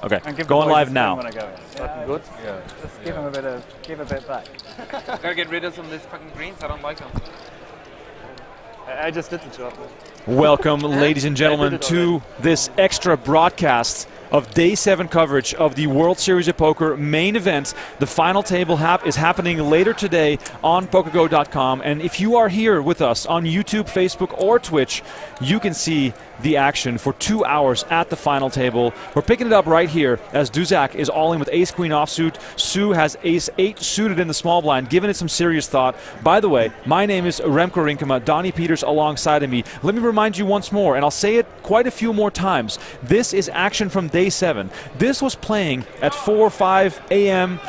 Okay, going live now. When I go in. Looking good? Yeah. Just give him a bit back. Gotta get rid of some of these fucking greens. I don't like them. I just did the job. Welcome, ladies and gentlemen, to this extra broadcast of Day 7 coverage of the World Series of Poker main event. The final table is happening later today on PokerGo.com. And if you are here with us on YouTube, Facebook, or Twitch, you can see the action for 2 hours at the final table. We're picking it up right here as Duzak is all in with ace-queen offsuit. Sue has ace-8 suited in the small blind, giving it some serious thought. By the way, my name is Remko Rinkema, Donnie Peters alongside of me. Let me remind you once more, and I'll say it quite a few more times, this is action from Day 7. This was playing at 4 or 5 a.m.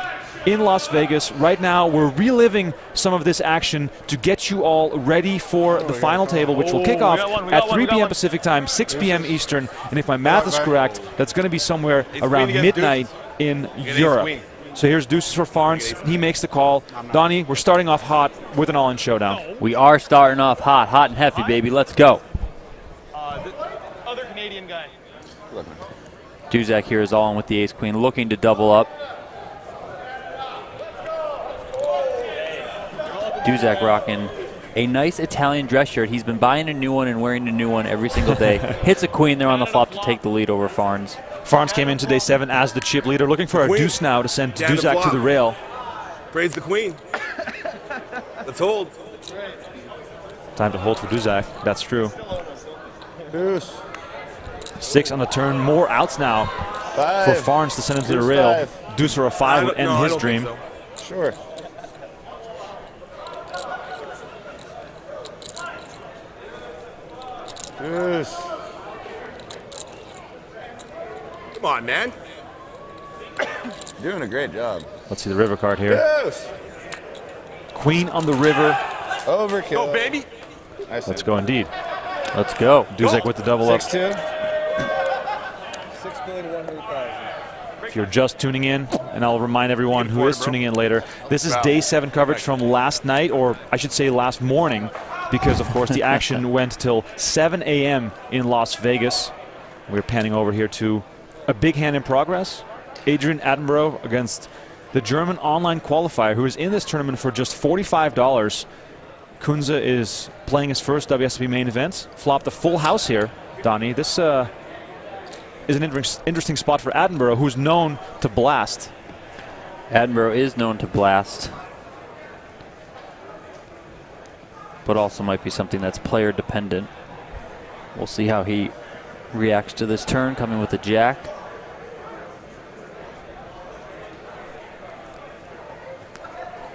in Las Vegas. Right now, we're reliving some of this action to get you all ready for the final table, which will kick off at 3 p.m. Pacific time, 6 p.m. Eastern. And if my math is correct, that's going to be somewhere around midnight in Europe. So here's deuces for Farns. He makes the call. Donnie, we're starting off hot with an all-in showdown. We are starting off hot and heavy, baby. Let's go. The other Canadian guy. Duzak here is all in with the ace-queen, looking to double up. Duzak rocking a nice Italian dress shirt. He's been buying a new one and wearing a new one every single day. Hits a queen there on the flop to take the lead over Farns. Farns came into Day 7 as the chip leader, looking for a deuce now to send Duzak to the rail. Praise the queen. Let's hold. Time to hold for Duzak. That's true. Deuce. 6 on the turn. More outs now for Farns to send him to the rail. Deuce or a 5 would end his dream. So. Sure. Deuce. Come on, man. Doing a great job. Let's see the river card here. Deuce. Queen on the river. Overkill. Go, baby. Let's go indeed. Let's go. Duzak with the double up. 6-2. 6,100,000. If you're just tuning in, and I'll remind everyone who is tuning in later, this is Day 7 coverage from last night, or I should say last morning, because of course the action went till 7 a.m. in Las Vegas. We're panning over here to a big hand in progress. Adrian Attenborough against the German online qualifier who is in this tournament for just $45. Kunze is playing his first WSOP main event. Flopped a full house here, Donnie. This is an interesting spot for Attenborough, who's known to blast. Attenborough is known to blast, but also might be something that's player dependent. We'll see how he reacts to this turn, coming with a jack.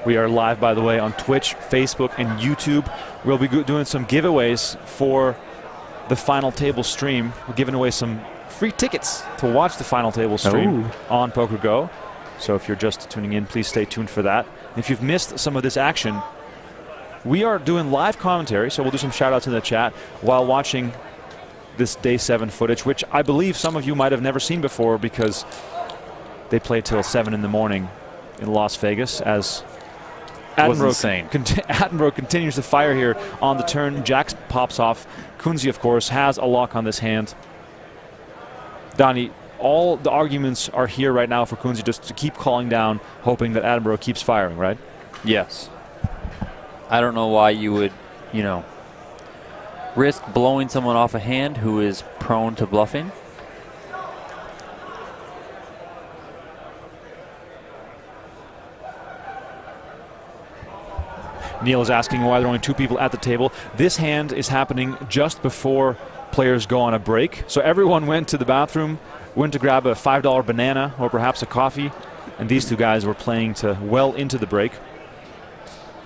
We are live, by the way, on Twitch, Facebook, and YouTube. We'll be doing some giveaways for the final table stream. We're giving away some free tickets to watch the final table stream on PokerGo. So if you're just tuning in, please stay tuned for that. If you've missed some of this action, we are doing live commentary, so we'll do some shout-outs in the chat while watching this Day 7 footage, which I believe some of you might have never seen before because they played till 7 in the morning in Las Vegas as Attenborough continues to fire here on the turn. Jack pops off. Kunze, of course, has a lock on this hand. Donnie, all the arguments are here right now for Kunze just to keep calling down, hoping that Attenborough keeps firing, right? Yes. I don't know why you would, risk blowing someone off a hand who is prone to bluffing. Neil is asking why there are only 2 people at the table. This hand is happening just before players go on a break. So everyone went to the bathroom, went to grab a $5 banana or perhaps a coffee, and these 2 guys were playing to well into the break.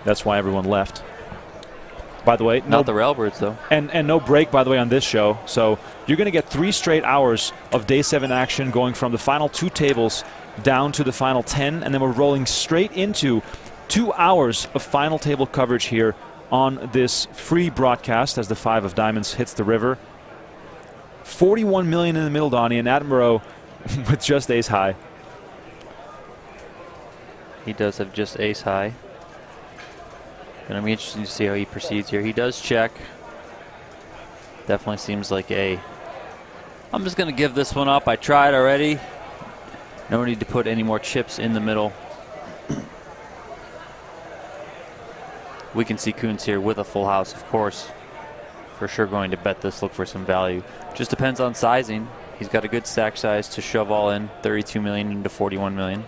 That's why everyone left. By the way, not the Railbirds though. And no break, by the way, on this show. So you're going to get 3 straight hours of Day 7 action going from the final 2 tables down to the final 10, and then we're rolling straight into 2 hours of final table coverage here on this free broadcast as the 5 of diamonds hits the river. 41 million in the middle, Donnie, and Attenborough with just ace high. He does have just ace high. Gonna be interesting to see how he proceeds here. He does check. Definitely seems like I'm just gonna give this one up. I tried already. No need to put any more chips in the middle. We can see Coons here with a full house, of course. For sure going to bet this, look for some value. Just depends on sizing. He's got a good stack size to shove all in, 32 million into 41 million.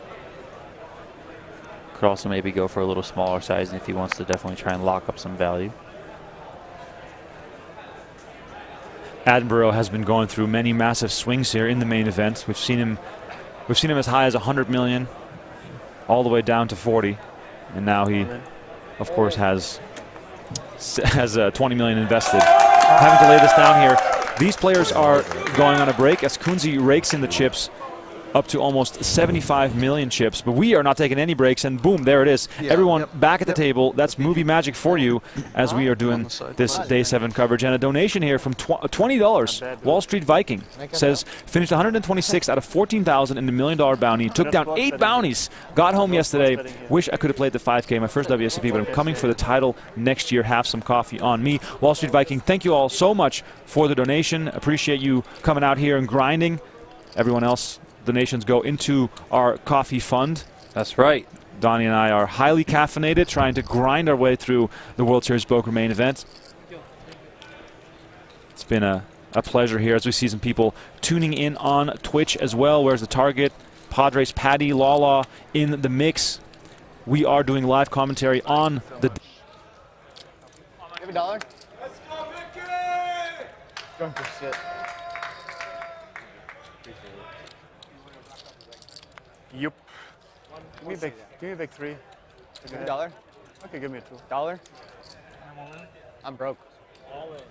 Could also maybe go for a little smaller sizing if he wants to definitely try and lock up some value. Attenborough has been going through many massive swings here in the main event. We've seen him as high as 100 million, all the way down to 40, and now he, of course, has 20 million invested. Having to lay this down here. These players are going on a break as Kunze rakes in the chips up to almost 75 million chips, but we are not taking any breaks, and boom, there it is. Everyone back at the table. That's movie magic for you as we are doing this Day 7 coverage. And a donation here from $20. Wall Street Viking says, finished 126 out of 14,000 in the $1 million bounty. Took down 8 bounties. Got home yesterday. Wish I could have played the 5K, my first WSOP, but I'm coming for the title next year. Have some coffee on me. Wall Street Viking, thank you all so much for the donation. Appreciate you coming out here and grinding. Everyone else, donations go into our coffee fund. That's right. Donnie and I are highly caffeinated, trying to grind our way through the World Series Poker main event. It's been a pleasure here as we see some people tuning in on Twitch as well. Where's the target? Padres, Paddy, Lala in the mix. We are doing live commentary on the... Give me $1. Let's go, Mickey! Drunk as shit. Yup. Give me a big 3. Give me $1. Okay, give me a $2. I'm broke. All in.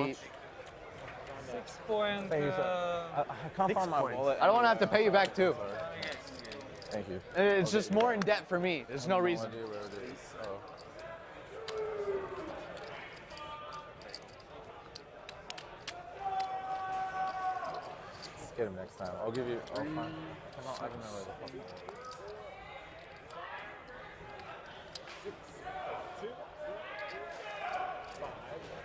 Beat. 6 point. I can't find my wallet. I don't want to have to pay you back too. Thank you. It's just more in debt for me. There's no reason. idea where it is. Oh. Let's get him next time. I'll give you. I'll find. I don't know where the fuck.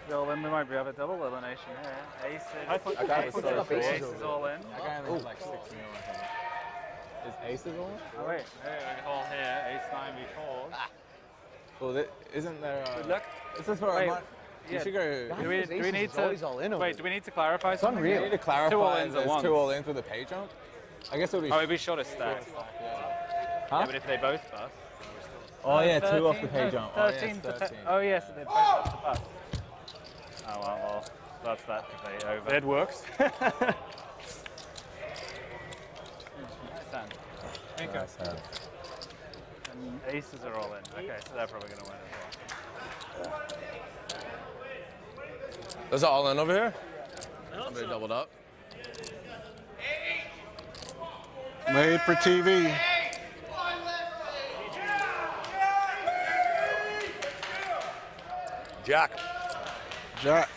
Well, then we might be have a double elimination here. Ace is all in. That guy only has like 6 mil, I think. Is aces on? Oh wait, hole here, ace 9 before. Well, isn't there? Good luck. Is this where Wait, you yeah. should go? Do we need to? Wait, do we need to clarify something? We need to clarify. 2 all-ins at There's once. 2 all-ins with a pay jump. I guess it'll be. Oh, it'd be shorter stack. Yeah, but if they both bust. Oh yeah, 2 off the pay jump. 13 Oh, yes, 13. Oh yes, they both off the bust. Oh well, that's that debate over. It works. Nice hand. And aces are all in. Okay, so they're probably going to win as well. There's an all in over here. Somebody doubled up. Made for TV. Jack. Jack.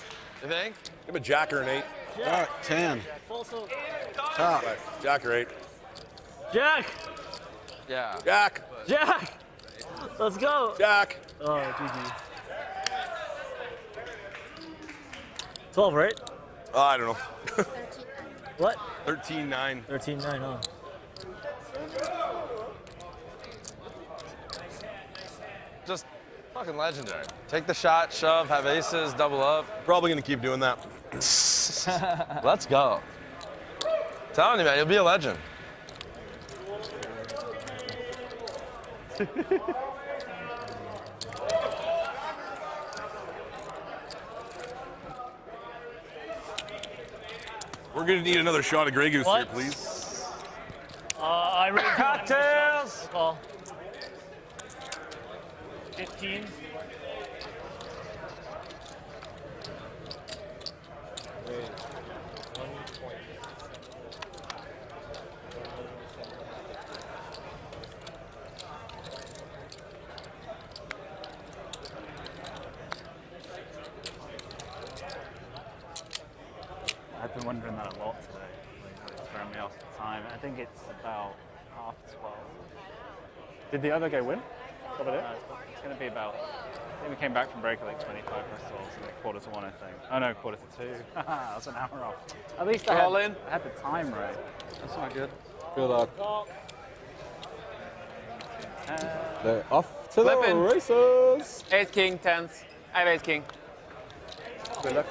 You think? Give a jack or an 8. Jack. 10. Top. Jack or 8. Jack! Yeah. Jack. Jack! Let's go! Jack. Oh, GG. 12, right? I don't know. What? 13-9. 13-9, huh? Just fucking legendary. Take the shot, shove, have aces, double up. Probably gonna keep doing that. Let's go. Telling you, man, you'll be a legend. We're gonna need another shot of Grey Goose here, please. I raised cocktails! 15. I've been wondering that a lot today. It's throwing me off the time. I think it's about 12:30. Did the other guy win? Over there? It's going to be about. I think we came back from break at like 25 crystals, so like 1/4 to 1, I think. Oh no, 1/4 to 2. That's an hour off. At least I had the time right. That's not good. Good luck. They're off to the Flipping. races. Ace king, tens. I have ace king. Good luck.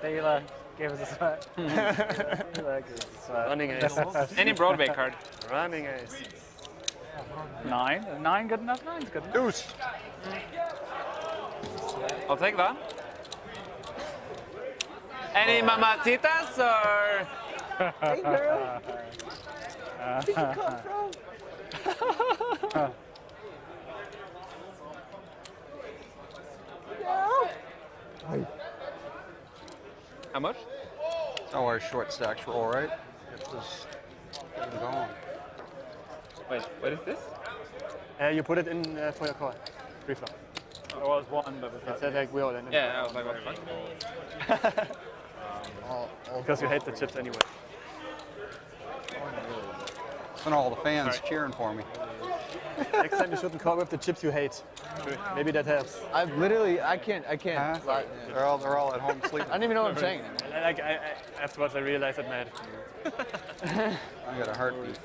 Dealer gave us a sweat. Dealer gave us a sweat. Running ace. Any Broadway card. Running ace. 9? Is 9 good enough? 9's good enough. Deuce. I'll take that. Any mamacitas or? Hey girl. Where did you come from? How much? Oh, our short stacks roll, right? Get this thing going. Wait, what is this? You put it in for your call. Free flop. There was one, but It said like wheel. Yeah, I was like, what the fuck? Because you hate the chips anyway. And all the fans cheering for me. Next time you shouldn't call with the chips you hate. Maybe that helps. I've literally, I can't. Huh? They're all at home sleeping. I don't even know what I'm saying. Afterwards I realized it mattered. I got a heartbeat.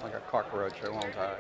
Like a cockroach, I won't die.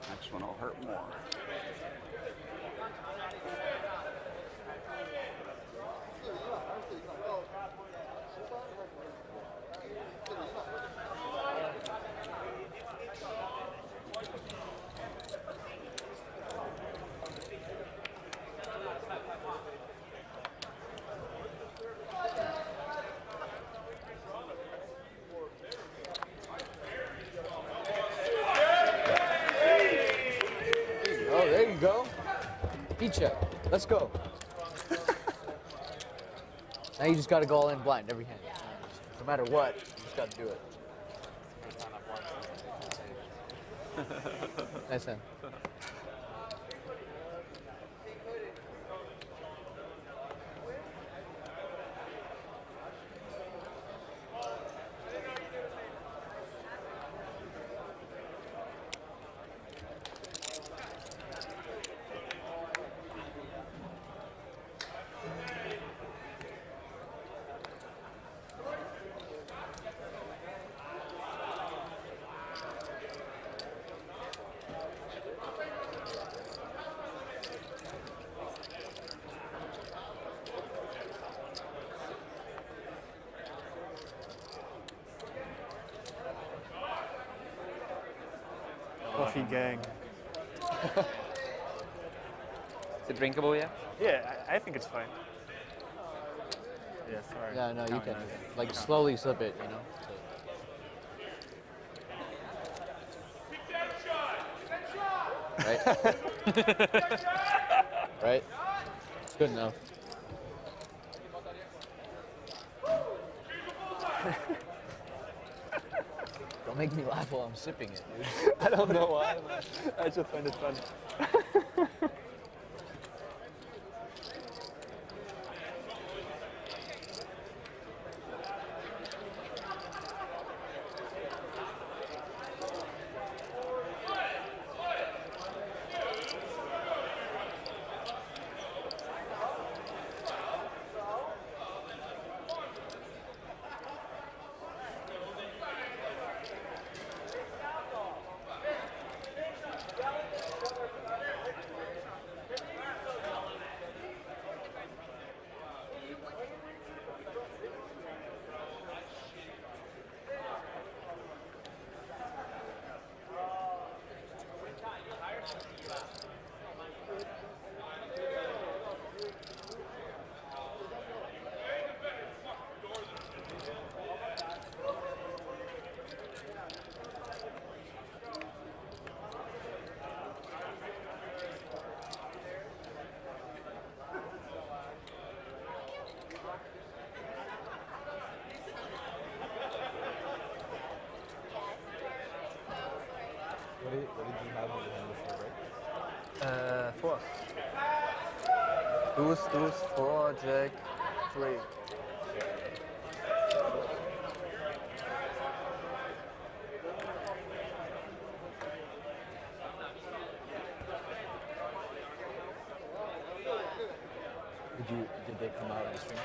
Next one will hurt more. Oh, there you go. E-check. Let's go. Now you just got to go all in blind every hand. No matter what, you just got to do it. Nice hand. Coffee gang. Is it drinkable yet? Yeah, I think it's fine. Yeah, sorry. Yeah, no, you can. Like, slowly slip it, you know? Right? Right? It's good enough. Don't make me laugh while I'm sipping it, dude. I don't know why. I just find it funny. Deuce, 4, Jack, 3. Did they come out on the stream?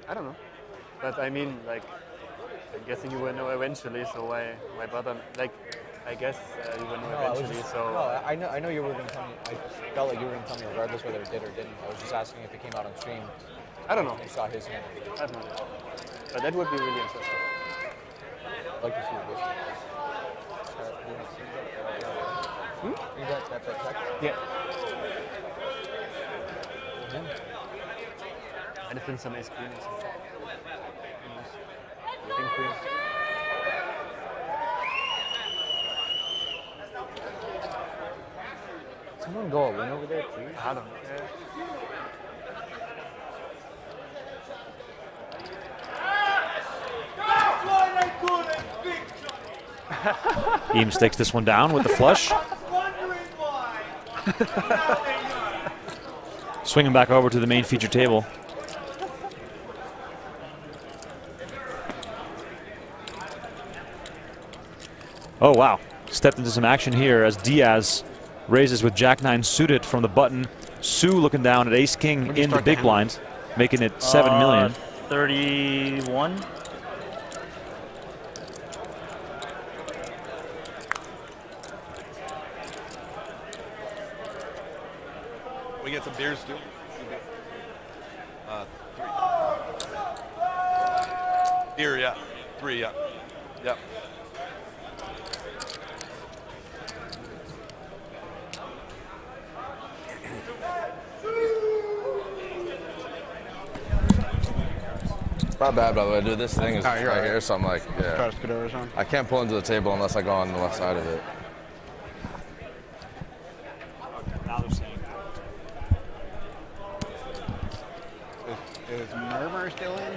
I don't know. But I mean, like, I'm guessing you will know eventually, so why bother? Like, I guess you will know eventually, so... No, I know you were going to tell me, I felt like you were going to tell me regardless whether it did or didn't. I was just asking if it came out on stream. I don't know. You saw his hand. I have no idea. But that would be really interesting. I'd like to see this. You got that check? Yeah. Might have been some ace queen or something. King queen. Someone go a win over there, please. I don't know. Eames takes this one down with the flush. Swinging back over to the main feature table. Oh, wow. Stepped into some action here as Diaz raises with Jack-9 suited from the button. Sue looking down at Ace-King in the big blind, making it 7 million. 31. We get some beers too. 3. Beer, yeah. 3, yeah. Yep. Not bad, by the way, dude. This thing is right right here, so I'm like, Try yeah. to scoot over some. I can't pull into the table unless I go on the left side of it. Now they're saying. Is Murmur still in?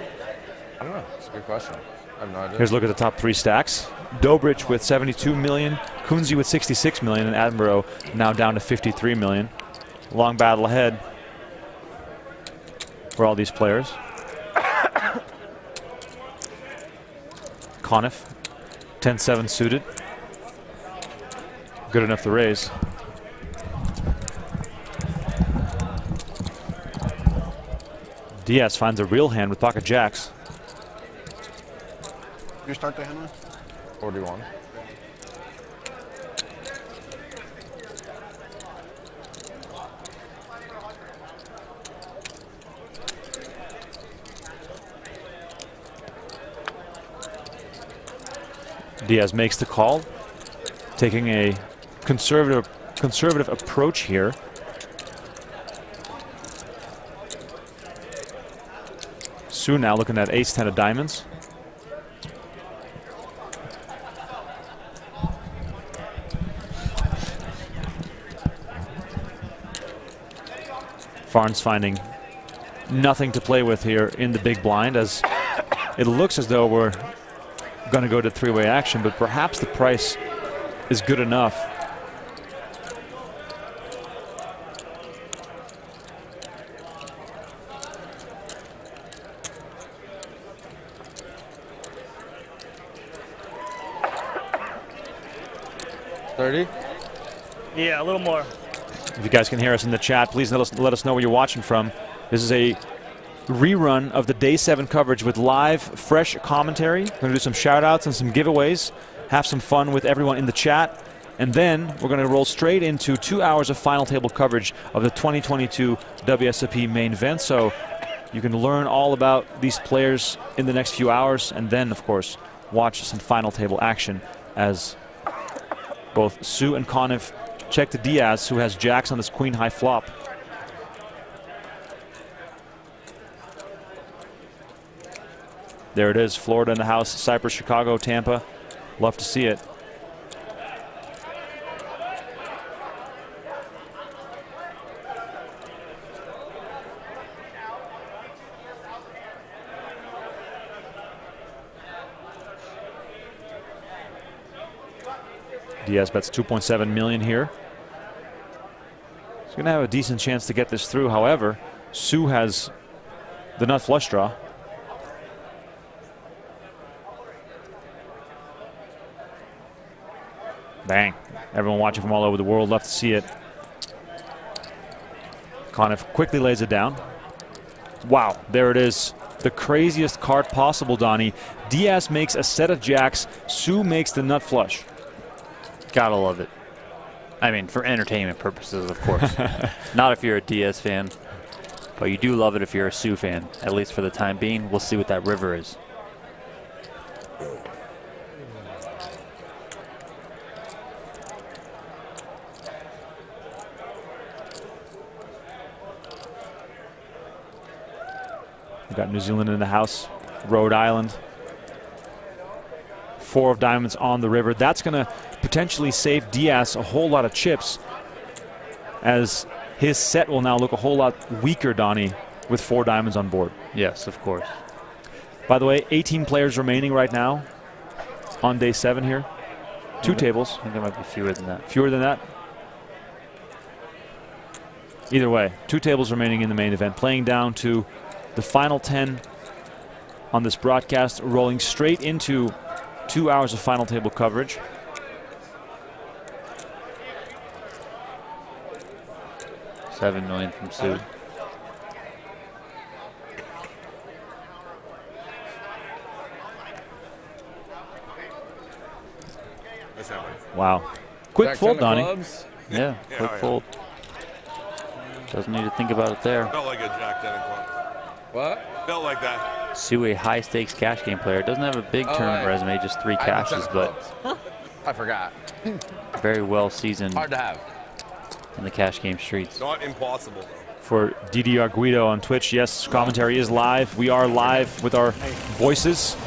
I don't know. It's a good question. I have no idea. Here's a look at the top 3 stacks. Dobrich with 72 million, Kunze with 66 million, and Attenborough now down to 53 million. Long battle ahead for all these players. Conniff, 10-7 suited. Good enough to raise. Diaz finds a real hand with pocket jacks. You start the hand with? 41. Diaz makes the call, taking a conservative approach here. Sue now looking at ace-10 of diamonds. Farnes finding nothing to play with here in the big blind, as it looks as though we're going to go to 3-way action, but perhaps the price is good enough. Yeah, a little more. If you guys can hear us in the chat, please let us know where you're watching from. This is a rerun of the Day 7 coverage with live, fresh commentary. We're going to do some shout-outs and some giveaways, have some fun with everyone in the chat, and then we're going to roll straight into 2 hours of final table coverage of the 2022 WSOP main event. So you can learn all about these players in the next few hours, and then, of course, watch some final table action as both Sue and Conniff check to Diaz, who has jacks on this queen-high flop. There it is, Florida in the house, Cyprus, Chicago, Tampa. Love to see it. Diaz bets 2.7 million here. He's going to have a decent chance to get this through. However, Sue has the nut flush draw. Bang. Everyone watching from all over the world, love to see it. Conniff quickly lays it down. Wow, there it is. The craziest card possible, Donnie. Diaz makes a set of jacks. Sue makes the nut flush. Gotta love it. I mean, for entertainment purposes, of course. Not if you're a Diaz fan, but you do love it if you're a Sue fan. At least for the time being. We'll see what that river is. We've got New Zealand in the house, Rhode Island. 4 of diamonds on the river. That's going to potentially save Diaz a whole lot of chips, as his set will now look a whole lot weaker, Donnie, with 4 diamonds on board. Yes, of course. By the way, 18 players remaining right now on day 7 here. 2 tables. I think there might be fewer than that. Fewer than that? Either way, 2 tables remaining in the main event, playing down to the final 10 on this broadcast, rolling straight into 2 hours of final table coverage. $7 million from Sue. Wow. Quick Jack fold, 10 of Donnie. clubs. Yeah, quick fold. Doesn't need to think about it there. Felt like a Jack 10 club. What? Felt like that. Sue, a high stakes cash game player. Doesn't have a big tournament resume, just 3 I had 10 cashes, of but clubs. I forgot. very well seasoned Hard to have. in the cash game streets. Not impossible, though. For DDR Guido on Twitch, yes, commentary is live. We are live with our voices.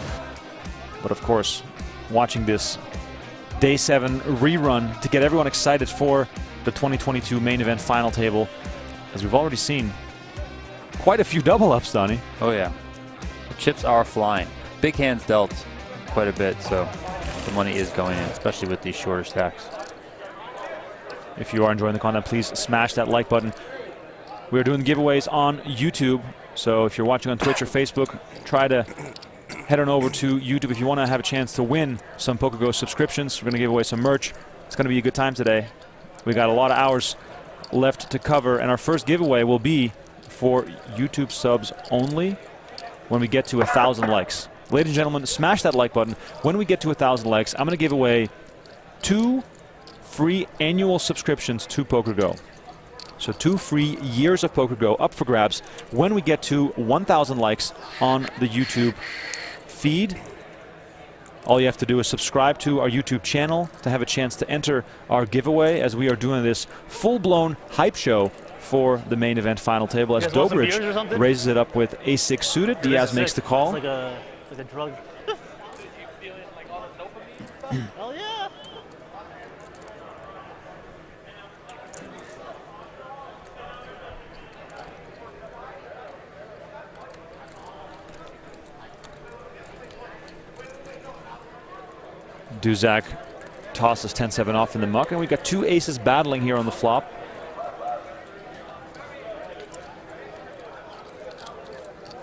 But of course, watching this Day 7 rerun to get everyone excited for the 2022 main event final table, as we've already seen quite a few double ups, Donnie. Oh yeah, the chips are flying. Big hands dealt quite a bit, so the money is going in, especially with these shorter stacks. If you are enjoying the content, please smash that like button. We are doing giveaways on YouTube, so if you're watching on Twitch or Facebook, try to head on over to YouTube if you want to have a chance to win some PokerGo subscriptions. We're going to give away some merch. It's going to be a good time today. We got a lot of hours left to cover, and our first giveaway will be for YouTube subs only when we get to 1,000 likes. Ladies and gentlemen, smash that like button. When we get to 1,000 likes, I'm going to give away 2 free annual subscriptions to PokerGo. So 2 free years of PokerGo up for grabs when we get to 1,000 likes on the YouTube feed. All you have to do is subscribe to our YouTube channel to have a chance to enter our giveaway, as we are doing this full-blown hype show for the main event final table, as Dobrich raises it up with ace-6 suited. Diaz makes the call. It's like a drug. Hell yeah! Duzak tosses 10-7 off in the muck, and we've got 2 aces battling here on the flop.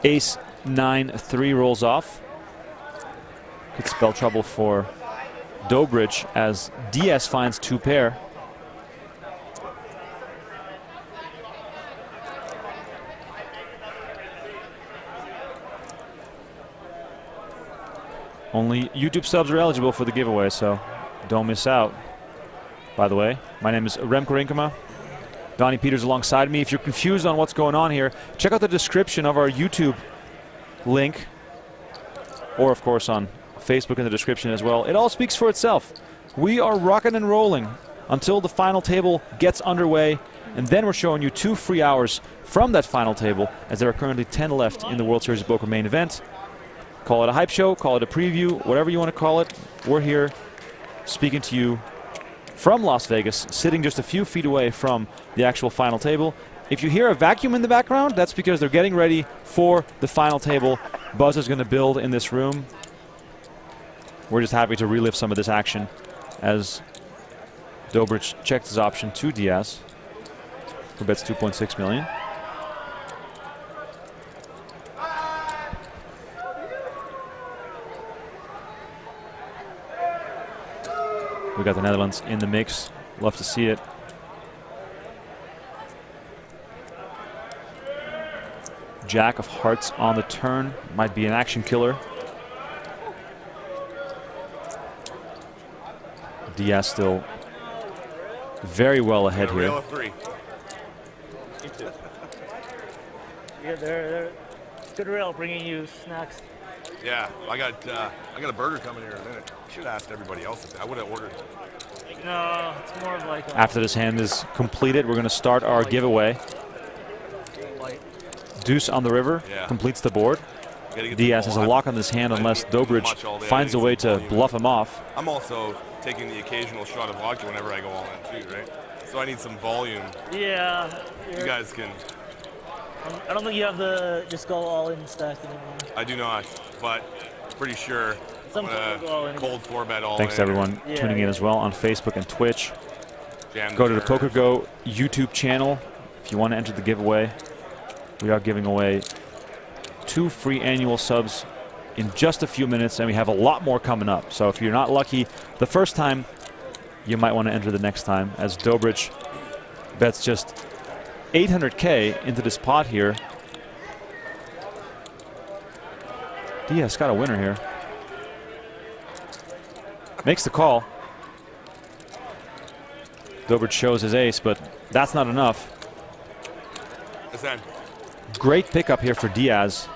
Ace 9-3 rolls off. Could spell trouble for Dobrich as Diaz finds 2 pair. Only YouTube subs are eligible for the giveaway, so don't miss out. By the way, my name is Remko Rinkema. Donnie Peters alongside me. If you're confused on what's going on here, check out the description of our YouTube link, or of course on Facebook in the description as well. It all speaks for itself. We are rocking and rolling until the final table gets underway, and then we're showing you 2 free hours from that final table, as there are currently 10 left in the World Series of Poker main event. Call it a hype show, call it a preview, whatever you want to call it. We're here speaking to you from Las Vegas, sitting just a few feet away from the actual final table. If you hear a vacuum in the background, that's because they're getting ready for the final table. Buzz is going to build in this room. We're just happy to relive some of this action as Dobrich checked his option to Diaz, who bets 2.6 million. We got the Netherlands in the mix. Love to see it. Jack of hearts on the turn. Might be an action killer. Diaz still very well ahead here. Real 3. Yeah, they're good rail bringing you snacks. Yeah, I got a burger coming here in a minute. Should have asked everybody else if I would have ordered. No, it's more of like After this hand is completed, we're going to start our giveaway. Deuce on the river completes the board. Diaz has a lock on this hand unless Dobrich finds a way to bluff him off. I'm also taking the occasional shot of vodka whenever I go all in too, right? So I need some volume. Yeah. You guys can. I don't think you have the just go all in stack anymore. I do not, but pretty sure I'm gonna cold 4-bet all in. Thanks to everyone tuning in as well on Facebook and Twitch. Go to the PokerGo YouTube channel if you want to enter the giveaway. We are giving away 2 free annual subs in just a few minutes, and we have a lot more coming up. So if you're not lucky the first time, you might want to enter the next time, as Dobrich bets just 800K into this pot here. Diaz got a winner here. Makes the call. Dobrich shows his ace, but that's not enough. Great pickup here for Diaz.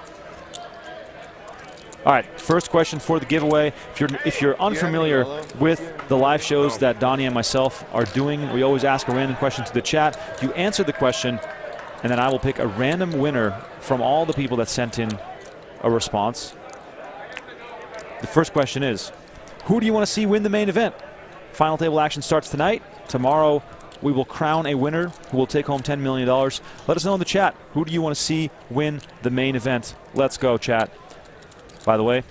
All right, first question for the giveaway. If you're unfamiliar with the live shows that Donnie and myself are doing, we always ask a random question to the chat. You answer the question, and then I will pick a random winner from all the people that sent in a response. The first question is, who do you want to see win the main event? Final table action starts tonight. Tomorrow, we will crown a winner who will take home $10 million. Let us know in the chat, who do you want to see win the main event? Let's go, chat. By the way,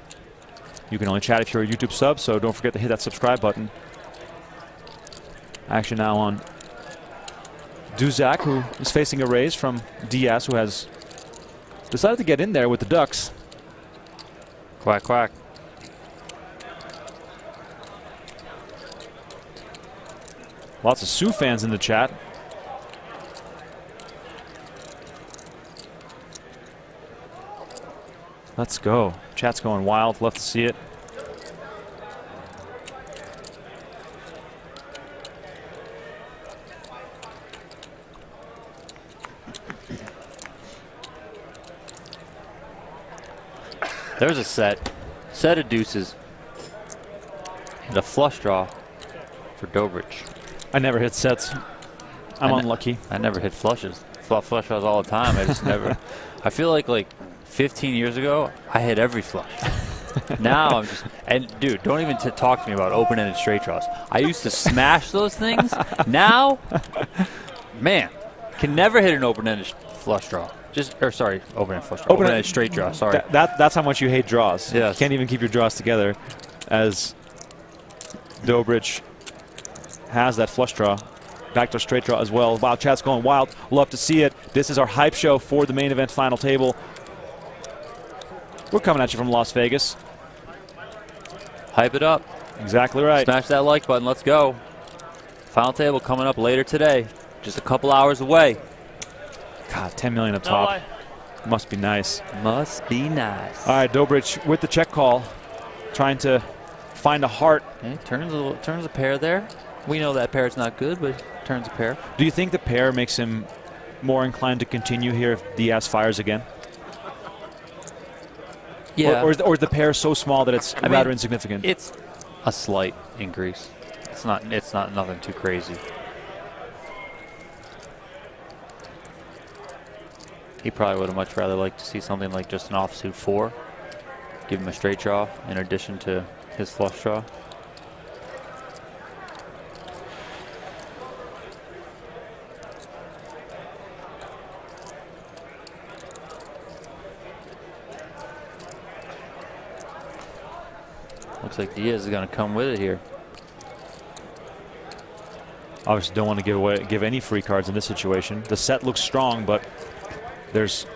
you can only chat if you're a YouTube sub, so don't forget to hit that subscribe button. Action now on Duzak, who is facing a raise from Diaz, who has decided to get in there with the Ducks. Quack, quack. Lots of Sioux fans in the chat. Let's go. Chat's going wild. Love to see it. There's a set of deuces and a flush draw for Dobrich. I never hit sets. I'm unlucky. I never hit flushes. Flush draws all the time. I just never. I feel like 15 years ago, I hit every flush. Now I'm just, and dude, don't even talk to me about open-ended straight draws. I used to smash those things. Now, man, can never hit an open-ended flush draw. Open-ended flush draw. Open-ended straight draw. Sorry. That's how much you hate draws. Yes. You can't even keep your draws together, as Dobrich has that flush draw. Backdoor straight draw as well. Wow, chat's going wild. Love to see it. This is our hype show for the main event final table. We're coming at you from Las Vegas. Hype it up. Exactly right. Smash that like button. Let's go. Final table coming up later today. Just a couple hours away. God, 10 million up top. Must be nice. Must be nice. All right, Dobrich with the check call, trying to find a heart. Okay, turns a pair there. We know that pair's not good, but turns a pair. Do you think the pair makes him more inclined to continue here if Diaz fires again? Yeah. Or is the pair so small that it's rather insignificant? It's a slight increase. It's not nothing too crazy. He probably would have much rather liked to see something like just an offsuit 4. Give him a straight draw in addition to his flush draw. Looks like Diaz is going to come with it here. Obviously don't want to give any free cards in this situation. The set looks strong, but there's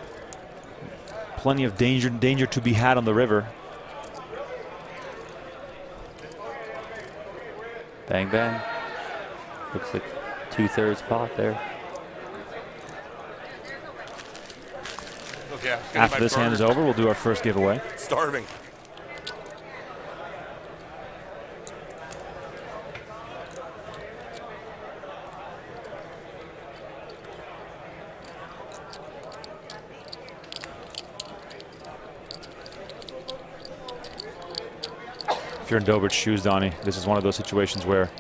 plenty of danger to be had on the river. Bang, bang. Looks like 2/3 pot there. Okay, After this hand is over, we'll do our first giveaway. Starving. If you're in Dobric's shoes, Donnie, this is one of those situations where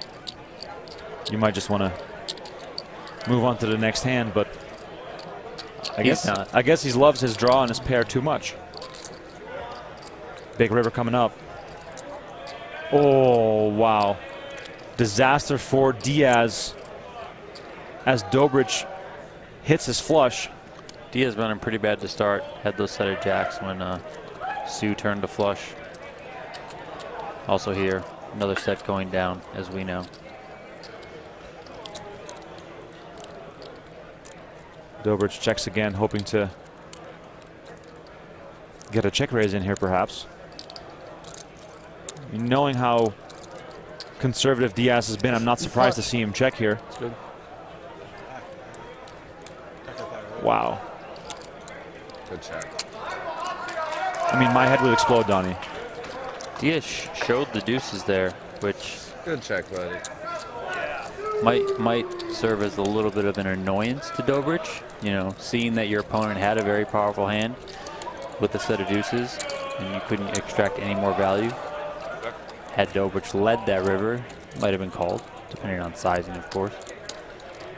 you might just want to move on to the next hand, but I guess he loves his draw and his pair too much. Big river coming up. Oh, wow. Disaster for Diaz as Dobrich hits his flush. Diaz running pretty bad to start. Had those set of jacks when Sue turned to flush. Also here, another set going down, as we know. Dobrich checks again, hoping to get a check raise in here, perhaps. Knowing how conservative Diaz has been, I'm not surprised to see him check here. It's good. Wow. Good check. I mean, my head would explode, Donnie. Diaz showed the deuces there, which Good check, buddy. might serve as a little bit of an annoyance to Dobrich. You know, seeing that your opponent had a very powerful hand with a set of deuces and you couldn't extract any more value. Had Dobrich led that river, might have been called, depending on sizing, of course.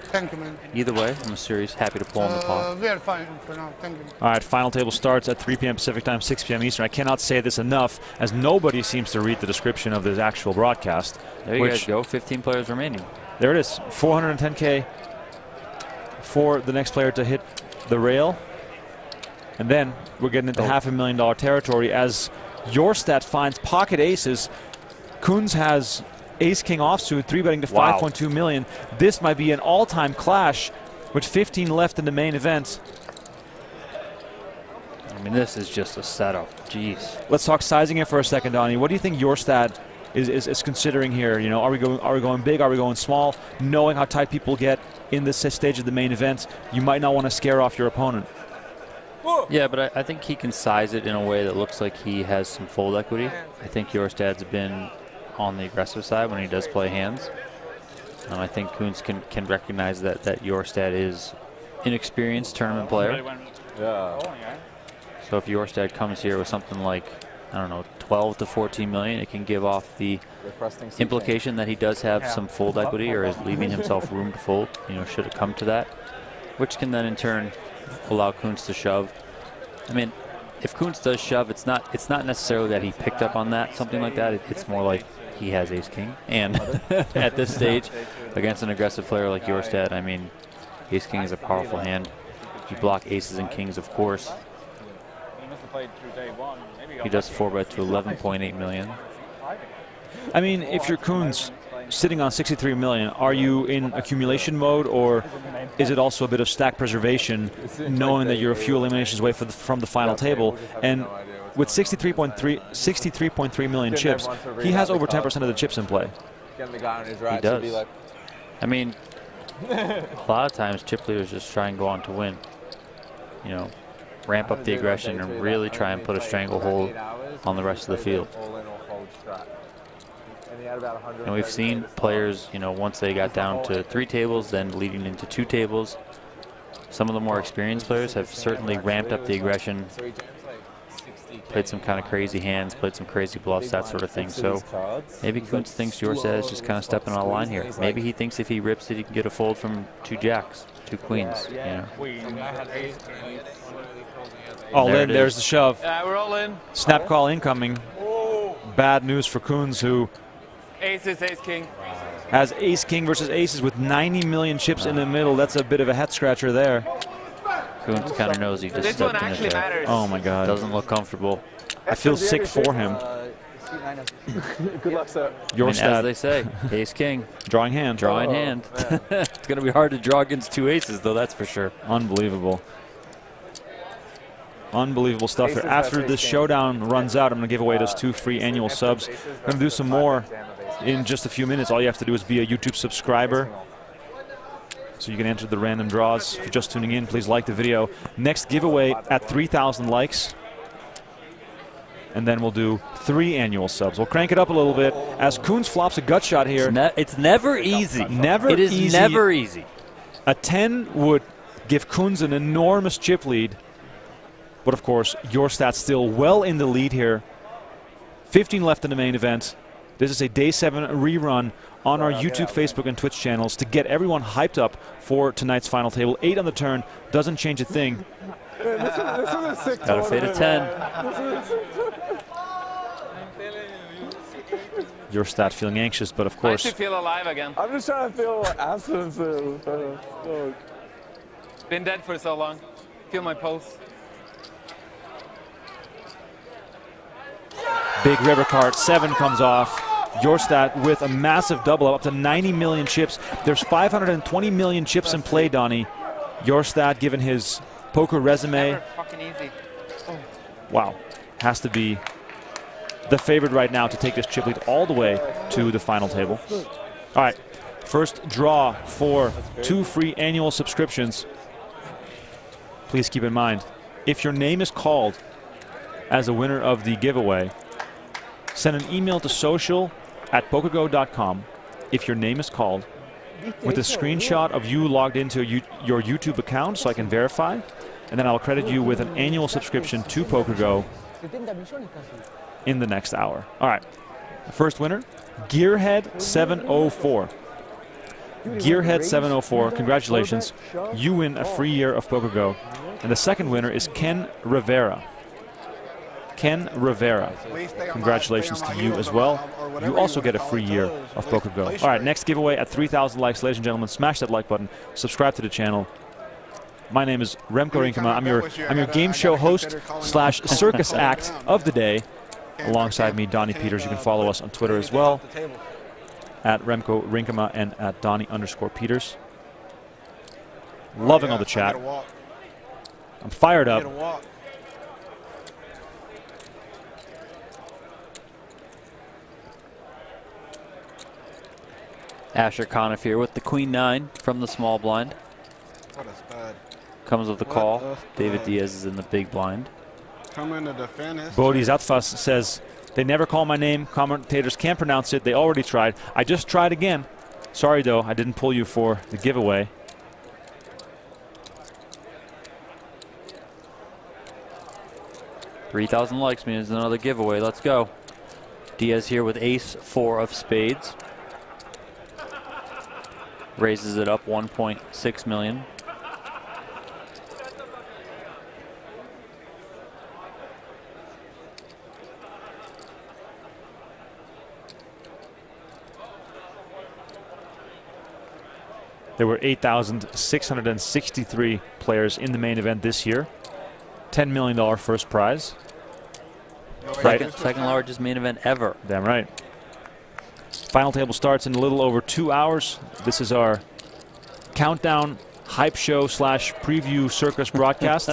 Thank you, man. Either way, I'm serious, happy to pull in the pot. We are fine for now. Thank you. All right, final table starts at 3 p.m. Pacific time, 6 p.m. Eastern. I cannot say this enough, as nobody seems to read the description of this actual broadcast. There you guys go, 15 players remaining. There it is, 410K for the next player to hit the rail. And then we're getting into $500,000 territory as your stat finds pocket aces. Kunz has ace-king offsuit, 3-betting to 5.2 million. This might be an all-time clash with 15 left in the main event. I mean, this is just a setup. Jeez. Let's talk sizing it for a second, Donnie. What do you think your stat is considering here? You know, are we going big? Are we going small? Knowing how tight people get in this stage of the main event, you might not want to scare off your opponent. Yeah, but I think he can size it in a way that looks like he has some fold equity. I think Jorstad's been on the aggressive side when he does play hands. I think Kunz can recognize that Jorstad is inexperienced tournament player. Yeah. So if Jorstad comes here with something like, I don't know, 12 to 14 million, it can give off the implication that he does have some fold equity or is leaving himself room to fold, you know, should it come to that, which can then in turn allow Kunz to shove. I mean, if Kunz does shove, it's not necessarily that he picked up on that, something like that. It's more like he has ace-king. And at this stage, against an aggressive player like Jorstad, I mean, ace-king is a powerful hand. You block aces and kings, of course. He does 4-bet to 11.8 million. I mean, if you're Kunz sitting on 63 million, are you in accumulation mode, or is it also a bit of stack preservation, knowing that you're a few eliminations away from the final table? And with 63.3 million chips, he has over 10% of the chips in play. He does. I mean, a lot of times chip leaders just try and go on to win. You know, ramp up the aggression and really try and put a stranglehold on the rest of the field. And we've seen players, you know, once they got down to 3 tables, then leading into 2 tables, some of the more experienced players have certainly ramped up the aggression, played some kind of crazy hands, played some crazy bluffs, that sort of thing. So maybe Kunz thinks Jorstad is just kind of stepping on a line here. Maybe he thinks if he rips it, he can get a fold from 2 jacks, 2 queens, you know. All in, there's the shove. We're all in. Snap call incoming. Bad news for Kunz, who Aces, ace-king. has ace-king versus aces with 90 million chips in the middle. That's a bit of a head-scratcher there. Kunz kind of knows he just stepped in it there. Oh, my God. Doesn't look comfortable. I feel sick for him. Good luck, sir. I mean, as they say, ace-king. Drawing hand. Drawing hand. It's going to be hard to draw against 2 aces, though, that's for sure. Unbelievable. Unbelievable stuff here. After this showdown runs out, I'm going to give away those 2 free annual subs. I'm going to do some more in just a few minutes. All you have to do is be a YouTube subscriber, so you can enter the random draws. If you're just tuning in, please like the video. Next giveaway at 3,000 likes. And then we'll do 3 annual subs. We'll crank it up a little bit as Koons flops a gut shot here. It's never easy. Never easy. It is never easy. A 10 would give Koons an enormous chip lead. But of course, your stats still well in the lead here. 15 left in the main event. This is a Day 7 rerun on our YouTube, Facebook, and Twitch channels to get everyone hyped up for tonight's final table. 8 on the turn, doesn't change a thing. Gotta fade a 10. Your stat feeling anxious, but of course. Nice to feel alive again. I'm just trying to feel abstinence. Been dead for so long. Feel my pulse. Big river card, 7 comes off. Your stat with a massive double up to 90 million chips. There's 520 million chips in play, Donnie. Your stat, given his poker resume, Never fucking easy. wow, has to be the favorite right now to take this chip lead all the way to the final table. All right, first draw for 2 free annual subscriptions. Please keep in mind, if your name is called as a winner of the giveaway, send an email to social@pokergo.com if your name is called with a screenshot of you logged into your YouTube account so I can verify, and then I'll credit you with an annual subscription to PokerGo in the next hour. All right, the first winner, Gearhead704. Gearhead704, congratulations. You win a free year of PokerGo. And the second winner is Ken Rivera. Ken Rivera, congratulations to you as well. You also get a free year of PokerGo. All right, next giveaway at 3,000 likes, ladies and gentlemen. Smash that like button, subscribe to the channel. My name is Remko Rinkema. I'm your game show host / circus act of the day. Alongside me, Donnie Peters. You can follow us on Twitter as well, at Remko Rinkema and at Donnie_Peters. Loving all the chat. I'm fired up. Asher Conniff here with the Queen-9 from the small blind. What a stud. Comes with the call. David Diaz is in the big blind. Coming to defend his Bodhi Zatfas says, they never call my name. Commentators can't pronounce it. They already tried. I just tried again. Sorry, though. I didn't pull you for the giveaway. $3,000 likes means another giveaway. Let's go. Diaz here with ace-4 of spades. Raises it up 1.6 million. There were 8,663 players in the main event this year. $10 million first prize. Second largest main event ever. Damn right. Final table starts in a little over 2 hours. This is our countdown hype show / preview circus broadcast.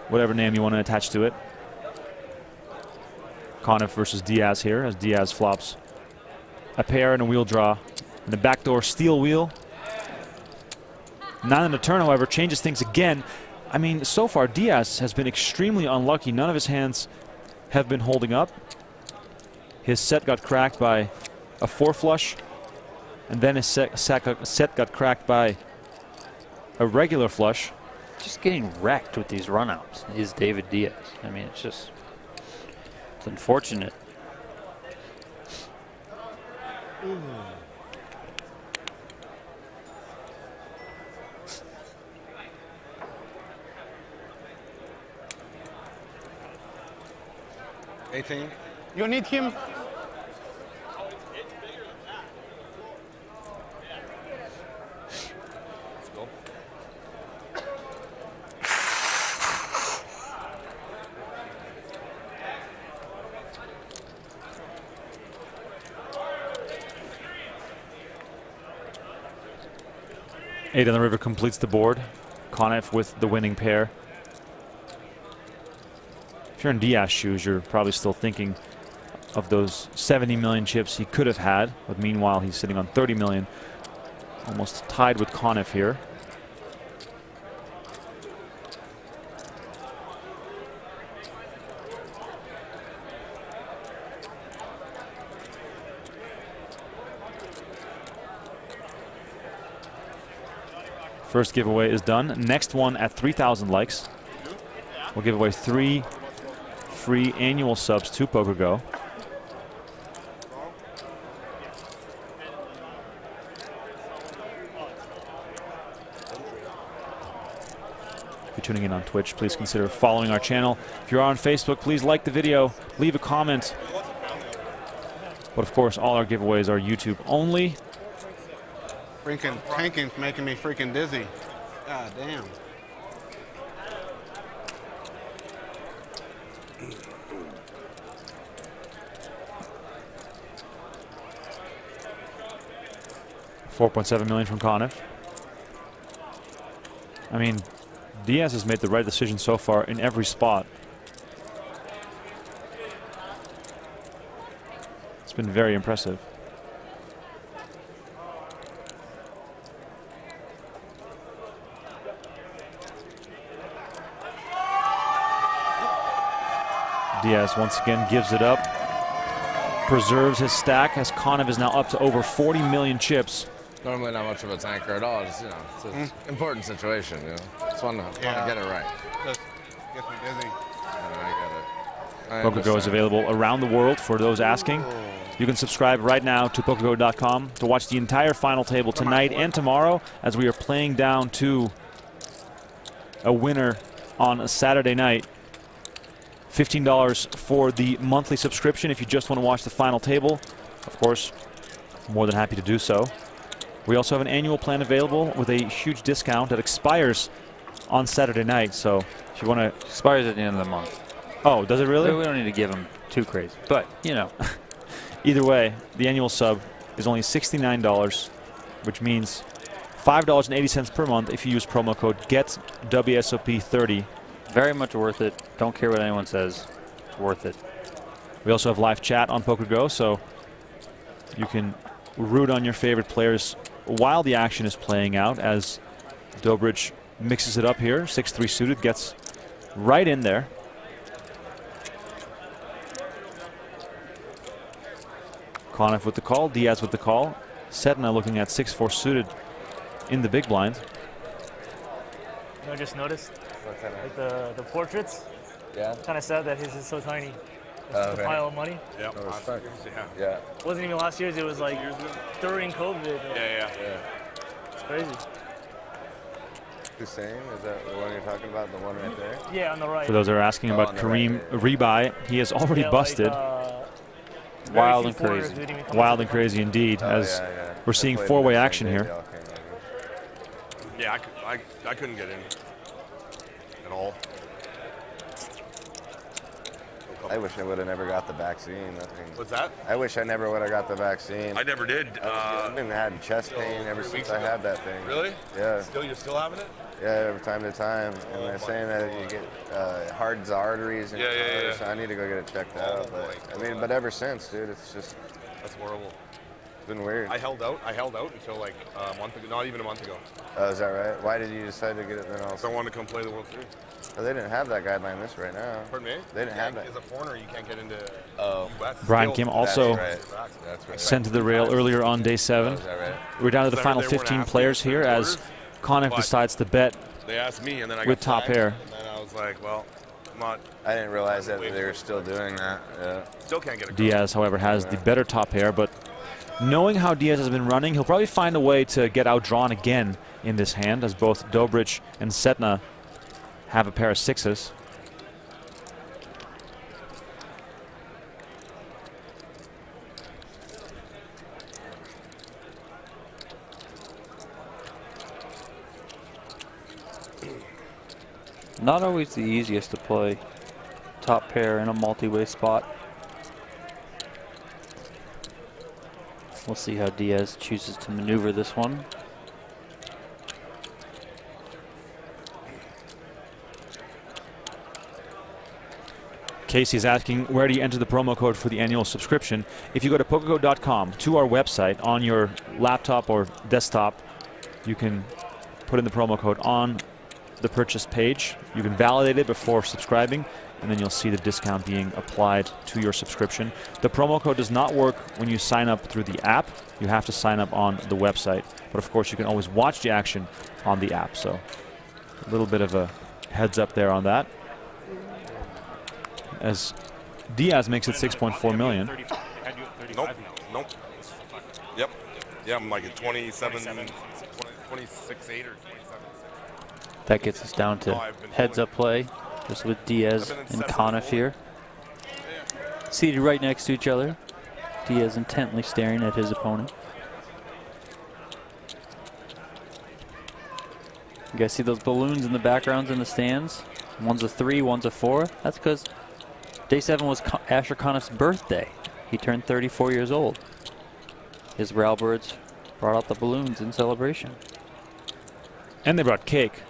Whatever name you want to attach to it. Conniff versus Diaz here as Diaz flops a pair and a wheel draw. And the backdoor steel wheel. 9 on the turn, however, changes things again. I mean, so far Diaz has been extremely unlucky. None of his hands have been holding up. His set got cracked by a 4 flush, and then his set got cracked by a regular flush. Just getting wrecked with these runouts is David Diaz. I mean, it's unfortunate. You need him. Let's go. Eight on the river completes the board. Conniff with the winning pair. If you're in Diaz's shoes, you're probably still thinking of those 70 million chips he could have had, but meanwhile he's sitting on 30 million, almost tied with Conniff here. First giveaway is done. Next one at 3,000 likes. We'll give away 3 free annual subs to PokerGo. If you're tuning in on Twitch, please consider following our channel. If you're on Facebook, please like the video, leave a comment. But of course, all our giveaways are YouTube only. Freaking tanking's making me freaking dizzy. God damn. $4.7 million from Conniff. I mean, Diaz has made the right decision so far in every spot. It's been very impressive. Diaz once again gives it up, preserves his stack as Conniff is now up to over 40 million chips. Normally not much of a tanker at all. Just, you know, it's an important situation. You know, just want to get it right. Just gets me dizzy. I get it. PokerGo is available around the world for those asking. You can subscribe right now to PokerGo.com to watch the entire final table tonight and tomorrow as we are playing down to a winner on a Saturday night. $15 for the monthly subscription if you just want to watch the final table. Of course, more than happy to do so. We also have an annual plan available with a huge discount that expires on Saturday night. So if you want to... Expires at the end of the month. Oh, does it really? We don't need to give them too crazy, but, you know. Either way, the annual sub is only $69, which means $5.80 per month if you use promo code GETWSOP30. Very much worth it. Don't care what anyone says. It's worth it. We also have live chat on PokerGo, so you can root on your favorite players while the action is playing out as Dobrich mixes it up here. 6-3 suited, gets right in there. Conniff with the call, Diaz with the call. Sedna looking at 6-4 suited in the big blind. You know, I just noticed, like the portraits. Yeah. Kind of sad that his is so tiny. It's just a pile of money. Yeah. No respect. Yeah. It wasn't even last year's. It was like during COVID. Yeah. It's crazy. Who's saying? Is that the one you're talking about? The one right there? Yeah, on the right. For those that are asking about Kareem rebuy, he has already busted. Wild and crazy. Wild and crazy indeed, as we're seeing four-way action here. Yeah, I couldn't get in at all. I wish I would have never got the vaccine. What's that? I wish I never would have got the vaccine. I never did. I've been having chest pain ever since I had that thing. Really? Yeah. You're still having it? Yeah, from time to time. And they're saying that you get hardens the arteries. And so I need to go get it checked out. But but ever since, dude, it's just... That's horrible. It's been weird. I held out until like a month ago. Not even a month ago. Oh, is that right? Why did you decide to get it then also? I wanted to come play the World Series. Oh, they didn't have that guideline this right now. Pardon me? They didn't have that. As a foreigner, you can't get into US. Brian Kim also sent to the rail earlier on day 7. We're down to the final 15 players here as Conniff decides to bet they asked me, and then I with got top pair. And then I was like, well, I'm not. I didn't realize that they were still doing that. Yeah. Still can't get a Diaz, however, has the better top pair, but knowing how Diaz has been running, he'll probably find a way to get outdrawn again in this hand, as both Dobrich and Sedna have a pair of 6s. Not always the easiest to play top pair in a multi-way spot. We'll see how Diaz chooses to maneuver this one. Casey is asking, where do you enter the promo code for the annual subscription? If you go to PokerGo.com, to our website, on your laptop or desktop, you can put in the promo code on the purchase page. You can validate it before subscribing, and then you'll see the discount being applied to your subscription. The promo code does not work when you sign up through the app. You have to sign up on the website. But of course, you can always watch the action on the app. So a little bit of a heads up there on that. As Diaz makes it 6.4 million. Nope. Nope. Yep. Yeah, I'm like at 27, 26.8 or 27. That gets us down to heads-up play, just with Diaz and Conniff here. Seated right next to each other. Diaz intently staring at his opponent. You guys see those balloons in the backgrounds in the stands? One's a 3, one's a 4. That's because Day 7 was Asher Conniff's birthday. He turned 34 years old. His Railbirds brought out the balloons in celebration. And they brought cake.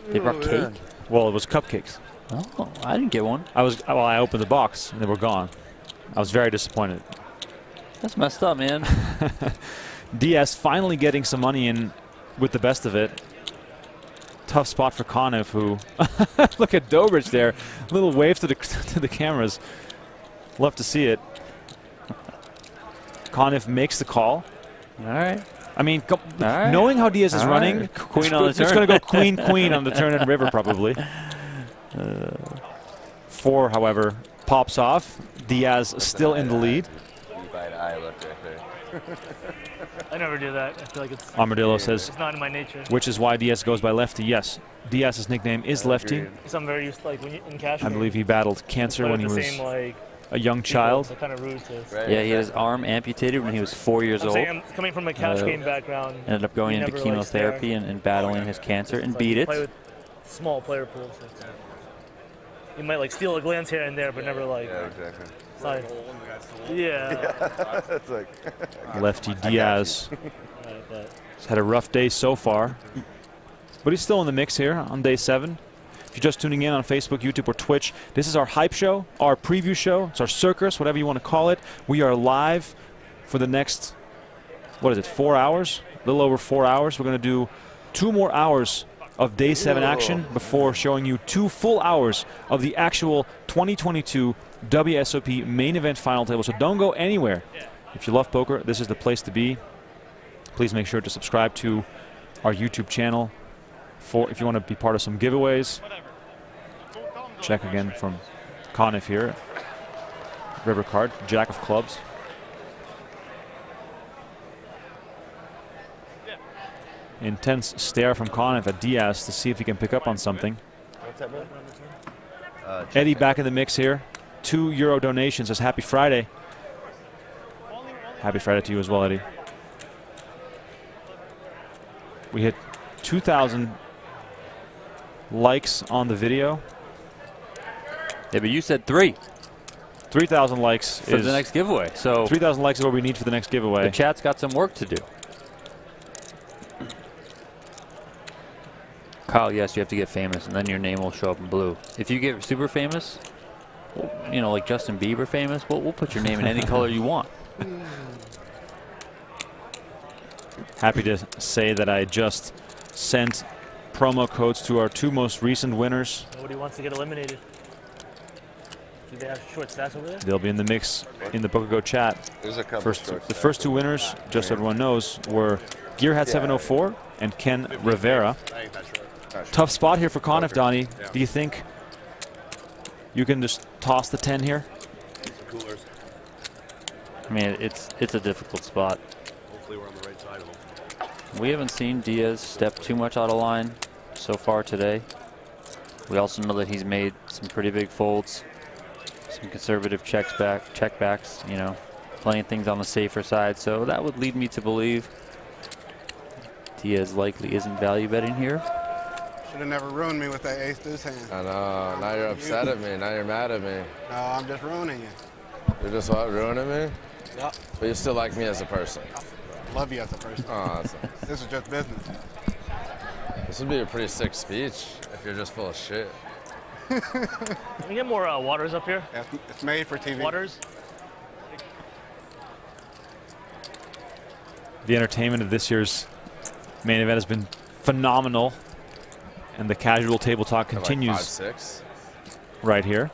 They brought cake? Well, it was cupcakes. Oh, I didn't get one. I opened the box and they were gone. I was very disappointed. That's messed up, man. Diaz finally getting some money in with the best of it. Tough spot for Conniff, who look at Dobrich there. Little wave to the cameras. Love to see it. Conniff makes the call. All right. I mean, knowing how Diaz is running, queen on the turn. It's going to go queen, queen on the turn and river probably. 4, however, pops off. Diaz still in the lead. I never do that. I feel like it's Armadillo says, it's not in my nature. Which is why Diaz goes by Lefty. Yes, Diaz's nickname is Lefty. Because I'm very used to, like, when you, in cash I believe he battled cancer when he was like, a young child. So kind of rude to Yeah, he had his arm amputated when he was 4 years old. I'm coming from a cash game background. Ended up going into chemotherapy and battling his cancer and beat it. Play with small player pools. So you might like steal a glance here and there, but never like. Yeah, exactly. Yeah. It's like Lefty Diaz has had a rough day so far, but he's still in the mix here on day 7. If you're just tuning in on Facebook, YouTube, or Twitch, this is our hype show, our preview show. It's our circus, whatever you want to call it. We are live for the next, 4 hours? A little over 4 hours. We're going to do 2 more hours of day 7 action before showing you 2 full hours of the actual 2022 WSOP main event final table. So don't go anywhere. If you love poker, this is the place to be. Please make sure to subscribe to our YouTube channel if you want to be part of some giveaways. Check again from Conniff here. River card, Jack of clubs. Intense stare from Conniff at Diaz to see if he can pick up on something. Eddie back in the mix here. €2 donation, says happy Friday. Happy Friday to you as well, Eddie. We hit 2,000 likes on the video. Yeah, but you said 3. 3,000 likes for the next giveaway. So 3,000 likes is what we need for the next giveaway. The chat's got some work to do. Kyle, yes, you have to get famous, and then your name will show up in blue. If you get super famous, you know, like Justin Bieber famous, we'll put your name in any color you want. Happy to say that I just sent promo codes to our 2 most recent winners. Nobody wants to get eliminated. Do they have short stacks over there? They'll be in the mix in the PokerGo chat. There's a couple the first 2 winners, just so everyone knows, were Gearhead704 and Ken Rivera. Tough spot here for Conniff, Donnie. Do you think you can just toss the 10 here? I mean, it's a difficult spot. Hopefully we're on the right side of them. We haven't seen Diaz step too much out of line so far today. We also know that he's made some pretty big folds, some conservative checkbacks, you know, playing things on the safer side. So that would lead me to believe Diaz likely isn't value betting here. Should have never ruined me with that ace-deuce hand. I know. Now you're upset at me. Now you're mad at me. No, I'm just ruining you. You're just what, ruining me? Yep. But you still like me as a person. Love you as a person. Oh, this is just business. This would be a pretty sick speech if you're just full of shit. Can we get more waters up here? Yeah, it's made for TV. Waters? The entertainment of this year's main event has been phenomenal, and the casual table talk continues Like 5-6. right here.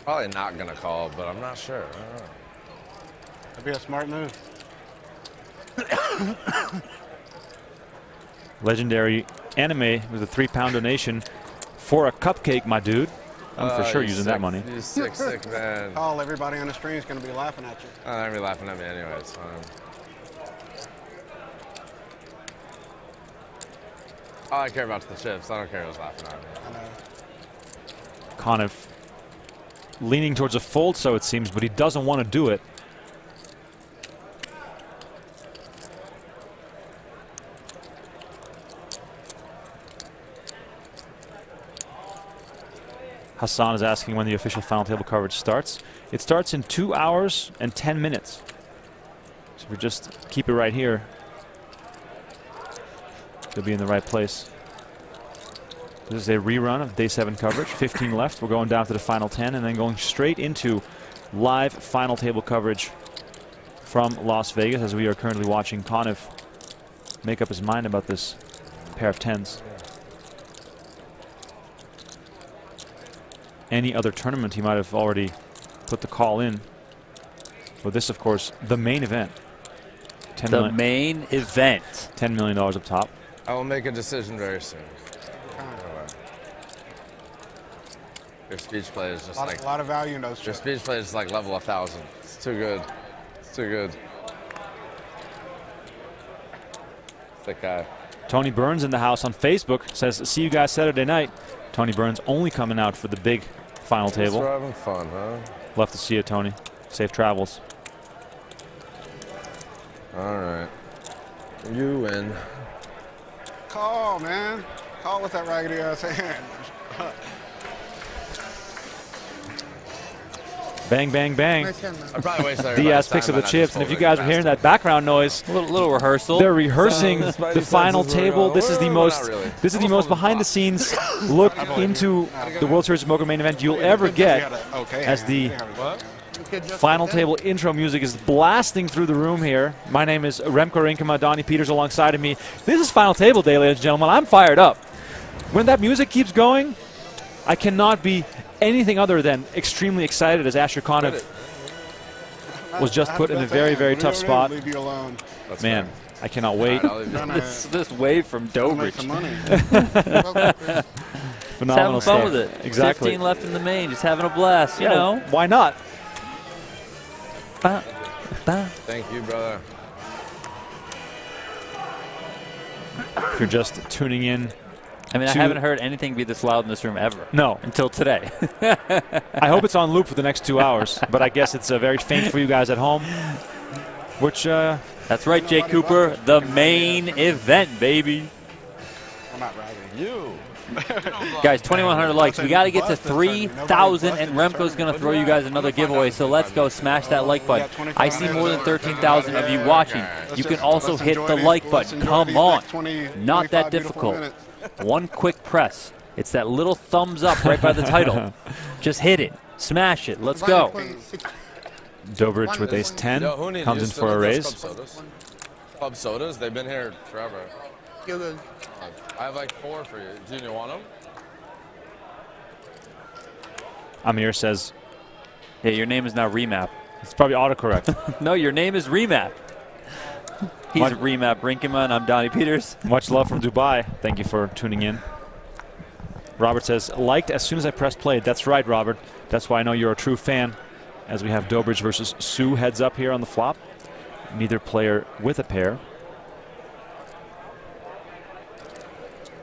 Probably not gonna call, but I'm not sure. I don't know. That'd be a smart move. Legendary Anime with a £3 donation for a cupcake, my dude. I'm for sure using that money. You sick man. Call, everybody on the stream is going to be laughing at you. Oh, they're gonna be laughing at me anyway. It's fine. All I care about is the chips. I don't care who's laughing at me. I know. Conniff leaning towards a fold, so it seems, but he doesn't want to do it. Hassan is asking when the official final table coverage starts. It starts in 2 hours and 10 minutes. So if we just keep it right here, you'll be in the right place. This is a rerun of day 7 coverage. 15 left. We're going down to the final 10 and then going straight into live final table coverage from Las Vegas as we are currently watching Conniff make up his mind about this pair of 10s. Any other tournament he might have already put the call in. But this, of course, the main event. The main event. $10 million up top. I will make a decision very soon. Your speech play is just a lot of value in those. Your speech play is like level 1,000. It's too good. It's too good. Thick guy. Tony Burns in the house on Facebook says, "See you guys Saturday night." Tony Burns only coming out for the big final table. We're having fun, huh? Love to see you, Tony. Safe travels. All right. You win. Call, man. Call with that raggedy ass hand. Bang, bang, bang. I probably wasted Diaz picks up the chips, and if you guys are hearing that background noise, a little rehearsal. They're rehearsing the final table. This is the most behind-the-scenes look into the World Series of Poker main event you'll ever get, as the final table intro music is blasting through the room here. My name is Remko Rinkema, Donnie Peters alongside of me. This is final table day, ladies and gentlemen. I'm fired up. When that music keeps going, I cannot be anything other than extremely excited, as Asher Conniff was just put in a very, very tough spot. Leave you alone. Man, I cannot wait. This wave from Dobrich. Phenomenal just having fun stuff. with it. Exactly. 15 left in the main, just having a blast, you Yeah, know. Why not? Thank you, brother. If you're just tuning in, I mean, I haven't heard anything be this loud in this room ever. No. Until today. I hope it's on loop for the next 2 hours, but I guess it's very faint for you guys at home. Which, that's right, Jay Cooper. The main event, baby. I'm not ragging. You. Guys, 2,100 likes. We got to get to 3,000, and Remco's going to throw you guys another giveaway. So let's go. Smash that like button. I see more than 13,000 of you watching. You can also hit the like button. Come on. Not that difficult. One quick press. It's that little thumbs up right by the title. Just hit it. Smash it. Let's go. Dobrich with ace-10 comes in for a raise. Club sodas, they've been here forever. I have like 4 for you. Do you want them? Amir says, yeah, your name is now Remap. It's probably autocorrect. No, your name is Remap. He's Remap Rinkema, and I'm Donnie Peters. Much love from Dubai. Thank you for tuning in. Robert says, liked as soon as I pressed play. That's right, Robert. That's why I know you're a true fan. As we have Dobrich versus Sue heads up here on the flop. Neither player with a pair.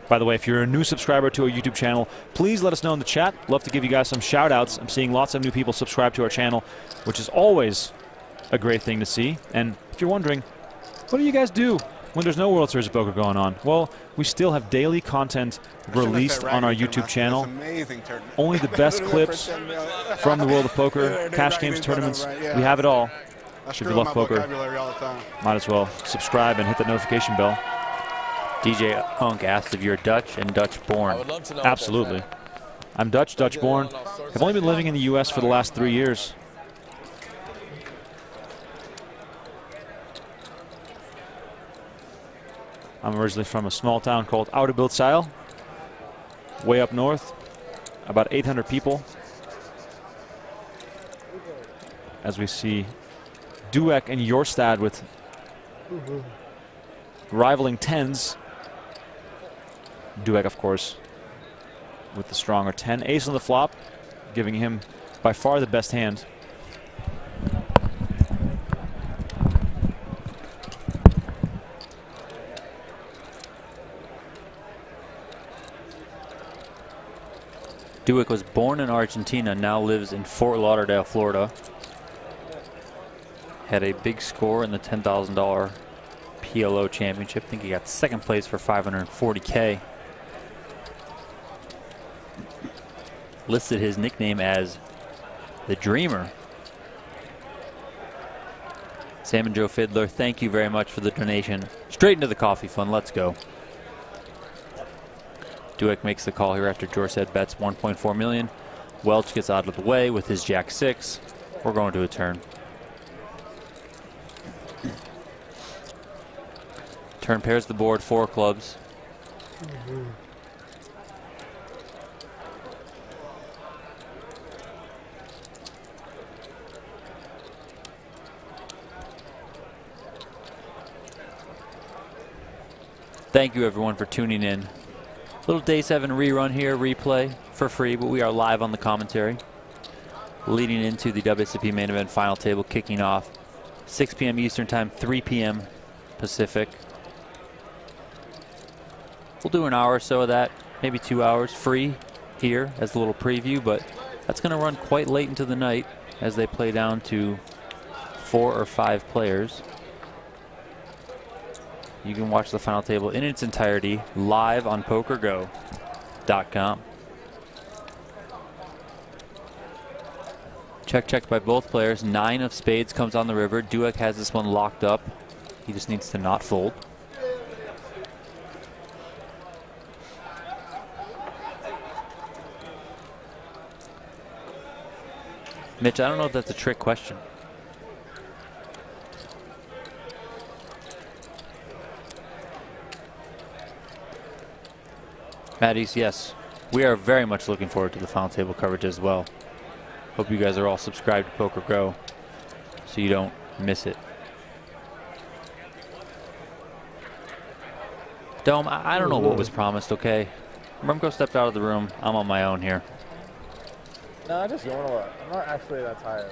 By the way, if you're a new subscriber to our YouTube channel, please let us know in the chat. Love to give you guys some shout outs. I'm seeing lots of new people subscribe to our channel, which is always a great thing to see. And if you're wondering, what do you guys do when there's no World Series of Poker going on? Well, we still have daily content released on our YouTube channel. Only the best clips from the world of poker, cash games, tournaments. We have it all. I If screw you up love my poker, vocabulary all the time. might as well subscribe and hit the notification bell. DJ Unk asked if you're Dutch and Dutch born. I would love to know. Absolutely. I'm Dutch, Dutch born. I've only been living in the U.S. for the last 3 years. I'm originally from a small town called Ouderbildzeil, way up north, about 800 people. As we see Duek and Jorstad with rivaling 10s. Duek, of course, with the stronger 10. Ace on the flop, giving him by far the best hand. Duek was born in Argentina, now lives in Fort Lauderdale, Florida. Had a big score in the $10,000 PLO championship. I think he got second place for $540K. Listed his nickname as the Dreamer. Sam and Joe Fiddler, thank you very much for the donation. Straight into the coffee fund, let's go. Duek makes the call here after Jorstad bets 1.4 million. Welch gets out of the way with his Jack-6. We're going to a turn. Turn pairs the board, 4 clubs. Thank you everyone for tuning in. Little day 7 rerun here, replay for free, but we are live on the commentary. Leading into the WSOP main event final table, kicking off 6 p.m. Eastern time, 3 p.m. Pacific. We'll do an hour or so of that, maybe 2 hours free here as a little preview, but that's going to run quite late into the night as they play down to 4 or 5 players. You can watch the final table in its entirety live on PokerGo.com. Check by both players. 9 of spades comes on the river. Duek has this one locked up. He just needs to not fold. Mitch, I don't know if that's a trick question. Matties, yes. We are very much looking forward to the final table coverage as well. Hope you guys are all subscribed to PokerGo so you don't miss it. Dome, I don't know what was promised, okay? Remko stepped out of the room. I'm on my own here. No, I just yawn a lot. I'm not actually that tired.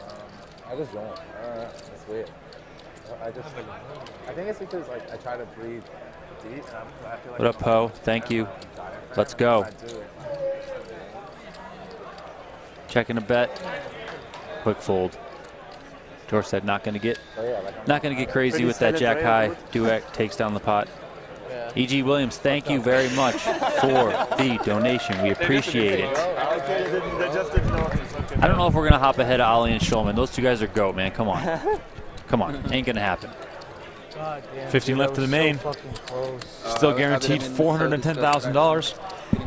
I just yawn. It's weird. I think it's because like I try to breathe deep. And I feel like What up, Poe? Thank you. Let's go. Checking a bet. Quick fold. George said not going to get crazy with that jack high. Duek takes down the pot. E.G. Williams, thank you very much for the donation. We appreciate it. I don't know if we're going to hop ahead of Ali and Shulman. Those two guys are GOAT, man. Come on. Come on. Ain't going to happen. 15 left to the main. Still guaranteed $410,000.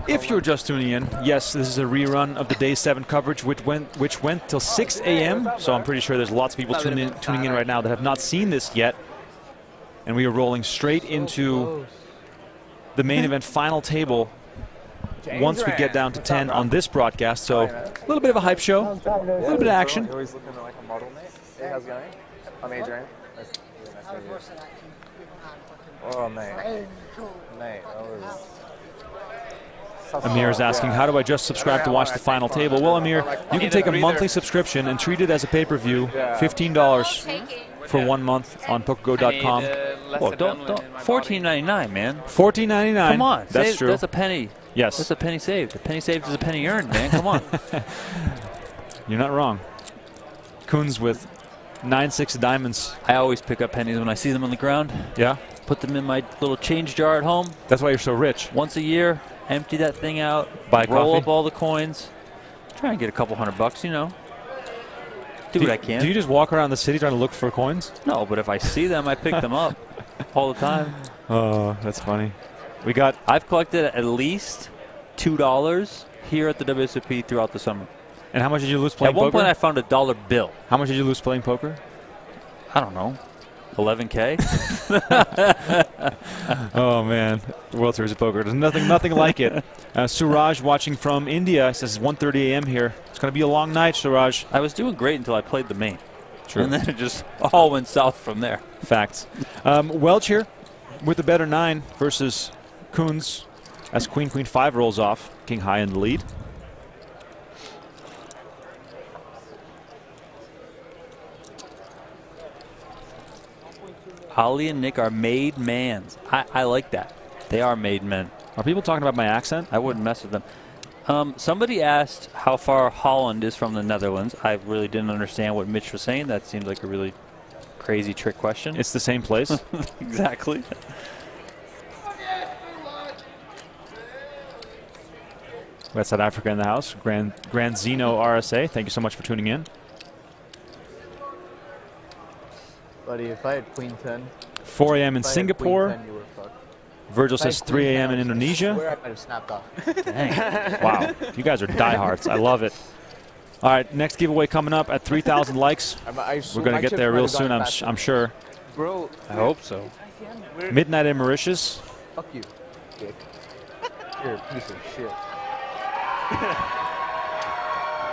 If you're just tuning in, yes, this is a rerun of the day 7 coverage, which went till 6 a.m. So I'm pretty sure there's lots of people tuning in right now that have not seen this yet. And we are rolling straight into the main event final table once we get down to 10 on this broadcast. So a little bit of a hype show, a little bit of action. You're always looking like a model, mate. Hey, how's it going? I'm Adrian. Oh, mate. Mate, that was... Amir is asking, how do I just subscribe to watch the final table? Well, Amir, you can take a monthly subscription and treat it as a pay-per-view. $15 for 1 month on PokerGo.com. Whoa, don't $14.99, man. $14.99. Come on, that's true. That's a penny. Yes, that's a penny saved. A penny saved is a penny earned, man. Come on. You're not wrong. Coons with 9-6 of diamonds. I always pick up pennies when I see them on the ground. Yeah. Put them in my little change jar at home. That's why you're so rich. Once a year, empty that thing out. Buy roll coffee. up all the coins. Try and get a couple $100, you know. Dude, I can't. Do you just walk around the city trying to look for coins? No, but if I see them, I pick them up all the time. Oh, that's funny. I've collected at least $2 here at the WSOP throughout the summer. And how much did you lose playing poker? At one point, I found a $1 bill. How much did you lose playing poker? I don't know. 11K. Oh man, World Series of Poker. There's nothing like it. Suraj watching from India says it's 1:30 a.m. here. It's going to be a long night, Suraj. I was doing great until I played the main. True. And then it just all went south from there. Facts. Welch here with the better 9 versus Coons as Queen 5 rolls off. King high in the lead. Ollie and Nick are made mans. I like that. They are made men. Are people talking about my accent? I wouldn't mess with them. Somebody asked how far Holland is from the Netherlands. I really didn't understand what Mitch was saying. That seems like a really crazy trick question. It's the same place. Exactly. We got South Africa in the house. Grand Zeno RSA. Thank you so much for tuning in. Buddy, if I had Queen 10. 4 a.m. in Singapore. 10, you were fucked. Virgil says 3 a.m. in Indonesia. I swear I might have snapped off. Dang. Wow. You guys are diehards. I love it. All right, next giveaway coming up at 3,000 likes. We're going to get there real soon, I'm sure. Bro. I hope so. Midnight in Mauritius. Fuck you, dick. You're a piece of shit.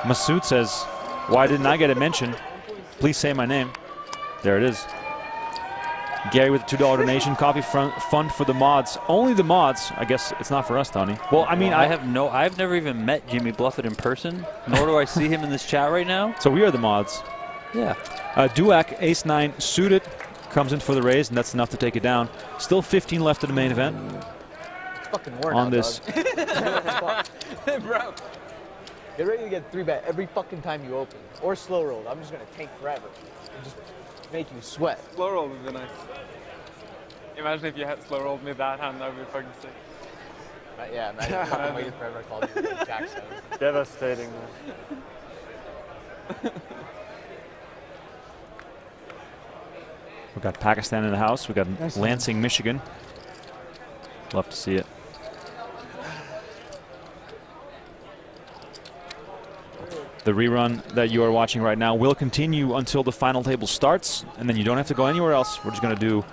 Masood says, why didn't I get a mention? Please say my name. There it is. Gary with a $2 donation. Coffee fund for the mods. Only the mods. I guess it's not for us, Donnie. Well, I mean, I've never even met Jimmy Bluffett in person, nor do I see him in this chat right now. So we are the mods. Yeah. Duac, ace-9 suited, comes in for the raise, and that's enough to take it down. Still 15 left in the main event. It's fucking war on now, this. Bro, get ready to get 3-bet every fucking time you open. Or slow roll. I'm just going to tank forever. And just make you sweat. Slow roll would be nice. Imagine if you had slow rolled me that hand, that would be fucking sick. Yeah, imagine if I waited forever and called you like Jack says. Devastating, man. We've got Pakistan in the house. We've got Lansing, Michigan. Love to see it. The rerun that you are watching right now will continue until the final table starts, and then you don't have to go anywhere else. We're just going to do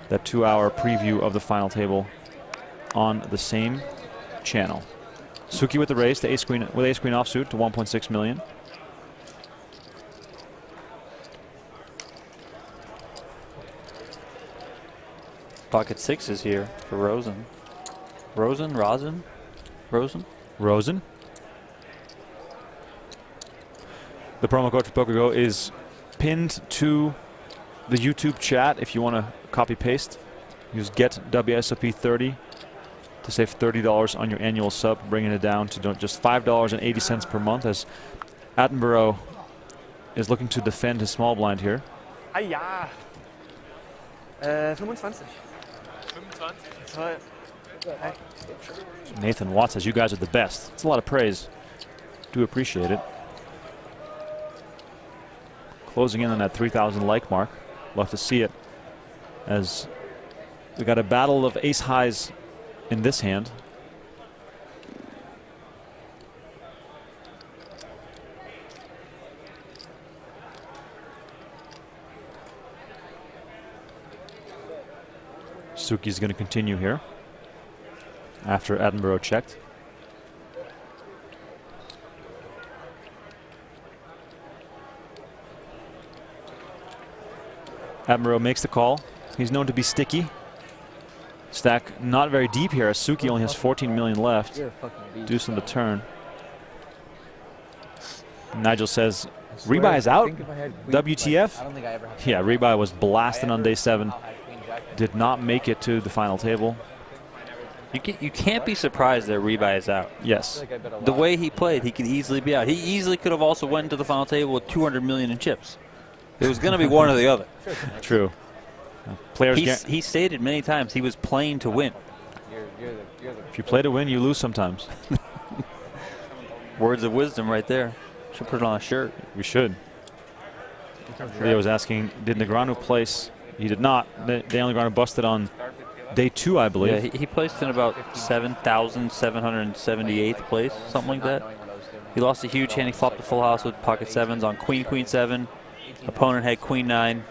that 2-hour preview of the final table on the same channel. Suki with the raise to ace-queen offsuit to 1.6 million. Pocket 6 is here for Rosen. Rosen? The promo code for PokerGo is pinned to the YouTube chat if you want to copy paste. Use get WSOP 30 to save $30 on your annual sub, bringing it down to just $5.80 per month as Attenborough is looking to defend his small blind here. Ah ja. 25. 25? Nathan Watts says you guys are the best. It's a lot of praise. Do appreciate it. Closing in on that 3,000 like mark. Love to see it as we got a battle of ace highs in this hand. Suki's going to continue here after Attenborough checked. Attenborough makes the call. He's known to be sticky. Stack not very deep here as Suki only has 14 million left. Deuce on the turn. Nigel says, rebuy is out. WTF? Yeah, rebuy was blasted on day 7. Did not make it to the final table. You can't be surprised that rebuy is out. Yes. The way he played, he could easily be out. He easily could have also went to the final table with 200 million in chips. It was going to be one or the other. True. Players he stated many times he was playing to win. If you play to win, you lose sometimes. Words of wisdom right there. Should put it on a shirt. We should. Leo was asking, did Negreanu place? He did not. Daniel Negreanu busted on day 2, I believe. Yeah, he placed in about 7,778th place, something like that. He lost a huge hand. He flopped a full house with pocket 7s on queen, queen 7. Opponent had queen 9.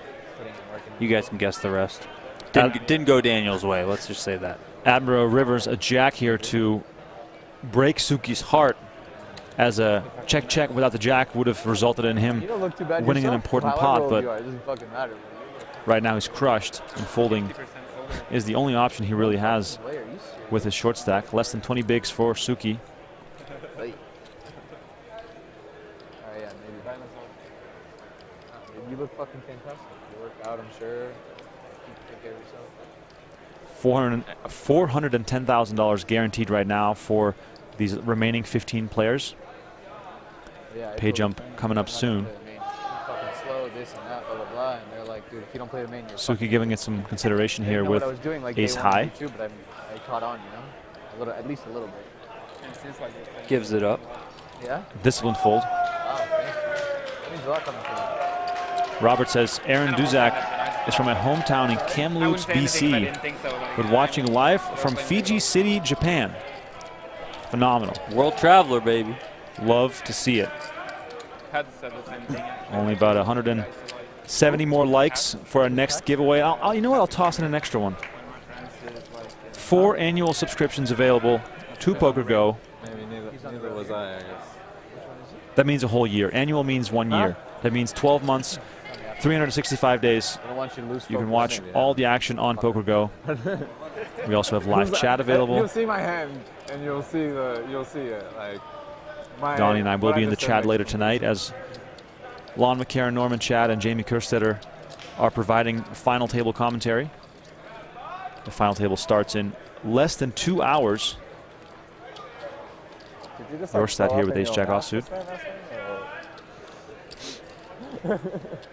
You guys can guess the rest. Didn't go Daniel's way, let's just say that. Admiral Rivers, a jack here to break Suki's heart, as a check without the jack would have resulted in him winning an important pot, but right now he's crushed, and folding is the only option he really has with his short stack. Less than 20 bigs for Suki. You look fucking fantastic. You work out, I'm sure. Take care of yourself. $410,000 guaranteed right now for these remaining 15 players. Yeah, pay jump coming up soon. Fucking slow, this and that, blah, blah, blah. And they're like, dude, if you don't play the main, you're Suki giving it some consideration here with ace high. Too, but I caught on, you know? A little, at least a little bit. Gives it up. Yeah? Disciplined fold. Wow, that means a lot coming from you. Robert says Aaron Duzak is from my hometown in Kamloops, BC, but watching live from Fiji City, Japan. Phenomenal. World traveler, baby. Love to see it. Had said the same thing. Only about 170 more likes for our next giveaway. You know what? I'll toss in an extra one. 4 annual subscriptions available to PokerGo. Maybe neither was I guess. That means a whole year. Annual means 1 year. That means 12 months. 365 days. You can watch all the action on PokerGo. We also have live chat available. You'll see my hand, and you'll see it. Like Donnie and I will be in the chat later tonight as Lon McCarron, Norman Chad, and Jamie Kerstetter are providing final table commentary. The final table starts in less than 2 hours. Rorstad here with ace-jack offsuit.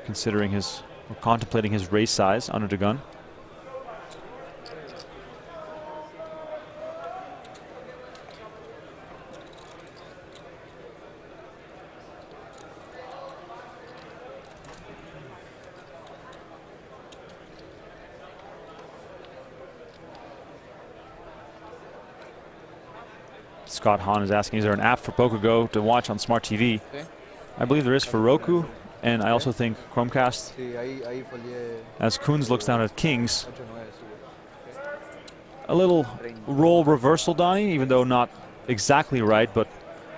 Considering his, or contemplating his raise size under the gun. Scott Hahn is asking, is there an app for PokerGo to watch on Smart TV? I believe there is for Roku, and I also think Chromecast. As Coons looks down at Kings. A little roll reversal, Donnie, even though not exactly right, but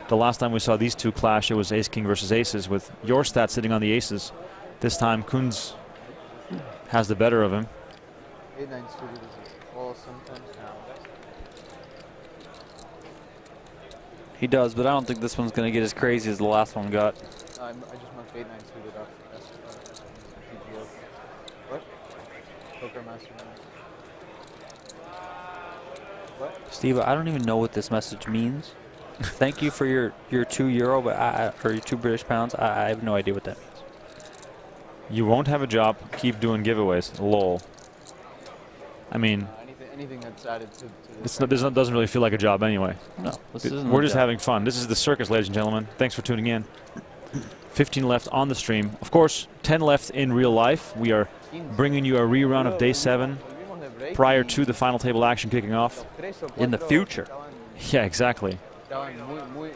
the last time we saw these two clash, it was ace-king versus aces, with your stat sitting on the aces. This time, Coons has the better of him. 8-9 suited is all sometimes. He does, but I don't think this one's going to get as crazy as the last one got. I just marked 8-9 suited off. That's PGO. What? Poker Mastermind. What? Steve, I don't even know what this message means. Thank you for your €2, but or your 2 British pounds. I have no idea what that means. You won't have a job. Keep doing giveaways. Lol. I mean, anything that's added to this doesn't really feel like a job anyway. No, this isn't. We're just having fun. This is the circus, ladies and gentlemen. Thanks for tuning in. 15 left on the stream. Of course, 10 left in real life. We are bringing you a rerun of day 7 prior to the final table action kicking off. In the future. Yeah, exactly.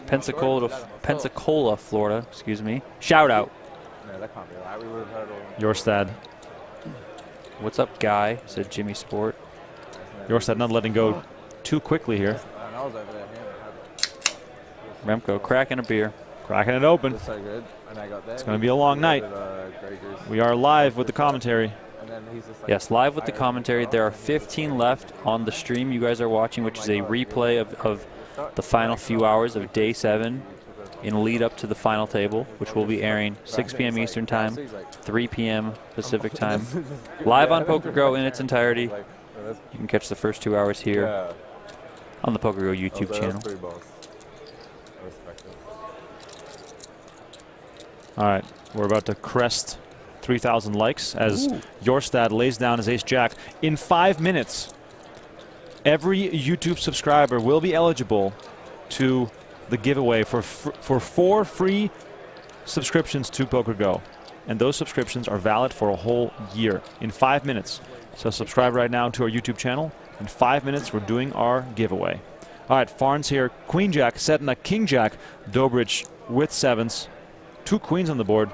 Pensacola, Florida. Excuse me. Shout out. No, that can't be right. We would have heard all. Yorstad. What's up, guy? Said Jimmy Sport. Yorstad not letting go too quickly here. Remko cracking a beer. Cracking it open. It's so good. And I got there. It's going to be a long night. We are live with the commentary. Yes, live with the commentary. There are 15 left on the stream you guys are watching, which is a replay of the final few hours of day 7 in lead up to the final table, which will be airing 6 p.m. Eastern Time, 3 p.m. Pacific Time. Live on PokerGo in its entirety. You can catch the first 2 hours here on the PokerGo YouTube channel. All right, we're about to crest 3,000 likes as Yorstad lays down his ace-jack. In 5 minutes, every YouTube subscriber will be eligible to the giveaway for 4 free subscriptions to PokerGo. and those subscriptions are valid for a whole year in 5 minutes. So subscribe right now to our YouTube channel. In 5 minutes, we're doing our giveaway. All right, Farns here, Queen Jack, setting a King Jack, Dobrich with sevens, 2 queens on the board.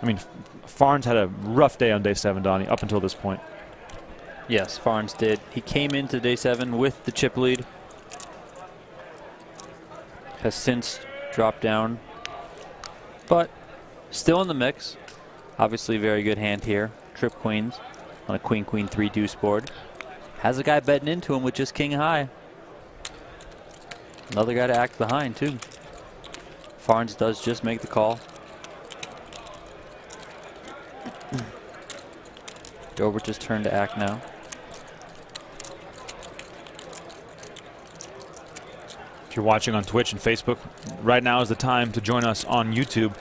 I mean, Farns had a rough day on day 7, Donnie, up until this point. Yes, Farns did. He came into day 7 with the chip lead. Has since dropped down, but still in the mix. Obviously, very good hand here. Trip queens on a queen, 3 deuce board. Has a guy betting into him with just king high. Another guy to act behind, too. Farns does just make the call. Dobrich's turn to act now. If you're watching on Twitch and Facebook, right now is the time to join us on YouTube,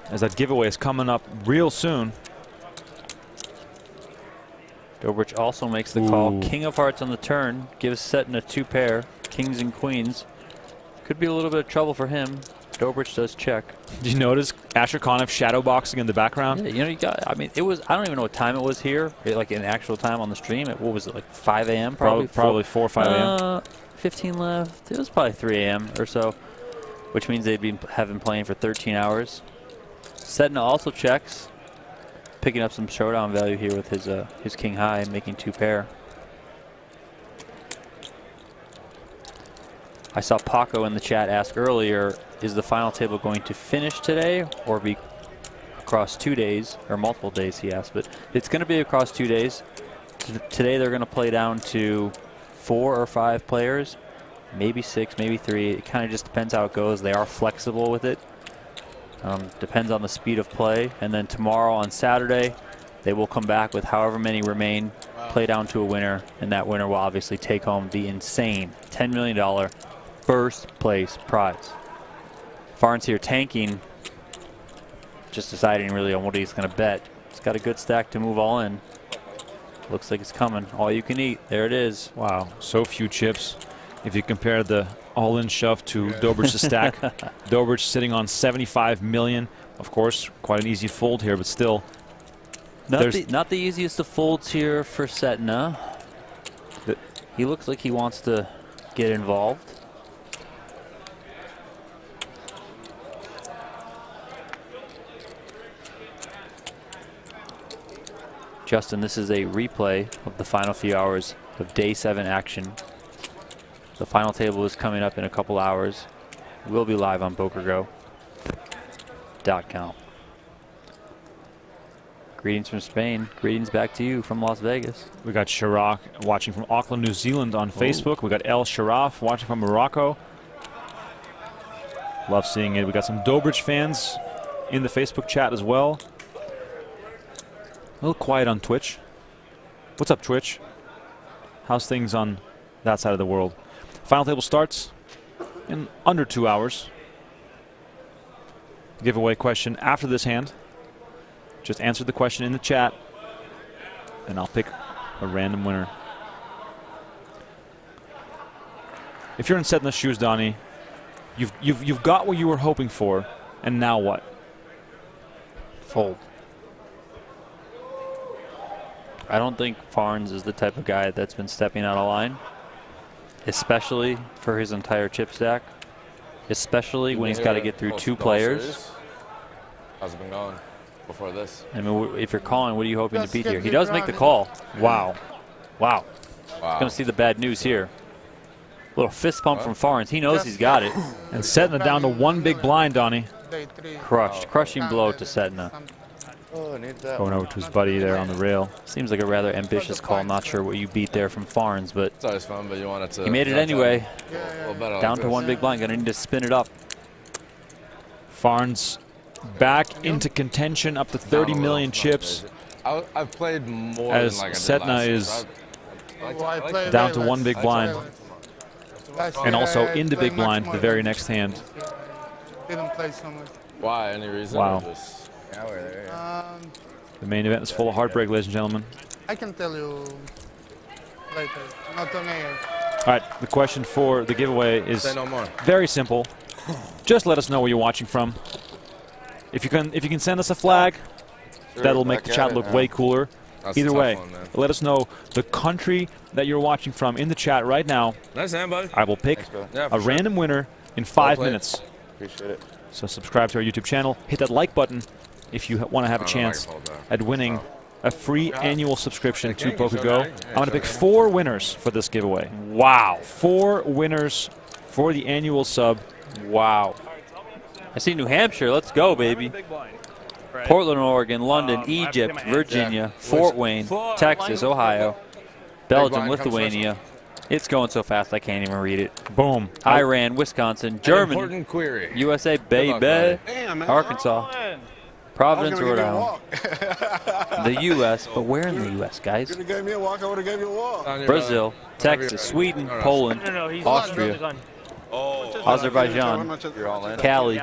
as that giveaway is coming up real soon. Dobrich also makes the call. King of hearts on the turn, gives Setting a 2 pair, kings and queens. Could be a little bit of trouble for him. Dobrich does check. Did you notice Asher Konev shadow boxing in the background? Yeah, you know, you got, I mean, it was, I don't even know what time it was here, like in actual time on the stream. What was it, like 5 a.m. probably? Probably 4 or 5 a.m. 15 left. It was probably 3 a.m. or so, which means they'd have been playing for 13 hours. Sedna also checks, picking up some showdown value here with his king high, making 2 pair. I saw Paco in the chat ask earlier, is the final table going to finish today or be across 2 days, or multiple days, he asked, but it's going to be across 2 days. Today they're going to play down to 4 or 5 players, maybe 6, maybe 3. It kind of just depends how it goes. They are flexible with it. Depends on the speed of play. And then tomorrow on Saturday, they will come back with however many remain, play down to a winner, and that winner will obviously take home the insane $10 million first place prize. Farns here tanking, just deciding really on what he's going to bet. He's got a good stack to move all in. Looks like it's coming. All you can eat. There it is. Wow, so few chips. If you compare the all-in shove to Dobrich's stack, Dobrich sitting on 75 million. Of course, quite an easy fold here, but still. Not the easiest of folds here for Setna. He looks like he wants to get involved. Justin, this is a replay of the final few hours of day 7 action. The final table is coming up in a couple hours. We'll be live on PokerGo.com. Greetings from Spain. Greetings back to you from Las Vegas. We got Chirac watching from Auckland, New Zealand on Facebook. We got El Sharaf watching from Morocco. Love seeing it. We got some Dobrich fans in the Facebook chat as well. A little quiet on Twitch. What's up, Twitch? How's things on that side of the world? Final table starts in under 2 hours. Giveaway question after this hand. Just answer the question in the chat, and I'll pick a random winner. If you're in Setna's shoes, Donnie, you've got what you were hoping for, and now what? Fold. I don't think Farns is the type of guy that's been stepping out of line, especially for his entire chip stack, especially when he's got to get through 2 players. How's it been going before this? I mean, if you're calling, what are you hoping to beat here? He does make the call. Wow. Wow. Going to see the bad news here. Little fist pump from Farns. He knows he's got it. And Setna down to 1 big blind, Donnie. Crushed. Crushing blow to Setna. Going over to his buddy there on the rail. Seems like a rather ambitious call. Not sure what you beat there from Farns, but it's always fun, but you want it to. He made it anyway. Down like to 1 big blind. Going to need to spin it up. Farns back into contention, up to 30 million chips. I've played more as than like Setna is down to 1 big blind. And also in the big blind the very next hand. Didn't play so much. Why? Any reason? Wow. Yeah, we're there. The main event is full of heartbreak, ladies and gentlemen. I can tell you later, not on air. All right, the question for the giveaway is Say no more. very simple. Just let us know where you're watching from. If you can send us a flag, that'll make the chat look way cooler. That's Either a tough way, one, man. let us know the country that you're watching from in the chat right now. Nice hand, buddy. I will pick Yeah, a for random winner in 5 played. minutes. Appreciate it. So subscribe to our YouTube channel. Hit that like button if you want to have a chance at winning a free annual subscription to PokerGo. I'm going to pick 4 winners for this giveaway. Wow. 4 winners for the annual sub. Wow. I see New Hampshire. Let's go, baby. Portland, Oregon, London, Egypt, Virginia, Fort Wayne, Texas, Ohio, Belgium, Lithuania. It's going so fast I can't even read it. Boom. Iran, Wisconsin, Germany, Important query. USA, baby, Damn, man. Arkansas, Providence, I was Rhode gonna give you a Island, the U.S., but where in the U.S., guys? You could have gave me a walk, I would have gave you a walk. Brazil, Texas, Sweden, Poland, Austria, Azerbaijan, Cali,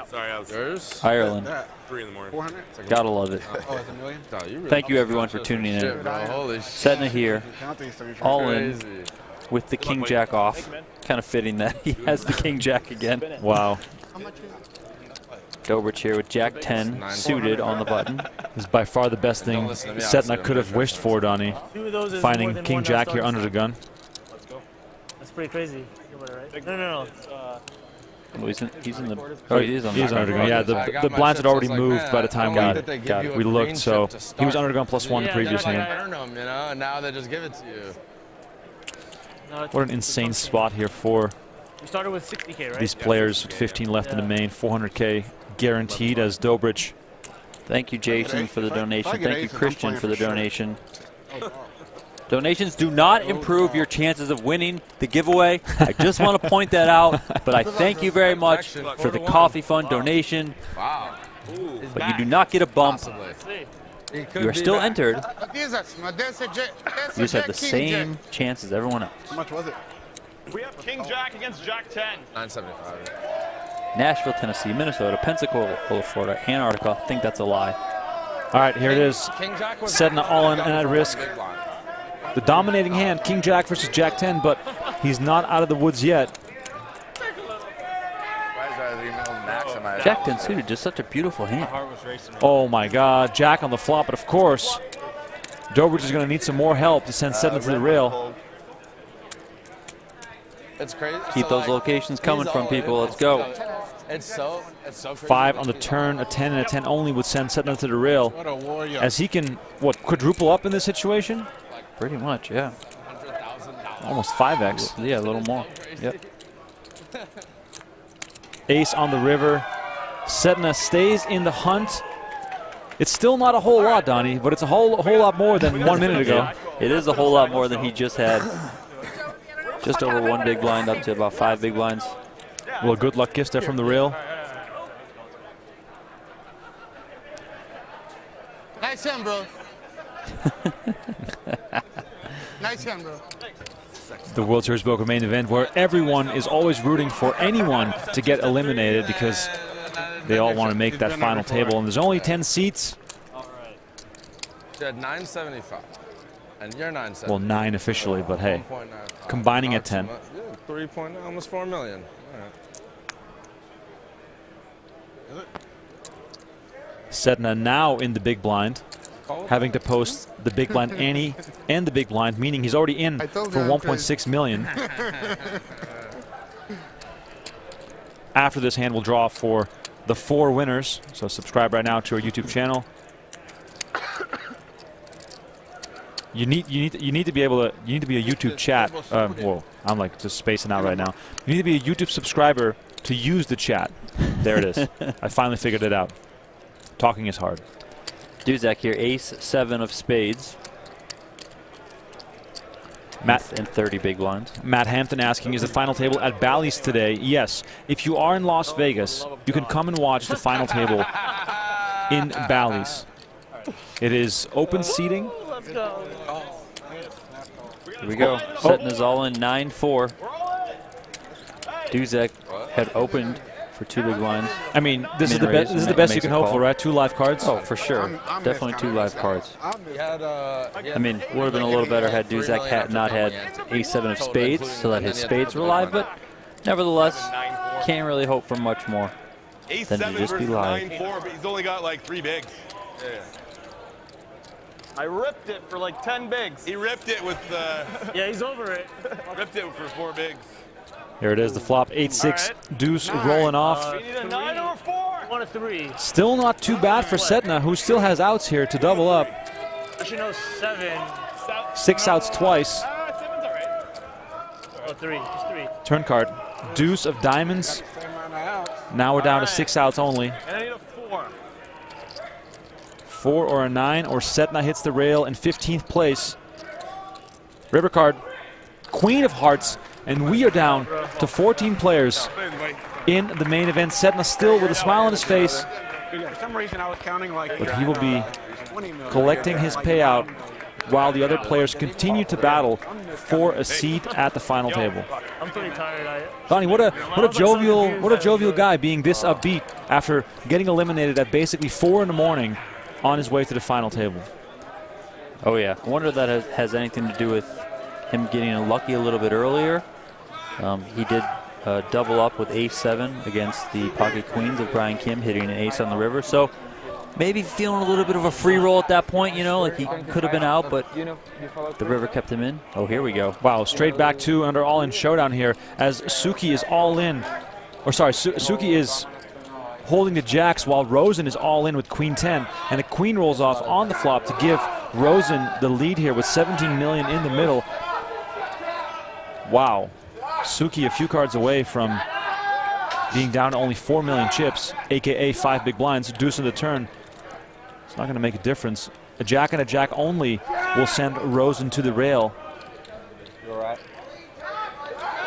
Ireland. 3 in the morning. 400? Gotta love it. Oh, it's a million? Thank you, everyone, for tuning in. Setting it here, all in with the King Jack off. Kind of fitting that he has the King Jack again. Wow. Dobrich here with Jack 10 suited on the button. This is by far the best thing Setna could have wished for, Donnie. Finding King Jack here under the gun. That's pretty crazy. No. Oh, he's in the. Oh, he is on under the gun. Yeah, the blinds had already moved by the time we looked, so he was under the gun +1 the previous hand. Earn them, you know, and now they just give it to you. What an insane spot here for We started with 60K, right? these players with 15 left in the main, 400K guaranteed as Dobrich. Thank you, Jason, for the donation. Thank you, Christian, for the donation. Donations do not improve your chances of winning the giveaway. I just want to point that out. But I thank you very much for the coffee fund donation. Wow. But you do not get a bump. You are still entered. You just have the same chance as everyone else. How much was it? We have King Jack against Jack 10. 975. Nashville, Tennessee, Minnesota, Pensacola, Florida, Antarctica. I think that's a lie. All right, here it is. Setna all in and at risk. The dominating hand, King Jack versus Jack 10, but he's not out of the woods yet. Jack 10 suited, just such a beautiful hand. Oh my God, Jack on the flop, but of course, Dobrich is going to need some more help to send Setna to the rail. It's crazy. Keep those locations coming from people. Let's go. It's so crazy. 5 on the turn, a 10 and a 10 only would send Setna to the rail. As he can, what, quadruple up in this situation? Pretty much, yeah. Almost 5x. Yeah, a little more. Yep. Ace on the river. Setna stays in the hunt. It's still not a whole lot, Donnie, but it's a whole lot more than 1 minute ago. It is a whole lot more than he just had. Just over 1 big blind up to about 5 big blinds. Well, good luck gift there from the rail. Nice hand, bro. Nice hand, bro. The World Series Poker main event where everyone is always rooting for anyone to get eliminated because they all want to make that final table. And there's only 10 seats. You had 975, and you're 975. Well, 9 officially, but hey, combining at 10. 3.9, almost 4 million. All right. Setna now in the big blind, having to post the big blind ante and the big blind, meaning he's already in for 1.6 million. After this hand, we'll draw for the 4 winners. So subscribe right now to our YouTube channel. You need to be able to. You need to be a YouTube chat. Whoa, I'm like just spacing out right now. You need to be a YouTube subscriber to use the chat. There it is. I finally figured it out. Talking is hard. Duzak here, ace 7 of spades. Matt and 30 big blinds. Matt Hampton asking, is the final table at Bally's today? Yes. If you are in Las Vegas, you can come and watch the final table in Bally's. It is open seating. Let's go. Here we go. Setting is all in 9-4. Duzak had opened for 2 big blinds. I mean, this is the best. This is the best you can hope for, right? 2 live cards. Oh, for sure. Definitely 2 live cards. I mean, would have been a little better had Duzak had not had a7 of spades, so that his spades were live. But nevertheless, can't really hope for much more. Ace than to 7 just be versus live. 9-4, but he's only got like 3 bigs. Yeah. I ripped it for like 10 bigs. He ripped it with Yeah, he's over it. ripped it for 4 bigs. Here it is, the flop, 8-6, deuce rolling off. We need a 9 or a 4. 1 or 3. Still not too bad for Sedna, who still has outs here to double up. Actually, no, 7. 6 outs twice. 7's all right. Oh, 3. Just 3. Turn card, deuce of diamonds. Now we're down to 6 outs only. And I need a 4. 4 or a 9, or Sedna hits the rail in 15th place. River card, queen of hearts, and we are down to 14 players in the main event. Sedna still with a smile on his face, For some reason, I was counting like. but he will be collecting his payout while the other players continue to battle for a seat at the final table. I'm pretty tired. Donnie, what a jovial guy, being this upbeat after getting eliminated at basically 4 in the morning on his way to the final table. Oh yeah, I wonder if that has anything to do with him getting lucky a little bit earlier. He did double up with ace-7 against the pocket queens of Brian Kim, hitting an ace on the river. So maybe feeling a little bit of a free roll at that point, you know, like he could have been out, but the river kept him in. Oh, here we go. Wow, straight back to under all-in showdown here as Suki is all in. Or sorry, Suki is holding the jacks while Rosen is all in with queen 10, and the queen rolls off on the flop to give Rosen the lead here with 17 million in the middle. Wow, Suki a few cards away from being down to only 4 million chips, aka 5 big blinds. Deuce in the turn. It's not going to make a difference. A jack and a jack only will send Rosen to the rail.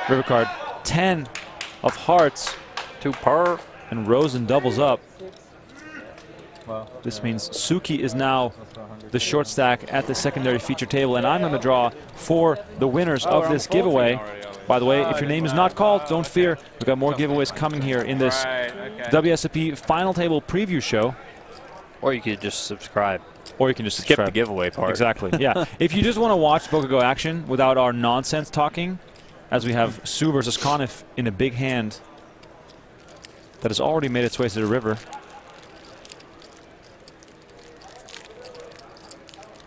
River card, 10 of hearts to par, and Rosen doubles up. This means Suki is now the short stack at the secondary feature table, and I'm going to draw for the winners of this giveaway. By the way, if your name is not called, don't fear. We've got more giveaways coming here in this WSOP final table preview show. Or you could just subscribe. Or you can just skip subscribe. the giveaway part. Exactly, yeah. If you just want to watch PokerGO action without our nonsense talking, as we have Sue versus Conniff in a big hand that has already made its way to the river.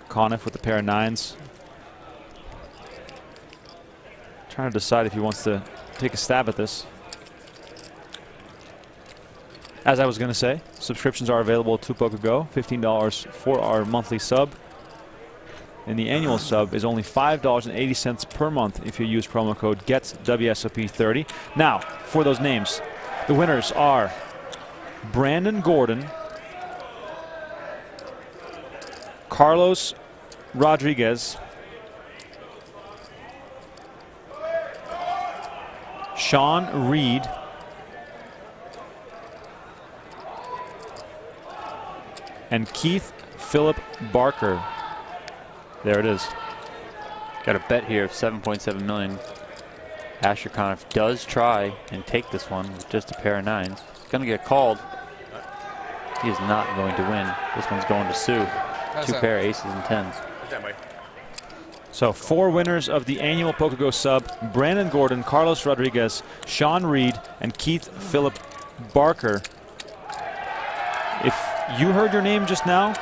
Conniff with a pair of 9s. Trying to decide if he wants to take a stab at this. As I was going to say, subscriptions are available to PokerGO, $15 for our monthly sub. And the annual sub is only $5.80 per month if you use promo code GETWSOP30. Now, for those names, the winners are Brandon Gordon, Carlos Rodriguez, Sean Reed, and Keith Philip Barker. There it is. Got a bet here of 7.7 million. Asher Conniff does try and take this one with just a pair of 9s. He's going to get called. He is not going to win. This one's going to Sue. 2 pair of aces and 10s. So 4 winners of the annual PokerGO sub: Brandon Gordon, Carlos Rodriguez, Sean Reed, and Keith Philip Barker. If you heard your name just now,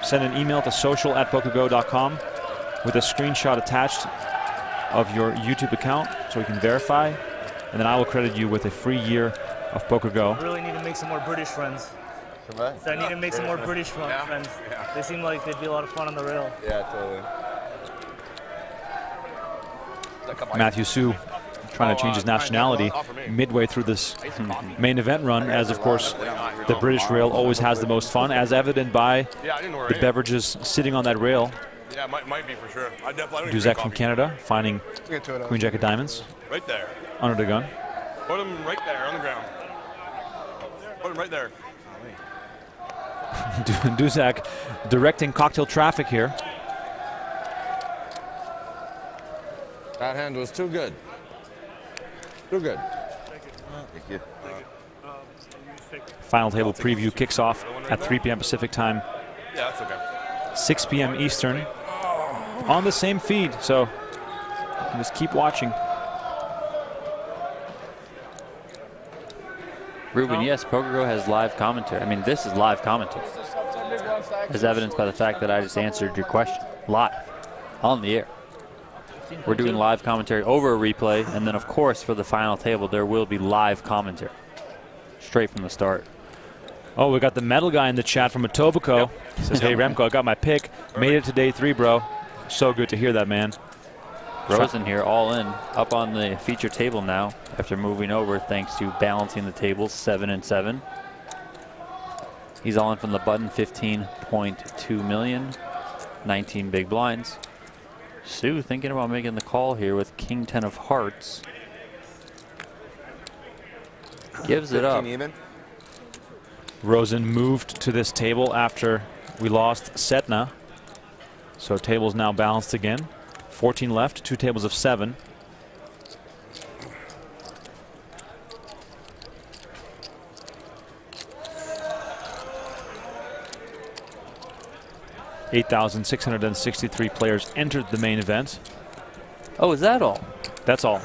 send an email to social@pokergo.com with a screenshot attached of your YouTube account so we can verify, and then I will credit you with a free year of PokerGo. I really need to make some more British friends. So I need to make some more British friends. They seem like they'd be a lot of fun on the rail. Yeah, totally. Matthew Sue trying to change his nationality midway through this main event run, as of course the British rail always has the most fun, as evident by the beverages sitting on that rail. Yeah, might be for sure. I definitely Duzak from Canada finding Queen Jack of Diamonds. Right there. Under the gun. Put him right there on the ground. Put him right there. Duzak directing cocktail traffic here. That hand was too good. Too good. Thank you. Final table preview kicks off at 3 p.m. Pacific time. Yeah, that's okay. 6 p.m. Eastern on the same feed, so you can just keep watching. Ruben, yes, PokerGo has live commentary. I mean, this is live commentary, as evidenced by the fact that I just answered your question live on the air. We're doing live commentary over a replay, and then, of course, for the final table, there will be live commentary straight from the start. Oh, we got the metal guy in the chat from Etobicoke. Says, hey, Remko, I got my pick. Made it to day 3, bro. So good to hear that, man. Rosen here, all in, up on the feature table now after moving over thanks to balancing the tables 7 and 7. He's all in from the button, 15.2 million, 19 big blinds. Sue thinking about making the call here with King 10 of hearts. Gives it up. Even. Rosen moved to this table after we lost Setna. So table's now balanced again. 14 left, 2 tables of 7. $8,663 players entered the main event. Oh, is that all? That's all.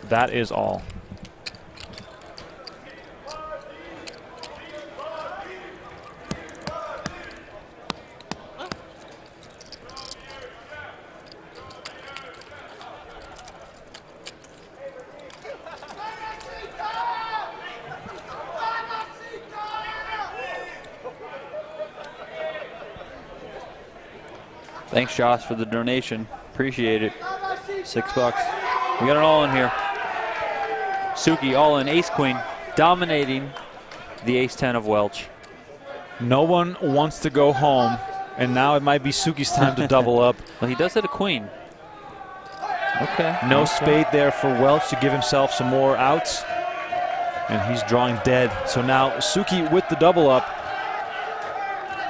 That is all. Thanks, Josh, for the donation. Appreciate it. $6. We got it all in here. Suki all in, ace queen, dominating the ace 10 of Welch. No one wants to go home, and now it might be Suki's time to double up. Well, he does hit a queen. Okay. No spade there for Welch to give himself some more outs, and he's drawing dead. So now Suki with the double up.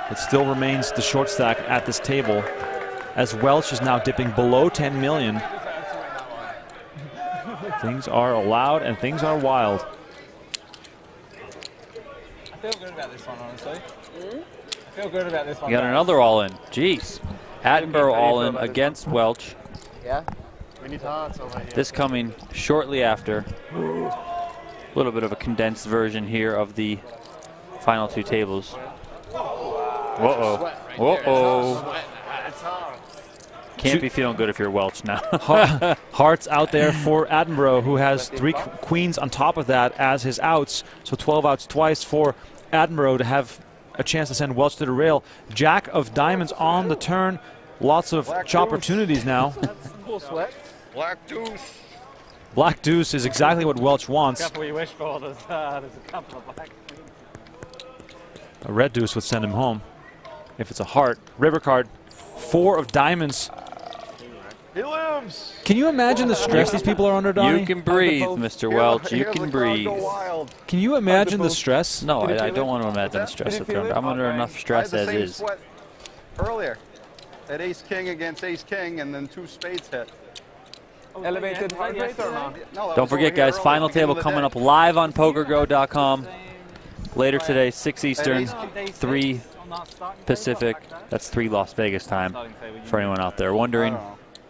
It still remains the short stack at this table, as Welch is now dipping below 10 million. Things are allowed and things are wild. I feel good about this one, honestly. I feel good about this one. You got another all in. Jeez. Attenborough all in against Welch. Yeah. We need hearts over here. This coming shortly after. A little bit of a condensed version here of the final 2 tables. Uh-oh. Uh-oh. Can't be feeling good if you're Welch now. Hearts out there for Attenborough, who has 3 queens on top of that as his outs. So 12 outs twice for Attenborough to have a chance to send Welch to the rail. Jack of diamonds on the turn. Lots of opportunities now. Black deuce. Black deuce is exactly what Welch wants. Careful what you wish for. There's a couple of black queens. A red deuce would send him home. If it's a heart. River card. 4 of diamonds. He lives. Can you imagine the stress these people are under, Donnie? You can breathe, Mr. Welch. You can breathe. Can you imagine the stress? No, I don't want to imagine the stress that they're under. I'm under enough stress as is. Sweat earlier. At ace king against ace king, and then 2 spades hit. Elevated vibrator or not? No, Don't forget, guys, final table coming up live on PokerGo.com. Later today, 6 Eastern, 3 Pacific. That's 3 Las Vegas time for anyone out there wondering.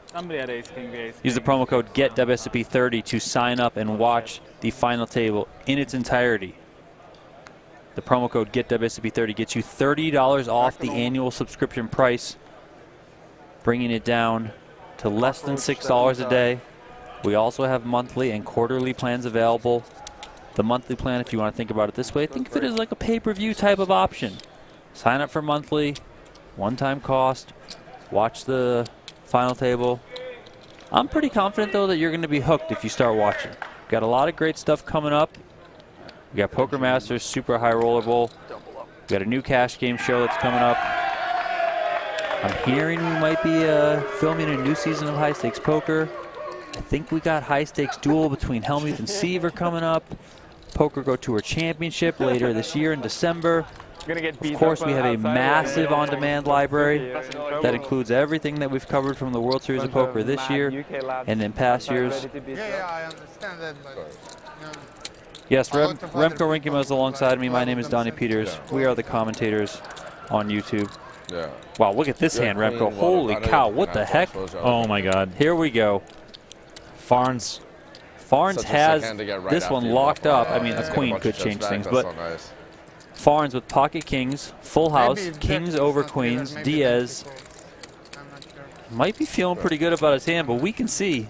Somebody had ace king, ace Use the promo code GETWSOP30 to sign up and watch the final table in its entirety. The promo code GETWSOP30 gets you $30 off the annual subscription price, bringing it down to less than $6 a day. We also have monthly and quarterly plans available. The monthly plan, if you want to think about it this way, think of it as like a pay-per-view type of option. Sign up for monthly, one-time cost, watch the final table. I'm pretty confident, though, that you're going to be hooked if you start watching. Got a lot of great stuff coming up. We got Poker Masters, Super High Roller Bowl. We got a new cash game show that's coming up. I'm hearing we might be filming a new season of High Stakes Poker. I think we got High Stakes Duel between Helmuth and Seaver coming up. PokerGo Tour Championship later this year in December. Of course, we have a massive on-demand library that includes everything that we've covered from the World Series of Poker this year and in past years. Yeah, I understand that, but Yes, Remko Rinkema is alongside me. My name is Donnie Peters. We are the commentators on YouTube. Yeah. Wow, look at this hand, Remko. Holy cow, what the heck? Oh my God. Here we go. Farns Farnes such a has sick hand to get right this after one you locked bluff. up. I mean, That's a got queen bunch could of chips change back. things, That's but so nice. Farnes with pocket kings, full house, Maybe kings check over does not queens. maybe Diaz I'm not sure. might be feeling pretty good about his hand, but we can see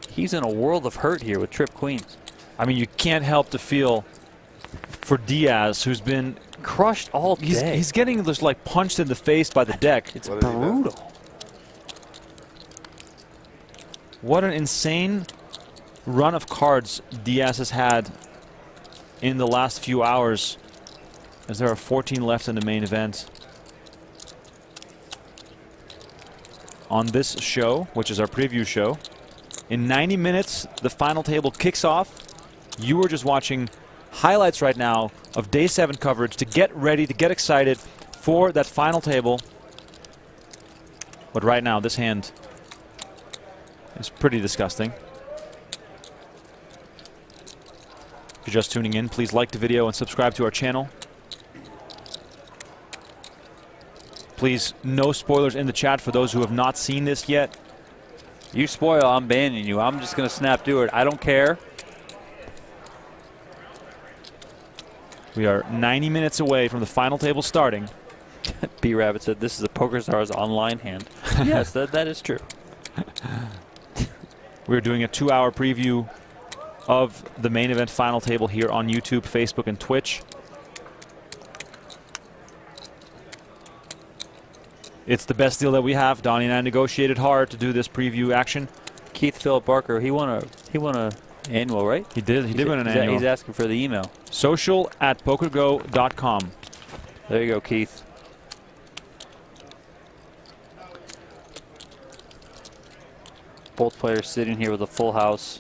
he's in a world of hurt here with trip queens. I mean, you can't help to feel for Diaz, who's been crushed all day. He's getting just like punched in the face by the deck. It's brutal. What an insane run of cards Diaz has had in the last few hours, as there are 14 left in the main event. On this show, which is our preview show, in 90 minutes, the final table kicks off. You are just watching highlights right now of day 7 coverage to get ready, to get excited for that final table. But right now, this hand is pretty disgusting. If you're just tuning in, please like the video and subscribe to our channel. Please, no spoilers in the chat for those who have not seen this yet. You spoil, I'm banning you. I'm just going to snap do it. I don't care. We are 90 minutes away from the final table starting. B-Rabbit said this is a PokerStars online hand. Yes, that is true. We're doing a 2-hour preview of the main event final table here on YouTube, Facebook, and Twitch. It's the best deal that we have. Donnie and I negotiated hard to do this preview action. Keith Philip Barker, he won a annual, right? He did win an annual. He's asking for the email. social@pokergo.com. There you go, Keith. Both players sitting here with a full house.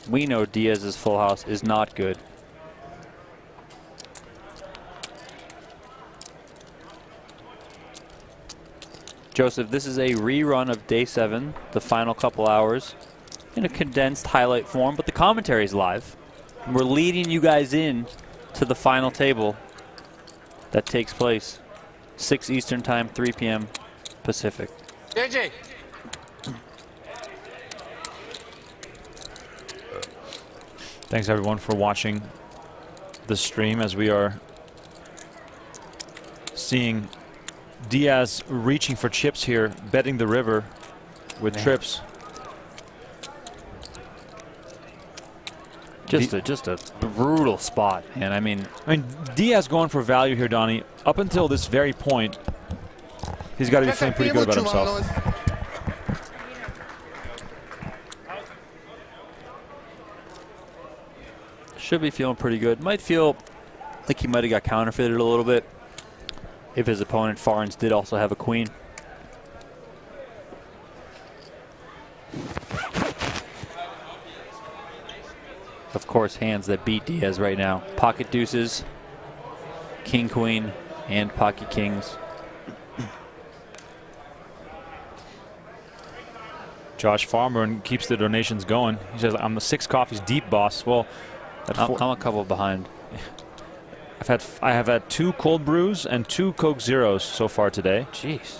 We know Diaz's full house is not good. Joseph, this is a rerun of day 7, the final couple hours, in a condensed highlight form, but the commentary is live. And we're leading you guys in to the final table that takes place 6 Eastern Time, 3 p.m. Pacific. JJ. Thanks everyone for watching the stream as we are seeing Diaz reaching for chips here, betting the river with trips. Just a brutal spot, and I mean Diaz going for value here, Donnie. Up until this very point, he's got to be feeling pretty good about himself. Should be feeling pretty good. Might feel like he might have got counterfeited a little bit if his opponent Farnes did also have a queen. Of course, hands that beat Diaz right now. Pocket deuces, king, queen, and pocket kings. Josh Farmer keeps the donations going. He says, I'm the 6 coffees deep, boss. Well, I'm a couple behind. I have had 2 cold brews and 2 Coke Zeros so far today. Jeez.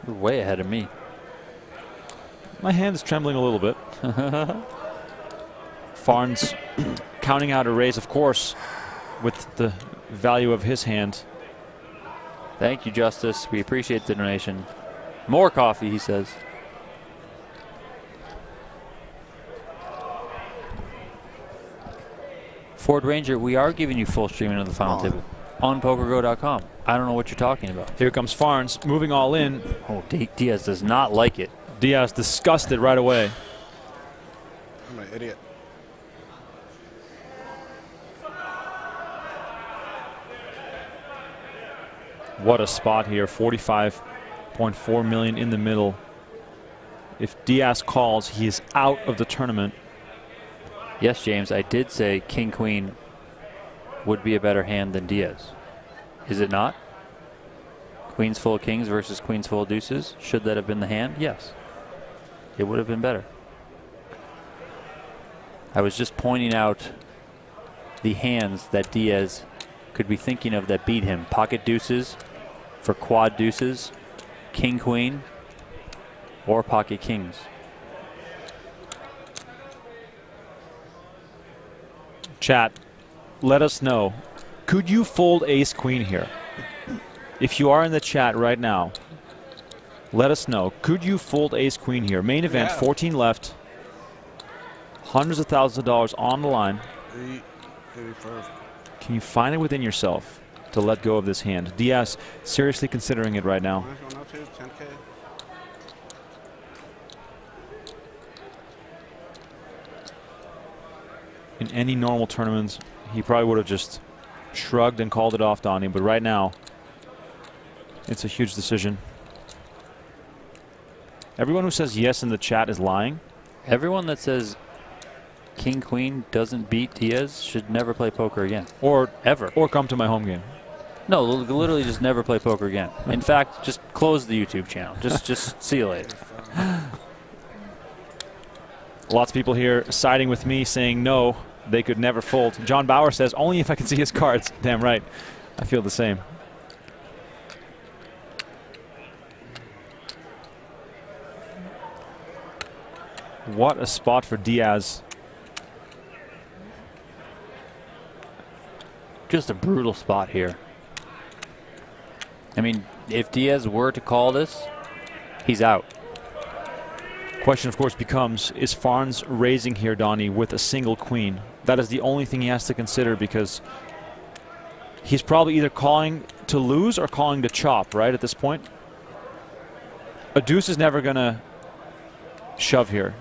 You're way ahead of me. My hand is trembling a little bit. Farnes counting out a raise, of course, with the value of his hand. Thank you, Justice. We appreciate the donation. More coffee, he says. Ford Ranger, we are giving you full streaming of the final table on PokerGo.com. I don't know what you're talking about. Here comes Farnes, moving all in. Oh, Diaz does not like it. Diaz disgusted right away. I'm an idiot. What a spot here, 45.4 million in the middle. If Diaz calls, he is out of the tournament. Yes, James, I did say king queen would be a better hand than Diaz. Is it not? Queens full of kings versus queens full of deuces. Should that have been the hand? Yes. It would have been better. I was just pointing out the hands that Diaz could be thinking of that beat him. Pocket deuces for quad deuces, king queen, or pocket kings. Chat, let us know. Could you fold ace-queen here? If you are in the chat right now, let us know. Could you fold ace-queen here? Main event, 14 left. Hundreds of thousands of dollars on the line. Can you find it within yourself to let go of this hand? Diaz seriously considering it right now. In any normal tournament, he probably would have just shrugged and called it off, Donnie, but right now, it's a huge decision. Everyone who says yes in the chat is lying. Everyone that says King Queen doesn't beat Diaz should never play poker again. Or ever. Or come to my home game. No, literally just never play poker again. In fact, just close the YouTube channel. Just see you later. Lots of people here siding with me saying no, they could never fold. John Bauer says only if I can see his cards. Damn right. I feel the same. What a spot for Diaz. Just a brutal spot here. I mean, if Diaz were to call this, he's out. Question, of course, becomes, is Farnes raising here, Donnie, with a single queen? That is the only thing he has to consider, because he's probably either calling to lose or calling to chop, right, at this point? A deuce is never going to shove here.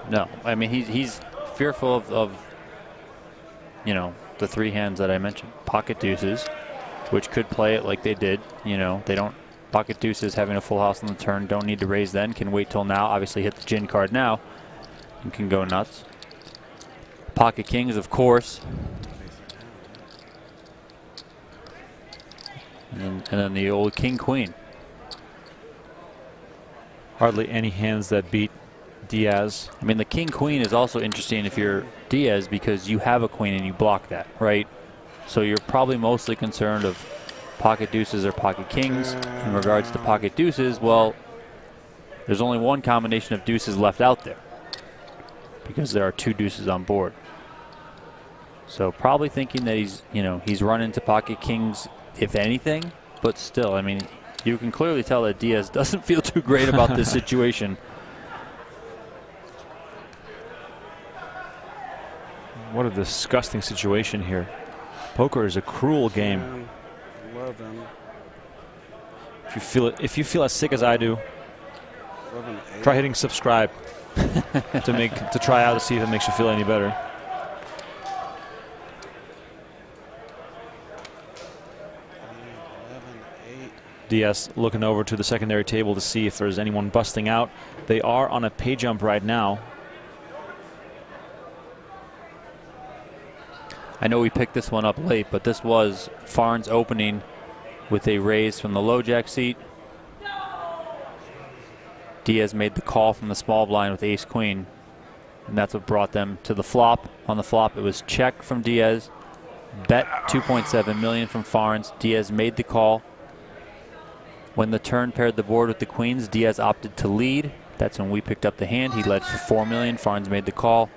No, I mean, he's fearful of, you know, the three hands that I mentioned. Pocket deuces, which could play it like they did. You know, they don't. Pocket deuces having a full house on the turn, don't need to raise then, can wait till now. Obviously hit the gin card now and can go nuts. Pocket kings, of course. And then the old king queen. Hardly any hands that beat Diaz. I mean, the king queen is also interesting if you're Diaz, because you have a queen and you block that, right? So you're probably mostly concerned of pocket deuces or pocket kings. In regards to pocket deuces, well, there's only one combination of deuces left out there, because there are two deuces on board. So probably thinking that he's, you know, he's run into pocket kings, if anything, but still, I mean, you can clearly tell that Diaz doesn't feel too great about this situation. What a disgusting situation here. Poker is a cruel game. 11. If you feel as sick as I do, 11, try hitting subscribe to try out to see if it makes you feel any better. Diaz looking over to the secondary table to see if there's anyone busting out. They are on a pay jump right now. I know we picked this one up late, but this was Farnes opening with a raise from the low jack seat. Diaz made the call from the small blind with ace queen, and that's what brought them to the flop. On the flop, it was check from Diaz, bet 2.7 million from Farnes. Diaz made the call. When the turn paired the board with the queens, Diaz opted to lead. That's when we picked up the hand. He led for 4 million. Farnes made the call.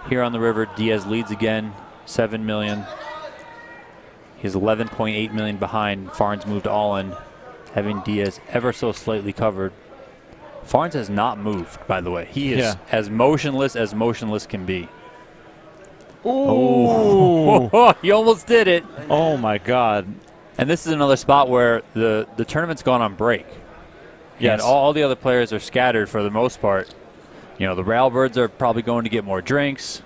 Here on the river, Diaz leads again, 7 million. He's 11.8 million behind. Farnes moved all in, having Diaz ever so slightly covered. Farnes has not moved, by the way. He is as motionless can be. Ooh. Oh, he almost did it. Oh my God. And this is another spot where the tournament's gone on break. Yes. And all the other players are scattered for the most part. You know, the Railbirds are probably going to get more drinks.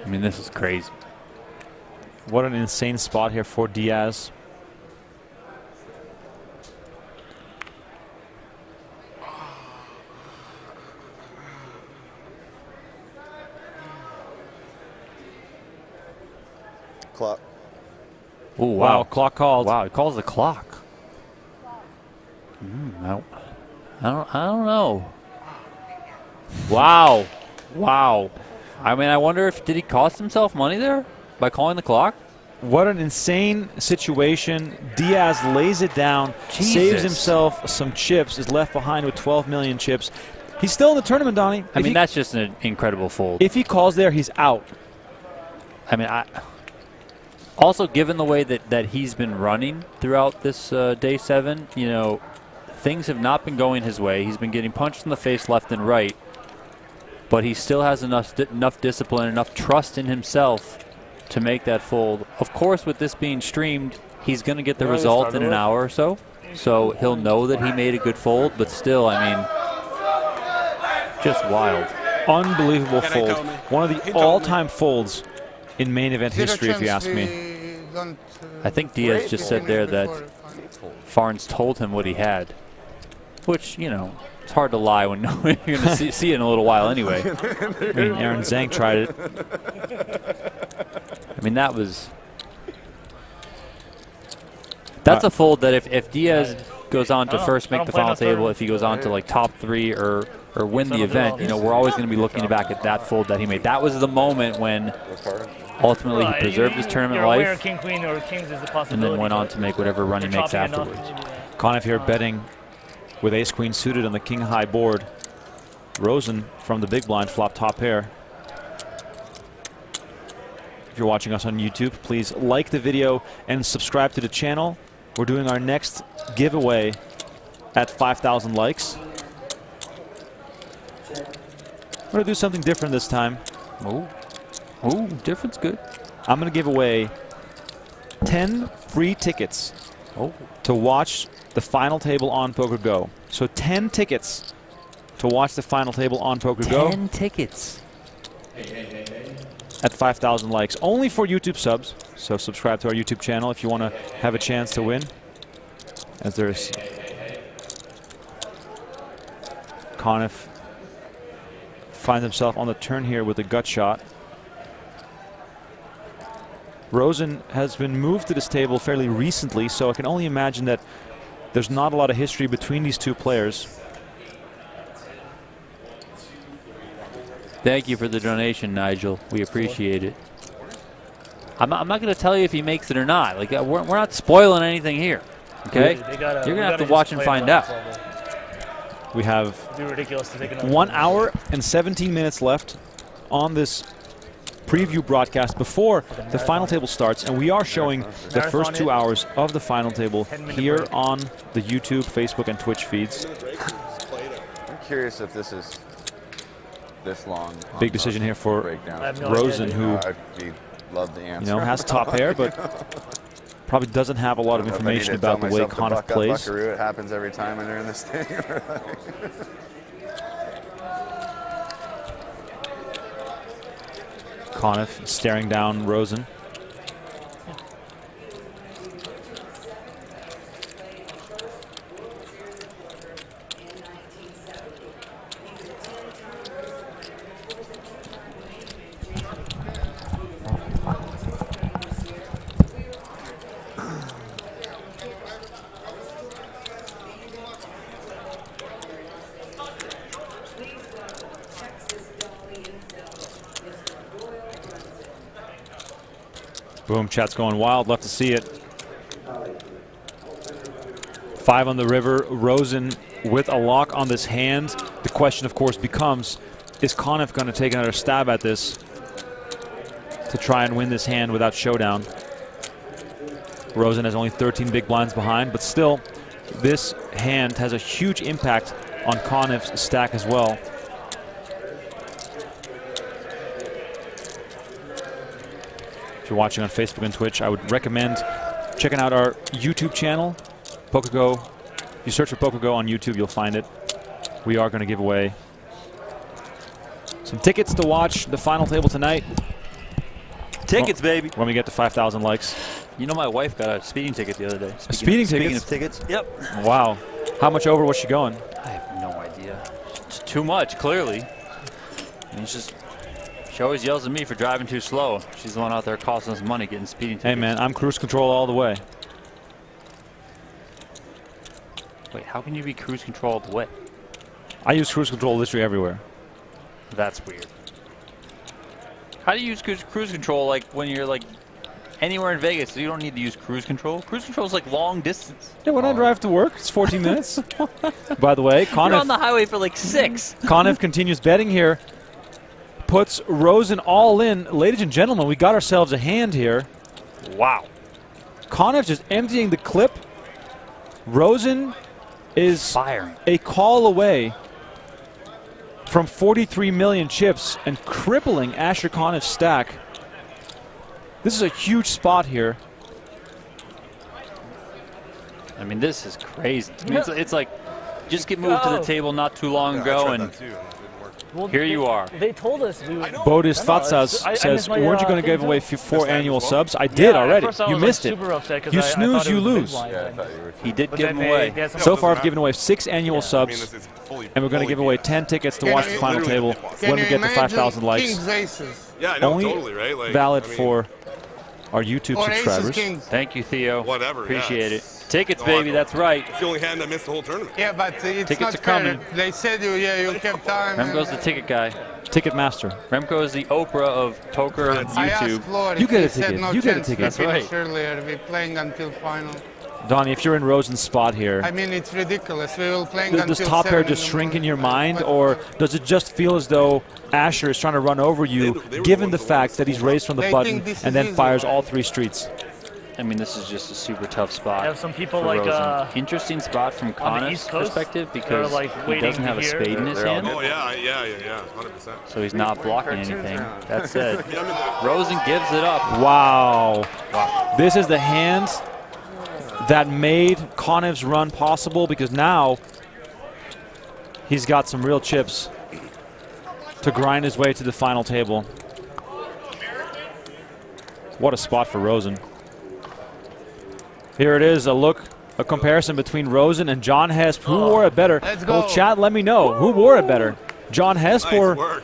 I mean, this is crazy. What an insane spot here for Diaz. Clock. Oh, wow. Clock called. Wow, he calls the clock. No. I don't know. Wow. Wow. I mean, I wonder if did he cost himself money there by calling the clock? What an insane situation. Diaz lays it down, saves himself some chips, is left behind with 12 million chips. He's still in the tournament, Donnie. I mean, that's just an incredible fold. If he calls there, he's out. I mean, also, given the way that he's been running throughout this day 7, you know, things have not been going his way. He's been getting punched in the face left and right, but he still has enough discipline, enough trust in himself to make that fold. Of course, with this being streamed, he's going to get the result in an hour or so, so he'll know that he made a good fold, but still, I mean, just wild. Unbelievable fold. One of the all-time folds in main event history, if you ask me. I think Diaz just said there that Farnes told him what he had, which, you know, it's hard to lie when you're going to see it in a little while anyway. I mean, Aaron Zhang tried it. I mean, that's a fold that if Diaz goes on to first make the final table, if he goes on to like top 3 or win the event, you know, we're always going to be looking back at that fold that he made. That was the moment when ultimately he preserved his tournament life King, queen, or kings is the possibility, and then went on to make whatever run he makes afterwards. Conniff here betting with ace-queen suited on the king-high board. Rosen from the big blind flop top pair. If you're watching us on YouTube, please like the video and subscribe to the channel. We're doing our next giveaway at 5,000 likes. I'm going to do something different this time. Oh, different's good. I'm going to give away 10 free tickets to watch the final table on PokerGo. So 10 tickets to watch the final table on PokerGo. 10 tickets. At 5,000 likes. Only for YouTube subs. So subscribe to our YouTube channel if you want to have a chance to win. As there's Conniff finds himself on the turn here with a gut shot. Rosen has been moved to this table fairly recently, so I can only imagine that there's not a lot of history between these two players. Thank you for the donation, Nigel. We appreciate it. I'm not going to tell you if he makes it or not. Like we're not spoiling anything here. Okay, you're going to have to watch and find out. We have 1 hour and 17 minutes left on this preview broadcast before the final table starts, and we are showing the first 2 hours of the final table here on the YouTube, Facebook, and Twitch feeds. I'm curious if this is this long. Big decision here for Rosen, who love the answer. You know, has top pair, but probably doesn't have a lot of information about the way Conniff plays. Buckaroo, it happens every time when they're in this thing. Conniff staring down Rosen. Boom, chat's going wild. Love to see it. 5 on the river. Rosen with a lock on this hand. The question, of course, becomes, is Conniff going to take another stab at this to try and win this hand without showdown? Rosen has only 13 big blinds behind, but still, this hand has a huge impact on Conniff's stack as well. If you're watching on Facebook and Twitch, I would recommend checking out our YouTube channel, PokerGo. If you search for PokerGo on YouTube, you'll find it. We are going to give away some tickets to watch the final table tonight. Tickets, baby. When we get to 5,000 likes. You know, my wife got a speeding ticket the other day. Speeding Speaking of tickets? Yep. Wow. How much over was she going? I have no idea. It's too much, clearly. And it's just... She always yells at me for driving too slow. She's the one out there costing us money getting speeding tickets. Hey, man, I'm cruise control all the way. Wait, how can you be cruise control all the way? I use cruise control literally everywhere. That's weird. How do you use cruise control like when you're like anywhere in Vegas? So you don't need to use cruise control. Cruise control is like long distance. Yeah, when I drive to work, it's 14 minutes. By the way, You're on Conniff, the highway for like 6. Conniff continues betting here. Puts Rosen all in. Ladies and gentlemen, we got ourselves a hand here. Wow. Conniff just emptying the clip. Rosen is firing. A call away from 43 million chips and crippling Asher Conniff's stack. This is a huge spot here. I mean, this is crazy. I mean, it's like just get moved to the table not too long ago, and here you are. They told us. Bodis Fatsas says, weren't you going to give away 4 annual subs? I did already. You missed it. You snooze, you lose. He did give them away. So far, I've given away 6 annual subs, and we're going to give away 10 tickets to watch the final table when we get to 5,000 likes. Yeah, I know, Only totally, right? Like, valid for our YouTube subscribers. Thank you, Theo. Whatever. Appreciate it. Tickets, baby. That's right. It's the only hand that missed the whole tournament. Yeah, but it's Tickets not are coming. fair. They said you kept time. Remko's the ticket guy. Ticket master. Remko is the Oprah of poker I asked YouTube. Floyd, You get a he said ticket. no You get a chance ticket. to That's finish right. earlier. We're playing until final. Donnie, if you're in Rosen's spot here, I mean, it's ridiculous. We will playing does until top pair 7 just in the shrink in morning. your mind, or does it just feel as though Asher is trying to run over you, given the fact that he's raised from the They button think this and is then easy. fires all 3 streets? I mean, this is just a super tough spot. Have some people for like, Rosen. Interesting spot from on the Conniff's East Coast, perspective they're, because like, he waiting doesn't to have a hear. spade in his hand. Oh, yeah, 100%. So he's not blocking anything. That said, Rosen gives it up. Wow. This is the hand that made Conniff's run possible, because now he's got some real chips to grind his way to the final table. What a spot for Rosen. Here it is, a comparison between Rosen and John Hesp. Who wore it better? Let's go. Well, chat, let me know. Who wore it better? John Hesp or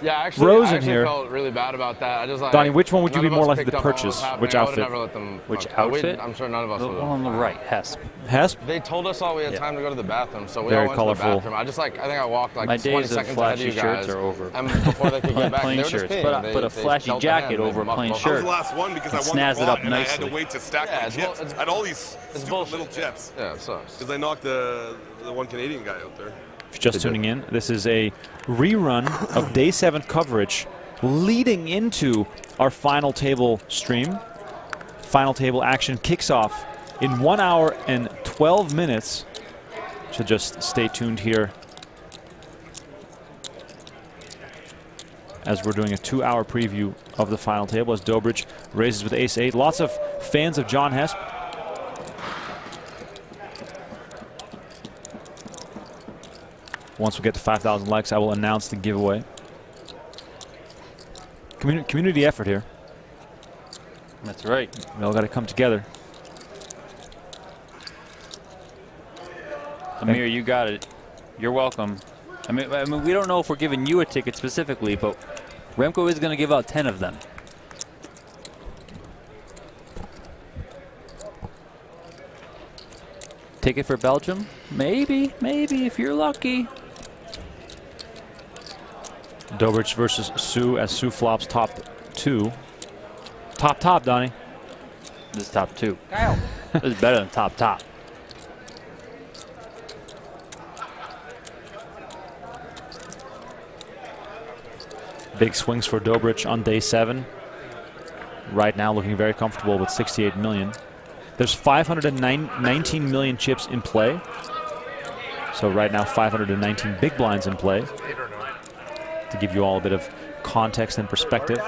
Yeah, actually, Rosen I actually here? felt really bad about that. I just like Donnie, which one would you none be of more us likely to picked up on what purchase? was happening. Which I would've outfit? never let them Which fuck. outfit? I'm sure none of us The would. one on the right, Hesp. Hesp? They told us all we had time to go to the bathroom, so we Very all went colorful. to the bathroom. I think I walked like My 20 days of seconds ahead of flashy you shirts guys. are over. And before they could get back, Plain they were just shirts, peeing. but a They flashy dealt the jacket hand, over a they plain mucked I was shirt. the last one because I And won the snazz it pot up and I had to nicely. wait to stack my chips. I had all these stupid little chips. Yeah, it sucks. Because I knocked the one Canadian guy out there. If you're just tuning in, this is a rerun of Day 7 coverage leading into our final table stream. Final table action kicks off in 1 hour and 12 minutes. So just stay tuned here as we're doing a 2-hour preview of the final table as Dobrich raises with ace-8. Lots of fans of John Hesp. Once we get to 5,000 likes, I will announce the giveaway. Community effort here. That's right. We all got to come together. Amir, you got it. You're welcome. I mean, we don't know if we're giving you a ticket specifically, but Remko is going to give out 10 of them. Ticket for Belgium? Maybe, if you're lucky. Dobrich versus Sue as Sue flops top 2. Top, Donnie. This is top 2. Kyle. This is better than top. Big swings for Dobrich on day 7. Right now looking very comfortable with 68 million. There's 519 million chips in play. So right now 519 big blinds in play. To give you all a bit of context and perspective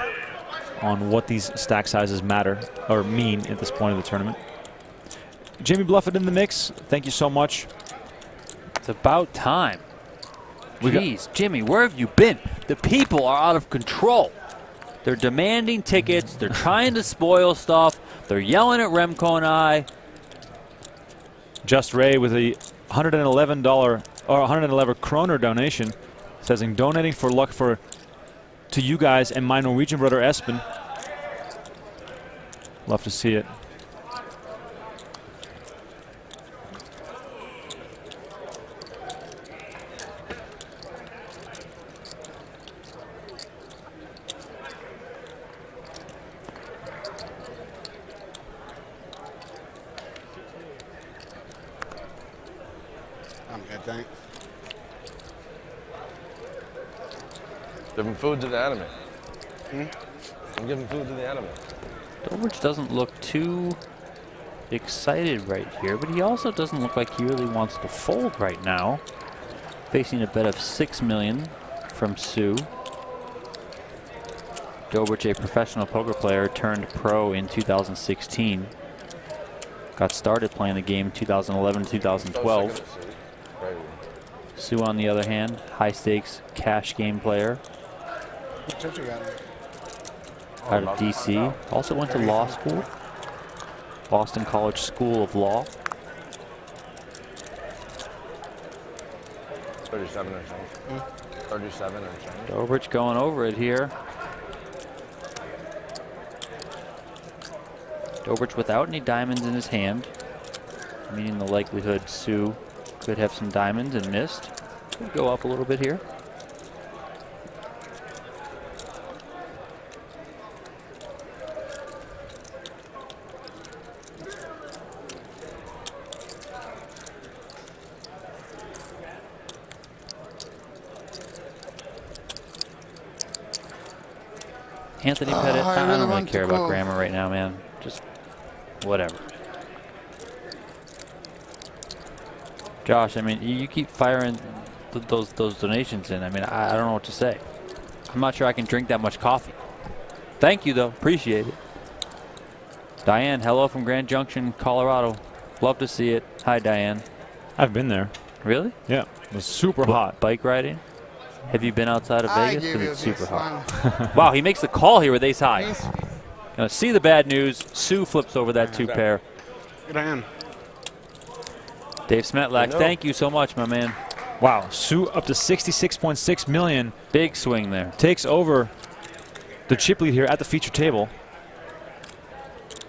on what these stack sizes matter or mean at this point of the tournament. Jimmy Bluffett in the mix. Thank you so much. It's about time. Jeez, Jimmy, where have you been? The people are out of control. They're demanding tickets. They're trying to spoil stuff. They're yelling at Remko and I. Just Ray with a $111 or 111 kroner donation, says I'm donating for luck to you guys and my Norwegian brother Espen. Love to see it. I'm good, thanks. Giving food to the enemy. I'm giving food to the enemy. Dobrich doesn't look too excited right here, but he also doesn't look like he really wants to fold right now. Facing a bet of $6 million from Sue. Dobrich, a professional poker player, turned pro in 2016. Got started playing the game 2011 to 2012. Sue, on the other hand, high stakes cash game player. What church you got? Out of DC. Also went to law school. Boston College School of Law. 37 or something. 37 or something. Dobrich going over it here. Dobrich without any diamonds in his hand, meaning the likelihood Sue could have some diamonds and missed. Could go up a little bit here. Anthony Pettit, I don't really care about grammar right now, man. Just whatever. Josh, I mean, you keep firing those donations in. I mean, I don't know what to say. I'm not sure I can drink that much coffee. Thank you, though. Appreciate it. Diane, hello from Grand Junction, Colorado. Love to see it. Hi, Diane. I've been there. Really? Yeah. It was super hot. Bike riding? Have you been outside of Vegas? Because it's super hot. Wow, he makes the call here with ace high. Gonna see the bad news. Sue flips over that two pair. Good on. Dave Smetlak, thank you so much, my man. Wow, Sue up to 66.6 million. Big swing there. Takes over the chip lead here at the feature table.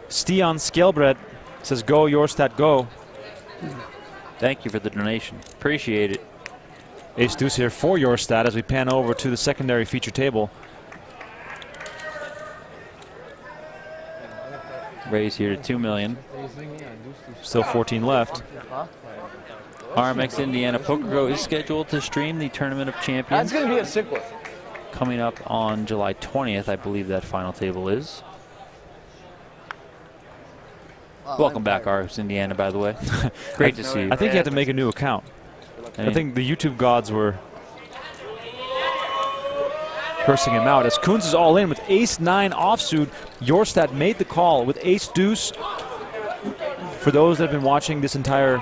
Stian Skelbred says, "Go your stat, go." Thank you for the donation. Appreciate it. Ace deuce here for your stat as we pan over to the secondary feature table. Raise here to 2 million. Still 14 left. RMX Indiana PokerGo is scheduled to stream the Tournament of Champions. That's going to be a sick one. Coming up on July 20th, I believe that final table is. Welcome back, RMX Indiana, by the way. Great to see you. I think you had to make a new account. I think the YouTube gods were cursing him out. As Coons is all in with ace-9 offsuit, Jorstad made the call with ace-deuce. For those that have been watching this entire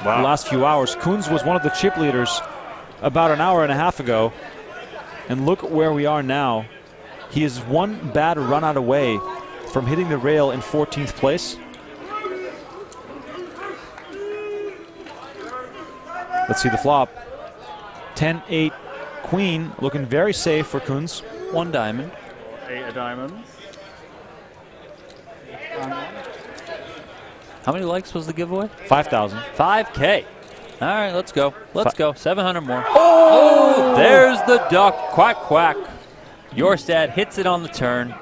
last few hours, Coons was one of the chip leaders about an hour and a half ago. And look where we are now. He is one bad run out away from hitting the rail in 14th place. Let's see the flop. 10-8 queen, looking very safe for Coons. 1 diamond. 8 of diamonds. How many likes was the giveaway? 5,000. 5K. All right, let's go. Let's go. 700 more. Oh, there's the duck. Quack, quack. Jorstad hits it on the turn.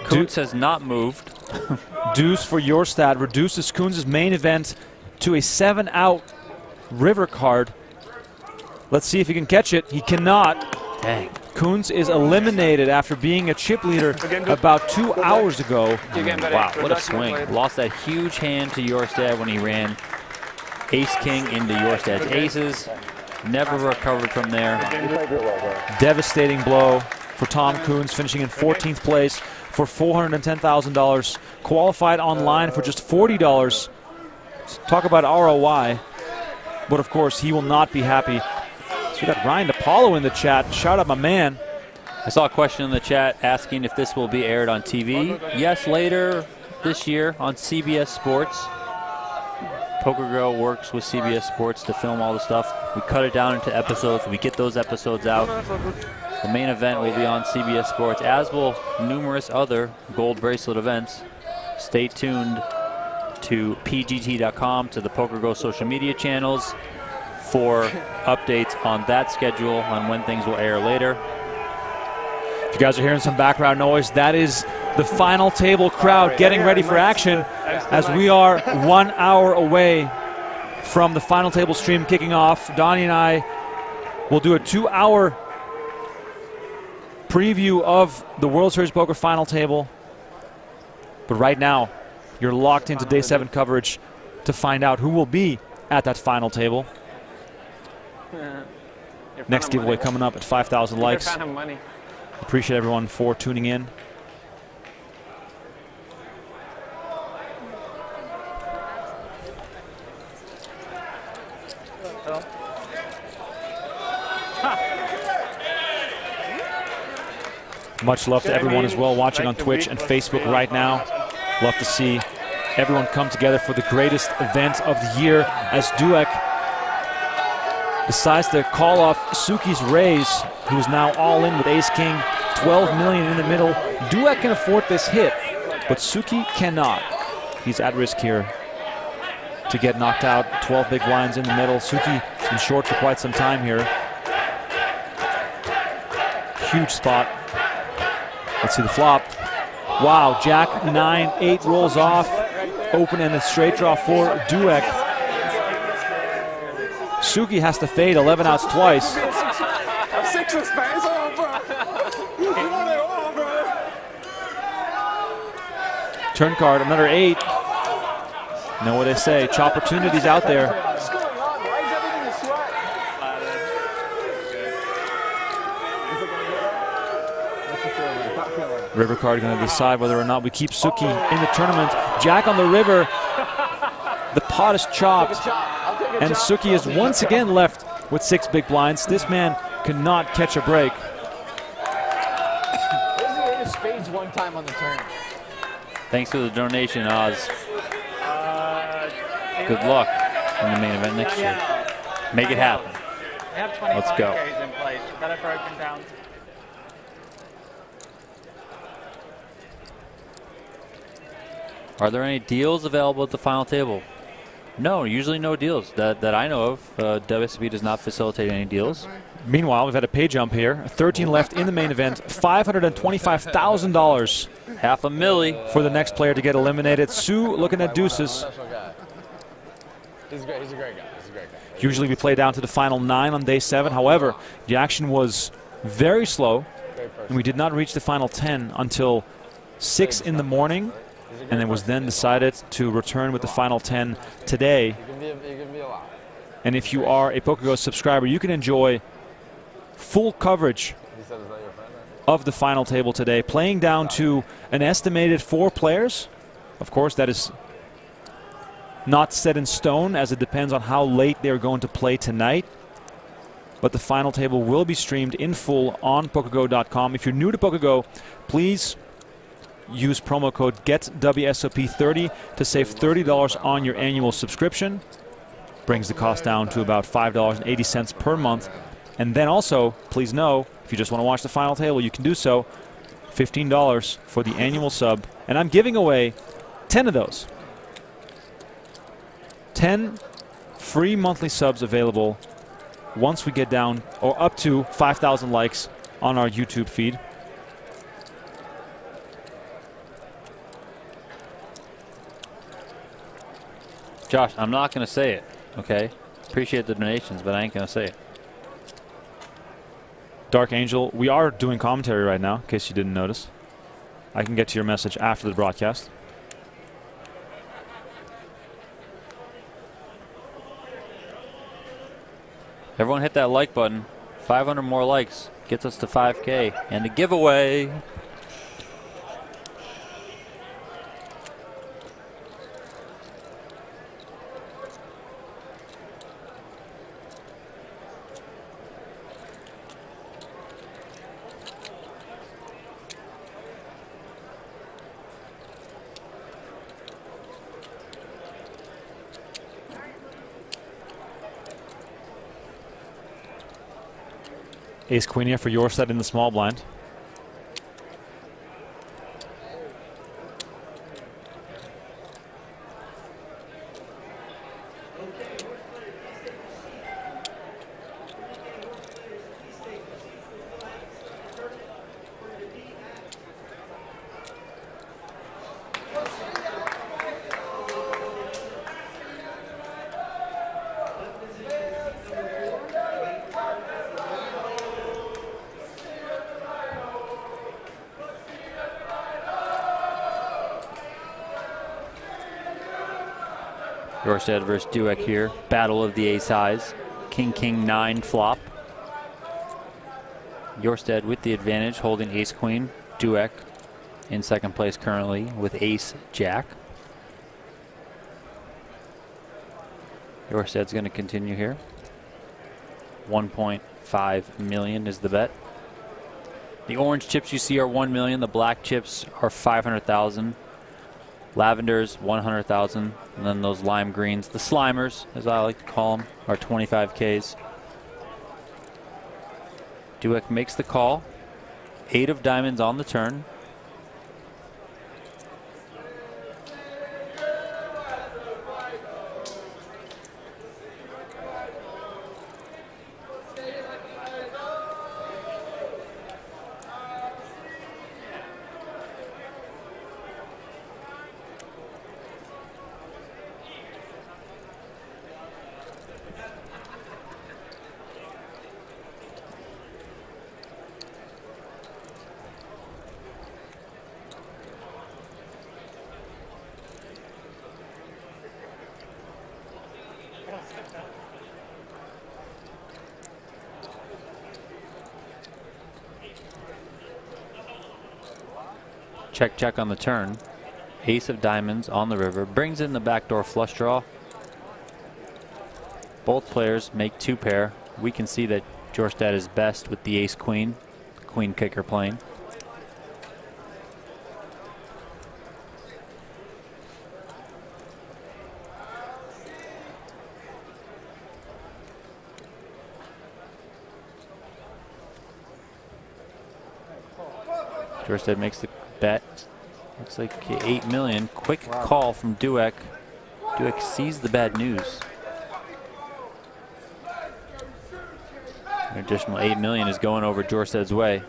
Coons has not moved. Deuce for Jorstad reduces Coons' main event to a 7-out river card. Let's see if he can catch it. He cannot. Dang. Coons is eliminated after being a chip leader about 2 hours ago. Wow, what a swing. Lost that huge hand to Jorstad when he ran ace-king into Jorstad's aces. Never recovered from there. Devastating blow for Tom Coons, finishing in 14th place for $410,000. Qualified online for just $40. Talk about ROI. But of course, he will not be happy. So we got Ryan DePaulo in the chat. Shout out my man. I saw a question in the chat asking if this will be aired on TV. Yes, later this year on CBS Sports. PokerGo works with CBS Sports to film all the stuff. We cut it down into episodes. We get those episodes out. The main event will be on CBS Sports, as will numerous other gold bracelet events. Stay tuned to pgt.com, to the PokerGo social media channels for updates on that schedule, on when things will air later. If you guys are hearing some background noise, that is the final table crowd getting ready for action as we are 1 hour away from the final table stream kicking off. Donnie and I will do a 2-hour preview of the World Series Poker final table. But right now, you're locked into day 7 coverage to find out who will be at that final table. Next giveaway coming up at 5,000 likes. Appreciate everyone for tuning in. Much love to everyone as well watching on Twitch and Facebook right now. Love to see everyone come together for the greatest event of the year as Duek decides to call off Suki's raise, who is now all in with ace-king, 12 million in the middle. Duek can afford this hit, but Suki cannot. He's at risk here to get knocked out. 12 big blinds in the middle. Suki has been short for quite some time here. Huge spot. Let's see the flop. Wow, Jack 9-8 rolls off. Open and a straight draw for Duek. Suki has to fade 11 outs twice. Turn card, another 8. Know what they say, chopportunities out there. River card going to decide whether or not we keep Suki in the tournament. Jack on the river. The pot is chopped. And Suki is once again left with 6 big blinds. This man cannot catch a break. Spades one time on the turn. Thanks for the donation, Oz. Good luck in the main event next year. Make it happen. We have 25 Let's go. Ks in place that are broken down. Are there any deals available at the final table? No, usually no deals that I know of. WSOP does not facilitate any deals. Meanwhile, we've had a pay jump here. 13 left in the main event. $525,000. Half a milli for the next player to get eliminated. Sue looking at deuces. He's a great guy. Usually we play down to the final 9 on day 7. However, the action was very slow, and we did not reach the final 10 until 6 in the morning. And it was then decided to return with the final 10 today. And if you are a PokerGo subscriber, you can enjoy full coverage of the final table today, playing down to an estimated 4 players. Of course, that is not set in stone, as it depends on how late they're going to play tonight. But the final table will be streamed in full on PokerGo.com. If you're new to PokerGo, please use promo code GETWSOP30 to save $30 on your annual subscription. Brings the cost down to about $5.80 per month. And then also, please know, if you just want to watch the final table, you can do so. $15 for the annual sub. And I'm giving away 10 of those. 10 free monthly subs available once we get down or up to 5,000 likes on our YouTube feed. Josh, I'm not going to say it, okay? Appreciate the donations, but I ain't going to say it. Dark Angel, we are doing commentary right now, in case you didn't notice. I can get to your message after the broadcast. Everyone hit that like button. 500 more likes gets us to 5K. And the giveaway. Ace Queen here for your set in the small blind. Jorstad versus Dueck here. Battle of the ace highs. King, king, 9 flop. Jorstad with the advantage, holding ace, queen. Dueck in second place currently with ace, jack. Jorstad's going to continue here. 1.5 million is the bet. The orange chips you see are 1 million. The black chips are 500,000. Lavenders, 100,000. And then those lime greens, the slimers, as I like to call them, are 25Ks. Dueck makes the call. 8 of diamonds on the turn. Check, check on the turn. Ace of diamonds on the river. Brings in the backdoor flush draw. Both players make 2 pair. We can see that Jorstad is best with the ace queen. Queen kicker playing. Jorstad makes the bet. Looks like 8 million. Quick call from Dueck. Dueck sees the bad news. An additional 8 million is going over Jorstad's way,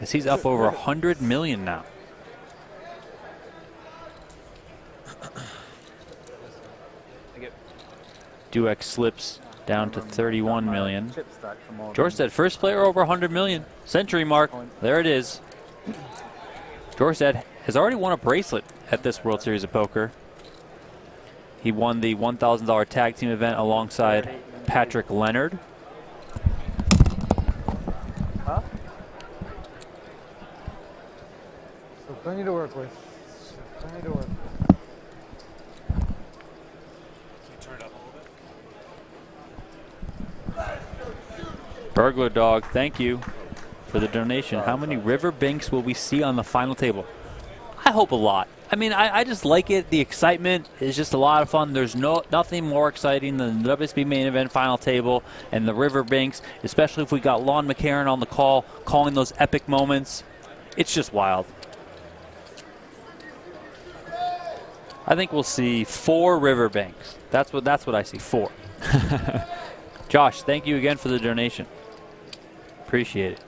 as he's up over 100 million now. Dueck slips down to 31 million. Jorstad, first player over 100 million. Century mark. There it is. Jorstad has already won a bracelet at this World Series of Poker. He won the $1,000 tag team event alongside Patrick Leonard. Huh? So plenty to work with. Plenty to work with. Burglar Dog, thank you for the donation. How many river banks will we see on the final table? I hope a lot. I mean, I just like it. The excitement is just a lot of fun. There's nothing more exciting than the WSOP main event final table and the river banks, especially if we got Lon McCarron on the call, calling those epic moments. It's just wild. I think we'll see 4 river banks. That's what I see, 4. Josh, thank you again for the donation. Appreciate it.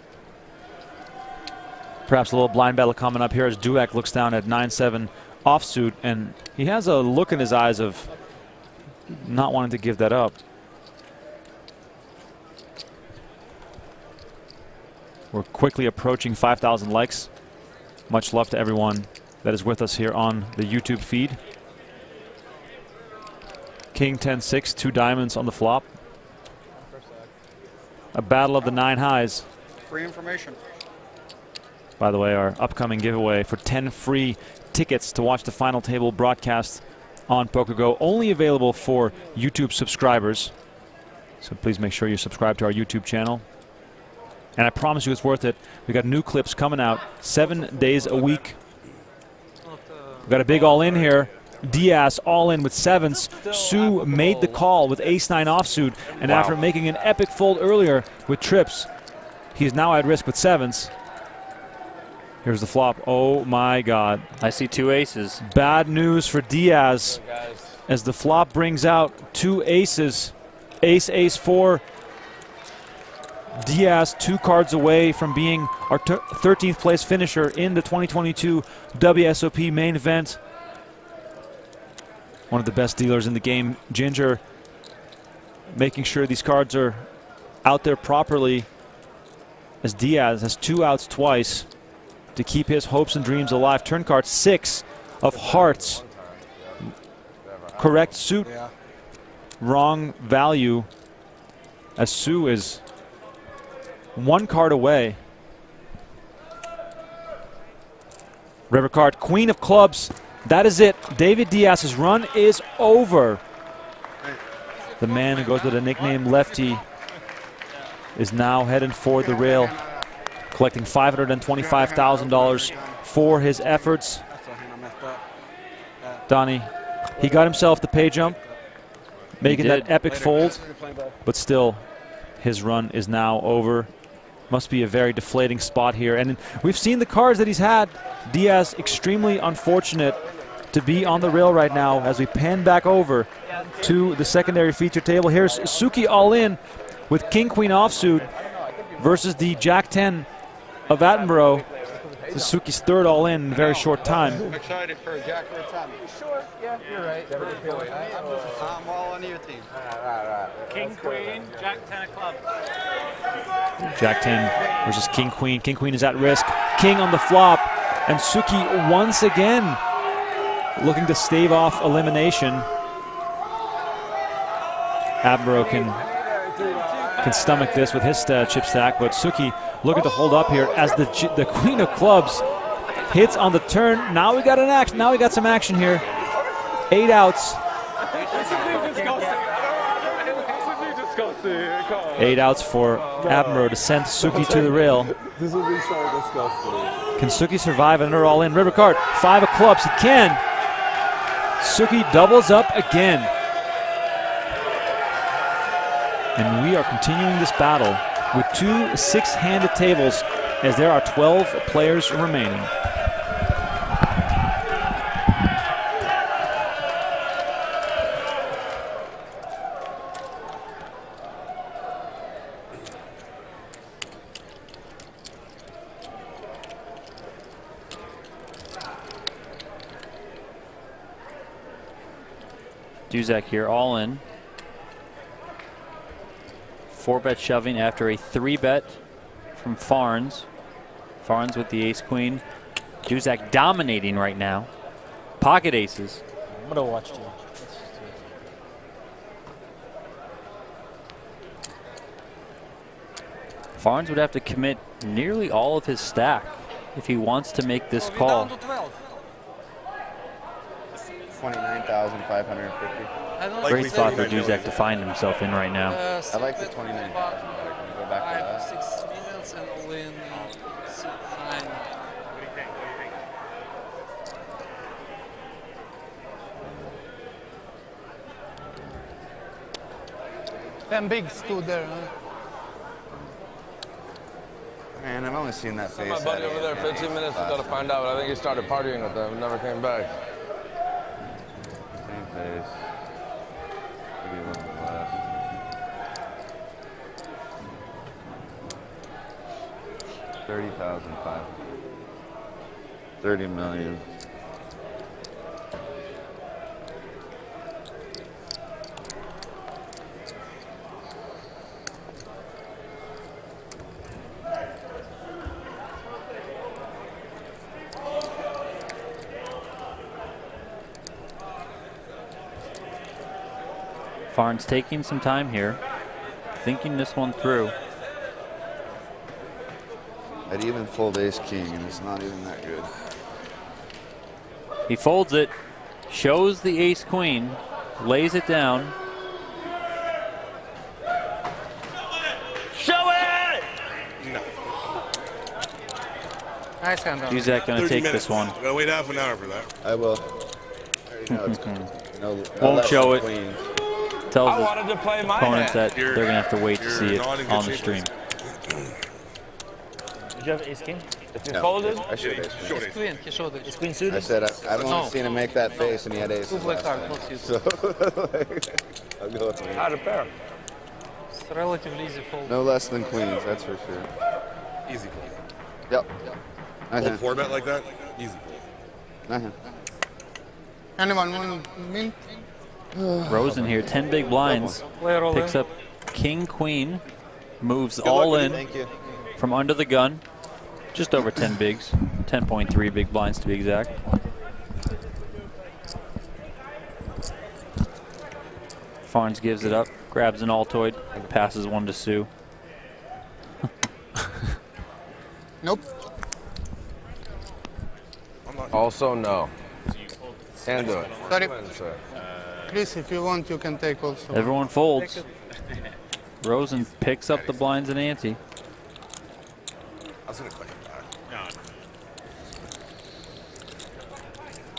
Perhaps a little blind battle coming up here as Dueck looks down at 9-7 offsuit, and he has a look in his eyes of not wanting to give that up. We're quickly approaching 5,000 likes. Much love to everyone that is with us here on the YouTube feed. King 10-6, 2 diamonds on the flop. A battle of the 9 highs. Free information. By the way, our upcoming giveaway for 10 free tickets to watch the final table broadcast on PokerGo, only available for YouTube subscribers. So please make sure you subscribe to our YouTube channel. And I promise you it's worth it. We got new clips coming out 7 days a week. We got a big all-in here. Diaz all in with 7s. Sue made the call with ace-9 offsuit, and after making an epic fold earlier with trips, he is now at risk with 7s. Here's the flop. Oh my God. I see 2 aces. Bad news for Diaz as the flop brings out 2 aces. Ace, ace, 4. Diaz 2 cards away from being our 13th place finisher in the 2022 WSOP main event. One of the best dealers in the game, Ginger, making sure these cards are out there properly, as Diaz has 2 outs twice to keep his hopes and dreams alive. Turn card 6 of hearts. correct suit. Wrong value, as Sue is 1 card away. River card, queen of clubs. That is it. David Diaz's run is over. The man who goes with the nickname Lefty is now heading for the rail, collecting $525,000 for his efforts. Donnie, he got himself the pay jump, making that epic fold, but still, his run is now over. Must be a very deflating spot here. And we've seen the cards that he's had. Diaz, extremely unfortunate to be on the rail right now as we pan back over to the secondary feature table. Here's Suki all in with King-Queen offsuit versus the Jack-10 of Attenborough. This is Suki's third all in a very short time. I'm excited for a Jack for a time. Sure, yeah, you're right. I'm all on your team. King, Queen, Jack-10 of clubs. Jack-10 versus King-Queen. King-Queen is at risk. King on the flop. And Suki once again looking to stave off elimination. Attenborough can stomach this with his chip stack, but Suki looking to hold up here as the queen of clubs hits on the turn. Now we got an action. Now we got some action here. 8 outs. 8 outs for Attenborough to send Suki to the rail. This will be so disgusting. Can Suki survive another all in? River card, 5 of clubs. He can. Suki doubles up again. And we are continuing this battle with 2 6-handed tables as there are 12 players remaining. Duzak here, all in. 4-bet shoving after a 3-bet from Farnes. Farnes with the ace-queen. Duzak dominating right now. Pocket aces. I'm gonna watch you. Farnes would have to commit nearly all of his stack if he wants to make this call. 29,550. Great spot for Duzak to find himself in right now. I like the 29,000 better. Can we go back to that? 6 minutes and all in 9. 10 bigs, 2 there, huh? Man, I've only seen that face. My buddy over there, 15 minutes ago to find out, but I think he started partying with them and never came back. Same face. Maybe a little bit less. $30,500. 30 million. Farnes taking some time here, thinking this one through. I'd even fold ace-king, and it's not even that good. He folds it, shows the ace-queen, lays it down. Show it! No. Nice hand. Duzak gonna take this one. Gotta wait half an hour for that. I will. No, it's no Won't show it. Queens. Tells I his wanted to play my opponents hand. that they're gonna have to wait to see it on the stream. Did you have ace king? If you No, folded, I showed ace queen. It's queen, he showed it. Ace queen suited? I said I've only seen him make that face, and he had aces Two black last cards, time. not you. So, I'll go with me. out of pair. It's relatively easy fold. No less than queens, that's for sure. Easy fold. Yep. Nice Fold hand. 4-bet like that? Easy fold. Nice hand. Anyone want mint? Rosen here, 10 big blinds, Player all picks in. up king, queen, moves Good all luck. in Thank you. from under the gun, just over 10 bigs, 10.3 big blinds to be exact. Farnes gives it up, grabs an Altoid, passes one to Sue. Nope. Also, no. Can't do it. Sorry. Chris, if you want, you can take also. Everyone folds. Rosen picks up the blinds and ante. I was going to click it back.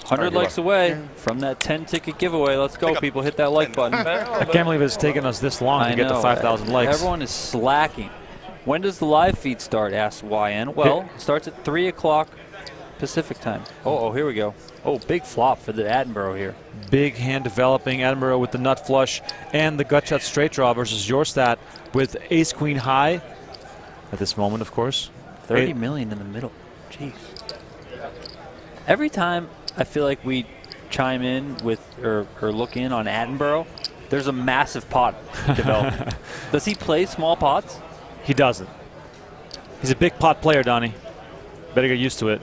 100 likes away from that 10-ticket giveaway. Let's go, people. Hit that like button. I can't believe it's taken us this long to get to 5,000 likes. Everyone is slacking. When does the live feed start, asks YN. Well, it starts at 3 o'clock Pacific time. Oh, here we go. Oh, big flop for the Attenborough here. Big hand developing. Attenborough with the nut flush and the gut shot straight draw versus Jorstad with ace queen high at this moment, of course. 30 million in the middle. Jeez. Every time I feel like we chime in with or look in on Attenborough, there's a massive pot developing. Does he play small pots? He doesn't. He's a big pot player, Donnie. Better get used to it.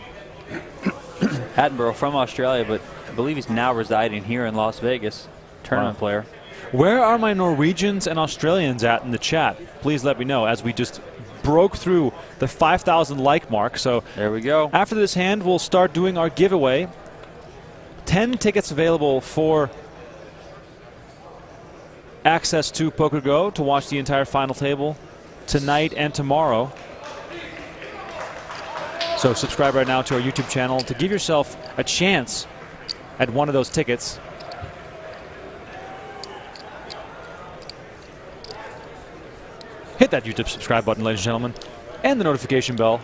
Attenborough from Australia, but I believe he's now residing here in Las Vegas. Tournament player. Where are my Norwegians and Australians at in the chat? Please let me know, as we just broke through the 5,000 like mark. So there we go. After this hand, we'll start doing our giveaway. 10 tickets available for access to PokerGO to watch the entire final table tonight and tomorrow. So subscribe right now to our YouTube channel to give yourself a chance at one of those tickets. Hit that YouTube subscribe button, ladies and gentlemen, and the notification bell.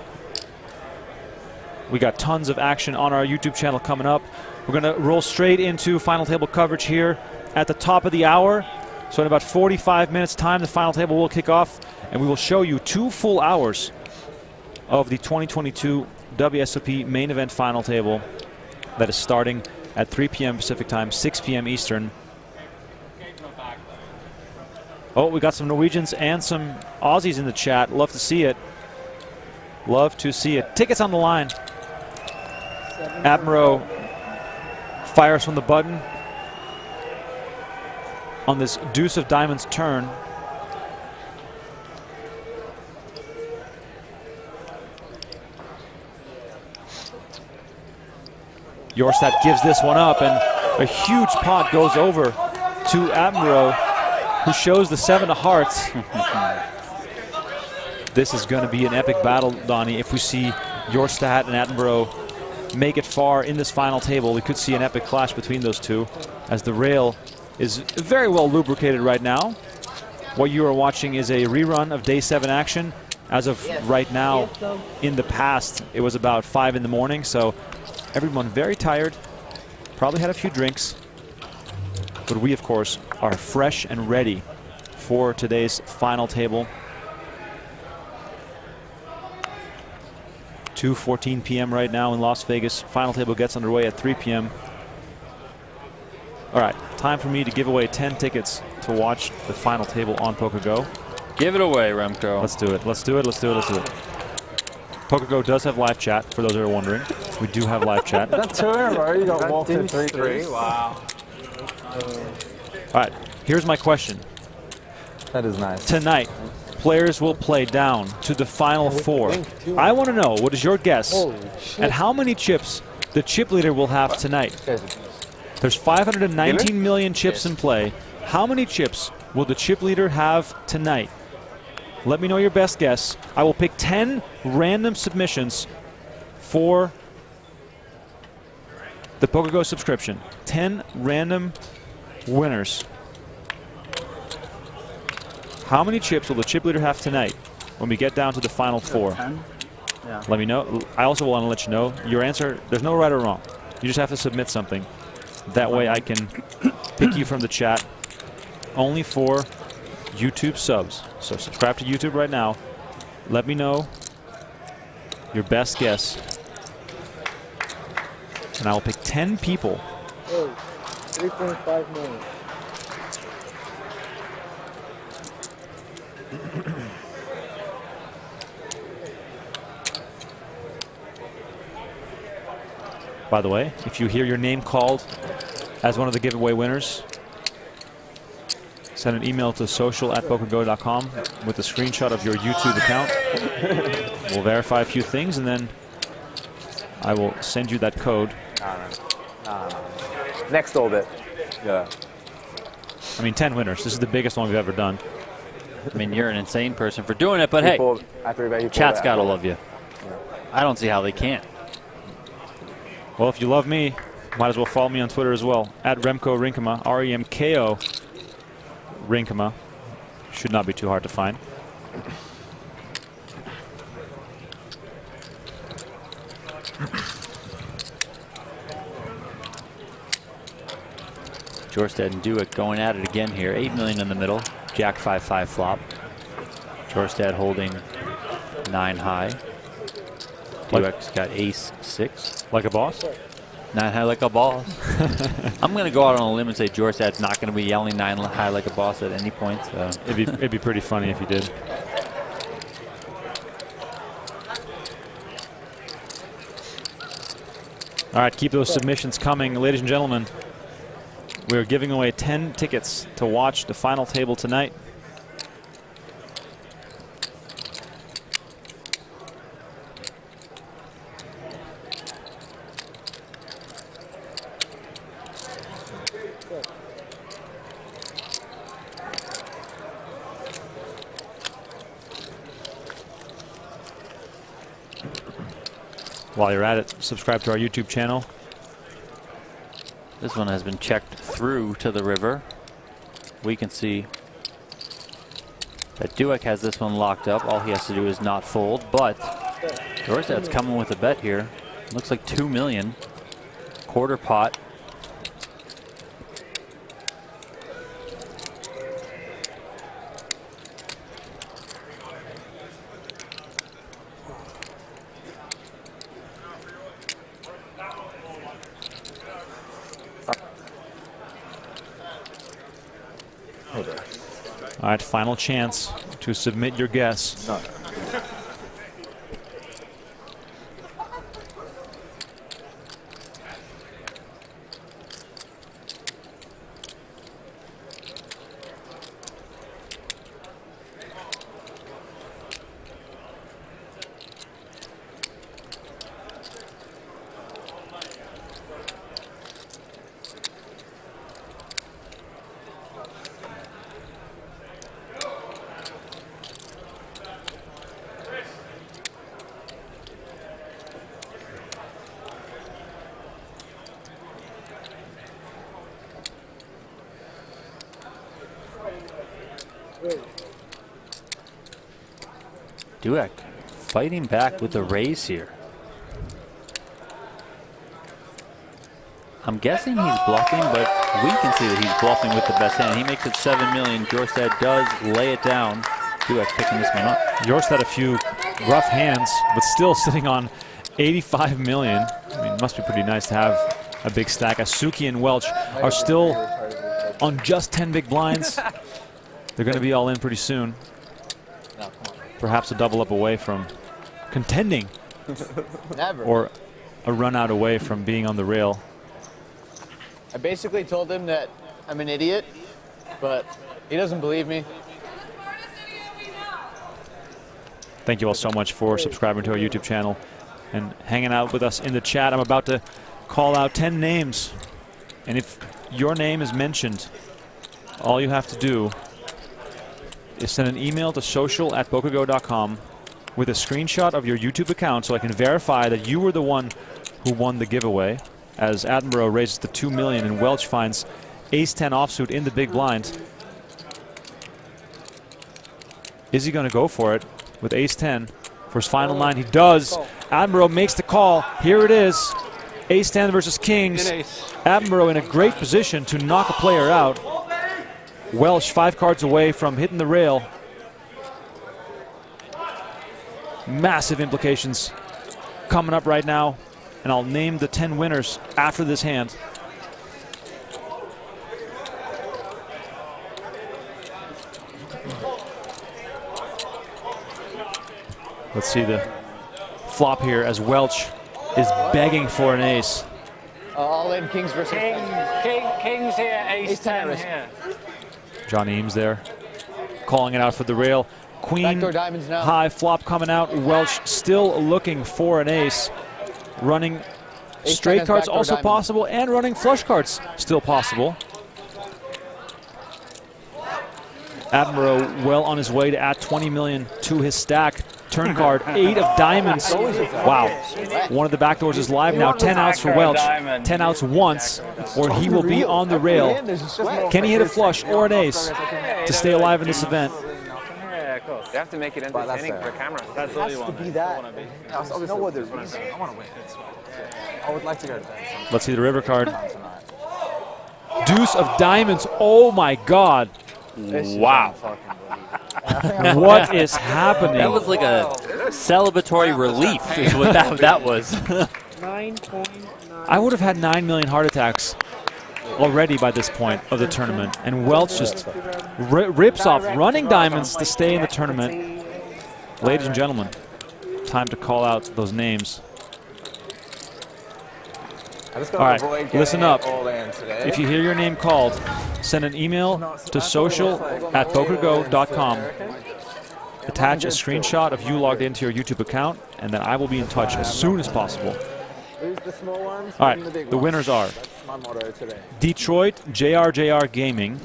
We got tons of action on our YouTube channel coming up. We're going to roll straight into final table coverage here at the top of the hour. So in about 45 minutes time, the final table will kick off, and we will show you 2 full hours of the 2022 WSOP main event final table that is starting at 3 p.m. Pacific time, 6 p.m. Eastern. Oh, we got some Norwegians and some Aussies in the chat. Love to see it. Love to see it. Tickets on the line. Attenborough fires from the button on this deuce of diamonds turn. Jorstad gives this one up, and a huge pot goes over to Attenborough, who shows the 7 of hearts. This is going to be an epic battle, Donnie. If we see Jorstad and Attenborough make it far in this final table, we could see an epic clash between those two, as the rail is very well lubricated right now. What you are watching is a rerun of Day 7 action. As of right now, in the past, it was about 5 in the morning, so everyone very tired, probably had a few drinks, but we, of course, are fresh and ready for today's final table. 2:14 p.m. right now in Las Vegas. Final table gets underway at 3 p.m. All right, time for me to give away 10 tickets to watch the final table on PokerGO. Give it away, Remko. Let's do it. Let's do it. Let's do it. Let's do it. PokerGO does have live chat, for those that are wondering. We do have live chat. That's 2 in a row. You got walked in 3. Wow. All right, here's my question. That is nice. Tonight, players will play down to the final 4. I want to know, what is your guess at how many chips the chip leader will have tonight? There's 519 million chips in play. How many chips will the chip leader have tonight? Let me know your best guess. I will pick 10 random submissions for the PokerGO subscription. 10 random winners. How many chips will the chip leader have tonight when we get down to the final 4? Yeah. Let me know. I also want to let you know your answer. There's no right or wrong. You just have to submit something. That way I can pick you from the chat. Only for YouTube subs. So subscribe to YouTube right now. Let me know your best guess. And I will pick 10 people. 3.5 million. By the way, if you hear your name called as one of the giveaway winners, Send an email to social@PokerGo.com with a screenshot of your YouTube account. We'll verify a few things, and then I will send you that code. Next little bit. Yeah. I mean, 10 winners. This is the biggest one we've ever done. I mean, you're an insane person for doing it, but hey, chat's got to love you. I don't see how they can't. Well, if you love me, might as well follow me on Twitter as well. At Remko Rinkema, R-E-M-K-O Rinkema. Should not be too hard to find. Jorstad and Dueck going at it again here. 8 million in the middle. Jack 5-5 flop. Jorstad holding 9 high. Dueck's got ace 6. Like a boss? 9 high like a boss. I'm going to go out on a limb and say Jorstad's not going to be yelling 9 high like a boss at any point. So. It'd be pretty funny if he did. All right, keep those submissions coming. Ladies and gentlemen, we're giving away 10 tickets to watch the final table tonight. While you're at it, subscribe to our YouTube channel. This one has been checked through to the river. We can see that Dueck has this one locked up. All he has to do is not fold, but Jorstad's coming with a bet here. Looks like 2 million. Quarter pot. All right, final chance to submit your guess. No. Dueck fighting back with the raise here. I'm guessing he's bluffing, but we can see that he's bluffing with the best hand. He makes it 7 million. Jorstad does lay it down. Dueck picking this one up. Jorstad a few rough hands, but still sitting on 85 million. I mean, it must be pretty nice to have a big stack. Asuki and Welch are still on just 10 big blinds. They're going to be all in pretty soon. Perhaps a double up away from contending. Never. Or a run out away from being on the rail. I basically told him that I'm an idiot, but he doesn't believe me. Thank you all so much for subscribing to our YouTube channel and hanging out with us in the chat. I'm about to call out 10 names. And if your name is mentioned, all you have to do is send an email to social@PokerGo.com with a screenshot of your YouTube account so I can verify that you were the one who won the giveaway, as Attenborough raises to 2 million and Welch finds ace-10 offsuit in the big blind. Is he going to go for it with ace-10 for his final 9? He does. Attenborough makes the call. Here it is. Ace-10 versus kings. Attenborough in a great position to knock a player out. Welch 5 cards away from hitting the rail. Massive implications coming up right now, and I'll name the 10 winners after this hand. Let's see the flop here as Welch is begging for an ace. All in kings versus kings here, ace 10 here. Johnny Eames there, calling it out for the rail. Queen Backdoor diamonds now. high flop coming out. Welch still looking for an ace. Running Ace straight ten, cards backdoor also diamond. possible, and running flush cards still possible. Admiral well on his way to add 20 million to his stack. Turn card, 8 of diamonds. Wow. One of the back doors is live now. 10 outs for Welch. 10 outs once, or he will be on the rail. Can he hit a flush or an ace to stay alive in this event? Yeah, of course. You have to make it entertaining for a camera. That's all you want. be that. There's no other reason. I want to win. I would like to go to bed. Let's see the river card. Deuce of diamonds. Oh my God. Wow. What is happening? That was like a celebratory relief is what that was. 9.9. I would have had 9 million heart attacks already by this point of the tournament. And Welch just rips off running diamonds to stay in the tournament. Ladies and gentlemen, time to call out those names. All right, listen up. If you hear your name called, send an email to social@pokergo.com. Attach a screenshot of you logged into your YouTube account, and then I will be in touch as soon as possible. All right, the winners are Detroit JRJR Gaming,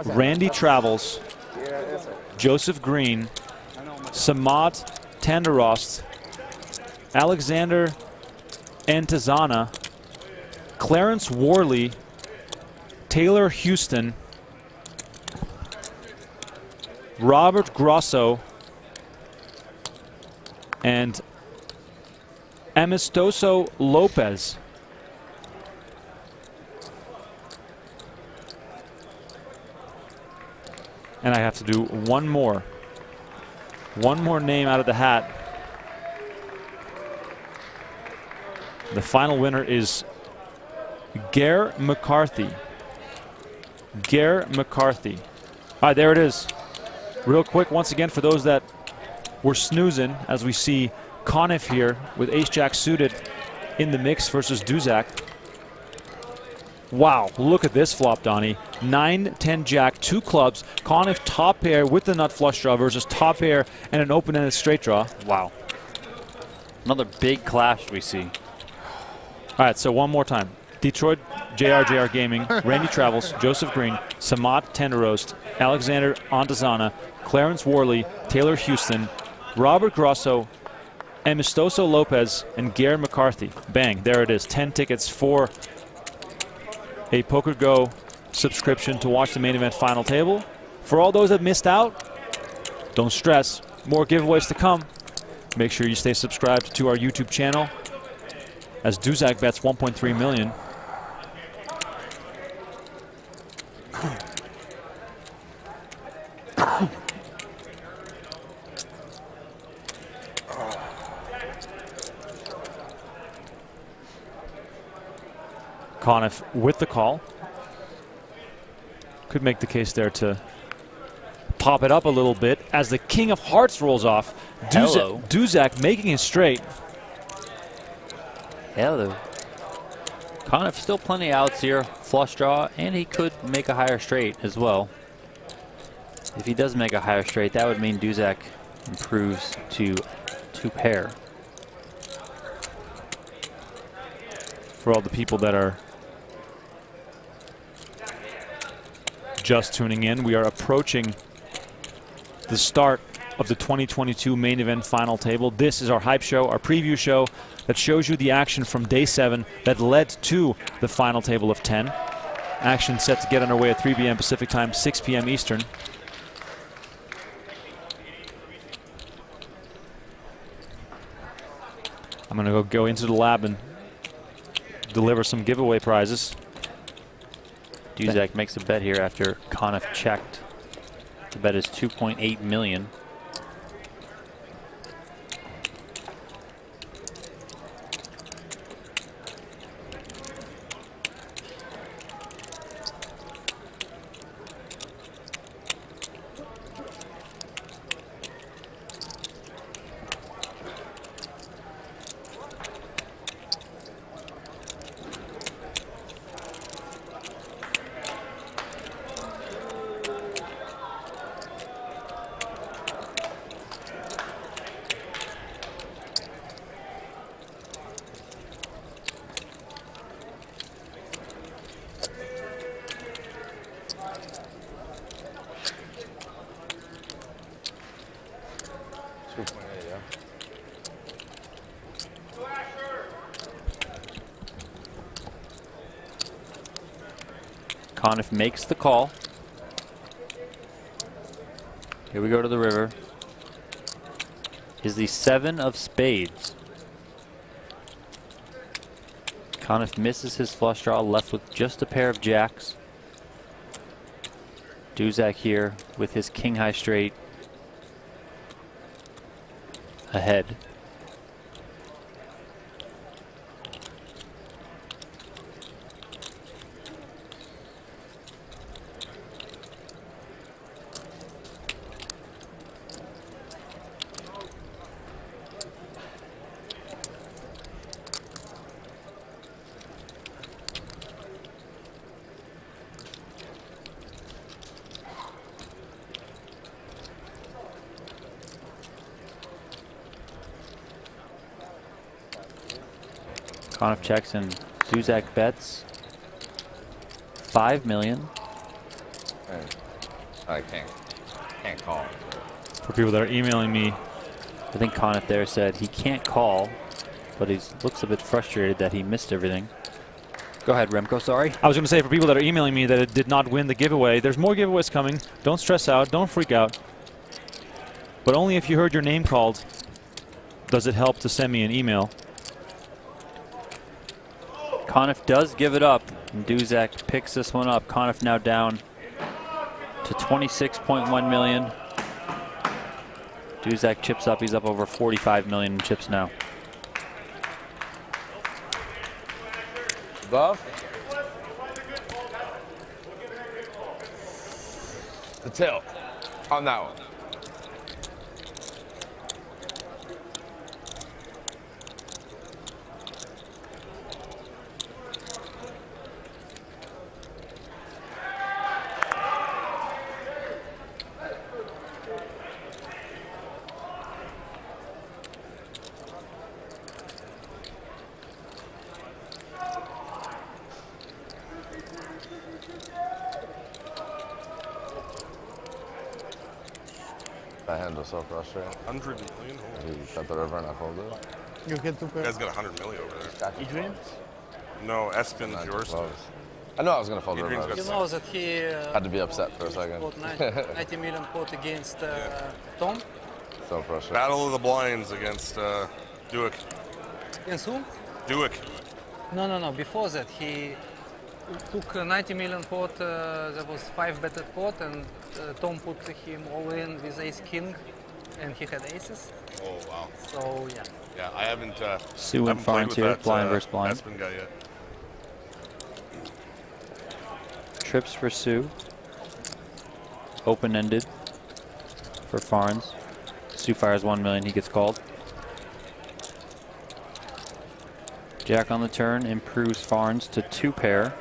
Randy Travels, Joseph Green, Samad Tandarost, Alexander Antazana, Clarence Worley, Taylor Houston, Robert Grosso, and Amistoso Lopez. And I have to do one more name out of the hat. The final winner is Gare McCarthy. Gare McCarthy. All right, there it is. Real quick, once again, for those that were snoozing, as we see Conniff here with ace-jack suited in the mix versus Duzak. Wow, look at this flop, Donnie. 9-10 jack, 2 clubs. Conniff top pair with the nut flush draw versus top pair and an open-ended straight draw. Wow. Another big clash we see. All right, so one more time. Detroit JRJR Gaming, Randy Travels, Joseph Green, Samad Tenderost, Alexander Antazana, Clarence Worley, Taylor Houston, Robert Grosso, Amistoso Lopez, and Gare McCarthy. Bang, there it is. 10 tickets for a PokerGo subscription to watch the main event final table. For all those that missed out, don't stress. More giveaways to come. Make sure you stay subscribed to our YouTube channel, as Duzak bets 1.3 million. Conniff with the call. Could make the case there to pop it up a little bit as the King of Hearts rolls off. Duzak making it straight. Hello. Conniff still plenty of outs here. Flush draw, and he could make a higher straight as well. If he does make a higher straight, that would mean Duzak improves to 2 pair. For all the people that are just tuning in, we are approaching the start of the 2022 main event final table. This is our hype show, our preview show that shows you the action from day 7 that led to the final table of 10. Action set to get underway at 3 p.m. Pacific time, 6 p.m. Eastern. I'm going to go into the lab and deliver some giveaway prizes. Duzak makes a bet here after Conniff checked. The bet is 2.8 million. 2.8, yeah. Conniff makes the call. Here we go to the river. Is the 7 of spades. Conniff misses his flush draw, left with just a pair of jacks. Duzak here with his king high straight ahead. Conniff checks and Duzak bets 5 million. I can't call. For people that are emailing me, I think Conniff there said he can't call, but he looks a bit frustrated that he missed everything. Go ahead, Remko, sorry. I was going to say, for people that are emailing me that it did not win the giveaway, there's more giveaways coming. Don't stress out. Don't freak out. But only if you heard your name called does it help to send me an email. Conniff does give it up, and Duzak picks this one up. Conniff now down to 26.1 million. Duzak chips up. He's up over 45 million in chips now. Buff. The tilt on that one. That hand was so frustrating. 100 million? He bet the river and I folded. You get 2 You pairs. guys got 100 million over there. Adrian? No, Espin's yours. I knew I was going to fold the Adrian's river. got You know that he Had to be upset for a second. bought 90 million pot against Tom. So frustrating. Battle of the Blinds against Duick. Against whom? Duick. No. Before that, he took 90 million pot. There was 5 betted pot, and Tom put him all in with ace king, and he had aces. Oh wow. So yeah. Yeah, I haven't. Sue and haven't played Farns with here, that, blind versus blind. Espin guy yet. Trips for Sue. Open-ended for Farns. Sue fires 1 million. He gets called. Jack on the turn improves Farns to 2 pair.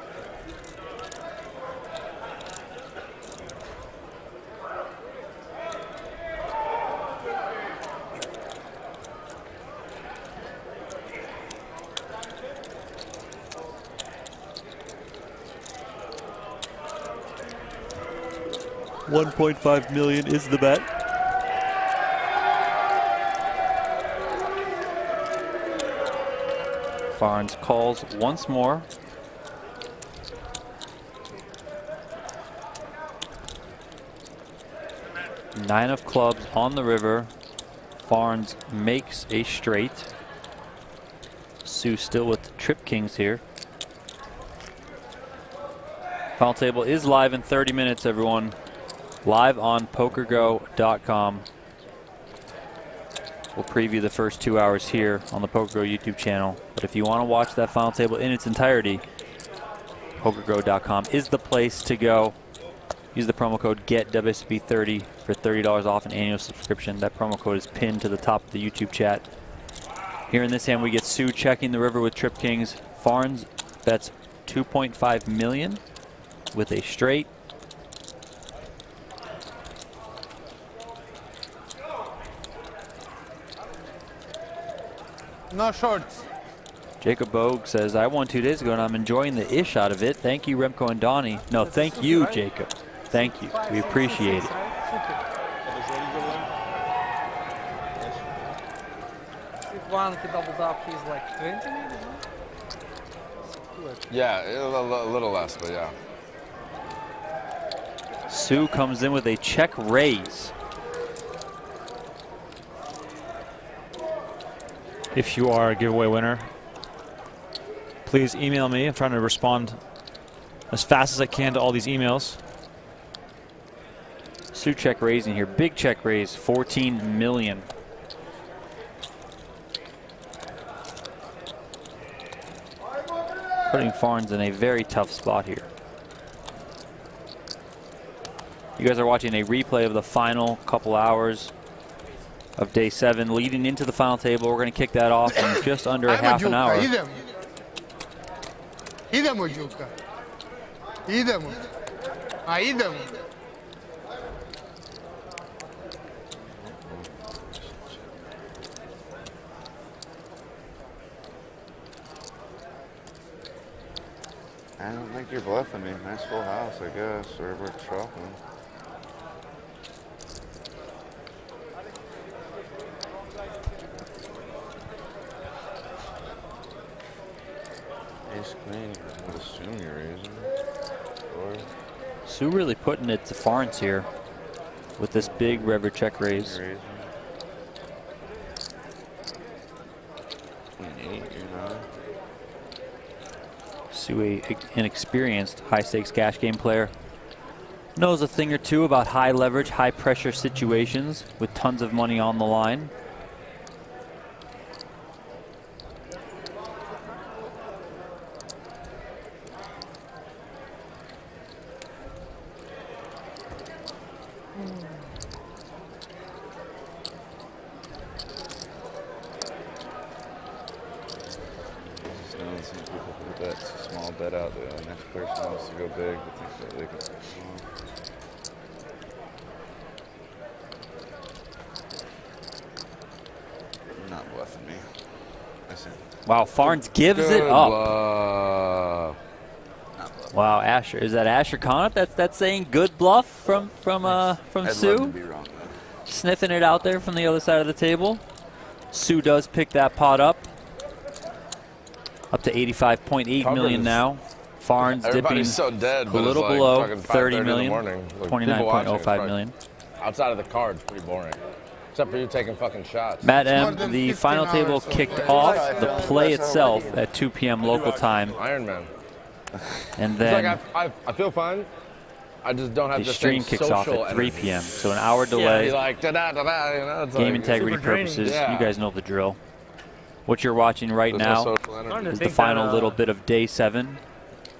$1.5 million is the bet. Farns calls once more. Nine of clubs on the river. Farns makes a straight. Sue still with trip kings here. Final table is live in 30 minutes, everyone. Live on PokerGo.com. We'll preview the first 2 hours here on the PokerGo YouTube channel. But if you want to watch that final table in its entirety, PokerGo.com is the place to go. Use the promo code GETWSOP30 for $30 off an annual subscription. That promo code is pinned to the top of the YouTube chat. Here in this hand, we get Sue checking the river with trip kings. Farns bets 2.5 million with a straight. No shorts. Jacob Bogue says, I won 2 days ago and I'm enjoying the ish out of it. Thank you, Remko and Donnie. No, thank you, Jacob. Thank you. We appreciate it. one he doubled up, he's like 20 maybe? Yeah, a little less, but yeah. Sue comes in with a check raise. If you are a giveaway winner, please email me. I'm trying to respond as fast as I can to all these emails. Sue check raising here. Big check raise, 14 million. Putting Farnes in a very tough spot here. You guys are watching a replay of the final couple hours of day 7, leading into the final table. We're going to kick that off in just under a half an hour. Idemo, Juka. Idemo. Idemo. I don't think you're bluffing me. Nice full house, I guess, or we're chopping. Ace queen, I would assume you're raising. Or Sue really putting it to Farnes here with this big river check raise. Sue, an experienced high-stakes cash game player, knows a thing or two about high leverage, high pressure situations with tons of money on the line. Bet out there. The next person wants to go big, but thinks that they can. Not bluffing me. I see. Wow, Farnes gives it up. Wow, Asher, is that Asher Conant? That's saying good bluff from I'd Sue. love to be wrong, though. Sniffing it out there from the other side of the table. Sue does pick that pot up. Up to 85.8 million now. Farnes dipping so dead, a but little it's like below fucking 30 5:30 million. in the morning. Like, 29.05 million. Outside of the card, it's pretty boring. Except for you taking fucking shots. Matt M, the final table kicked off. The play itself at 2 p.m. local time. Iron Man. And It's then like I feel fine. I just don't have the the stream same kicks off social at 3 energy. p.m. So an hour Yeah, delay. you're like da-da-da-da, you know, it's Game like integrity super draining. purposes. Yeah. You guys know the drill. What you're watching right There's no now social energy. is the final little bit of day 7.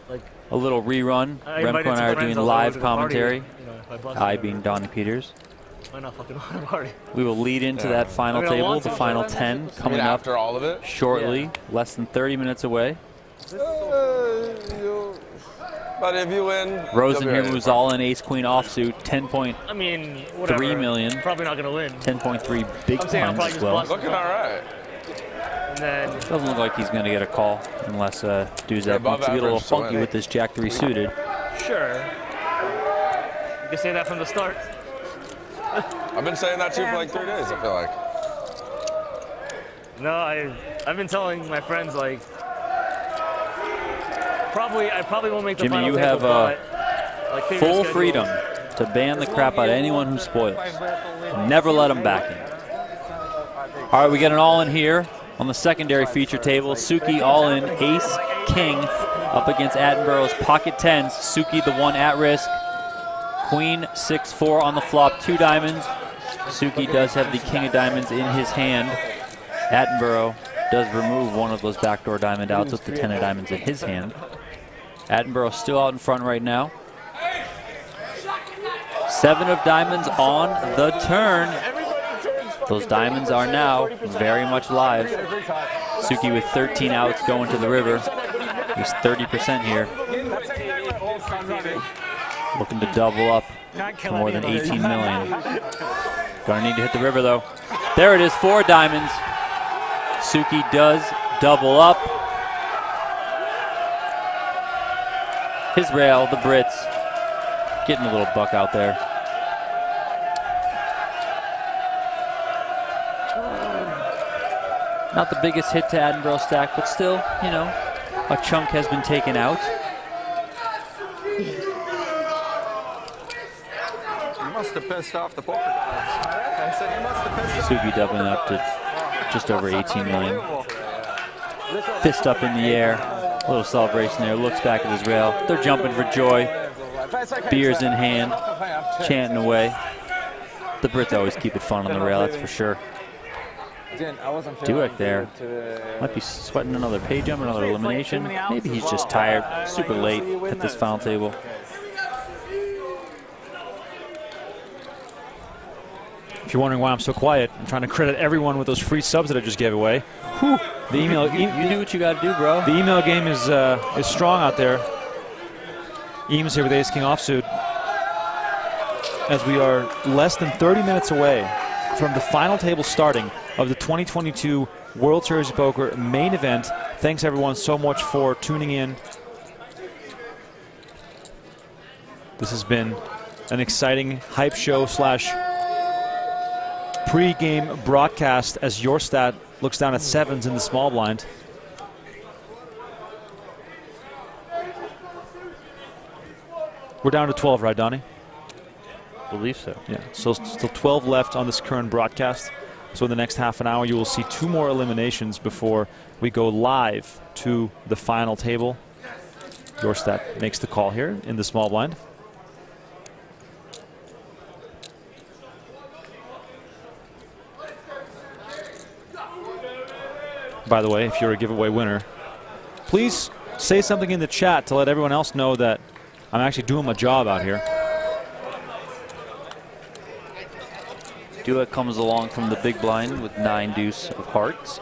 Like a little rerun. Remko and I are doing live commentary. I being Donnie Peters. Why not fucking want to party? We will lead into that final table, the final 10 coming up after all of it? shortly, less than 30 minutes away. But if you win, Rosen you'll here be moves ready. all in ace queen offsuit, 10.3 I mean, whatever. million. Probably not gonna win. 10.3 big I'm saying I'll blinds probably as just well. bluff. Looking all right. And then Doesn't look like he's going to get a call unless Duzak above wants to get a little average, so funky win. with this Jack 3 suited. sure, you can say that from the start. I've been saying that too for like 3 days, I feel like. No, I've been telling my friends like I probably won't make the Jimmy, final you table, have but, like, figure full schedule. freedom to ban the crap out of anyone who spoils. Never let them back in. All right, we get an all-in here on the secondary feature table. Suki all-in, ace, king, up against Attenborough's pocket tens. Suki the one at risk. Queen 6-4 on the flop, 2 diamonds. Suki does have the king of diamonds in his hand. Attenborough does remove one of those backdoor diamond outs with the 10 of diamonds in his hand. Attenborough still out in front right now. 7 of diamonds on the turn. Those diamonds are now very much live. Suki with 13 outs going to the river. He's 30% here. Looking to double up to more than 18 million. Gonna need to hit the river though. There it is, 4 diamonds. Suki does double up. His rail, the Brits, getting a little buck out there. Not the biggest hit to Attenborough stack, but still, you know, a chunk has been taken out. You must have pissed off the poker guys. I said you must have pissed off. Sugi doubling up to just over 18 million. Fist up in the air. A little celebration there. Looks back at his rail. They're jumping for joy. Beers in hand. Chanting away. The Brits always keep it fun on the rail, that's for sure. Dueck there. Might be sweating another pay jump, another elimination. Maybe he's just tired. Super late at this final table. If you're wondering why I'm so quiet, I'm trying to credit everyone with those free subs that I just gave away. Whew. The email, you do what you got to do, bro. The email game is strong out there. Eames here with Ace King offsuit. As we are less than 30 minutes away from the final table starting of the 2022 World Series of Poker main event. Thanks everyone so much for tuning in. This has been an exciting hype show slash pre-game broadcast as your stat looks down at 7s in the small blind. We're down to 12, right, Donnie? Believe so. Yeah, so still 12 left on this current broadcast. So in the next half an hour, you will see 2 more eliminations before we go live to the final table. Your stat makes the call here in the small blind. By the way, if you're a giveaway winner, please say something in the chat to let everyone else know that I'm actually doing my job out here. Dueck comes along from the big blind with 9 deuce of hearts.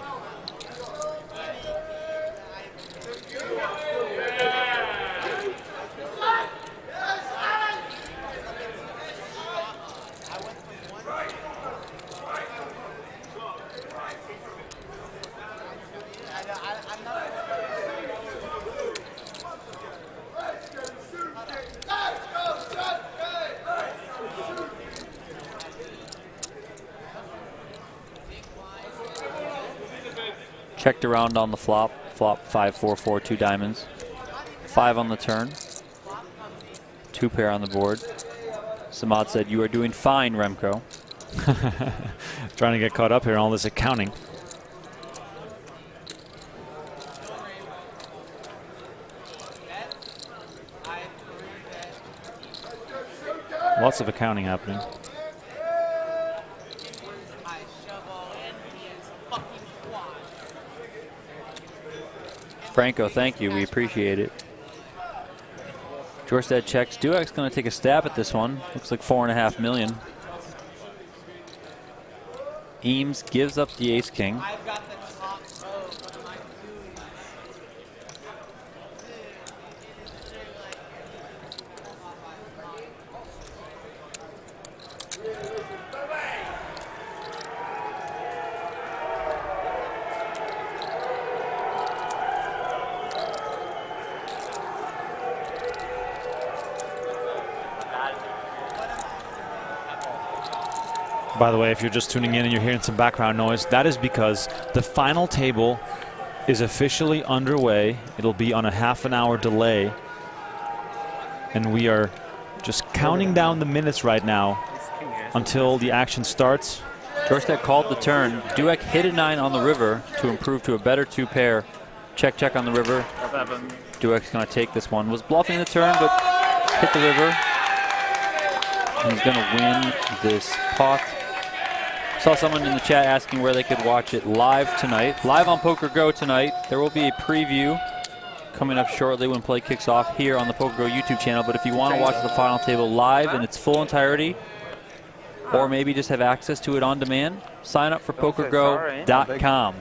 Checked around on the flop. Flop 5-4-4, 2 diamonds. 5 on the turn. 2 pair on the board. Samad said, "You are doing fine, Remko." Trying to get caught up here on all this accounting. Lots of accounting happening. Franco, thank you. We appreciate it. Jorstad checks. Dueck's going to take a stab at this one. Looks like 4.5 million. Eames gives up the ace king. By the way, if you're just tuning in and you're hearing some background noise, that is because the final table is officially underway. It'll be on a half-an-hour delay. And we are just counting down the minutes right now until the action starts. Jorstad called the turn. Dueck hit a 9 on the river to improve to a better 2 pair. Check, check on the river. 7. Dueck's going to take this one. Was bluffing the turn, but hit the river. And he's going to win this pot. Saw someone in the chat asking where they could watch it live tonight. Live on PokerGO tonight. There will be a preview coming up shortly when play kicks off here on the PokerGO YouTube channel. But if you want to watch the final table live in its full entirety, or maybe just have access to it on demand, sign up for PokerGo.com.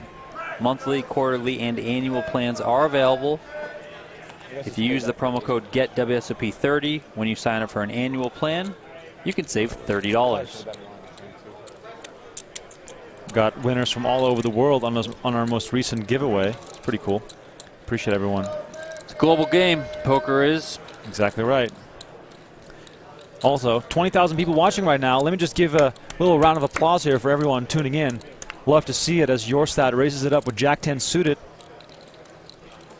Monthly, quarterly, and annual plans are available. If you use the promo code GETWSOP30 when you sign up for an annual plan, you can save $30. Got winners from all over the world on our most recent giveaway. It's pretty cool. Appreciate everyone. It's a global game. Poker is. Exactly right. Also, 20,000 people watching right now. Let me just give a little round of applause here for everyone tuning in. Love to see it as Jorstad raises it up with Jack-10 suited.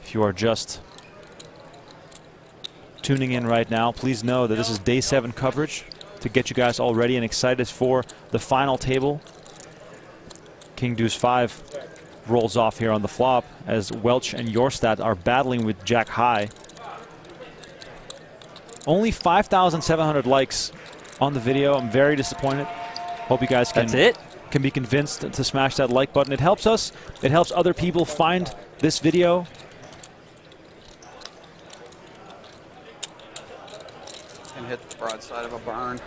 If you are just tuning in right now, please know that this is day 7 coverage to get you guys all ready and excited for the final table. King Deuce 5 rolls off here on the flop as Welch and Jorstad are battling with Jack High. Only 5,700 likes on the video. I'm very disappointed. Hope you guys can be convinced to smash that like button. It helps us. It helps other people find this video. And hit the broadside of a barn.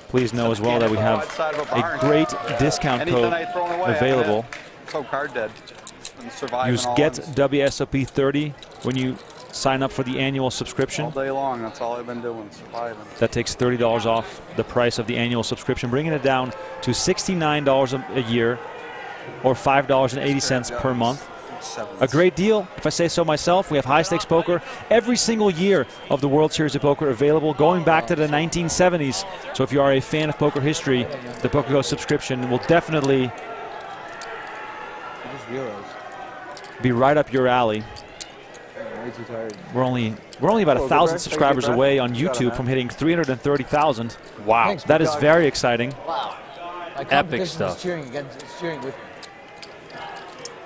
Please know as well that we have a great discount code available. So card dead. Use GET WSOP 30 when you sign up for the annual subscription. All day long, that's all I've been doing, surviving. That takes $30 off the price of the annual subscription, bringing it down to $69 a year or $5.80 per month. A great deal, if I say so myself. We have high stakes poker every single year of the World Series of Poker available, going back to the 1970s. So if you are a fan of poker history, the PokerGO subscription will definitely be right up your alley. We're only about 1,000 subscribers away on YouTube from hitting 330,000. Wow, that is very exciting. Wow, epic stuff. Cheering against, cheering with me.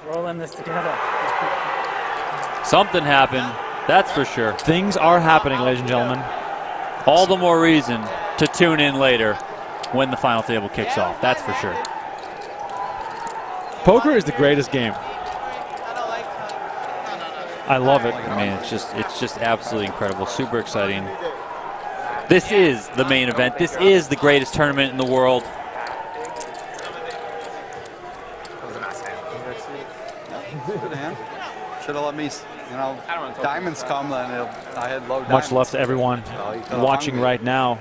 We're all in this together. Something happened, that's for sure. Things are happening, ladies and gentlemen. All the more reason to tune in later when the final table kicks off, that's for sure. Poker is the greatest game. I love it. I mean, it's just absolutely incredible, super exciting. This is the main event. This is the greatest tournament in the world. Good hand. Should have let me, diamonds come, then I had low diamonds. Much love to everyone watching right now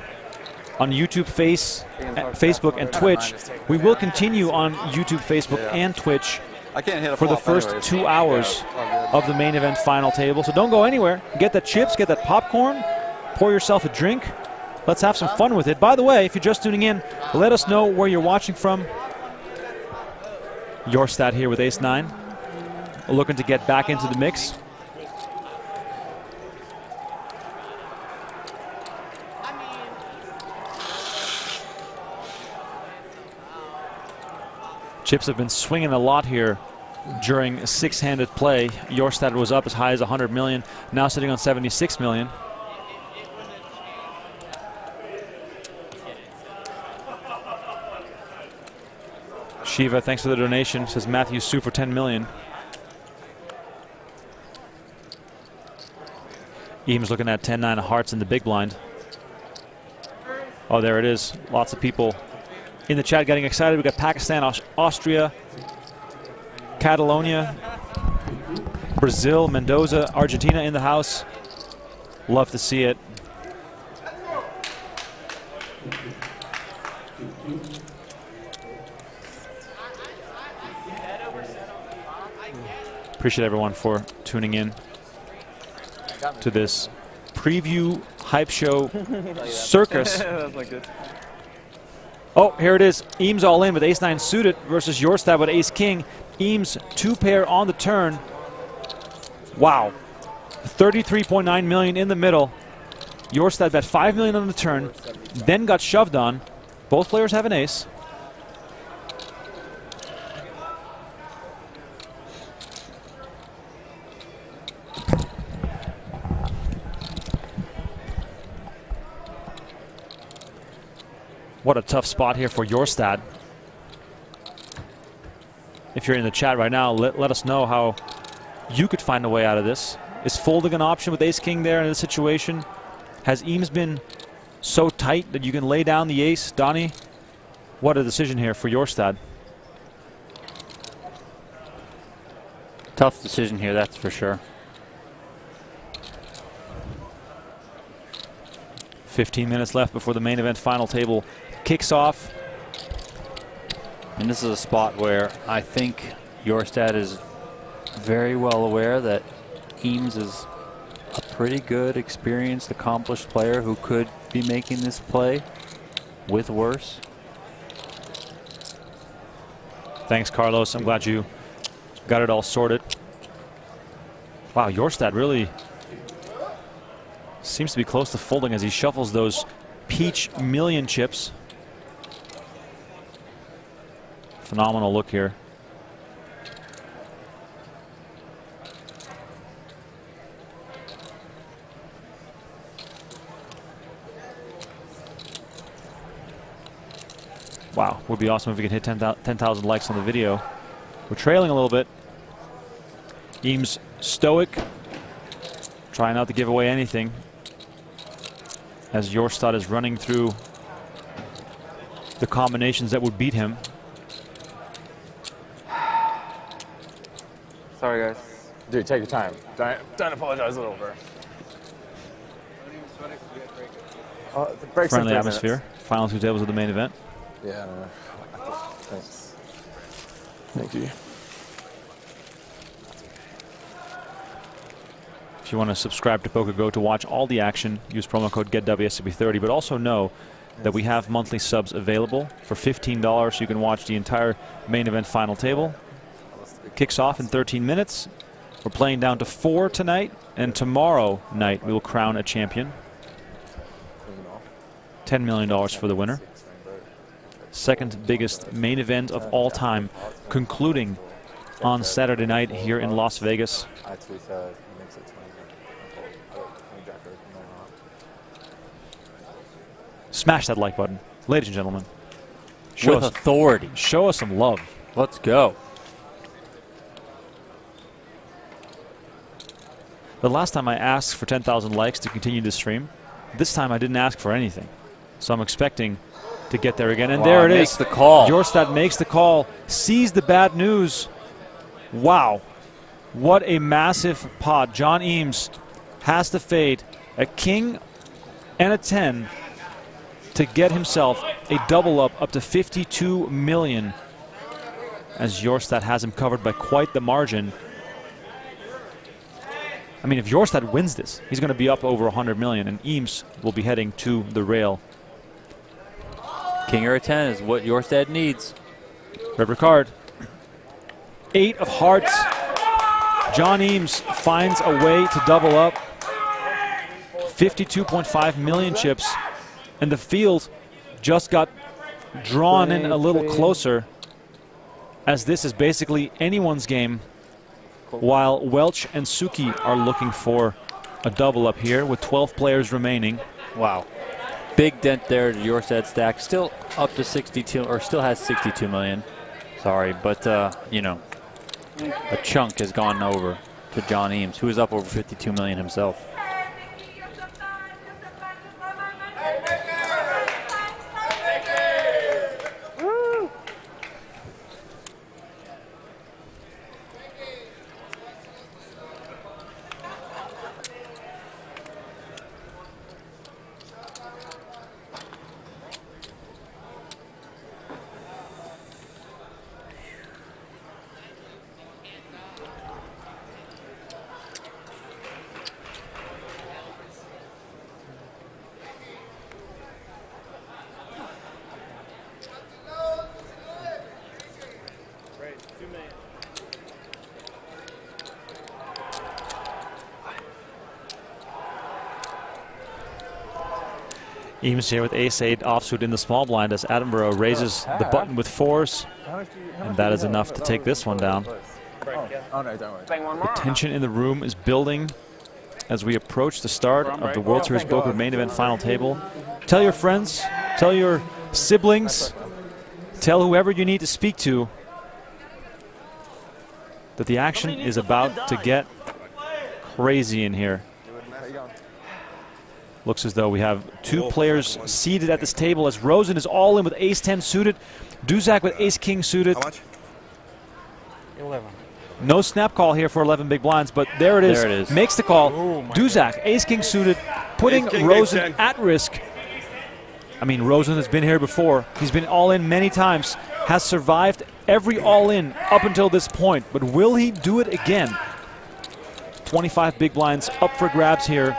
on YouTube, Facebook, and Twitch. We will continue on YouTube, Facebook, and Twitch for the first 2 hours of the main event final table. So don't go anywhere. Get that chips, get that popcorn, pour yourself a drink. Let's have some fun with it. By the way, if you're just tuning in, let us know where you're watching from. Jorstad here with ace-9. Looking to get back into the mix. Chips have been swinging a lot here during a 6-handed play. Jorstad was up as high as 100 million, now sitting on 76 million. Shiva, thanks for the donation, says Matthew Sue for 10 million. Eames looking at 10-9 of hearts in the big blind. Oh, there it is. Lots of people in the chat getting excited. We got Pakistan, Austria, Catalonia, Brazil, Mendoza, Argentina in the house. Love to see it. Appreciate everyone for tuning in to this preview hype show circus. Oh, here it is. Eames all in with ace-9 suited versus Jorstad with ace-king. Eames 2-pair on the turn. Wow. 33.9 million in the middle. Jorstad bet 5 million on the turn, then got shoved on. Both players have an ace. What a tough spot here for Jorstad. If you're in the chat right now, let us know how you could find a way out of this. Is folding an option with ace-king there in this situation? Has Eames been so tight that you can lay down the ace? Donnie, what a decision here for Jorstad. Tough decision here, that's for sure. 15 minutes left before the main event final table kicks off. And this is a spot where I think Jorstad is very well aware that Eames is a pretty good, experienced, accomplished player who could be making this play with worse. Thanks, Carlos. I'm glad you got it all sorted. Wow, Jorstad really seems to be close to folding as he shuffles those peach million chips. Phenomenal look here. Wow, would be awesome if we could hit 10,000 likes on the video. We're trailing a little bit. Eames stoic, trying not to give away anything, as Jorstad is running through the combinations that would beat him. Sorry, guys. Dude, take your time. Don't apologize a little, bro. The break's Friendly in 3 atmosphere. minutes. Final 2 tables of the main event. Yeah, no. Thanks. Thank you. If you want to subscribe to PokerGo to watch all the action, use promo code GetWSOP30, but also know that we have monthly subs available for $15, so you can watch the entire main event final table. Kicks off in 13 minutes. We're playing down to 4 tonight, and tomorrow night we will crown a champion. $10 million for the winner. Second biggest main event of all time, concluding on Saturday night here in Las Vegas. Smash that like button, ladies and gentlemen. With authority. Show us some love. Let's go. The last time I asked for 10,000 likes to continue the stream, this time I didn't ask for anything. So I'm expecting to get there again. And there it is. Makes the call. Jorstad makes the call, sees the bad news. Wow. What a massive pot. John Eames has to fade a king and a 10 to get himself a double up to 52 million, as Jorstad has him covered by quite the margin. I mean, if Jorstad wins this, he's going to be up over 100 million, and Eames will be heading to the rail. King or a 10 is what Jorstad needs. River card. 8 of hearts. John Eames finds a way to double up. 52.5 million chips. And the field just got drawn in a little closer, as this is basically anyone's game, while Welch and Suki are looking for a double up here with 12 players remaining. Wow. Big dent there to Jorstad's stack. Still up to 62, or still has 62 million. Sorry, but, you know, a chunk has gone over to John Eames, who is up over 52 million himself. Eames here with ace-8 offsuit in the small blind as Attenborough raises the button with 4s, and that is enough to take this one down. Oh, no, don't worry. The tension in the room is building as we approach the start of the World Series Poker main event final table. Tell your friends, tell your siblings, tell whoever you need to speak to that the action is about to get crazy in here. Looks as though we have 2 players seated at this table as Rosen is all in with ace-10 suited, Duzak with ace-king suited. How much? 11. No snap call here for 11 big blinds, but there it is. There it is. Makes the call. Duzak, ace-king suited, putting Rosen at risk. I mean, Rosen has been here before. He's been all in many times, has survived every all-in up until this point, but will he do it again? 25 big blinds up for grabs here,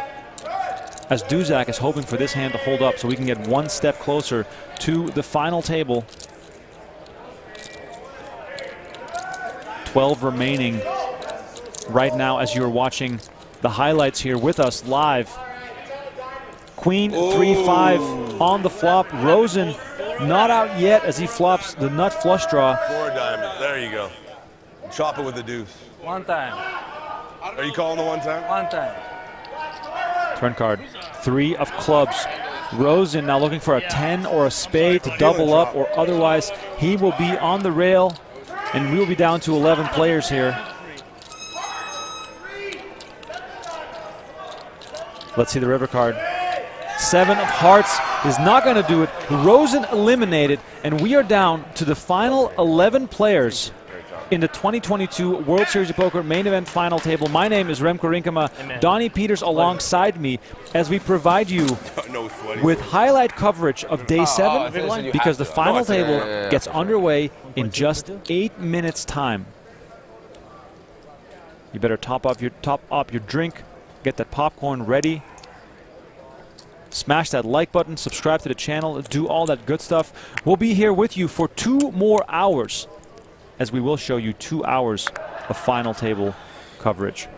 as Duzak is hoping for this hand to hold up so we can get one step closer to the final table. 12 remaining right now as you're watching the highlights here with us live. Queen 3-5 on the flop. Rosen not out yet as he flops the nut flush draw. 4 diamonds. There you go. Chop it with the deuce. One time. Are you calling the one time? One time. Turn card. 3 of clubs. Rosen now looking for a 10 or a spade to double up, or otherwise he will be on the rail, and we will be down to 11 players here. Let's see the river card. 7 of hearts is not going to do it. Rosen eliminated, and we are down to the final 11 players in the 2022 World Series of Poker main event final table. My name is Remko Rinkema. Donnie Peters alongside me as we provide you with highlight coverage of day 7, because the final table gets underway in just 8 minutes time. You better top up your drink, get that popcorn ready. Smash that like button, subscribe to the channel, do all that good stuff. We'll be here with you for 2 more hours, as we will show you 2 hours of final table coverage.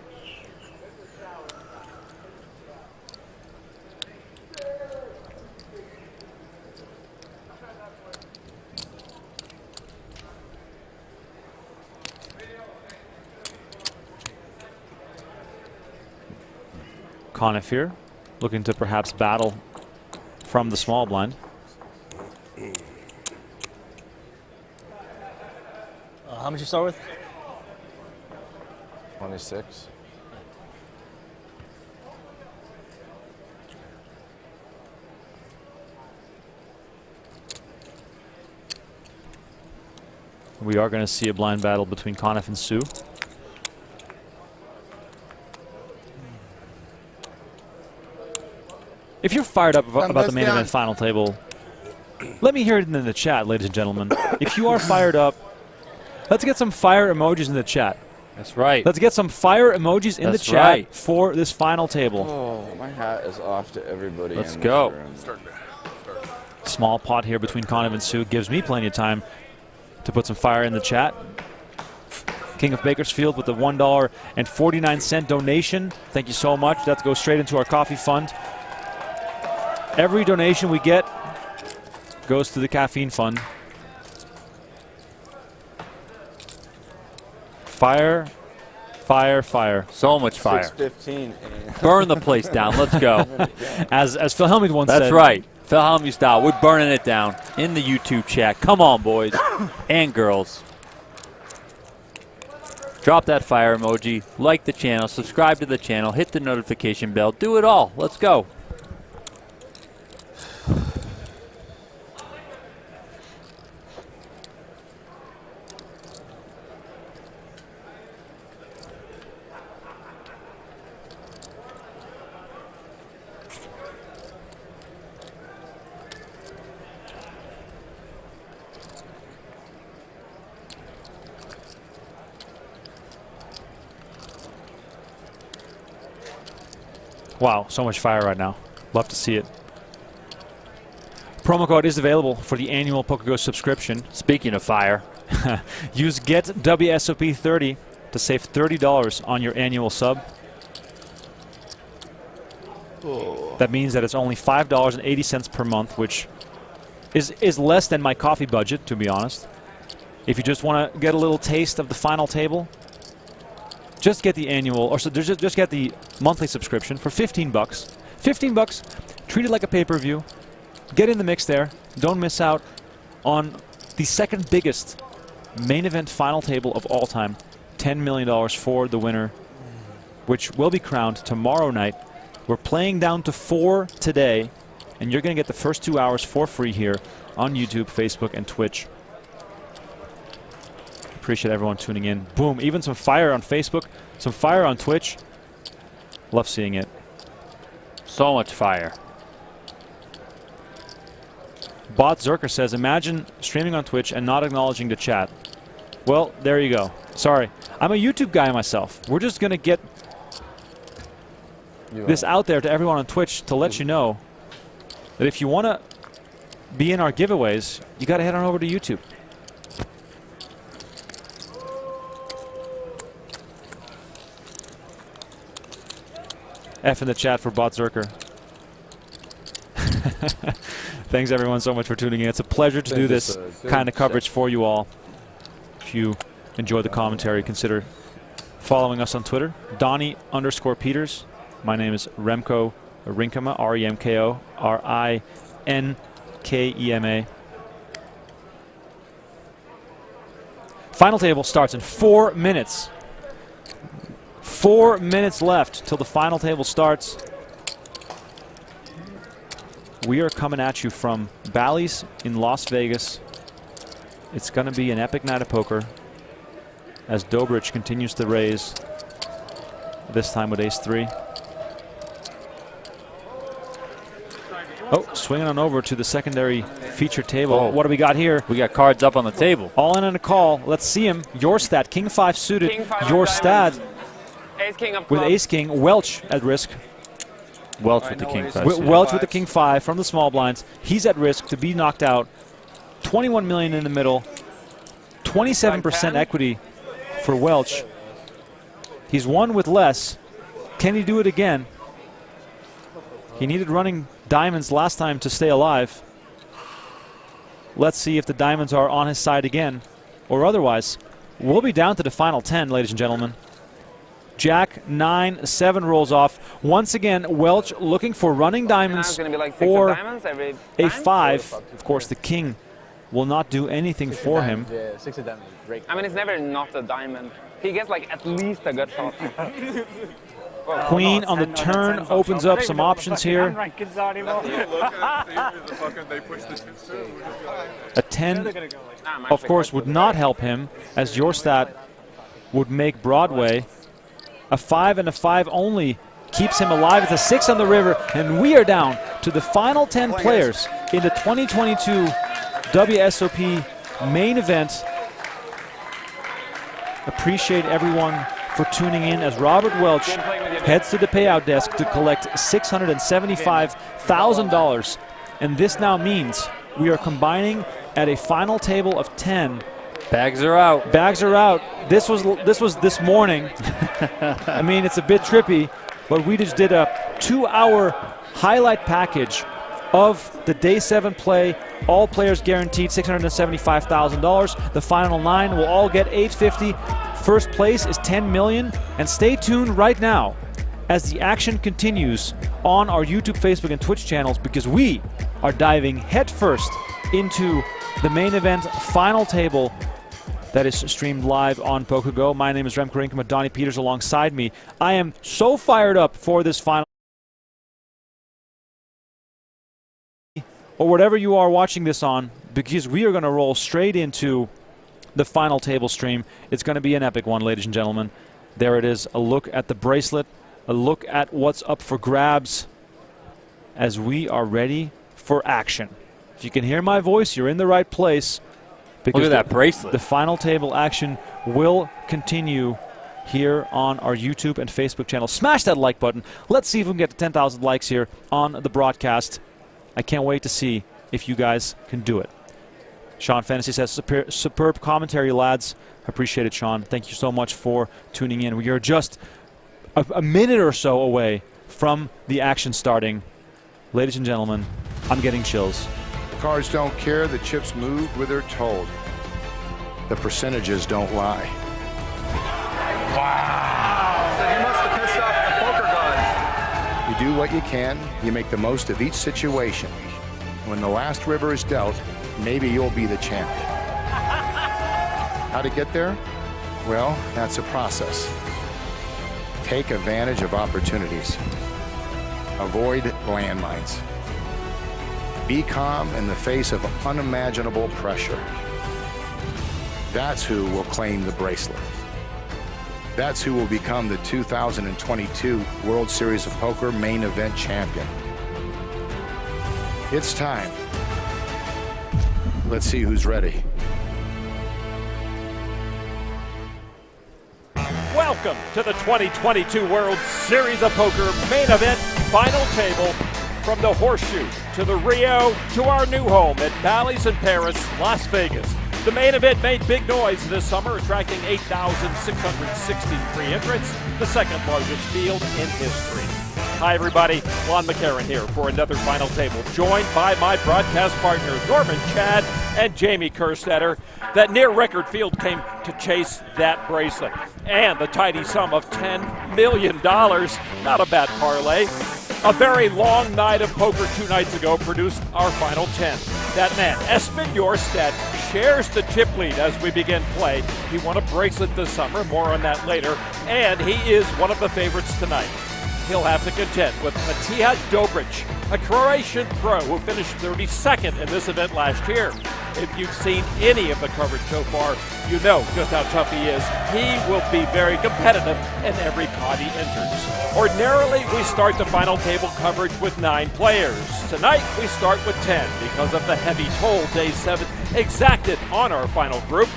Conniff here, looking to perhaps battle from the small blind. How much you start with? 26. We are going to see a blind battle between Conniff and Sue. If you're fired up about the main event final table, let me hear it in the chat, ladies and gentlemen. If you are fired up, let's get some fire emojis in the chat. That's right. Let's get some fire emojis in the chat for this final table. Oh, my hat is off to everybody. Let's go. Small pot here between Conniff and Sue gives me plenty of time to put some fire in the chat. King of Bakersfield with the $1.49 donation. Thank you so much. That goes straight into our coffee fund. Every donation we get goes to the caffeine fund. Fire, fire, fire. So much fire. 6:15. Burn the place down. Let's go. As Phil Hellmuth once said. That's right. Phil Hellmuth style. We're burning it down in the YouTube chat. Come on, boys and girls. Drop that fire emoji. Like the channel. Subscribe to the channel. Hit the notification bell. Do it all. Let's go. Wow, so much fire right now. Love to see it. Promo code is available for the annual PokerGo subscription. Speaking of fire, use Get WSOP 30 to save $30 on your annual sub. Oh. That means that it's only $5.80 per month, which is less than my coffee budget, to be honest. If you just want to get a little taste of the final table, just get the annual, or so just get the monthly subscription for 15 bucks. 15 bucks, treat it like a pay-per-view. Get in the mix there. Don't miss out on the second biggest main event final table of all time. $10 million for the winner, which will be crowned tomorrow night. We're playing down to 4 today, and you're going to get the first 2 hours for free here on YouTube, Facebook, and Twitch. Appreciate everyone tuning in. Boom, even some fire on Facebook, some fire on Twitch. Love seeing it. so much fire. Bot Zerker says, imagine streaming on Twitch and not acknowledging the chat. Well, there you go. Sorry. I'm a YouTube guy myself. We're just going to get this out there to everyone on Twitch to let you know that if you want to be in our giveaways, you got to head on over to YouTube. F in the chat for Bot Zerker. Thanks everyone so much for tuning in. It's a pleasure to do this kind of coverage for you all. If you enjoy the commentary, consider following us on Twitter. Donnie_Peters. My name is Remko Rinkema, R-E-M-K-O, R-I-N-K-E-M-A. Final table starts in 4 minutes. 4 minutes left till the final table starts. We are coming at you from Bally's in Las Vegas. It's going to be an epic night of poker as Dobrich continues to raise, this time with ace-3. Oh, swinging on over to the secondary feature table. Oh. What do we got here? We got cards up on the table. All in on a call. Let's see him. Your stat, King 5 suited. King 5 Your of stat diamonds. Ace King of with clubs. ace king. Welch at risk. Welch with the King 5. Welch with the King 5 from the small blinds. He's at risk to be knocked out. 21 million in the middle. 27% equity for Welch. He's won with less. Can he do it again? He needed running diamonds last time to stay alive. Let's see if the diamonds are on his side again or otherwise. We'll be down to the final 10, ladies and gentlemen. Jack 9, 7 rolls off. Once again, Welch looking for running diamonds or a 5. Of course, the king will not do anything for him. Yeah, 6 of diamonds. Great. I mean, it's never not a diamond. He gets like at least a good shot. Queen on the turn opens up some options here. A 10, of course, would not help him, as your stat would make Broadway. A 5 and a 5 only keeps him alive. It's a 6 on the river, and we are down to the final 10 players in the 2022 WSOP main event. Appreciate everyone for tuning in as Robert Welch heads to the payout desk to collect $675,000. And this now means we are combining at a final table of 10. Bags are out. Bags are out. This was this morning. I mean, it's a bit trippy, but we just did a 2-hour highlight package of the day 7 play. All players guaranteed $675,000. The final 9 will all get $850. First place is $10 million. And stay tuned right now as the action continues on our YouTube, Facebook, and Twitch channels, because we are diving headfirst into the main event final table that is streamed live on PokerGo. My name is Remko Rinkema, Donnie Peters alongside me. I am so fired up for this final, or whatever you are watching this on, because we are going to roll straight into the final table stream. It's going to be an epic one, ladies and gentlemen. There it is, a look at the bracelet, a look at what's up for grabs as we are ready for action. If you can hear my voice, you're in the right place. Because look at that bracelet. The final table action will continue here on our YouTube and Facebook channel. Smash that like button. Let's see if we can get to 10,000 likes here on the broadcast. I can't wait to see if you guys can do it. Sean Fantasy says, superb commentary, lads. Appreciate it, Sean. Thank you so much for tuning in. We are just a minute or so away from the action starting. Ladies and gentlemen, I'm getting chills. Cards don't care, the chips move where they're told. The percentages don't lie. Wow! So he must have pissed off the poker gods. You do what you can, you make the most of each situation. When the last river is dealt, maybe you'll be the champ. How to get there? Well, that's a process. Take advantage of opportunities. Avoid landmines. Be calm in the face of unimaginable pressure. That's who will claim the bracelet. That's who will become the 2022 World Series of Poker main event champion. It's time. Let's see who's ready. Welcome to the 2022 World Series of Poker main event final table. From the Horseshoe to the Rio to our new home at Bally's in Paris, Las Vegas. The main event made big noise this summer, attracting 8,663 entrants, the second largest field in history. Hi, everybody. Lon McCarron here for another final table, joined by my broadcast partners, Norman Chad and Jamie Kerstetter. That near-record field came to chase that bracelet. And the tidy sum of $10 million. Not a bad parlay. A very long night of poker 2 nights ago produced our final 10. That man, Espen Jorstad, shares the chip lead as we begin play. He won a bracelet this summer, more on that later, and he is one of the favorites tonight. He'll have to contend with Matija Dobric, a Croatian pro who finished 32nd in this event last year. If you've seen any of the coverage so far, you know just how tough he is. He will be very competitive in every pot he enters. Ordinarily, we start the final table coverage with 9 players. Tonight, we start with 10 because of the heavy toll Day 7 exacted on our final group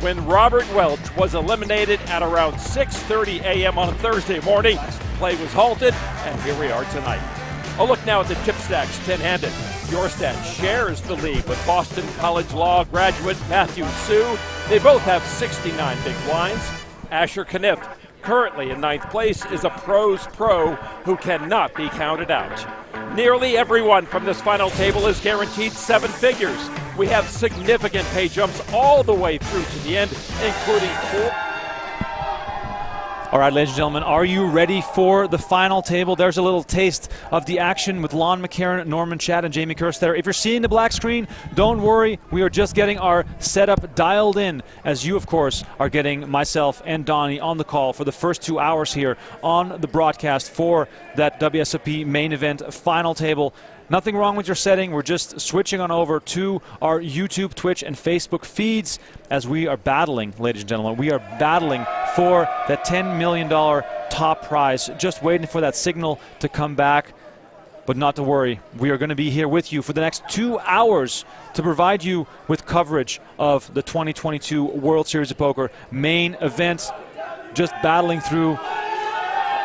when Robert Welch was eliminated at around 6:30 a.m. on Thursday morning. Play was halted, and here we are tonight. A look now at the chip stacks, 10-handed. Jorstad shares the lead with Boston College Law graduate Matthew Sue. They both have 69 big blinds. Asher Kniff, currently in 9th place, is a pro's pro who cannot be counted out. Nearly everyone from this final table is guaranteed 7 figures. We have significant pay jumps all the way through to the end, including 4. All right, ladies and gentlemen, are you ready for the final table? There's a little taste of the action with Lon McCarron, Norman Chad, and Jamie Kerstetter. If you're seeing the black screen, don't worry. We are just getting our setup dialed in, as you, of course, are getting myself and Donnie on the call for the first 2 hours here on the broadcast for that WSOP main event final table. Nothing wrong with your setting. We're just switching on over to our YouTube, Twitch, and Facebook feeds as we are battling, ladies and gentlemen. We are battling for that $10 million top prize. Just waiting for that signal to come back. But not to worry. We are going to be here with you for the next 2 hours to provide you with coverage of the 2022 World Series of Poker main event. Just battling through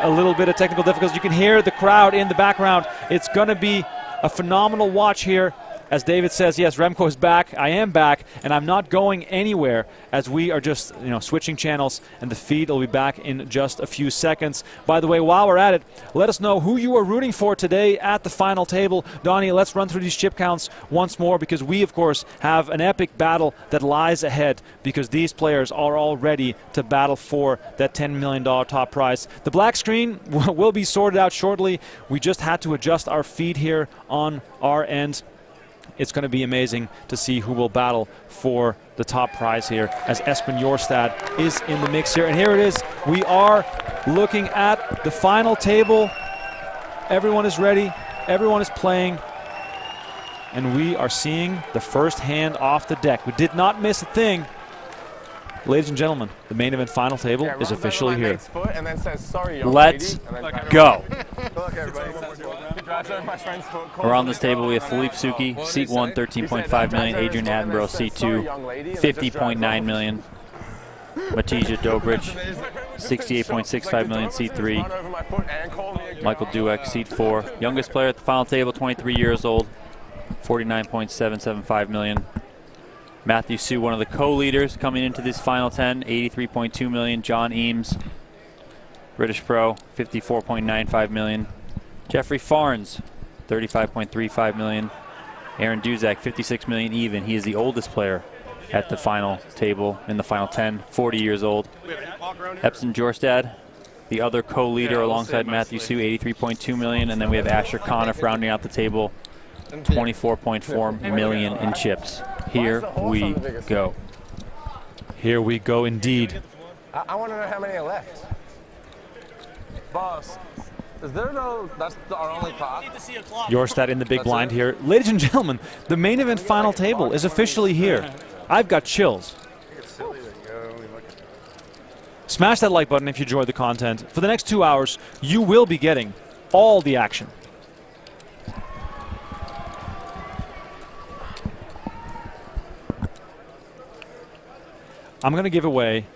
a little bit of technical difficulties. You can hear the crowd in the background. It's going to be a phenomenal watch here. As David says, yes, Remko is back. I am back, and I'm not going anywhere as we are just switching channels, and the feed will be back in just a few seconds. By the way, while we're at it, let us know who you are rooting for today at the final table. Donnie, let's run through these chip counts once more because we, of course, have an epic battle that lies ahead because these players are all ready to battle for that $10 million top prize. The black screen will be sorted out shortly. We just had to adjust our feed here on our end. It's going to be amazing to see who will battle for the top prize here as Espen Jorstad is in the mix here. And here it is. We are looking at the final table. Everyone is ready. Everyone is playing. And we are seeing the first hand off the deck. We did not miss a thing. Ladies and gentlemen, the main event final table is officially here. And then says, sorry, Let's go. We're on this table. We have Philippe Suki, seat 1, 13.5 million. Adrian Attenborough, seat 2, 50.9 million. Matija Dobric, 68.65 million, seat 3. Michael Dueck, seat 4. Youngest player at the final table, 23 years old, 49.775 million. Matthew Sue, one of the co-leaders coming into this final 10, 83.2 million. John Eames, British pro, 54.95 million. Jeffrey Farnes, 35.35 million. Aaron Duzak, 56 million even. He is the oldest player at the final table in the final 10, 40 years old. Espen Jorstad, the other co-leader alongside Matthew Sue, 83.2 million. And then we have Asher Conniff rounding out the table, 24.4 million in chips. Here we go. Here we go indeed. I want to know how many are left. Boss, is there no, that's our only pot? Jorstad in the big blind here. Ladies and gentlemen, the main event final table is officially here. I've got chills. Smash that like button if you enjoyed the content. For the next 2 hours, you will be getting all the action. I'm going to give away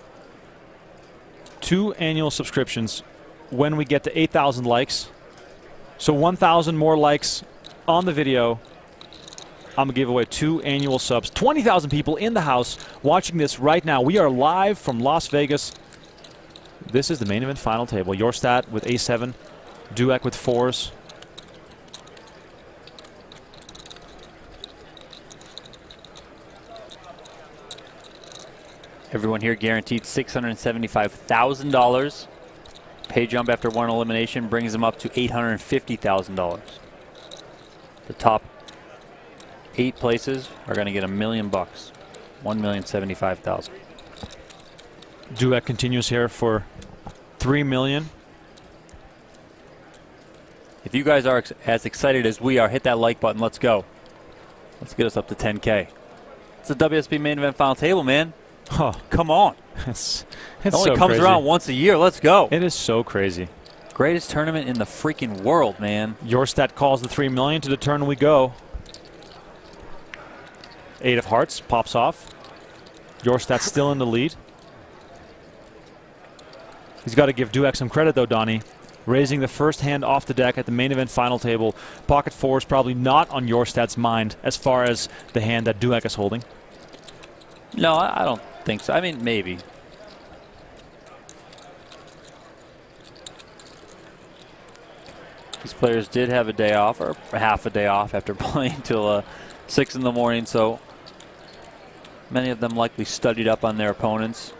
2 annual subscriptions when we get to 8,000 likes. So 1,000 more likes on the video. I'm going to give away 2 annual subs. 20,000 people in the house watching this right now. We are live from Las Vegas. This is the main event final table. Jorstad with A7, Dueck with 4s. Everyone here guaranteed $675,000. Pay jump after one elimination brings them up to $850,000. The top 8 places are going to get $1 million. $1,075,000. Dueck continues here for $3 million. If you guys are as excited as we are, hit that like button. Let's go. Let's get us up to 10K. It's the WSOP main event final table, man. Oh, come on. It only so comes crazy. around once a year. Let's go. It is so crazy. Greatest tournament in the freaking world, man. Your stat calls the $3 million. To the turn we go. 8 of hearts pops off. Your stat's still in the lead. He's got to give Dueck some credit, though, Donnie. Raising the first hand off the deck at the main event final table. Pocket 4 is probably not on your stat's mind as far as the hand that Dueck is holding. No, I don't think so. I mean, maybe. These players did have a day off, or half a day off after playing till 6 in the morning, so many of them likely studied up on their opponents.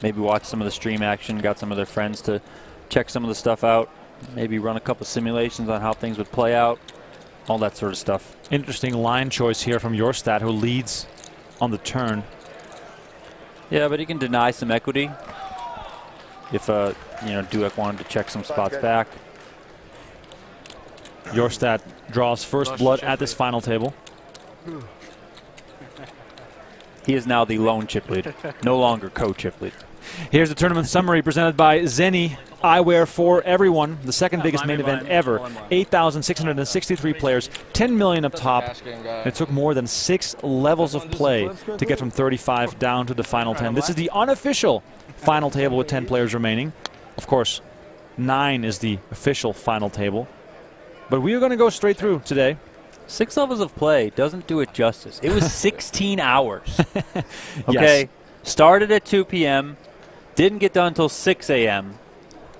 Maybe watched some of the stream action, got some of their friends to check some of the stuff out, maybe run a couple simulations on how things would play out, all that sort of stuff. Interesting line choice here from your stat, who leads on the turn. Yeah, but he can deny some equity if Dueck wanted to check some spots back. Your stat draws first blood at this final table. He is now the lone chip leader, no longer co-chip leader. Here's the tournament summary presented by Zenny Eyewear for everyone. The second biggest main event ever. 8,663 players, 10 million up top. It took more than 6 levels of play to get from 35 down to the final 10. This is the unofficial final table with 10 players remaining. Of course, 9 is the official final table. But we are going to go straight through today. 6 levels of play doesn't do it justice. It was 16 hours. Okay, yes. Started at 2 p.m., didn't get done until 6 a.m.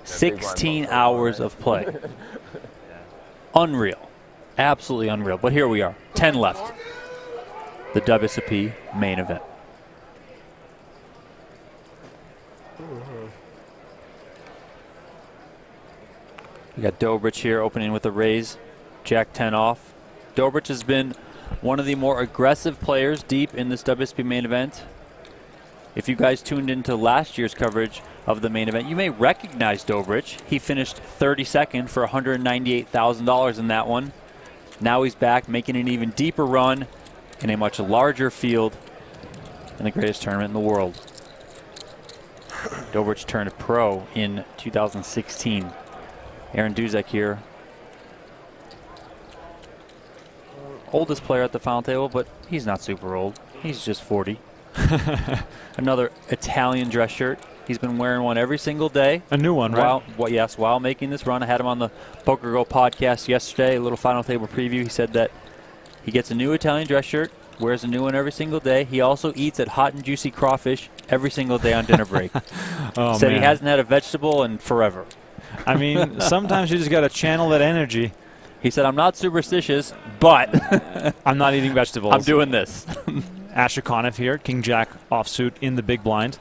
16 hours of play. Unreal. Absolutely unreal. But here we are. 10 left. The WSOP main event. We got Dobrich here opening with a raise. Jack 10 off. Dobrich has been one of the more aggressive players deep in this WSOP main event. If you guys tuned into last year's coverage of the main event, you may recognize Dobrich. He finished 32nd for $198,000 in that one. Now he's back making an even deeper run in a much larger field in the greatest tournament in the world. Dobrich turned pro in 2016. Aaron Duzek here. Oldest player at the final table, but he's not super old. He's just 40. Another Italian dress shirt. He's been wearing one every single day. A new one, right? While making this run. I had him on the PokerGo podcast yesterday, a little final table preview. He said that he gets a new Italian dress shirt, wears a new one every single day. He also eats at Hot and Juicy Crawfish every single day on dinner break. Said he hasn't had a vegetable in forever. I mean, sometimes you just got to channel that energy. He said, I'm not superstitious, but I'm not eating vegetables. I'm doing this. Asher Conniff here, King Jack offsuit in the big blind.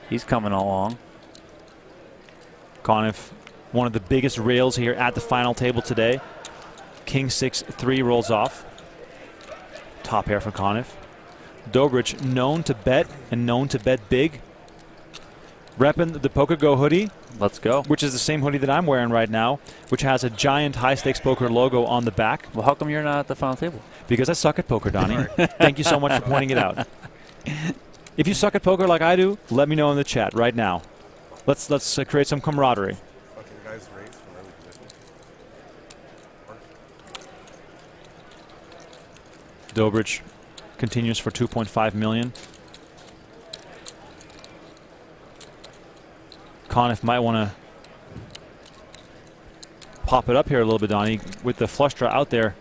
He's coming along. Conniff, one of the biggest rails here at the final table today. King 6-3 rolls off. Top pair for Conniff. Dobrich, known to bet and known to bet big. Repping the PokerGo hoodie. Let's go. Which is the same hoodie that I'm wearing right now, which has a giant high stakes poker logo on the back. Well, how come you're not at the final table? Because I suck at poker, Donnie. Thank you so much for pointing it out. If you suck at poker like I do, let me know in the chat right now. Let's create some camaraderie. Okay, guys, raise from early position. Dobrich continues for 2.5 million. Conniff might want to pop it up here a little bit, Donnie, with the flush draw out there.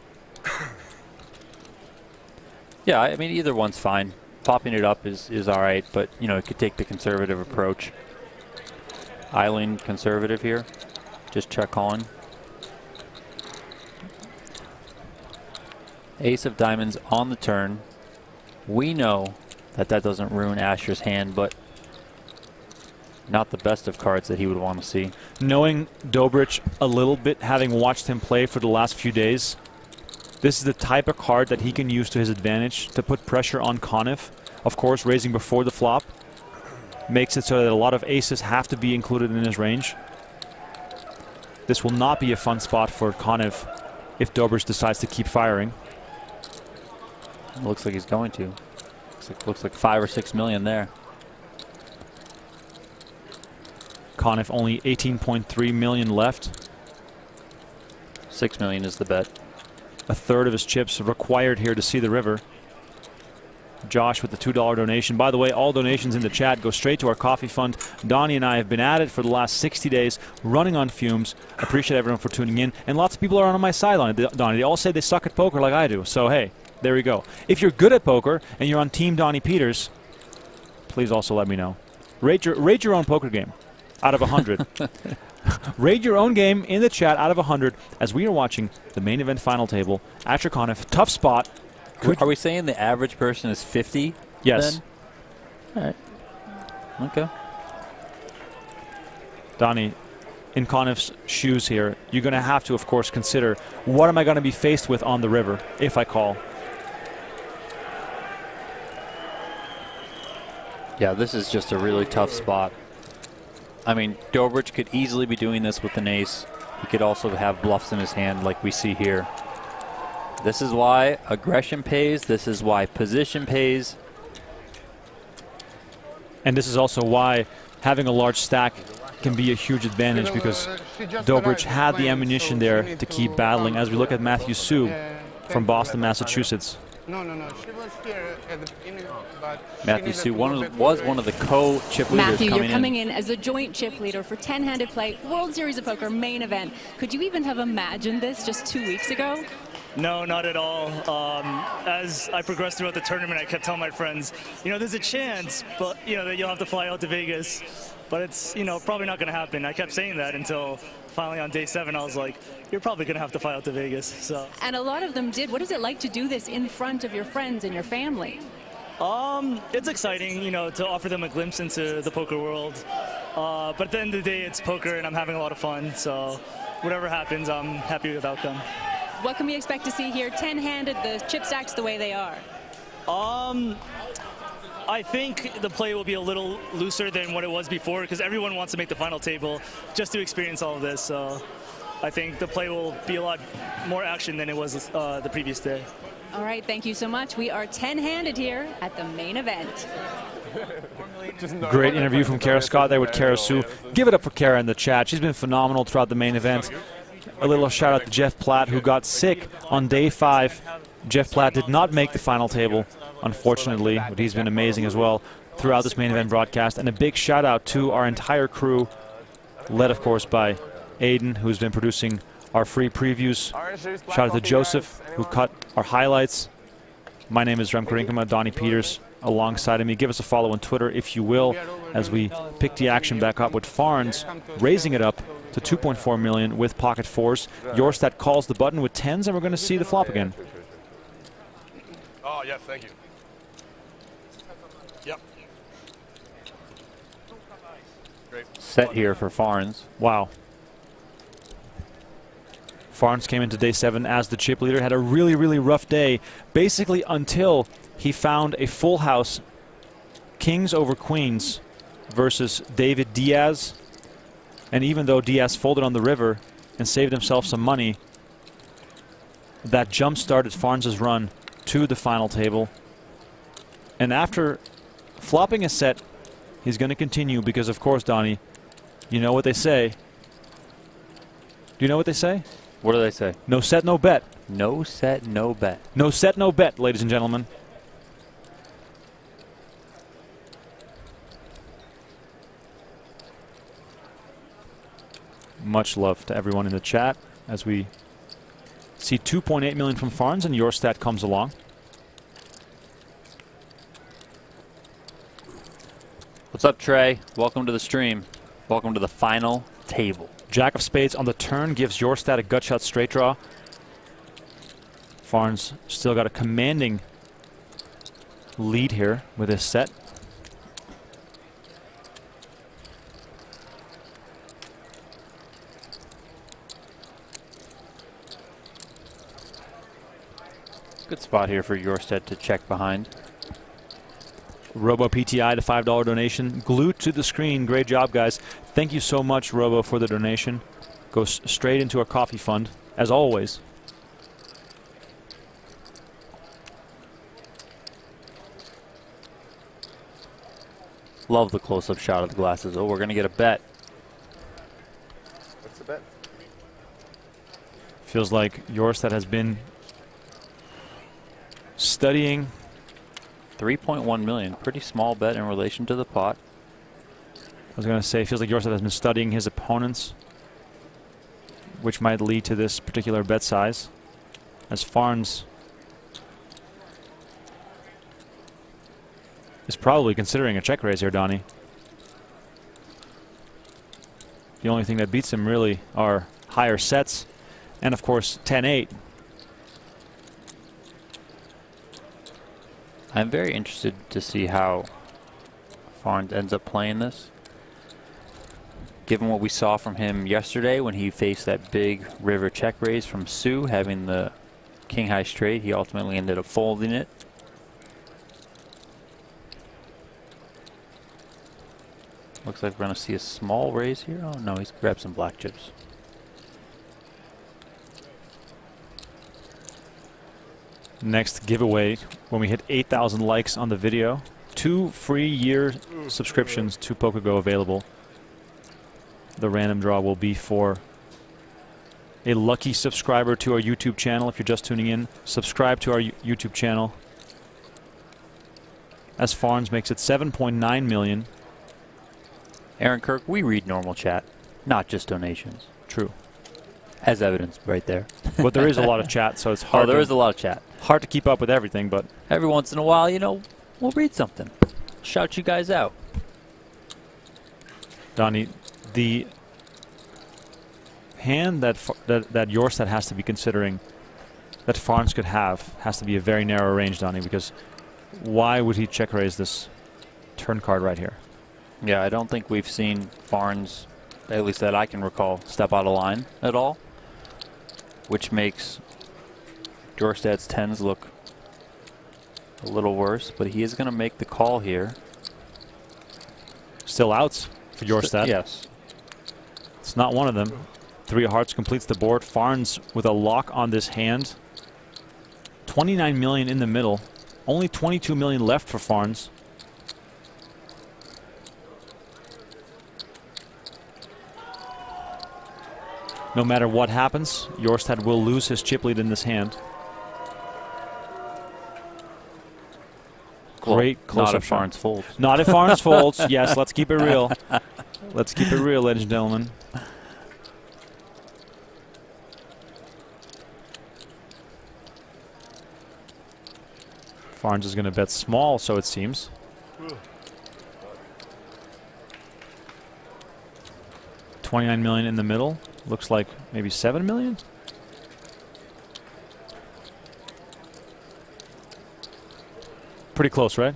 Yeah, I mean, either one's fine. Popping it up is all right, but, you know, it could take the conservative approach. Eileen conservative here. Just check calling. Ace of diamonds on the turn. We know that that doesn't ruin Asher's hand, but not the best of cards that he would want to see. Knowing Dobrich a little bit, having watched him play for the last few days, this is the type of card that he can use to his advantage to put pressure on Conniff. Of course, raising before the flop makes it so that a lot of aces have to be included in his range. This will not be a fun spot for Conniff if Dobrich decides to keep firing. It looks like he's going to. Looks like 5 or 6 million there. Conniff only 18.3 million left. 6 million is the bet. A third of his chips required here to see the river. Josh with the $2 donation. By the way, all donations in the chat go straight to our coffee fund. Donnie and I have been at it for the last 60 days, running on fumes. Appreciate everyone for tuning in. And lots of people are on my side on it, Donnie. They all say they suck at poker like I do. So, hey, there we go. If you're good at poker and you're on Team Donnie Peters, please also let me know. Rate your own poker game out of 100. Rate your own game in the chat out of 100 as we are watching the main event final table. Asher Conniff, tough spot. Are we saying the average person is 50? Yes. Then? All right. Okay. Donnie, in Conniff's shoes here, you're going to have to, of course, consider what am I going to be faced with on the river if I call. Yeah, this is just a really tough spot. I mean, Dobrich could easily be doing this with an ace. He could also have bluffs in his hand like we see here. This is why aggression pays. This is why position pays. And this is also why having a large stack can be a huge advantage, because Dobrich had the ammunition there to keep battling, as we look at Matthew Sue from Boston, Massachusetts. No. She was here at the beginning, but Matthew Sue was one of the co-chip leaders. Matthew, you're coming in as a joint chip leader for 10-handed play, World Series of Poker main event. Could you even have imagined this just 2 weeks ago? No, not at all. As I progressed throughout the tournament, I kept telling my friends, there's a chance, but, that you'll have to fly out to Vegas. But it's, probably not going to happen. I kept saying that until finally on day 7, I was like, you're probably going to have to fly out to Vegas. So. And a lot of them did. What is it like to do this in front of your friends and your family? It's exciting, to offer them a glimpse into the poker world. But at the end of the day, it's poker, and I'm having a lot of fun. So whatever happens, I'm happy with the outcome. What can we expect to see here? 10-handed, the chip stacks the way they are. I think the play will be a little looser than what it was before, because everyone wants to make the final table just to experience all of this. So I think the play will be a lot more action than it was the previous day. All right, thank you so much. We are 10-handed here at the main event. Great interview from Kara Scott there with Kara Sue. Give it up for Kara in the chat. She's been phenomenal throughout the main event. A little shout out to Jeff Platt, who got sick on day 5. Jeff Platt did not make the final table, unfortunately, but he's been amazing as well throughout this main event broadcast. And a big shout out to our entire crew, led of course by Aiden, who's been producing our free previews. Shout out to Joseph, who cut our highlights. My name is Remko Rinkema, Donnie Peters alongside of me. Give us a follow on Twitter if you will, as we pick the action back up with Farns raising it up to 2.4 million with pocket 4s. Yorstat calls the button with 10s, and we're going to see the flop again. Oh, yes, thank you. Yep. Great. Set here for Farns. Wow. Farns came into day 7 as the chip leader, had a really, really rough day, basically until he found a full house, kings over queens versus David Diaz. And even though Diaz folded on the river and saved himself some money, that jump started Farns' run to the final table. And after flopping a set, he's going to continue because, of course, Donnie, you know what they say. Do you know what they say? What do they say? No set, no bet. No set, no bet. No set, no bet, ladies and gentlemen. Much love to everyone in the chat as we see 2.8 million from Farns, and your stat comes along. What's up, Trey? Welcome to the stream. Welcome to the final table. Jack of spades on the turn gives Jorstad a gut shot straight draw. Farnes still got a commanding lead here with his set. Good spot here for Jorstad to check behind. Robo PTI to $5 donation. Glued to the screen. Great job, guys. Thank you so much, Robo, for the donation. Goes straight into our coffee fund, as always. Love the close-up shot of the glasses. Oh, we're going to get a bet. What's the bet? Feels like Jorstad has been studying. 3.1 million. Pretty small bet in relation to the pot. I was going to say, feels like Jorstad has been studying his opponents, which might lead to this particular bet size, as Farnes is probably considering a check raise here, Donnie. The only thing that beats him really are higher sets, and of course 10-8. I'm very interested to see how Farnes ends up playing this. Given what we saw from him yesterday when he faced that big river check raise from Sue, having the king high straight, he ultimately ended up folding it. Looks like we're going to see a small raise here. Oh no, he's grabbed some black chips. Next giveaway when we hit 8,000 likes on the video. 2 free year subscriptions to PokerGo available. The random draw will be for a lucky subscriber to our YouTube channel. If you're just tuning in, subscribe to our YouTube channel. As Farnes makes it 7.9 million. Aaron Kirk, we read normal chat, not just donations. True. As evidenced right there. But there is a lot of chat, so it's hard. Oh, there is a lot of chat. Hard to keep up with everything, but every once in a while, you know, we'll read something. Shout you guys out. Donnie, the hand that Jorstad has to be considering that Farnes could have has to be a very narrow range, Donnie, because why would he check raise this turn card right here? Yeah, I don't think we've seen Farnes, at least that I can recall, step out of line at all, which makes Jorstad's 10s look a little worse, but he is going to make the call here. Still outs for Jorstad. Yes. It's not one of them. 3 of hearts completes the board. Farnes with a lock on this hand. 29 million in the middle. Only 22 million left for Farnes. No matter what happens, Jorstad will lose his chip lead in this hand. Great close-up. Not if Farnes folds. Not if Farnes folds. Yes, let's keep it real. Let's keep it real, ladies and gentlemen. Farnes is going to bet small, so it seems. $29 million in the middle. Looks like maybe 7 million. Pretty close, right?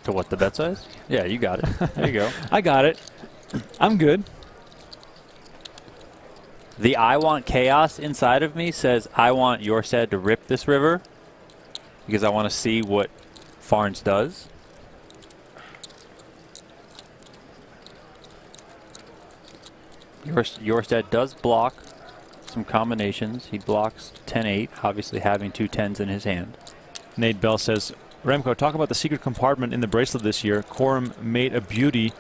To what, the bet size? Yeah, you got it. There you go. I got it. I'm good. The I want chaos inside of me says I want Jorstad to rip this river because I want to see what Farnes does. Jorstad does block some combinations. He blocks 10-8, obviously having 2 10s in his hand. Nate Bell says, Remko, talk about the secret compartment in the bracelet this year. Quorum made a beauty.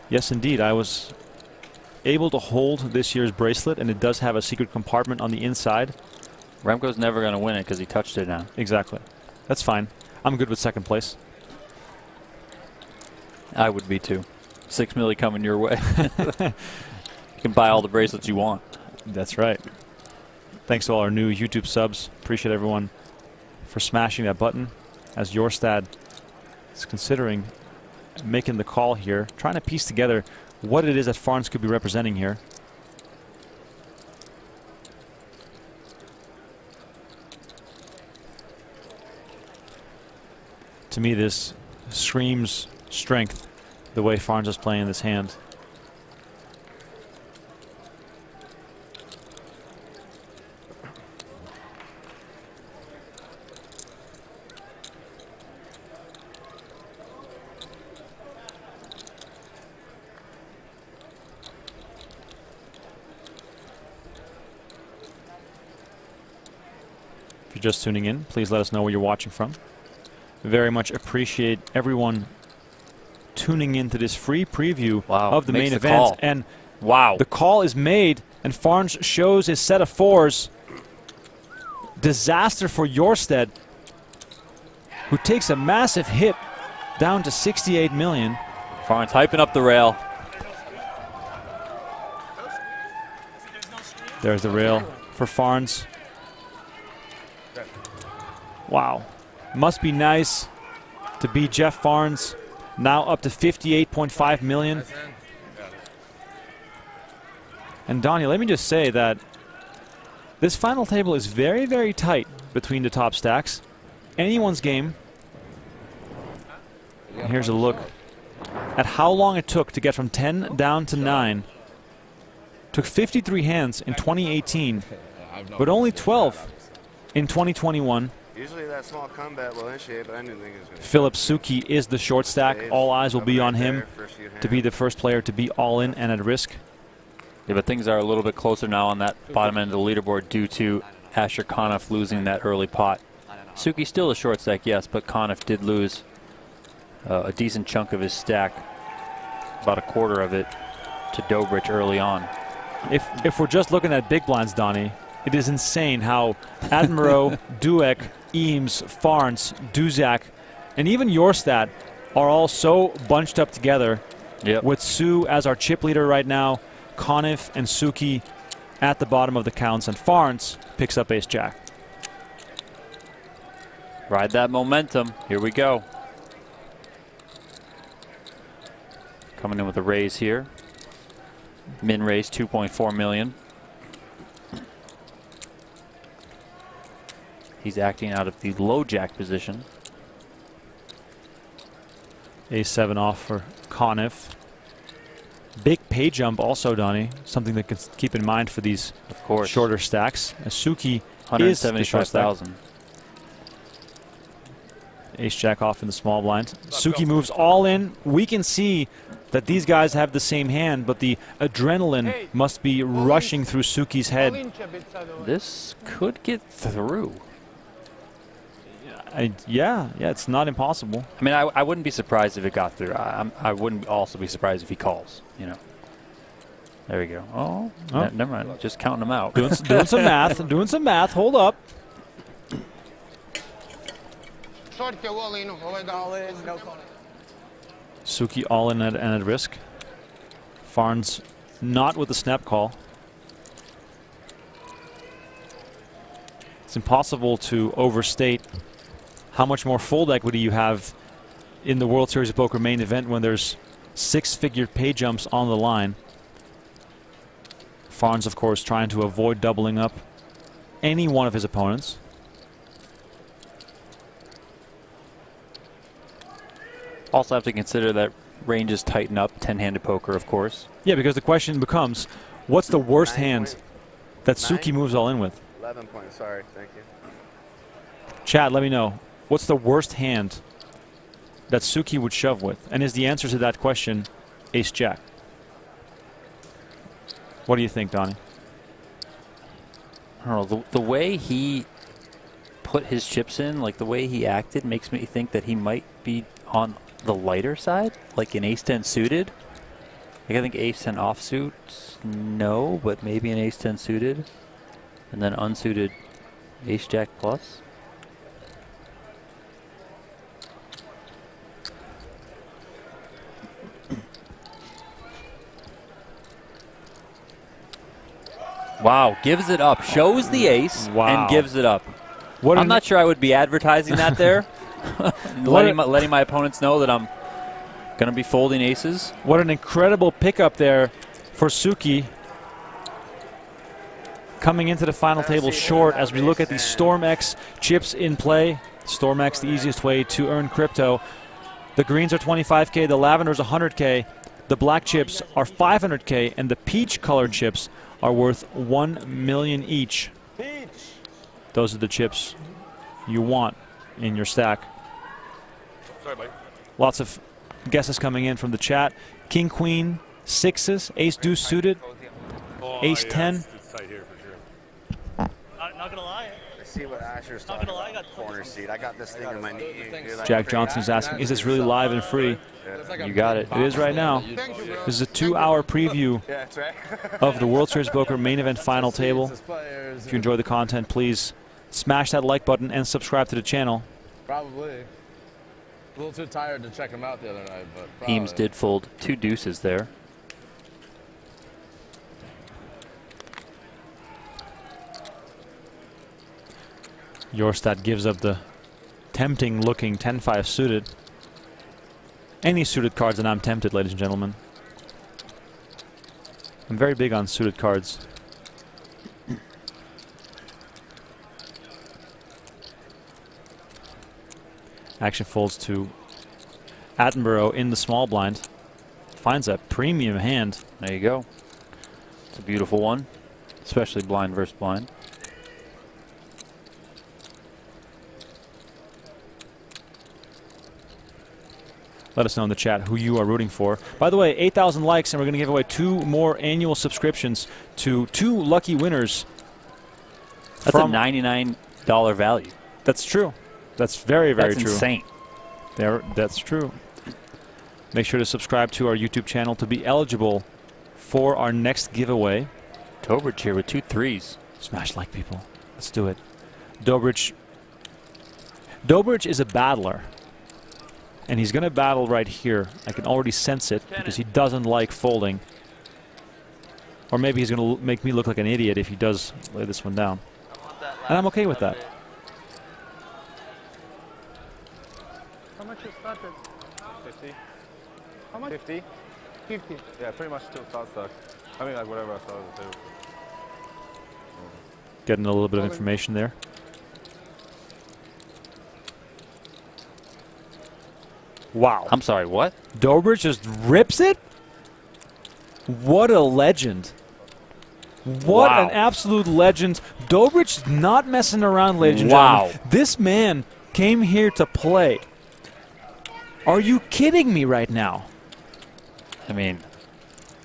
Yes, indeed. I was able to hold this year's bracelet, and it does have a secret compartment on the inside. Remko's never going to win it because he touched it now. Exactly. That's fine. I'm good with second place. I would be too. 6 million coming your way. You can buy all the bracelets you want. That's right. Thanks to all our new YouTube subs. Appreciate everyone for smashing that button. As Jorstad is considering making the call here, trying to piece together what it is that Farnes could be representing here. To me, this screams strength, the way Farnes is playing this hand. If you're just tuning in, please let us know where you're watching from. Very much appreciate everyone tuning into this free preview of the main event. Call. And wow, the call is made, and Farnes shows his set of fours. Disaster for Jorstad, who takes a massive hit down to 68 million. Farnes hyping up the rail. There's the rail for Farnes. Wow. Must be nice to beat Jeff Farnes, now up to 58.5 million. And Donnie, let me just say that this final table is very, very tight between the top stacks. Anyone's game. And here's a look at how long it took to get from 10 down to 9. Took 53 hands in 2018, but only 12 in 2021. Usually that small combat will initiate, but I didn't think it was going to. Philip Suki is the short stack. All eyes will be on him to be the first player to be all in and at risk. Yeah, but things are a little bit closer now on that bottom end of the leaderboard due to Asher Conniff losing that early pot. Suki still a short stack, yes, but Conniff did lose a decent chunk of his stack, about a quarter of it, to Dobrich early on. If we're just looking at big blinds, Donnie, it is insane how Admiro, Dueck, Eames, Farnes, Duzak, and even Jorstad are all so bunched up together. Yep. With Sue as our chip leader right now, Conniff and Suki at the bottom of the counts, and Farnes picks up ace-jack. Ride that momentum. Here we go. Coming in with a raise here. Min raise 2.4 million. He's acting out of the low jack position. Ace-7 off for Conniff. Big pay jump also, Donnie. Something that can keep in mind for these shorter stacks. Suki is the short stack. 175,000. Ace-jack off in the small blind. Suki moves all in. We can see that these guys have the same hand, but the adrenaline must be rushing through Suki's head. This could get through. Yeah, it's not impossible. I mean, I wouldn't be surprised if it got through. I wouldn't also be surprised if he calls, you know. There we go. Oh. Never mind. Just counting them out. Doing some math. Doing some math. Hold up. Suki all in and at risk. Farnes not with the snap call. It's impossible to overstate how much more fold equity you have in the World Series of Poker main event when there's six-figure pay jumps on the line. Farnes, of course, trying to avoid doubling up any one of his opponents. Also have to consider that ranges tighten up 10-handed poker, of course. Yeah, because the question becomes, what's the worst hand that Suki moves all in with? 11 points, sorry, thank you. Chat, let me know. What's the worst hand that Suki would shove with? And is the answer to that question ace-jack? What do you think, Donnie? I don't know. The way he put his chips in, like the way he acted, makes me think that he might be on the lighter side, like an ace-10 suited. Like I think ace-10 offsuit, no, but maybe an ace-10 suited. And then unsuited ace-jack plus. Wow, gives it up. Shows the ace and gives it up. I'm not sure I would be advertising that there. letting my opponents know that I'm Going to be folding aces. What an incredible pickup there for Suki. Coming into the final table short as we look at the Storm X chips in play. Storm X, the easiest way to earn crypto. The greens are 25K, the lavenders 100K, the black chips are 500K, and the peach colored chips are worth 1 million each. Those are the chips you want in your stack. Sorry, buddy. Lots of guesses coming in from the chat. King, queen, sixes, ace, deuce suited, ace, 10. It's tight here for sure. Not gonna lie. Let's see what Asher's talking about. Corner seat. I got this thing in my knee. Dude, Jack Johnson's asking, is this really live and free? You got it. It is right now. This is a 2-hour preview of the World Series Poker main event final table. If you enjoy the content, please smash that like button and subscribe to the channel. Probably. A little too tired to check him out the other night, but Eames did fold 2 deuces there. Jorstad gives up the tempting looking 10-5 suited. Any suited cards and I'm tempted, ladies and gentlemen. I'm very big on suited cards. Action folds to Attenborough in the small blind. Finds a premium hand. There you go. It's a beautiful one, especially blind versus blind. Let us know in the chat who you are rooting for. By the way, 8,000 likes, and we're going to give away 2 more annual subscriptions to 2 lucky winners. That's a $99 value. That's true. That's very, very That's true. Insane. That's true. Make sure to subscribe to our YouTube channel to be eligible for our next giveaway. Dobrich here with 2 threes. Smash like, people. Let's do it. Dobrich is a battler. And he's going to battle right here. I can already sense it because he doesn't like folding. Or maybe he's going to make me look like an idiot if he does lay this one down. And I'm okay with that. How much you started? 50. How much? 50. 50. Yeah, pretty much still start stock. I mean, like whatever I started at the table. Getting a little bit of information there. Wow. I'm sorry, what? Dobrich just rips it? What a legend. What an absolute legend. Dobrich not messing around, ladies and gentlemen. This man came here to play. Are you kidding me right now? I mean,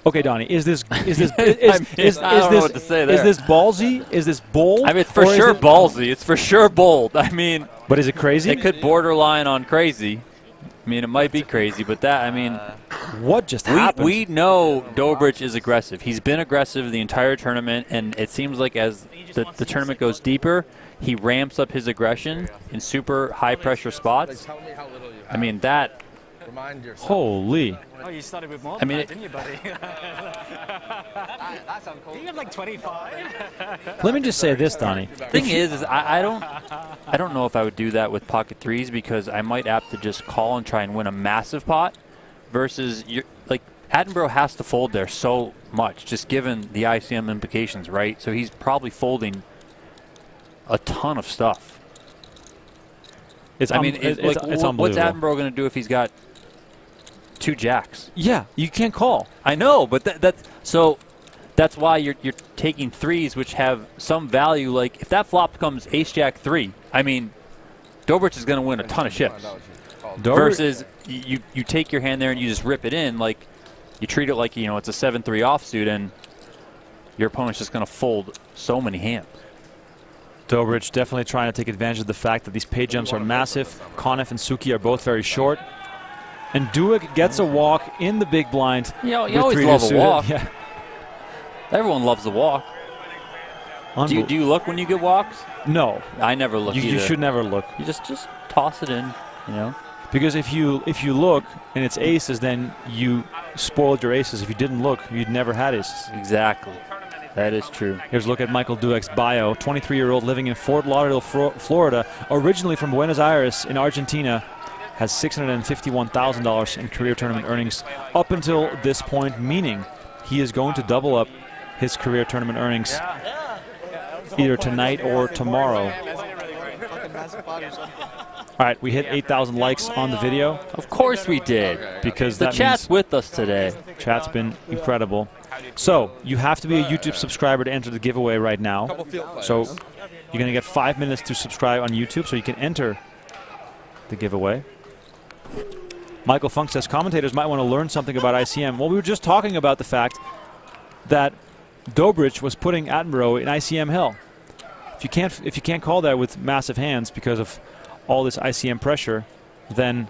okay, Donnie, is this I don't know what to say there. Is this ballsy? Is this bold? I mean, it's for sure ballsy. It's for sure bold. I mean, but is it crazy? It could borderline on crazy. I mean, it might be crazy, but that, I mean, what just happened? We know Dobrich is aggressive. He's been aggressive the entire tournament, and it seems like as the tournament goes deeper, he ramps up his aggression in super high-pressure spots. I mean, that... Holy. Oh, you started with more I than mean, that, didn't you, buddy? That sounds cool. You have like 25. Let me just say this, Donnie. Thing is I don't know if I would do that with pocket threes because I might have to just call and try and win a massive pot versus like Attenborough has to fold there so much just given the ICM implications, right? So he's probably folding a ton of stuff. It's unbelievable. What's Attenborough going to do if he's got 2 jacks? Yeah, you can't call. I know, but that's why you're taking threes, which have some value. Like if that flop becomes ace jack 3, I mean, Dobrich is going to win a ton of chips. Versus you take your hand there and you just rip it in, like you treat it like it's a 7-3 offsuit, and your opponent's just going to fold so many hands. Dobrich definitely trying to take advantage of the fact that these pay jumps are massive. Conniff and Suki are both very short. And Duick gets a walk in the big blind. You always love a walk. Yeah. Everyone loves a walk. Do you look when you get walks? No. I never look either. You should never look. You just toss it in, Because if you look and it's aces, then you spoiled your aces. If you didn't look, you'd never had aces. Exactly. That is true. Here's a look at Michael Dueck's bio. 23-year-old living in Fort Lauderdale, Florida, originally from Buenos Aires in Argentina. has $651,000 in career tournament earnings up until this point, meaning he is going to double up his career tournament earnings either tonight or tomorrow. All right, we hit 8,000 likes on the video. Of course we did. Because the chat's with us today. Chat's been incredible. So you have to be a YouTube subscriber to enter the giveaway right now. So you're going to get 5 minutes to subscribe on YouTube so you can enter the giveaway. Michael Funk says commentators might want to learn something about ICM. Well, we were just talking about the fact that Dobrich was putting Attenborough in ICM hell. If you can't call that with massive hands because of all this ICM pressure, then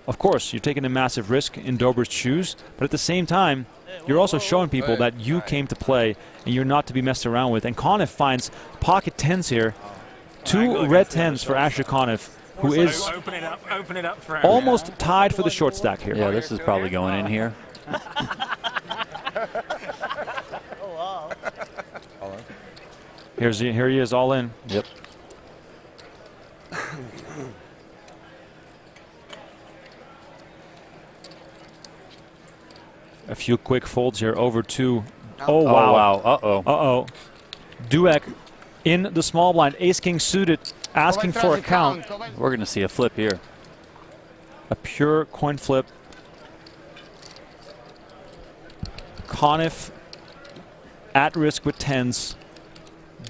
of course you're taking a massive risk in Dobrich's shoes, but at the same time you're also showing people that you came to play and you're not to be messed around with. And Conniff finds pocket 10s here. 2 red 10s for Asher Conniff, who is almost tied for the short stack here. Yeah, this is probably going in here. Here he is, all in. Yep. A few quick folds here over to. Oh, wow. Oh, wow. Uh-oh. Uh-oh. Dueck in the small blind. Ace-King suited, asking for a count. We're going to see a flip here. A pure coin flip. Conniff at risk with 10s.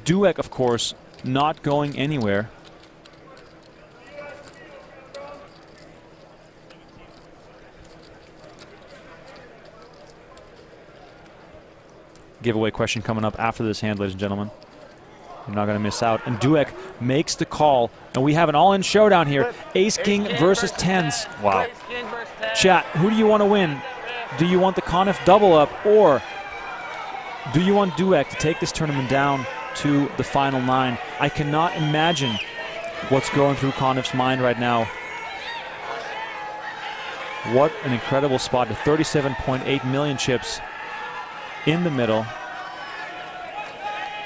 Dueck, of course, not going anywhere. Giveaway question coming up after this hand, ladies and gentlemen. You're not going to miss out. And Dueck makes the call. And we have an all-in showdown here. Ace-King versus 10s. Wow. Chat, who do you want to win? Do you want the Conniff double up, or do you want Dueck to take this tournament down to the final 9? I cannot imagine what's going through Conniff's mind right now. What an incredible spot. The 37.8 million chips in the middle.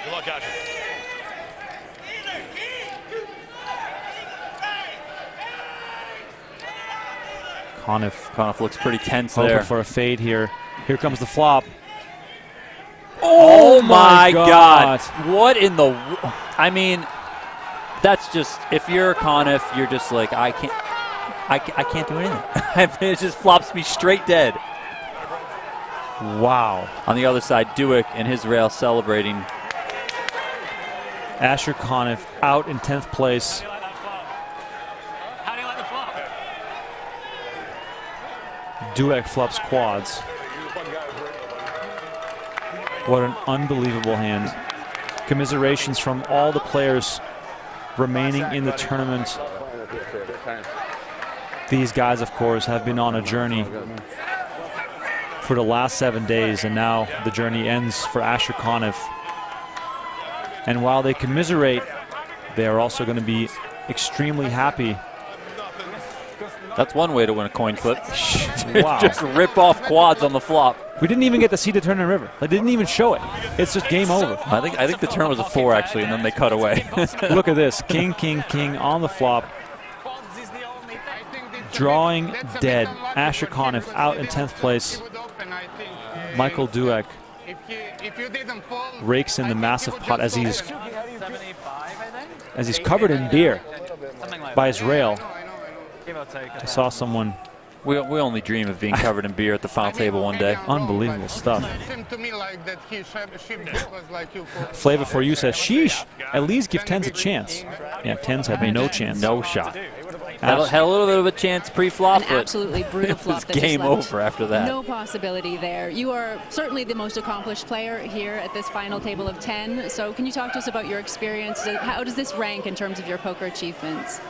Good luck, Asher. Conniff looks pretty tense Hoping there. for a fade here. Here comes the flop. Oh my God. What in the... I mean, that's just... If you're Conniff, you're just like, I can't do anything. It just flops me straight dead. Wow. On the other side, Dueck and his rail celebrating. Asher Conniff out in 10th place. Dueck flops quads. What an unbelievable hand. Commiserations from all the players remaining in the tournament. These guys, of course, have been on a journey for the last 7 days, and now the journey ends for Asher Conniff. And while they commiserate, they are also going to be extremely happy. That's one way to win a coin flip. Wow. Just rip off quads on the flop. We didn't even get to see the turn in river. They didn't even show it. It's just game over. I think the turn was a 4 actually, and then they cut away. Look at this. King, king, king on the flop. Drawing dead. Asher Conniff out in 10th place. Michael Dueck rakes in the massive pot as he's covered in beer by his rail. I saw someone. We only dream of being covered in beer at the final table one day. Unbelievable stuff. Flavor for You says, sheesh, at least give 10s a chance. Yeah, 10s have no chance. No shot. Had a little bit of a chance pre-flop, An but absolutely brutal flop. it's that just game left over after that. No possibility there. You are certainly the most accomplished player here at this final table of 10. So can you talk to us about your experience? How does this rank in terms of your poker achievements?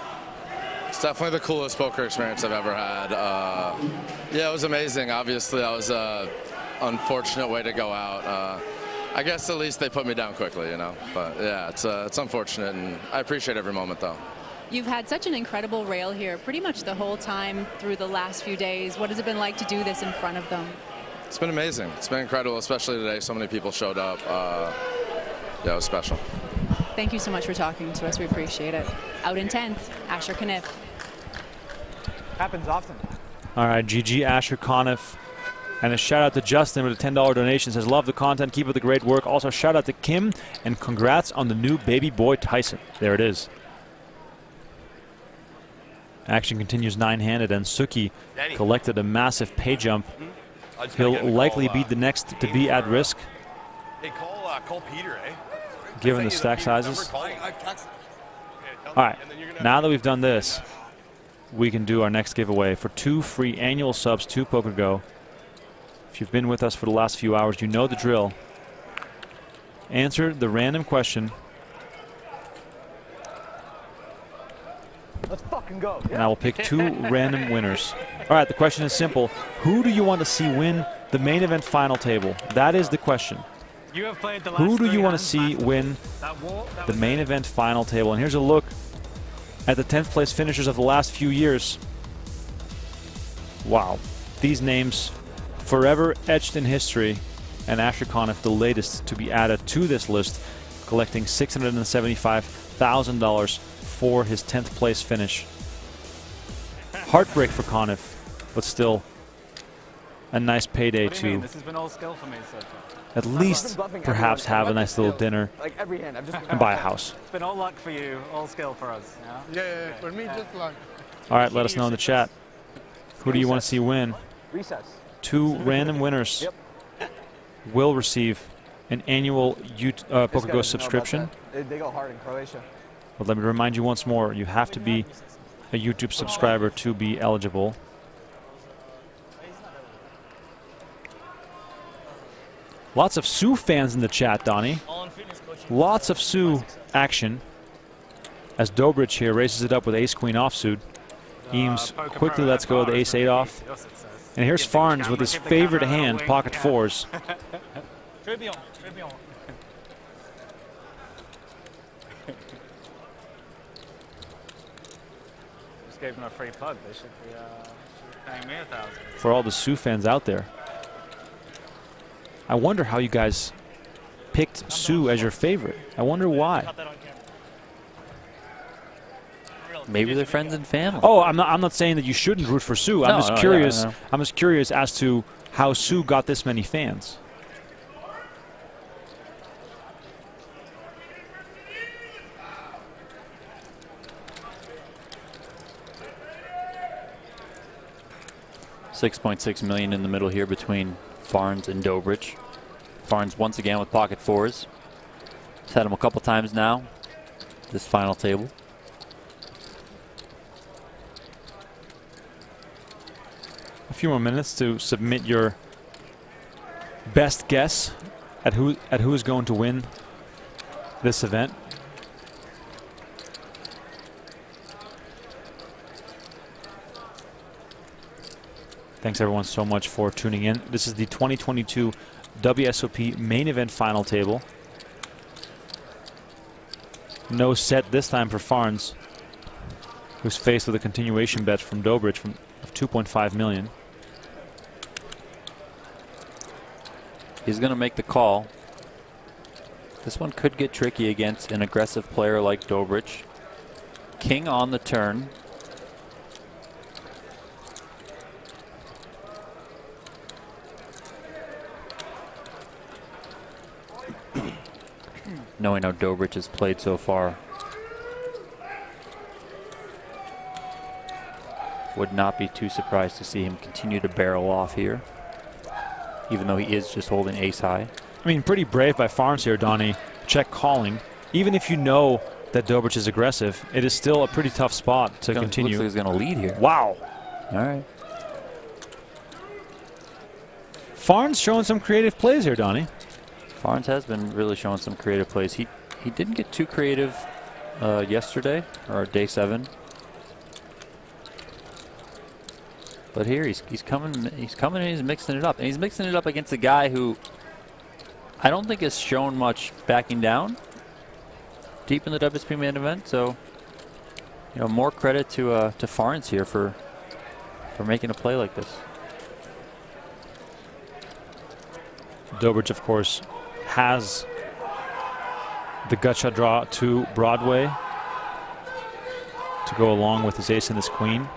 It's definitely the coolest poker experience I've ever had. Yeah, it was amazing. Obviously, that was an unfortunate way to go out. I guess at least they put me down quickly, you know. But yeah, it's unfortunate, and I appreciate every moment, though. You've had such an incredible rail here pretty much the whole time through the last few days. What has it been like to do this in front of them? It's been amazing. It's been incredible, especially today. So many people showed up. Yeah, it was special. Thank you so much for talking to us. We appreciate it. Out in 10th, Asher Conniff. Happens often. All right, GG Asher Conniff. And a shout out to Justin with a $10 donation. Says, love the content, keep up the great work. Also, shout out to Kim, and congrats on the new baby boy Tyson. There it is. Action continues 9-handed, and Suki collected a massive pay jump. He'll likely be the next to be at risk, Hey, call Peter, eh? given the stack sizes. All right, now that we've done this, we can do our next giveaway for 2 free annual subs to PokerGo. If you've been with us for the last few hours, you know the drill. Answer the random question. Let's fucking go. And I will pick 2 random winners. All right, the question is simple. Who do you want to see win the main event final table? That is the question. You have played the last Who do you 3 want to hands see win the main event final table? And here's a look at the 10th place finishers of the last few years. Wow. These names forever etched in history. And Asher Conniff, the latest to be added to this list, collecting $675,000 for his 10th place finish. Heartbreak for Conniff, but still a nice payday to This has been all skill for me so far. at least perhaps have a nice little dinner Like every hand, I've just and buy a house. It's been all luck for you, all skill for us. Yeah, for me, just like. All right, let us know in the chat. Who do you want to see win? Recess. 2 random winners will receive an annual PokerGo subscription. They go hard in Croatia. But let me remind you once more, you have to be a YouTube subscriber to be eligible. Lots of Sue fans in the chat, Donnie. Lots of Sue action as Dobrich here races it up with ace-queen offsuit. Eames quickly lets go of the ace-8 off. And here's Farnes with his favorite hand, pocket 4s. Just gave them a free plug. They should be paying me $1,000. For all the Sue fans out there. I wonder how you guys picked Sue as your favorite. I wonder why. Maybe they're friends and family. Oh, I'm not saying that you shouldn't root for Sue. I'm just curious. Yeah. I'm just curious as to how Sue got this many fans. $6.6 million in the middle here between Farnes and Dobrich. Farnes once again with pocket 4s. He's had him a couple times now. This final table. A few more minutes to submit your best guess at who is going to win this event. Thanks everyone so much for tuning in. This is the 2022 WSOP main event final table. No set this time for Farnes, who's faced with a continuation bet from Dobrich of $2.5 million. He's going to make the call. This one could get tricky against an aggressive player like Dobrich. King on the turn. Knowing how Dobrich has played so far, would not be too surprised to see him continue to barrel off here, even though he is just holding ace high. I mean, pretty brave by Farnes here, Donnie. Check calling. Even if you know that Dobrich is aggressive, it is still a pretty tough spot to continue. Looks like he's going to lead here. Wow. All right. Farnes showing some creative plays here, Donnie. Farnes has been really showing some creative plays. He didn't get too creative yesterday, or day 7. But here he's coming and he's mixing it up. And he's mixing it up against a guy who I don't think has shown much backing down deep in the WSOP main event. So, you know, more credit to Farnes here for making a play like this. Dobrich, of course, has the gut shot draw to Broadway to go along with his ace and his queen.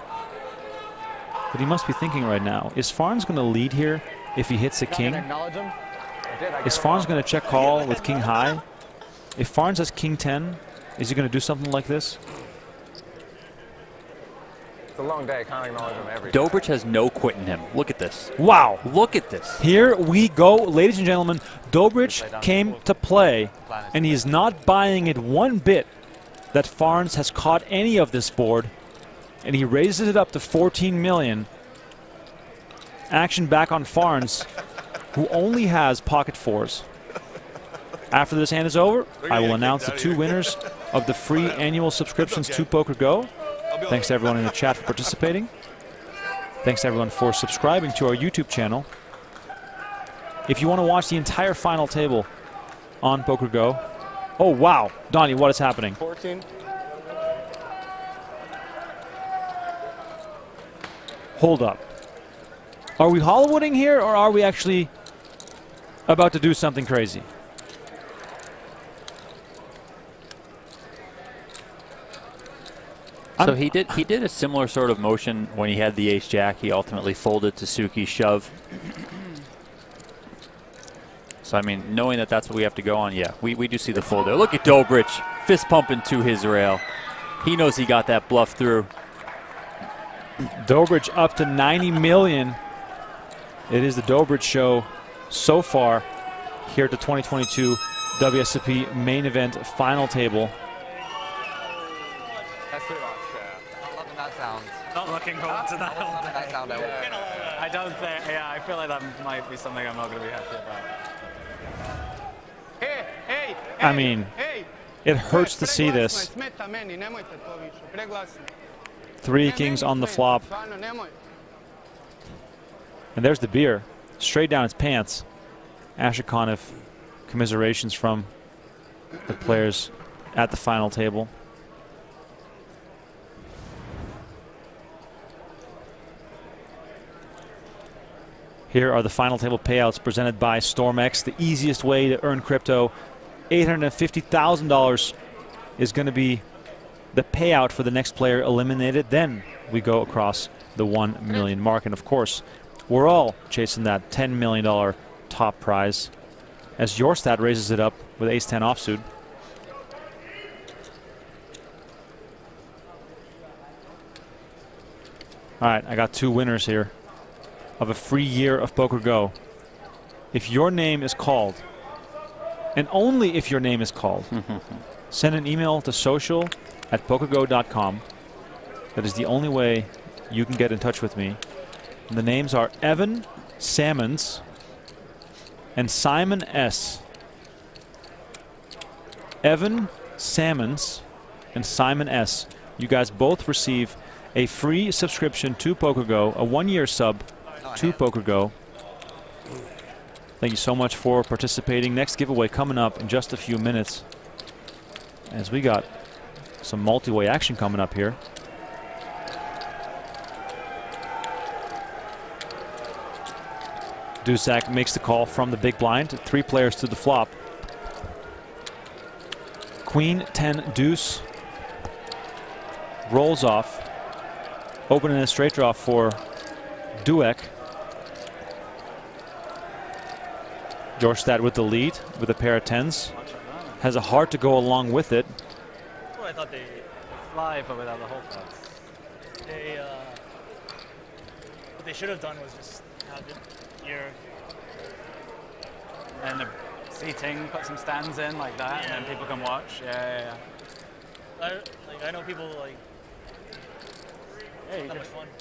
But he must be thinking right now, is Farnes going to lead here if he hits a king? Is Farnes going to check call with king high? If Farnes has king 10, is he going to do something like this? It's a long day. I can't acknowledge him every Dobrich has no quit in him. Look at this. Wow. Look at this. Here we go, ladies and gentlemen. Dobrich came to play, and he is not buying it one bit that Farnes has caught any of this board, and he raises it up to 14 million. Action back on Farnes, who only has pocket fours. After this hand is over, I will announce the 2 winners of the free annual subscriptions to PokerGo. Thanks to everyone in the chat for participating. Thanks to everyone for subscribing to our YouTube channel. If you want to watch the entire final table on PokerGo. Oh, wow. Donnie, what is happening? 14. Hold up. Are we Hollywooding here, or are we actually about to do something crazy? So he did a similar sort of motion when he had the ace-jack. He ultimately folded to Suki's shove. So, I mean, knowing that that's what we have to go on, yeah, we do see the fold there. Look at Dobrich, fist pumping to his rail. He knows he got that bluff through. Dobrich up to 90 million. It is the Dobrich show so far here at the 2022 WSOP main event final table. Not looking forward to that. That sound I don't think, yeah, I feel like that might be something I'm not going to be happy about. I mean, it hurts to see this. 3 kings on the flop. And there's the beer, straight down his pants. Ashakonov, commiserations from the players at the final table. Here are the final table payouts presented by StormX. The easiest way to earn crypto. $850,000 is going to be the payout for the next player eliminated. Then we go across the 1 million mark. And of course, we're all chasing that $10 million top prize as Jorstad raises it up with ace-10 offsuit. All right, I got 2 winners here of a free year of PokerGo. If your name is called, and only if your name is called, send an email to social@pokergo.com. That is the only way you can get in touch with me. And the names are Evan Salmons and Simon S. Evan Salmons and Simon S. You guys both receive a free subscription to PokerGo, a 1-year sub to PokerGo. Thank you so much for participating. Next giveaway coming up in just a few minutes, as we got some multi-way action coming up here. Dusak makes the call from the big blind. 3 players to the flop. Queen 10 deuce rolls off. Opening a straight draw for Dueck. Jorstad with the lead with a pair of 10s. Has a heart to go along with it. Well, I thought they fly, but without the whole cards. What they should have done was just have it here. And the seating, put some stands in like that, and then people can watch. Yeah. I know people like.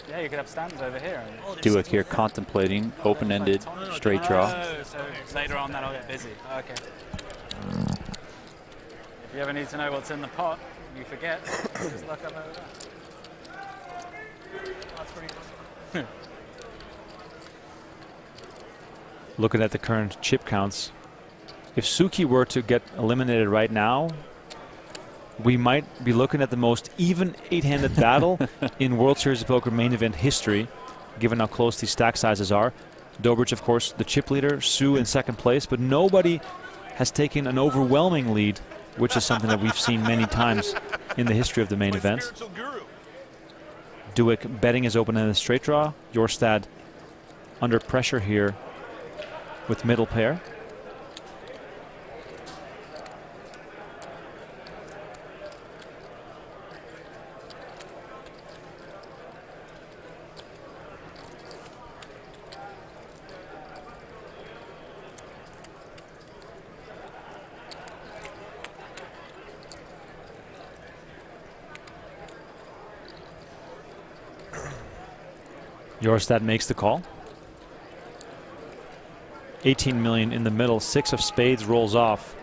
Yeah, you could have stands over here. Dueck here contemplating open-ended straight draw. Oh, so later on that'll get busy. Okay. If you ever need to know what's in the pot, you forget. Just look up over there. That's pretty cool. Looking at the current chip counts, if Suki were to get eliminated right now, we might be looking at the most even 8-handed battle in World Series of Poker main event history, given how close these stack sizes are. Dobrich, of course, the chip leader, Sue in second place, but nobody has taken an overwhelming lead, which is something that we've seen many times in the history of the main event. Dueck betting his open-ended straight draw. Jorstad under pressure here with middle pair. Jorstad makes the call. 18 million in the middle. 6 of spades rolls off.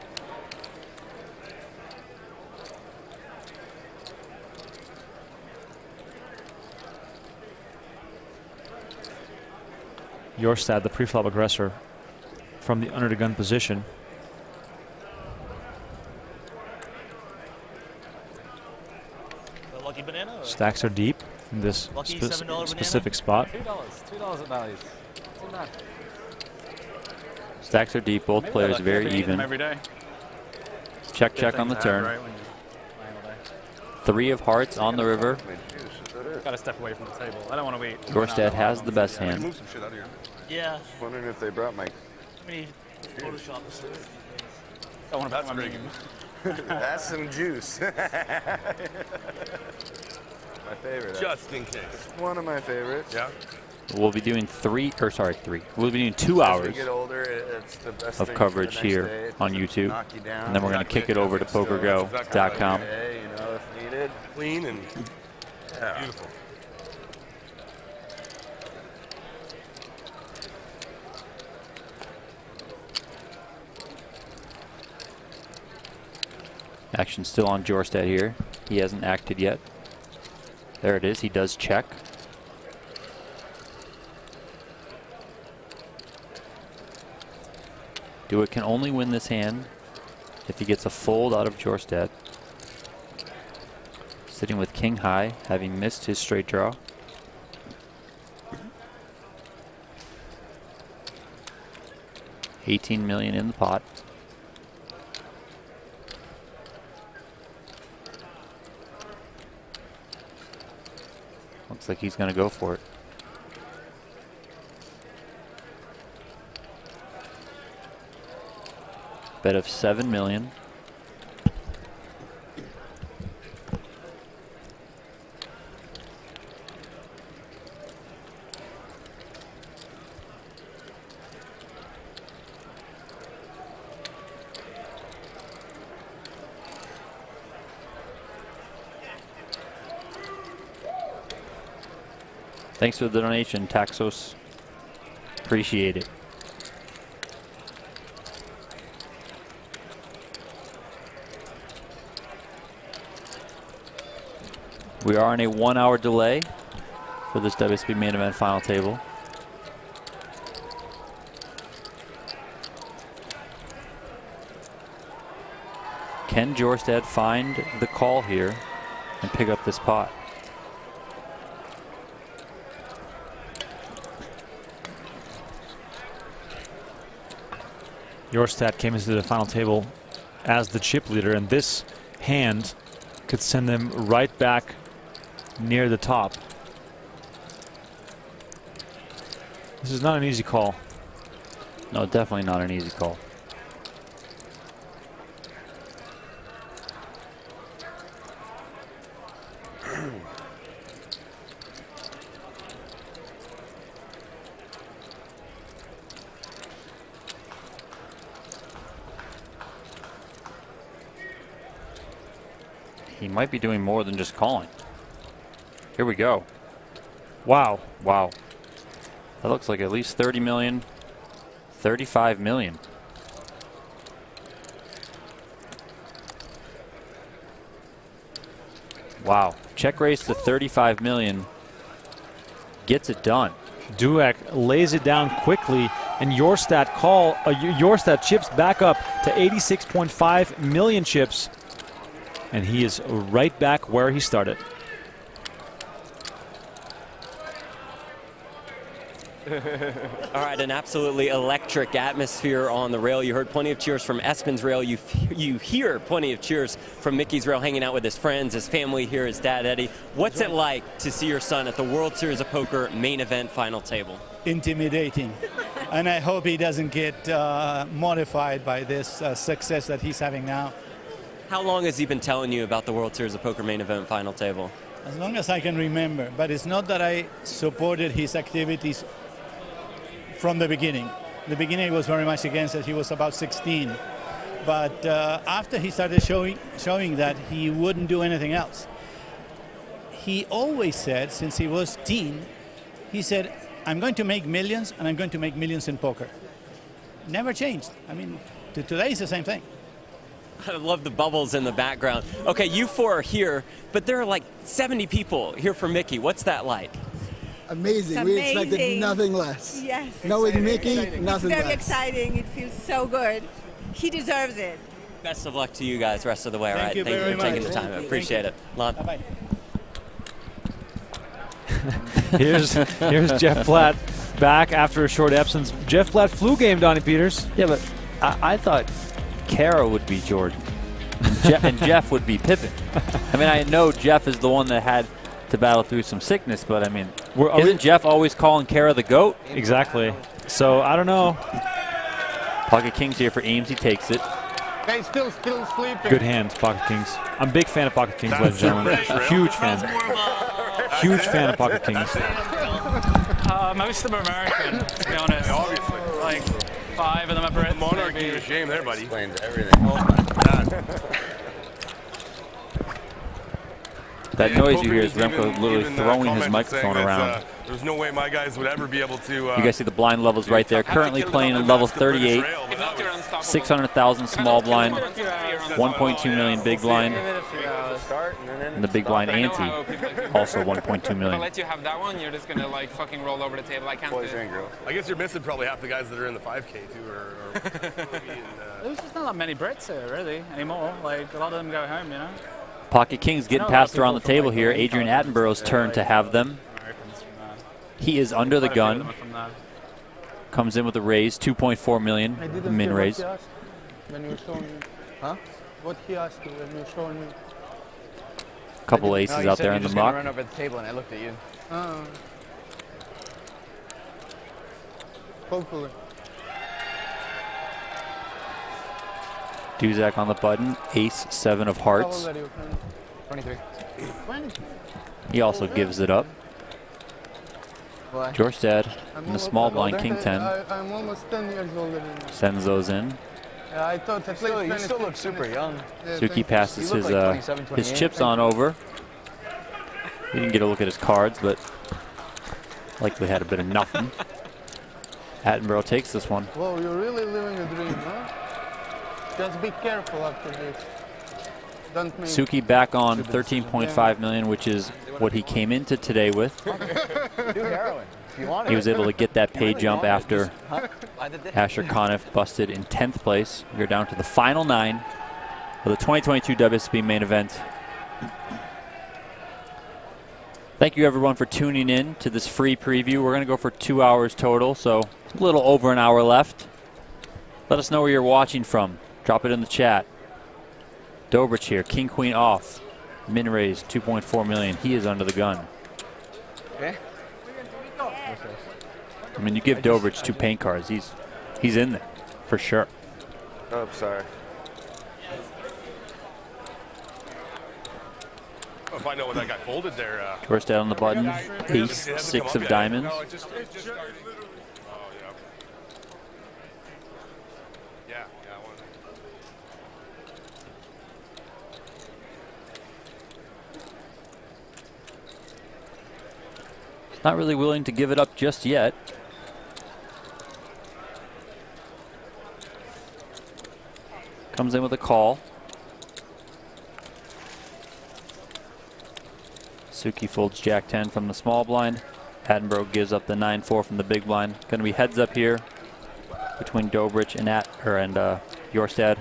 Jorstad, the preflop aggressor, from the under the gun position. Lucky banana. Stacks are deep in this specific spot. $2 at Bally's. Stacks are deep. Both players very even. Every day. Check, check on the turn. 3 of hearts on the river. Got to step away from the table. I don't want to wait. Jorstad has the best hand. Move some shit out of here. Yeah. Wondering if they brought my. How many Photoshop this? I want to That's great. That's some juice. My favorite. Just in case. One of my favorites. Yeah. We'll be doing 3. We'll be doing 2 hours As we get older, it's the best of thing coverage for the next here day. on YouTube, Knock you down. and then we're going to kick it over to PokerGo.com. Okay, you know, if needed. Clean and beautiful. Action still on Jorstad here. He hasn't acted yet. There it is. He does check. Dueck can only win this hand if he gets a fold out of Jorstad. Sitting with king high, having missed his straight draw. $18 million in the pot. Looks like he's going to go for it. Bet of 7 million. Thanks for the donation, Taxos. Appreciate it. We are on a 1-hour delay for this WSOP main event final table. Can Jorstad find the call here and pick up this pot? Jorstad came into the final table as the chip leader, and this hand could send them right back near the top. This is not an easy call. No, definitely not an easy call. He might be doing more than just calling. Here we go. Wow. Wow. That looks like at least 30 million, 35 million. Wow. Check raise to 35 million. Gets it done. Dueck lays it down quickly, and Jorstad chips back up to 86.5 million chips. And he is right back where he started. All right, an absolutely electric atmosphere on the rail. You heard plenty of cheers from Espen's rail. You hear plenty of cheers from Mickey's rail, hanging out with his friends, his family here, his dad, Eddie. What's it like to see your son at the World Series of Poker main event final table? Intimidating. And I hope he doesn't get modified by this success that he's having now. How long has he been telling you about the World Series of Poker main event final table? As long as I can remember. But it's not that I supported his activities from the beginning. In the beginning, I was very much against it. He was about 16. But after he started showing that he wouldn't do anything else, he always said, since he was teen, he said, I'm going to make millions, and I'm going to make millions in poker. Never changed. I mean, today is the same thing. I love the bubbles in the background. Okay, you four are here, but there are like 70 people here for Mickey. What's that like? Amazing. It's We amazing. expected nothing less. Yes. Knowing Mickey, nothing It's very less. exciting. It feels so good. He deserves it. Best of luck to you guys rest of the way, all Thank right? you Thank you very for taking much. the time. I Thank you. appreciate it. Lon. Bye-bye. Here's Jeff Platt back after a short absence. Jeff Platt flu game, Donnie Peters. Yeah, but I thought Kara would be Jordan. And Jeff would be Pippin. I mean, I know Jeff is the one that had to battle through some sickness, but I mean, isn't Jeff always calling Kara the GOAT? Exactly. So, I don't know. Pocket King's here for Ames. He takes it. Hey, still sleeping. Good hand, Pocket Kings. I'm a big fan of Pocket Kings, ladies and gentlemen. Huge fan. Huge fan of Pocket Kings. Most of them are American, to be honest. Obviously. Like 5 of them are Brits. Monarchy is a shame there, buddy. Explains everything. Oh my God. That noise you hear is Poker Remko literally throwing his microphone around. There's no way my guys would ever be able to. You guys see the blind levels right there. Currently playing at level 38. 600,000 small blind. 1.2 million big blind. And the big blind ante, also 1.2 If I million. let you have that one, you're just gonna like fucking roll over the table. I can't do it. I guess you're missing probably half the guys that are in the 5K too, There's just not that many Brits here, really, anymore. Like, a lot of them go home, you know? Pocket Kings getting passed around the table here. Adrian Attenborough's turn to have them. He is under the gun. Comes in with a raise, 2.4 million I didn't min hear raise. what he asked when you showed me. Huh? What he asked you when you showed me. Couple aces out there in the muck. Run over the table and I looked at you. Hopefully. Duzak on the button, ace 7 of How hearts. old are you? 23. 20. He also gives it up. Why? Jorstad in the small blind, king 10. I'm almost 10 years older than you. Sends those in. Yeah, I thought at least You still look super young. Yeah, Suki passes You his look like 27, his 28. chips on over. He didn't get a look at his cards, but likely had a bit of nothing. Attenborough takes this one. Whoa, you're really living a dream, huh? Just be careful after this. Don't make Suki back on 13.5 million, which is what he came into today with. Do heroin if you want it. He was able to get that pay jump after Asher Conniff busted in 10th place. We're down to the final 9 of the 2022 WSOP main event. Thank you everyone for tuning in to this free preview. We're going to go for 2 hours total, so a little over an hour left. Let us know where you're watching from. Drop it in the chat. Dobrich here, king queen off. Min raise 2.4 million. He is under the gun. Okay. I mean, you give Dobrich 2 paint cards, he's in there for sure. Oh, sorry. If I know what that guy folded there. Jorstad on the button. Ace 6 of diamonds. No, it just started. Oh, yeah. Yeah, I wanted Not really willing to give it up just yet. Comes in with a call. Suki folds Jack 10 from the small blind. Attenborough gives up the 9-4 from the big blind. Going to be heads up here between Dobrich and Jorstad.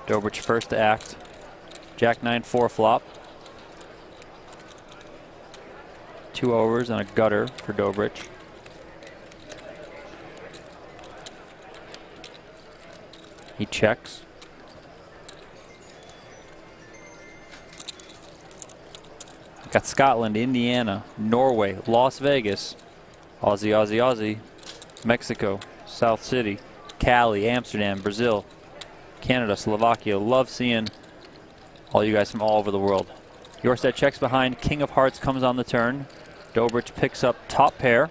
Dobrich first to act. Jack 9-4 flop. 2 overs and a gutter for Dobrich. He checks. Got Scotland, Indiana, Norway, Las Vegas, Aussie, Aussie, Aussie, Mexico, South City, Cali, Amsterdam, Brazil, Canada, Slovakia. Love seeing all you guys from all over the world. Jorstad checks behind. King of Hearts comes on the turn. Dobrich picks up top pair.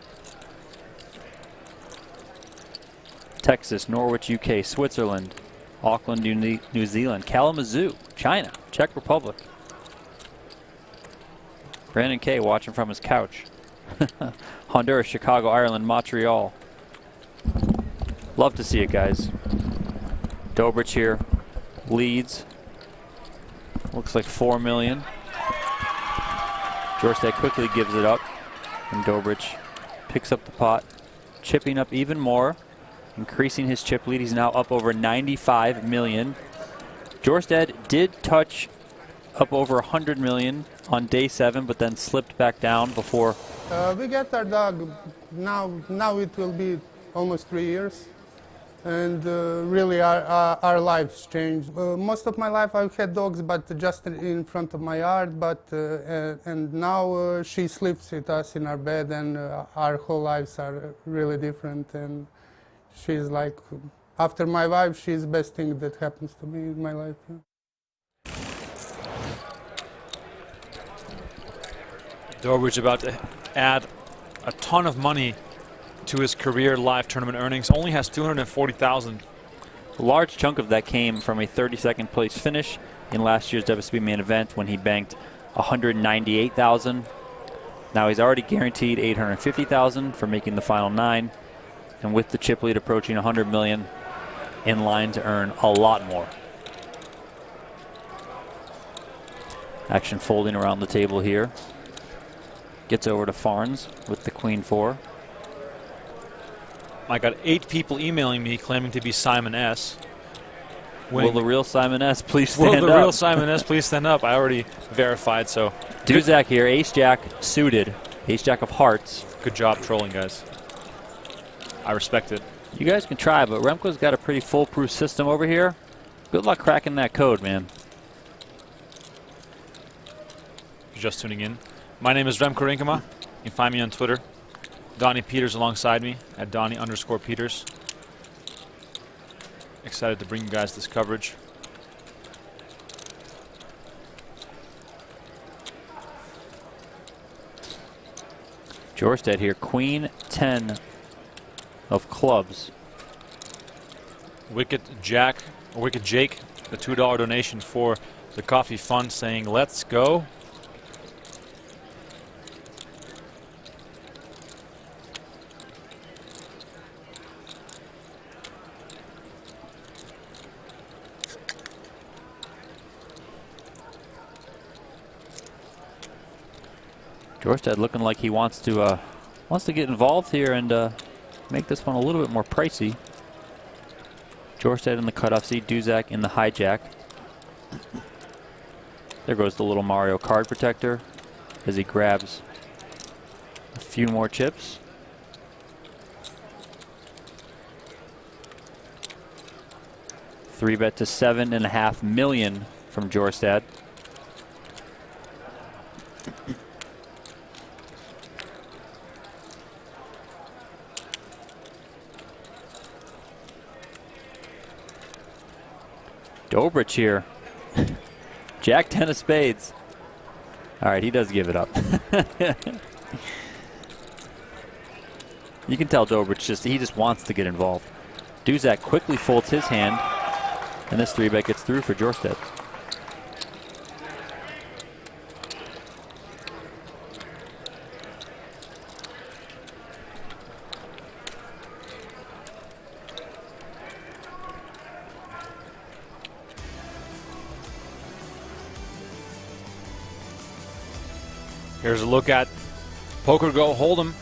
Texas, Norwich, UK, Switzerland, Auckland, New Zealand, Kalamazoo, China, Czech Republic. Brandon K watching from his couch. Honduras, Chicago, Ireland, Montreal. Love to see it, guys. Dobrich here leads. Looks like 4 million. Jorstad quickly gives it up, and Dobrich picks up the pot, chipping up even more, increasing his chip lead. He's now up over 95 million. Jorstad did touch up over 100 million on day 7, but then slipped back down before. We get our dog now it will be almost 3 years, and really our lives changed. Most of my life I've had dogs, but just in front of my yard, but and now she sleeps with us in our bed, and our whole lives are really different, and she's like, after my wife, she's the best thing that happens to me in my life. Yeah. Dobrich about to add a ton of money to his career live tournament earnings. Only has 240,000. A large chunk of that came from a 32nd place finish in last year's WSOP main event when he banked 198,000. Now he's already guaranteed 850,000 for making the final 9, and with the chip lead approaching 100 million, in line to earn a lot more. Action folding around the table here. Gets over to Farnes with the Queen 4. I got 8 people emailing me claiming to be Simon S. Will the real Simon S please stand up? Will the real Simon S please stand up? I already verified, so. Duzak here, ace-jack suited. Ace-jack of hearts. Good job trolling, guys. I respect it. You guys can try, but Remko's got a pretty foolproof system over here. Good luck cracking that code, man. Just tuning in. My name is Remko Rinkema. You can find me on Twitter. Donnie Peters alongside me at Donnie_Peters. Excited to bring you guys this coverage. Jorstad here, Queen 10 of clubs. Wicked Jake, the $2 donation for the coffee fund, saying, "Let's go." Jorstad looking like he wants to get involved here and make this one a little bit more pricey. Jorstad in the cutoff seat, Duzak in the hijack. There goes the little Mario card protector as he grabs a few more chips. Three bet to 7.5 million from Jorstad. Dobrich here. Jack 10 of spades. All right, he does give it up. You can tell Dobrich he just wants to get involved. Duzak quickly folds his hand, and this 3-bet gets through for Jorstad. Here's a look at PokerGO Hold'em,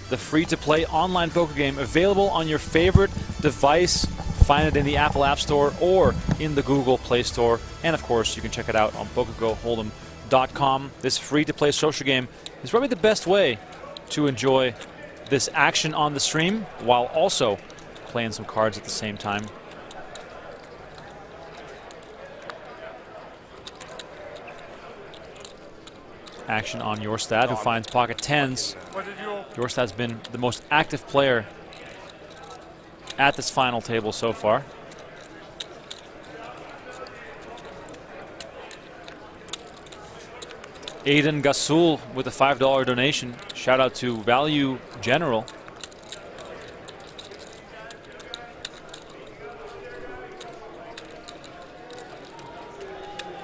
the free-to-play online poker game available on your favorite device. Find it in the Apple App Store or in the Google Play Store. And of course, you can check it out on PokerGoHold'em.com. This free-to-play social game is probably the best way to enjoy this action on the stream while also playing some cards at the same time. action on Jorstad, who finds pocket tens. Jorstad's been the most active player at this final table so far. Aiden Gasul with a $5 donation. Shout out to Value General.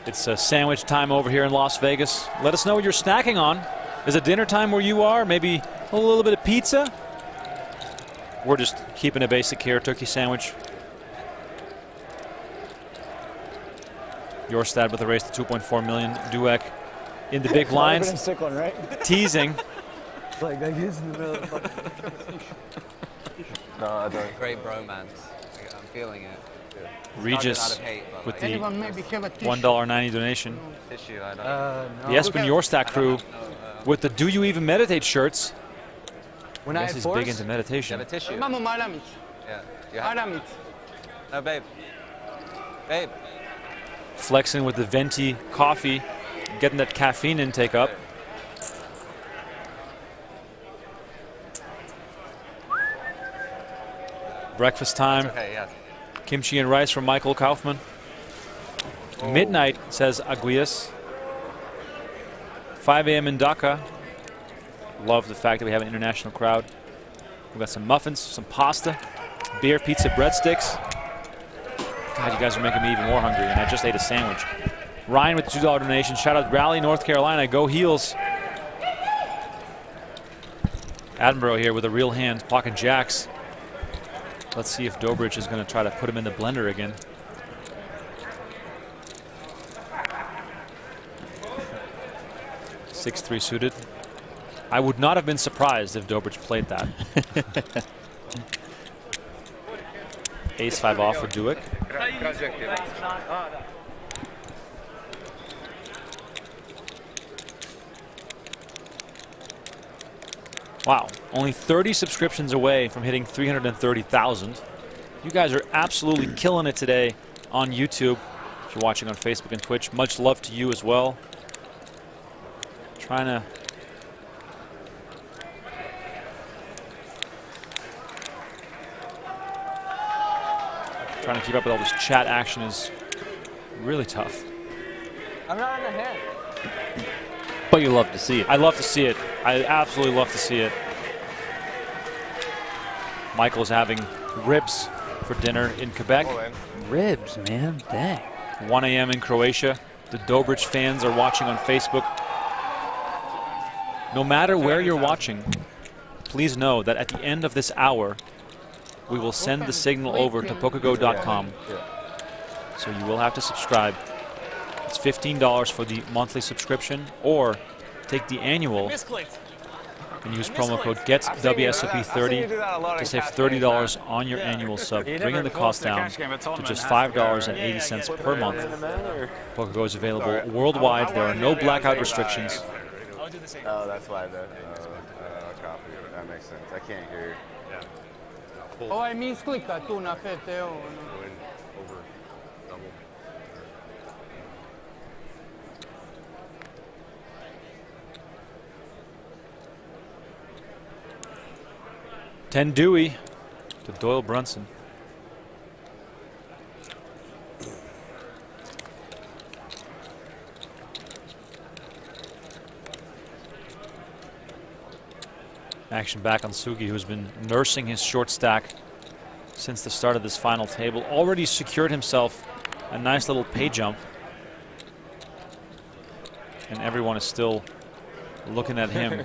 It's a sandwich time over here in Las Vegas. Let us know what you're snacking on. Is it dinner time where you are? Maybe a little bit of pizza? We're just keeping it basic here. Turkey sandwich. Jorstad with a raise to 2.4 million. Dueck in the big blinds. Sick one, right? Teasing. Like he's in the middle of the No, I don't. Great bromance. I'm feeling it. Regis with the $1.90 donation. Tissue, I don't The Espen Jorstad crew with the Do You Even Meditate shirts. When I guess he's big into meditation. You have a tissue. Yeah. No, babe. Babe. Flexing with the venti coffee, getting that caffeine intake up. Breakfast time. Okay, yes. Kimchi and rice from Michael Kaufman. Midnight, says Aguias. 5 a.m. in Dhaka. Love the fact that we have an international crowd. We've got some muffins, some pasta, beer, pizza, breadsticks. God, you guys are making me even more hungry, and I just ate a sandwich. Ryan with the $2 donation. Shout out Raleigh, North Carolina. Go Heels. Attenborough here with a real hand, pocket jacks. Let's see if Dobrich is going to try to put him in the blender again. Six-3 suited. I would not have been surprised if Dobrich played that. Ace-5 off for Dueck. Wow, only 30 subscriptions away from hitting 330,000. You guys are absolutely killing it today on YouTube. If you're watching on Facebook and Twitch, much love to you as well. Trying to keep up with all this chat action is really tough. I'm not in the hand. But you love to see it. I love to see it. I absolutely love to see it. Michael's having ribs for dinner in Quebec. Ribs, man. Dang. 1 a.m. in Croatia. The Dobrich fans are watching on Facebook. No matter where you're watching, please know that at the end of this hour, we will send the signal over to PokerGO.com. So you will have to subscribe. It's $15 for the monthly subscription, or take the annual and use promo code GETWSOP30 to save $30 on your annual sub, bringing the cost down to just $5.80 per month. PokerGO is available worldwide. There are no blackout restrictions. Oh, that's why the copy. That makes sense. I can't hear. Ovaj mi isklika tu na FTO. Over double. 10 Dewey to Doyle Brunson. Action back on Sugi, who's been nursing his short stack since the start of this final table. Already secured himself a nice little pay jump. And everyone is still looking at him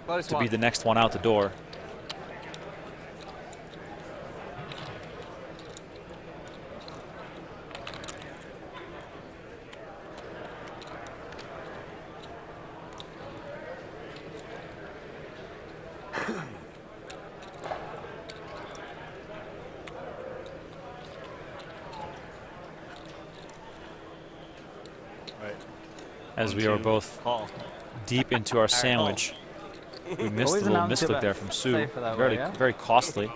to be the next one out the door. As we are both deep into our sandwich. We missed a little misclick there from Sue. Very costly.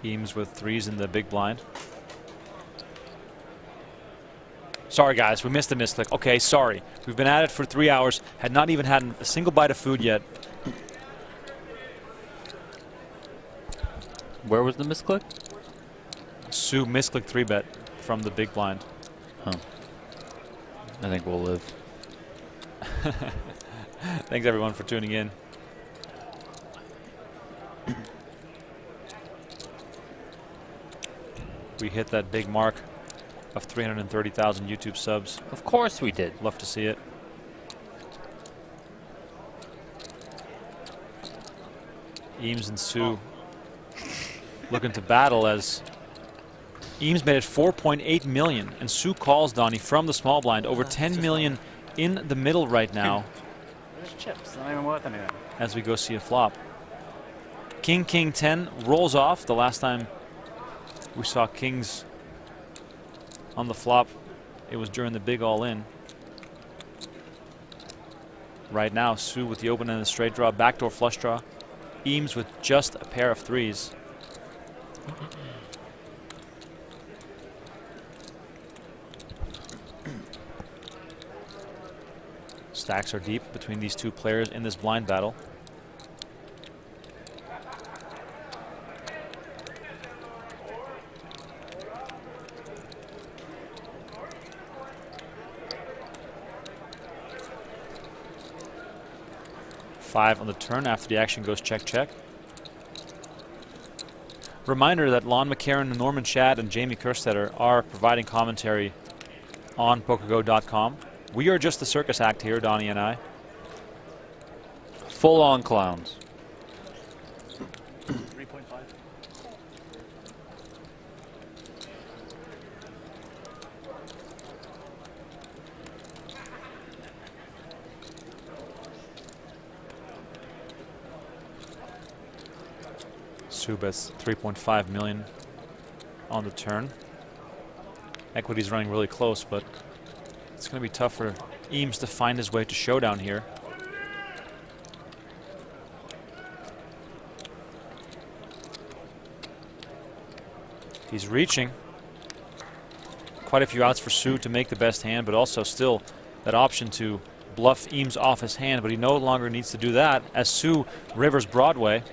Eames with threes in the big blind. Sorry, guys, we missed the misclick. Okay, sorry. We've been at it for 3 hours, had not even had a single bite of food yet. Where was the misclick? Sue misclick 3-bet from the big blind. Oh. I think we'll live. Thanks, everyone, for tuning in. We hit that big mark of 330,000 YouTube subs. Of course we did. Love to see it. Eames and Sue looking to battle as Eames made it 4.8 million and Sue calls Donnie from the small blind. Over 10 million in the middle right now. There's chips. Not even worth anything. As we go see a flop. King, King 10 rolls off. The last time we saw kings on the flop, it was during the big all-in. Right now, Sue with the open and the straight draw, backdoor flush draw. Eames with just a pair of threes. Stacks are deep between these two players in this blind battle. Five on the turn after the action goes check, check. Reminder that Lon McCarron, Norman Chad, and Jamie Kerstetter are providing commentary on PokerGo.com. We are just the circus act here, Donnie and I. Full-on clowns. 3.5. Sue bets 3.5 million on the turn. Equity's running really close, but it's going to be tough for Eames to find his way to showdown here. He's reaching. Quite a few outs for Sue to make the best hand, but also still that option to bluff Eames off his hand, but he no longer needs to do that as Sue rivers Broadway.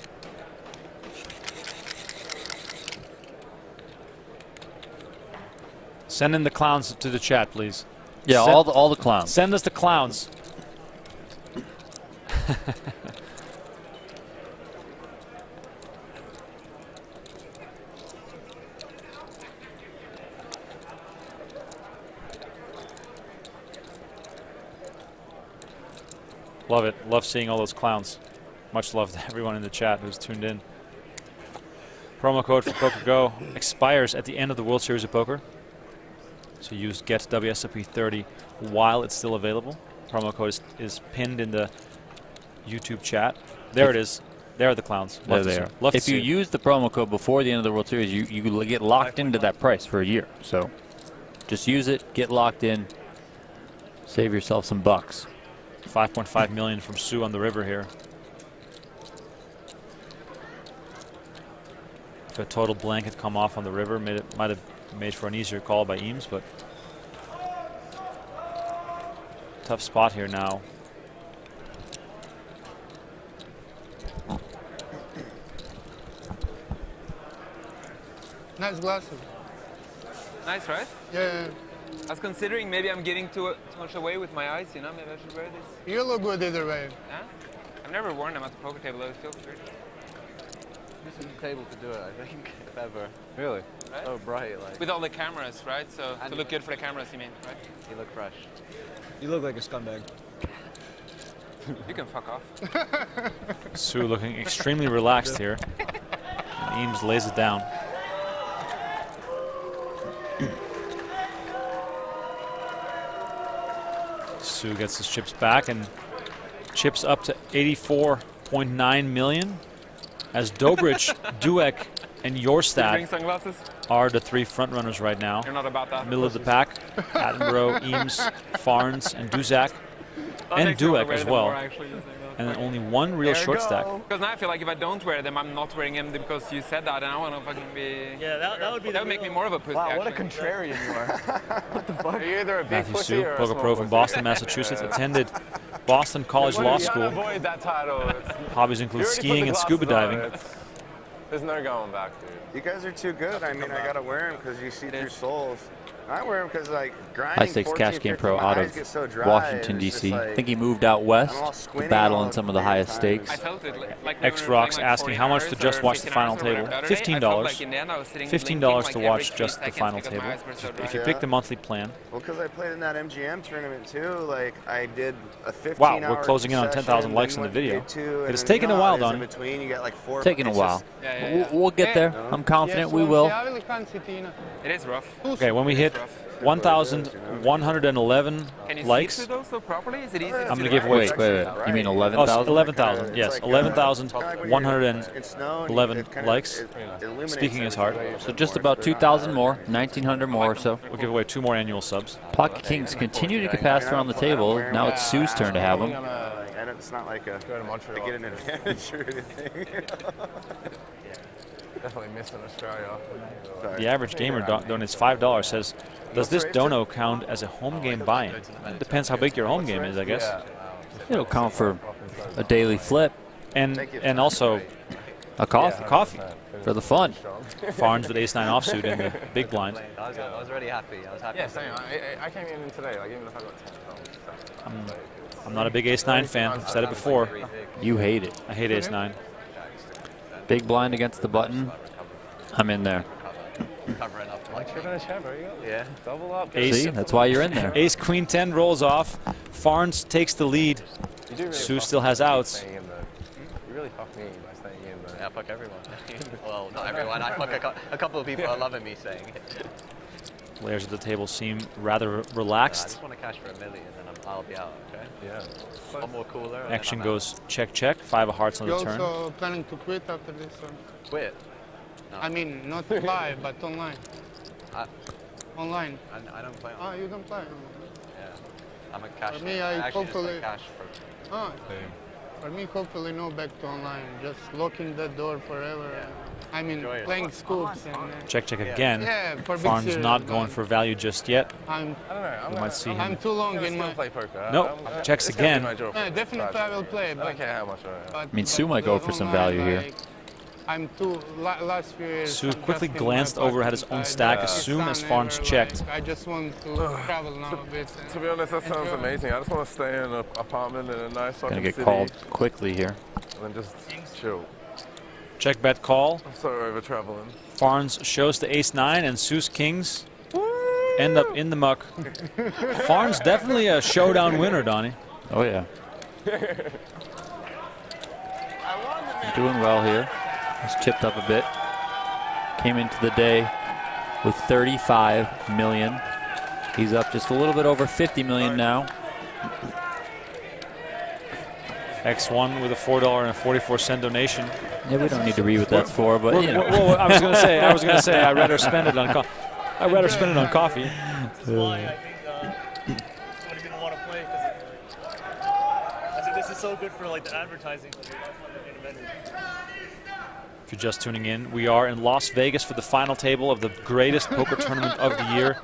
Send in the clowns to the chat, please. Yeah, all the clowns. Send us the clowns. Love it. Love seeing all those clowns. Much love to everyone in the chat who's tuned in. Promo code for PokerGo expires at the end of the World Series of Poker. So use get WSOP 30 while it's still available. Promo code is pinned in the YouTube chat. There it is. There are the clowns. There they are. If you use the promo code before the end of the World Series, you get locked into that price for a year. So just use it, get locked in, save yourself some bucks. 5.5 million from Sue on the river here. If a total blank had come off on the river, might have made for an easier call by Eames, but tough spot here now. Nice glasses. Nice, right? Yeah. I was considering maybe I'm getting too much away with my eyes, you know? Maybe I should wear this. You look good either way. Yeah? I've never worn them at the poker table. It feels weird. This is the table to do it, I think, if ever. Really? Right? So bright, like. With all the cameras, right? So to look good for the cameras, you mean, right? You look fresh. You look like a scumbag. You can fuck off. Sue looking extremely relaxed here. And Eames lays it down. Sue gets his chips back and chips up to 84.9 million as Dobrich, Dueck, and Jorstad are the three front runners right now. You're not about that. Middle of the pack, Attenborough, Eames, Farnes, and Duzak, and Dueck as well. and then only one real short stack. Because now I feel like if I don't wear them, I'm not wearing them because you said that, and I want to fucking be. Yeah, that would make me more of a pussy. Wow, what a contrarian you are. What the fuck? Are you either a big Matthew pussy Su, or a Poker small Pro pussy? from Boston, Massachusetts, attended Boston College Law School. Avoid that title. Hobbies include skiing and scuba diving. There's no going back, dude. You guys are too good. I mean, I gotta wear them because you see through souls. I wear them because like grinding. High stakes 14, cash game 15, pro my out eyes of get so dry, Washington, and it's D.C. just I like, think he moved out west I'm all to squinting battle all in some of the damn highest time. stakes. I felt it like X Rocks asking how much to just watch the final table. $15. $15 to watch just the final table. If you pick the monthly plan. Well, because I played in that MGM tournament too. Like I did a 15-hour Wow, we're closing in on 10,000 likes in the video. It has taken a while, Donnie. Taking a while. We'll get there. I'm confident we will. It is rough. Okay, when we hit 1,111 likes, Can you see those so properly? Is it easy? I'm going to give away. Wait. You mean 11,000? 11,000, yes. 11,111 likes. Speaking is hard. So just about 2,000 more, 1,900 more or so. We'll give away 2 more annual subs. Pocket Kings continue to get passed around the table. Now it's Sue's turn to have them. And it's not like a to get an advantage or anything. Definitely missing Australia. The average gamer donates $5, says, does this dono count as a home game buy-in? It depends how big your home game is, I guess. It'll count for a daily flip. And also a coffee. For the fun. Farns with ace-9 offsuit in the big blind. I was already happy. I was happy. Yeah, same. I came in today, like even if I got 10. I'm not a big ace-9 fan. I've said it before. You hate it. I hate ace-9. Big blind against the button. I'm in there. Covering up. Yeah. Double up. See, that's why you're in there. Ace Queen 10 rolls off. Farns takes the lead. Sue still has outs. You really fuck me by staying in there. Yeah, fuck everyone. Well, not everyone. I fuck a couple of people are loving me saying it. Players at the table seem rather relaxed. I just want to cash for $1 million and I'll be out, okay? Yeah. One more cooler. Action goes check, check. 5 of hearts on the turn. You also planning to quit after this? Or? Quit? No. I mean, not live, but online. Online. I don't play online. Oh, you don't play? Yeah. I'm a cash. For me, I actually hopefully. Just cash for. For me, hopefully, no back to online. Just locking that door forever. Yeah. I mean, playing scoops and. Check, check again. Yeah, for big Farns series, not going for value just yet. I don't know. We might see him. I'm too long in my. Play poker. Nope. Checks again. Yeah, definitely I will play. But, I don't care how much I mean, Sue might go for some value here. I'm too. Last few years. Sue quickly glanced over at his own stack as soon as Farns checked. I just want to travel now a bit. To be honest, that sounds amazing. I just want to stay in an apartment in a nice fucking Gonna get city. called quickly here. And then just chill. Check, bet, call. I'm so over traveling. Farns shows the ace-9 and Sue's kings end up in the muck. Farns definitely a showdown winner, Donnie. Oh yeah. Doing well here. He's chipped up a bit. Came into the day with 35 million. He's up just a little bit over 50 million now. X1 with a $4.44 donation. Yeah, we don't need to read what that's for, but you know. Well, I was gonna say, I'd rather spend it on coffee. I'd rather spend it on coffee. That's why I think somebody's gonna want to play because I said this is so good for like the advertising. If you're just tuning in, we are in Las Vegas for the final table of the greatest poker tournament of the year.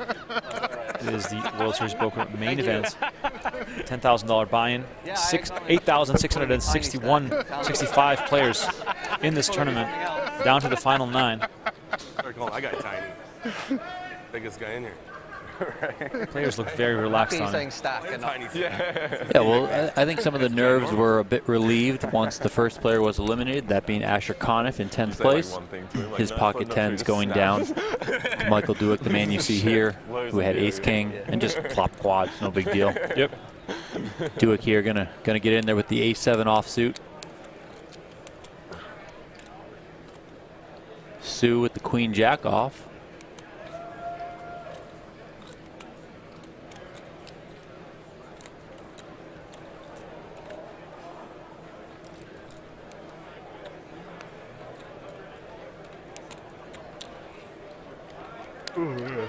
It is the World Series Poker main event. $10,000 buy-in. 65 players in this tournament, down to the final 9. I got tiny. Biggest guy in here. Players look very relaxed on it. Yeah, well, I think some of the nerves were a bit relieved once the first player was eliminated, that being Asher Conniff in 10th place. His pocket 10s going down. Michael Duick, the man you see here, who had ace-king and just flop quads, no big deal. Yep. Duick here gonna get in there with the ace-7 offsuit. Sue with the queen-jack off. Ooh, yeah.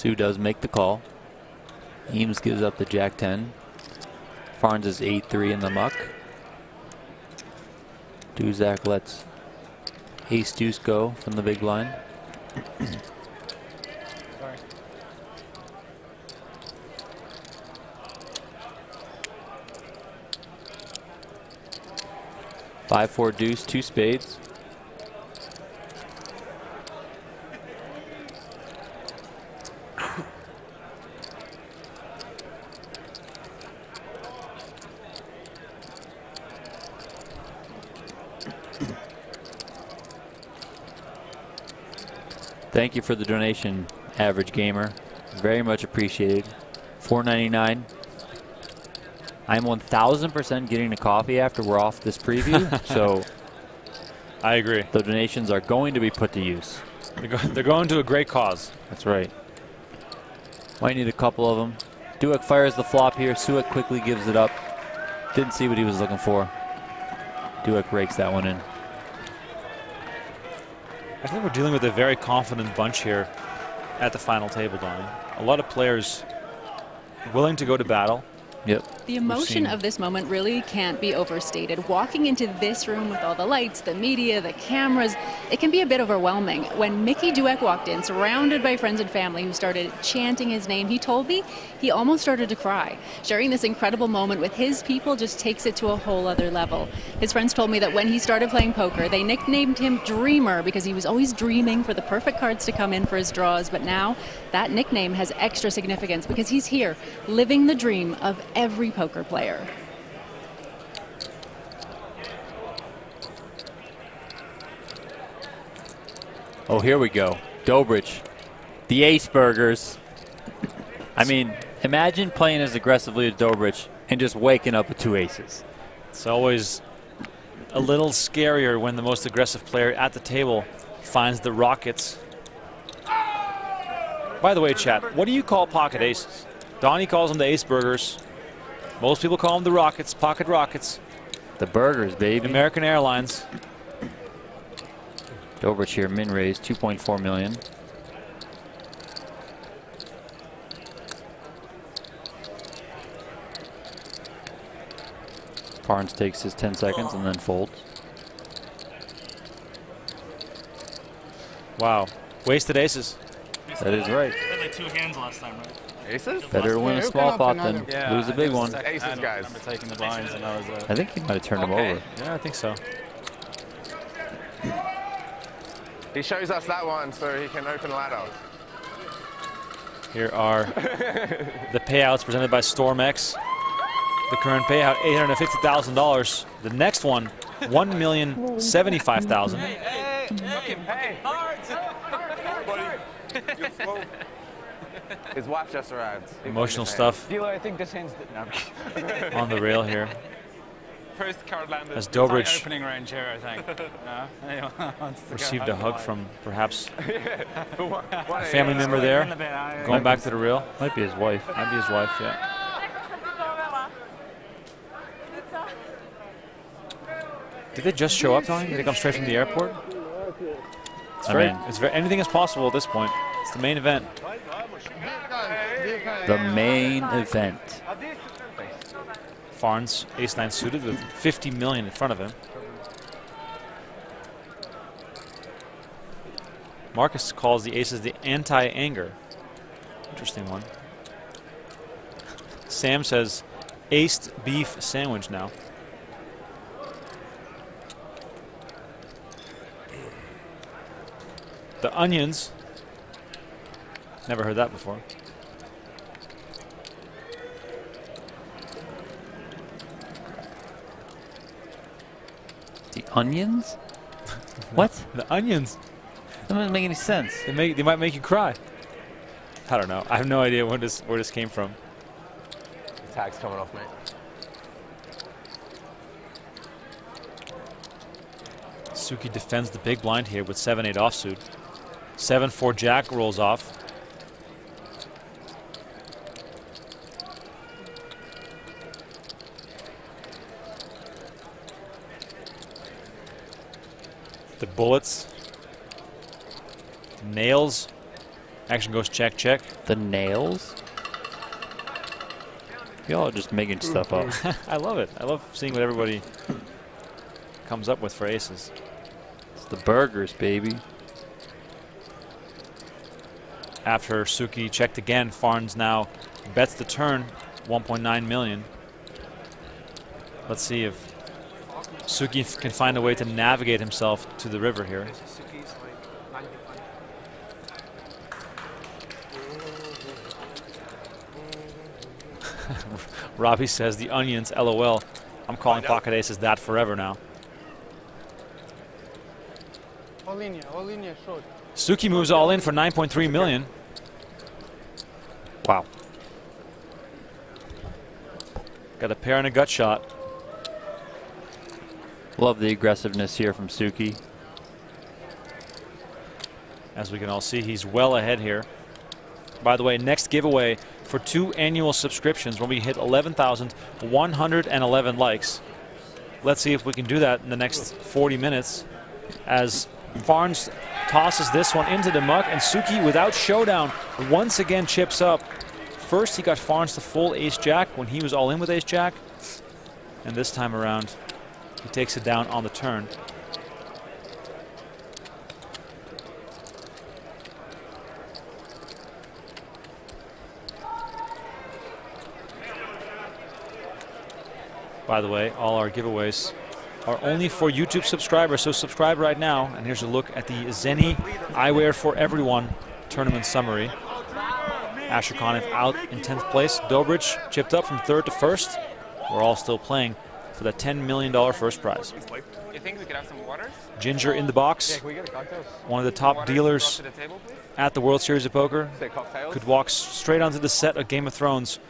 Sue does make the call. Eames gives up the Jack-10. Farnes is 8-3 in the muck. Duzak lets Ace-Deuce go from the big blind. Sorry. 5-4 deuce, 2 spades. Thank you for the donation, Average Gamer. Very much appreciated. $4.99. I'm 1000% getting a coffee after we're off this preview, so I agree. The donations are going to be put to use. They're going to a great cause. That's right. Might need a couple of them. Dueck fires the flop here. Sueck quickly gives it up. Didn't see what he was looking for. Dueck rakes that one in. I think we're dealing with a very confident bunch here at the final table, Donnie. A lot of players willing to go to battle. Yep. The emotion of this moment really can't be overstated. Walking into this room with all the lights, the media, the cameras, it can be a bit overwhelming. When Mickey Dueck walked in, surrounded by friends and family who started chanting his name, he told me he almost started to cry. Sharing this incredible moment with his people just takes it to a whole other level. His friends told me that when he started playing poker, they nicknamed him Dreamer because he was always dreaming for the perfect cards to come in for his draws. But now that nickname has extra significance because he's here, living the dream of every poker player. Oh, here we go. Dobrich, the Ace Burgers. I mean, imagine playing as aggressively as Dobrich and just waking up with 2 aces. It's always a little scarier when the most aggressive player at the table finds the rockets. By the way, chat, what do you call pocket aces? Donnie calls them the Ace Burgers. Most people call them the Rockets, pocket rockets. The burgers, baby. American Airlines. Dobrich here, min raise, 2.4 million. Farnes takes his 10 seconds and then folds. Wow, wasted aces. That is right. Had like 2 hands last time, right? Aces? Better to win a small pot than lose a big one. Aces, guys. I remember taking the blinds and I was I think he might have turned him over. Yeah, I think so. He shows us that one so he can open ladders. Here are the payouts presented by StormX. The current payout, $850,000. The next one, $1,075,000. Hey, his wife just arrived. Emotional stuff Dealer, I think this hand's no. on the rail here. First card landed. As Dobrich Opening range here, I think. No? Anyone wants to received go a hug from perhaps One a family member there. Going back to the rail. Might be his wife. Might be his wife, yeah. Did they just show up, Donnie? Did they come straight from the airport? It's very, anything is possible at this point. It's the main event. The main event. Farnes, ace-9 suited with 50 million in front of him. Marcus calls the aces the anti-anger. Interesting one. Sam says, aced beef sandwich now. The onions. Never heard that before. The onions? What? The onions. That doesn't make any sense. They might make you cry. I don't know. I have no idea where this came from. The tag's coming off, mate. Suki defends the big blind here with 7-8 offsuit. 7-4 jack rolls off. The bullets, the nails, Action goes check, check. The nails? Y'all are just making stuff up. I love it. I love seeing what everybody comes up with for aces. It's the burgers, baby. After Suki checked again, Farnes now bets the turn, 1.9 million. Let's see if Suki can find a way to navigate himself to the river here. Robbie says the onions, LOL. I'm calling pocket aces that forever now. All linear short. Suki moves all in for 9.3 million. Wow. Got a pair and a gut shot. Love the aggressiveness here from Suki. As we can all see, he's well ahead here. By the way, next giveaway for 2 annual subscriptions when we hit 11,111 likes. Let's see if we can do that in the next 40 minutes as Farnes tosses this one into the muck, and Suki, without showdown, once again chips up. First, he got Farnes to full ace-jack when he was all in with ace-jack, and this time around, he takes it down on the turn. By the way, all our giveaways are only for YouTube subscribers, so subscribe right now. And here's a look at the Zenny Eyewear for Everyone tournament summary. Asher Conniff out in 10th place. Dobrich chipped up from 3rd to 1st. We're all still playing for that $10 million first prize. You think we could have some waters? Ginger in the box. Yeah, can we get a cocktail? One of the top dealers at the World Series of Poker. Could walk straight onto the set of Game of Thrones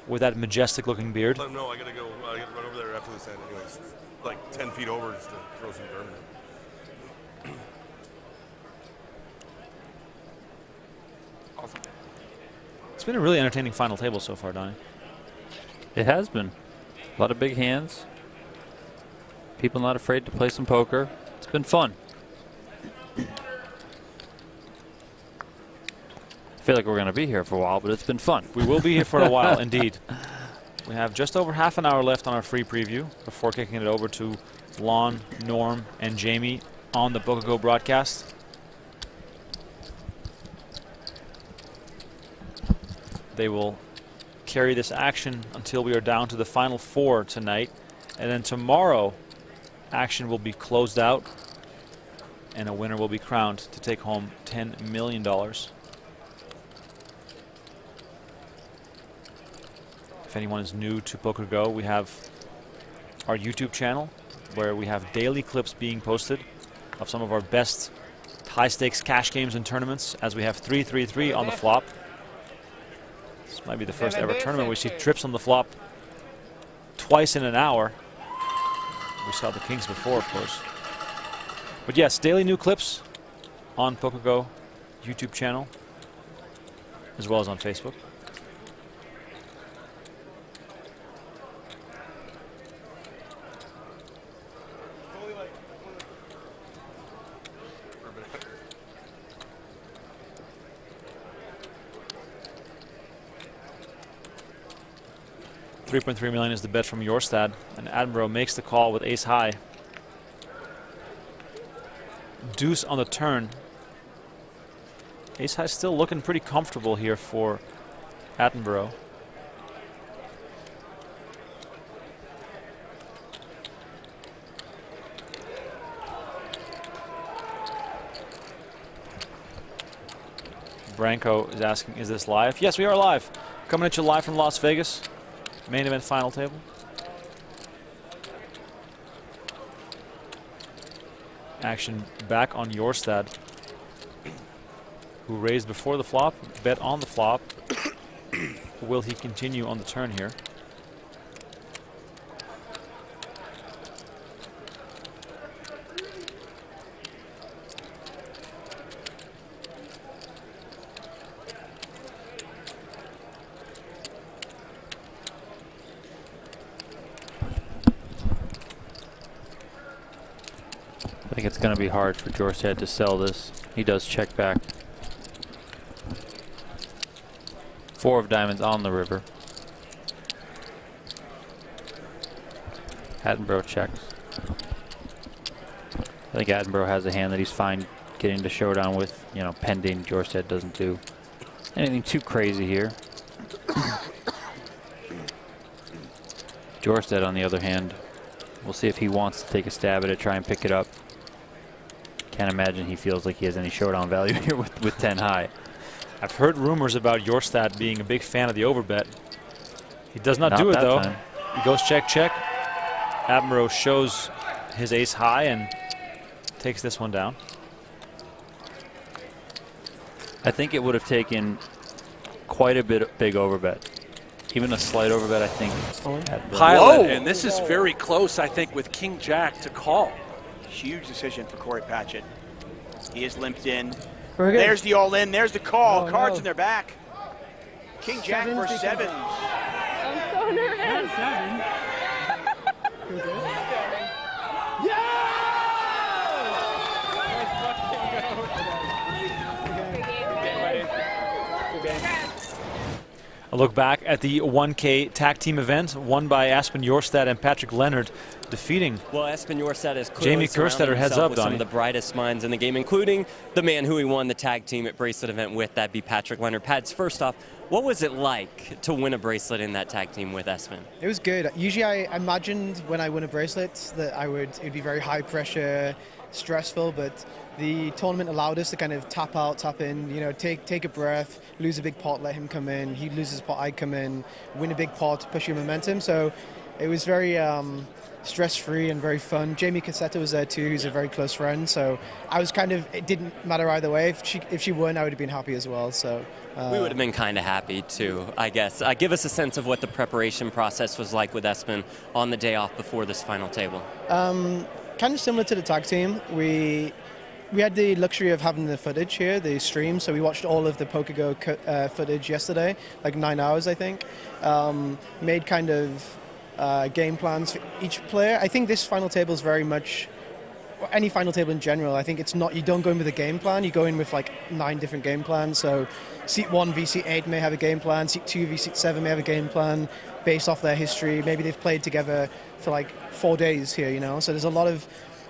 with that majestic looking beard. Let him know I gotta go. I gotta run over there after this end, anyways. Like 10 feet over just to throw some dirt in. Awesome. It's been a really entertaining final table so far, Donnie. It has been. A lot of big hands. People not afraid to play some poker. It's been fun. I feel like we're going to be here for a while, but it's been fun. We will be here for a while, indeed. We have just over half an hour left on our free preview before kicking it over to Lon, Norm, and Jamie on the PokerGO broadcast. They will carry this action until we are down to the final 4 tonight. And then tomorrow, action will be closed out and a winner will be crowned to take home $10 million. If anyone is new to PokerGO, we have our YouTube channel where we have daily clips being posted of some of our best high-stakes cash games and tournaments, as we have 3-3-3 on the flop. This might be the first ever tournament we see trips on the flop twice in an hour. We saw the kings before, of course. But yes, daily new clips on PokerGO YouTube channel, as well as on Facebook. $3.3 million is the bet from Jorstad, and Attenborough makes the call with ace high. Deuce on the turn. Ace high still looking pretty comfortable here for Attenborough. Branko is asking, is this live? Yes, we are live. Coming at you live from Las Vegas. Main event final table. Action back on Jorstad, who raised before the flop, bet on the flop. Will he continue on the turn here? I think it's going to be hard for Jorstad to sell this. He does check back. 4 of diamonds on the river. Attenborough checks. I think Attenborough has a hand that he's fine getting to showdown with, you know, pending Jorstad doesn't do anything too crazy here. Jorstad, on the other hand, we'll see if he wants to take a stab at it, try and pick it up. Can't imagine he feels like he has any showdown value here with 10 high. I've heard rumors about Jorstad being a big fan of the overbet. He does not do it though. Time. He goes check, check. Attenborough shows his ace high and takes this one down. I think it would have taken quite a big overbet. Even a slight overbet, I think. Pilot, and this is very close, I think, with King Jack to call. Huge decision for Corey Patchett. He is limped in. Okay. There's the all-in. There's the call. Oh, Cards no. in their back. King Jack for sevens. I'm so nervous. A look back at the 1K tag team event won by Aspen Jorstad and Patrick Leonard, defeating Aspen Jorstad is Jamie Kerstetter. Heads up, with Donnie. some of the brightest minds in the game, including the man who he won the tag team at bracelet event with. That'd be Patrick Leonard. Pads, first off, what was it like to win a bracelet in that tag team with Aspen? It was good. Usually I imagined when I win a bracelet that it'd be very high pressure, stressful, but the tournament allowed us to kind of tap out, tap in, you know, take a breath, lose a big pot, let him come in, he loses a pot, I come in, win a big pot, push your momentum. So it was very stress-free and very fun. Jamie Cassetta was there too, who's a very close friend. So I was it didn't matter either way. If she won, I would have been happy as well. So we would have been kind of happy too, I guess. Give us a sense of what the preparation process was like with Aspen on the day off before this final table. Kind of similar to the tag team. We had the luxury of having the footage here, the stream, so we watched all of the PokerGo footage yesterday, like 9 hours, I think. Made kind of game plans for each player. I think this final table is very much, any final table in general, I think it's not, you don't go in with a game plan, you go in with like 9 different game plans. So seat 1 v seat 8 may have a game plan, seat 2 v seat 7 may have a game plan based off their history. Maybe they've played together for like 4 days here, you know, so there's a lot of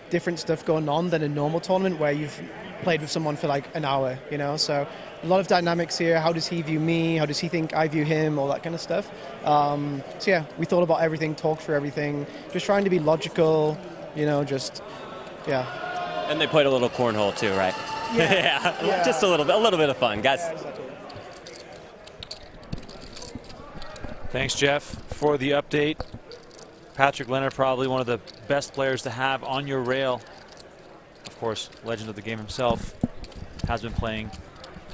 different stuff going on than a normal tournament where you've played with someone for like an hour, you know, so a lot of dynamics here. How does he view me? How does he think I view him? All that kind of stuff. So yeah, we thought about everything, talked through everything, just trying to be logical, you know, just, yeah. And they played a little cornhole too, right? Yeah. Yeah. Just a little bit of fun, guys. Yeah, exactly. Thanks, Jeff, for the update. Patrick Leonard, probably one of the best players to have on your rail. Of course, legend of the game himself, has been playing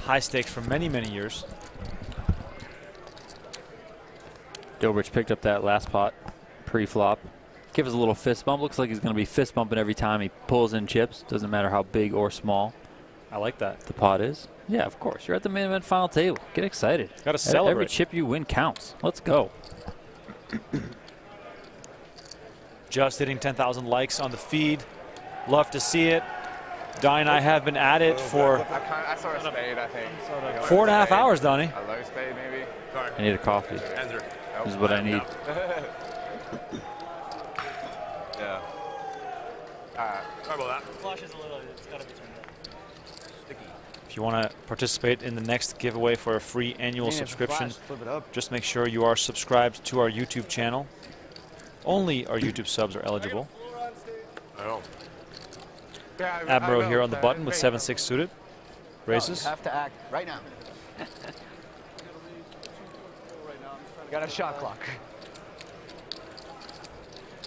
high stakes for many, many years. Dobrich picked up that last pot pre-flop. Give us a little fist bump. Looks like he's going to be fist bumping every time he pulls in chips. Doesn't matter how big or small. I like that. The pot is. Yeah, of course. You're at the main event final table. Get excited. Got to celebrate. Every chip you win counts. Let's go. Just hitting 10,000 likes on the feed. Love to see it. Donnie and I have been at it for I saw a spade, I think. 4.5 hours, Donnie. A low spade, maybe. Sorry. I need a coffee. This is what I need. Yeah. Sorry about that. Flush is a little, it's got to be turned up. Sticky. If you want to participate in the next giveaway for a free annual subscription, just make sure you are subscribed to our YouTube channel. Only our YouTube subs are eligible. I know. Attenborough here on the button with 7-6 suited. Raises. You have to act right now. Got a shot clock.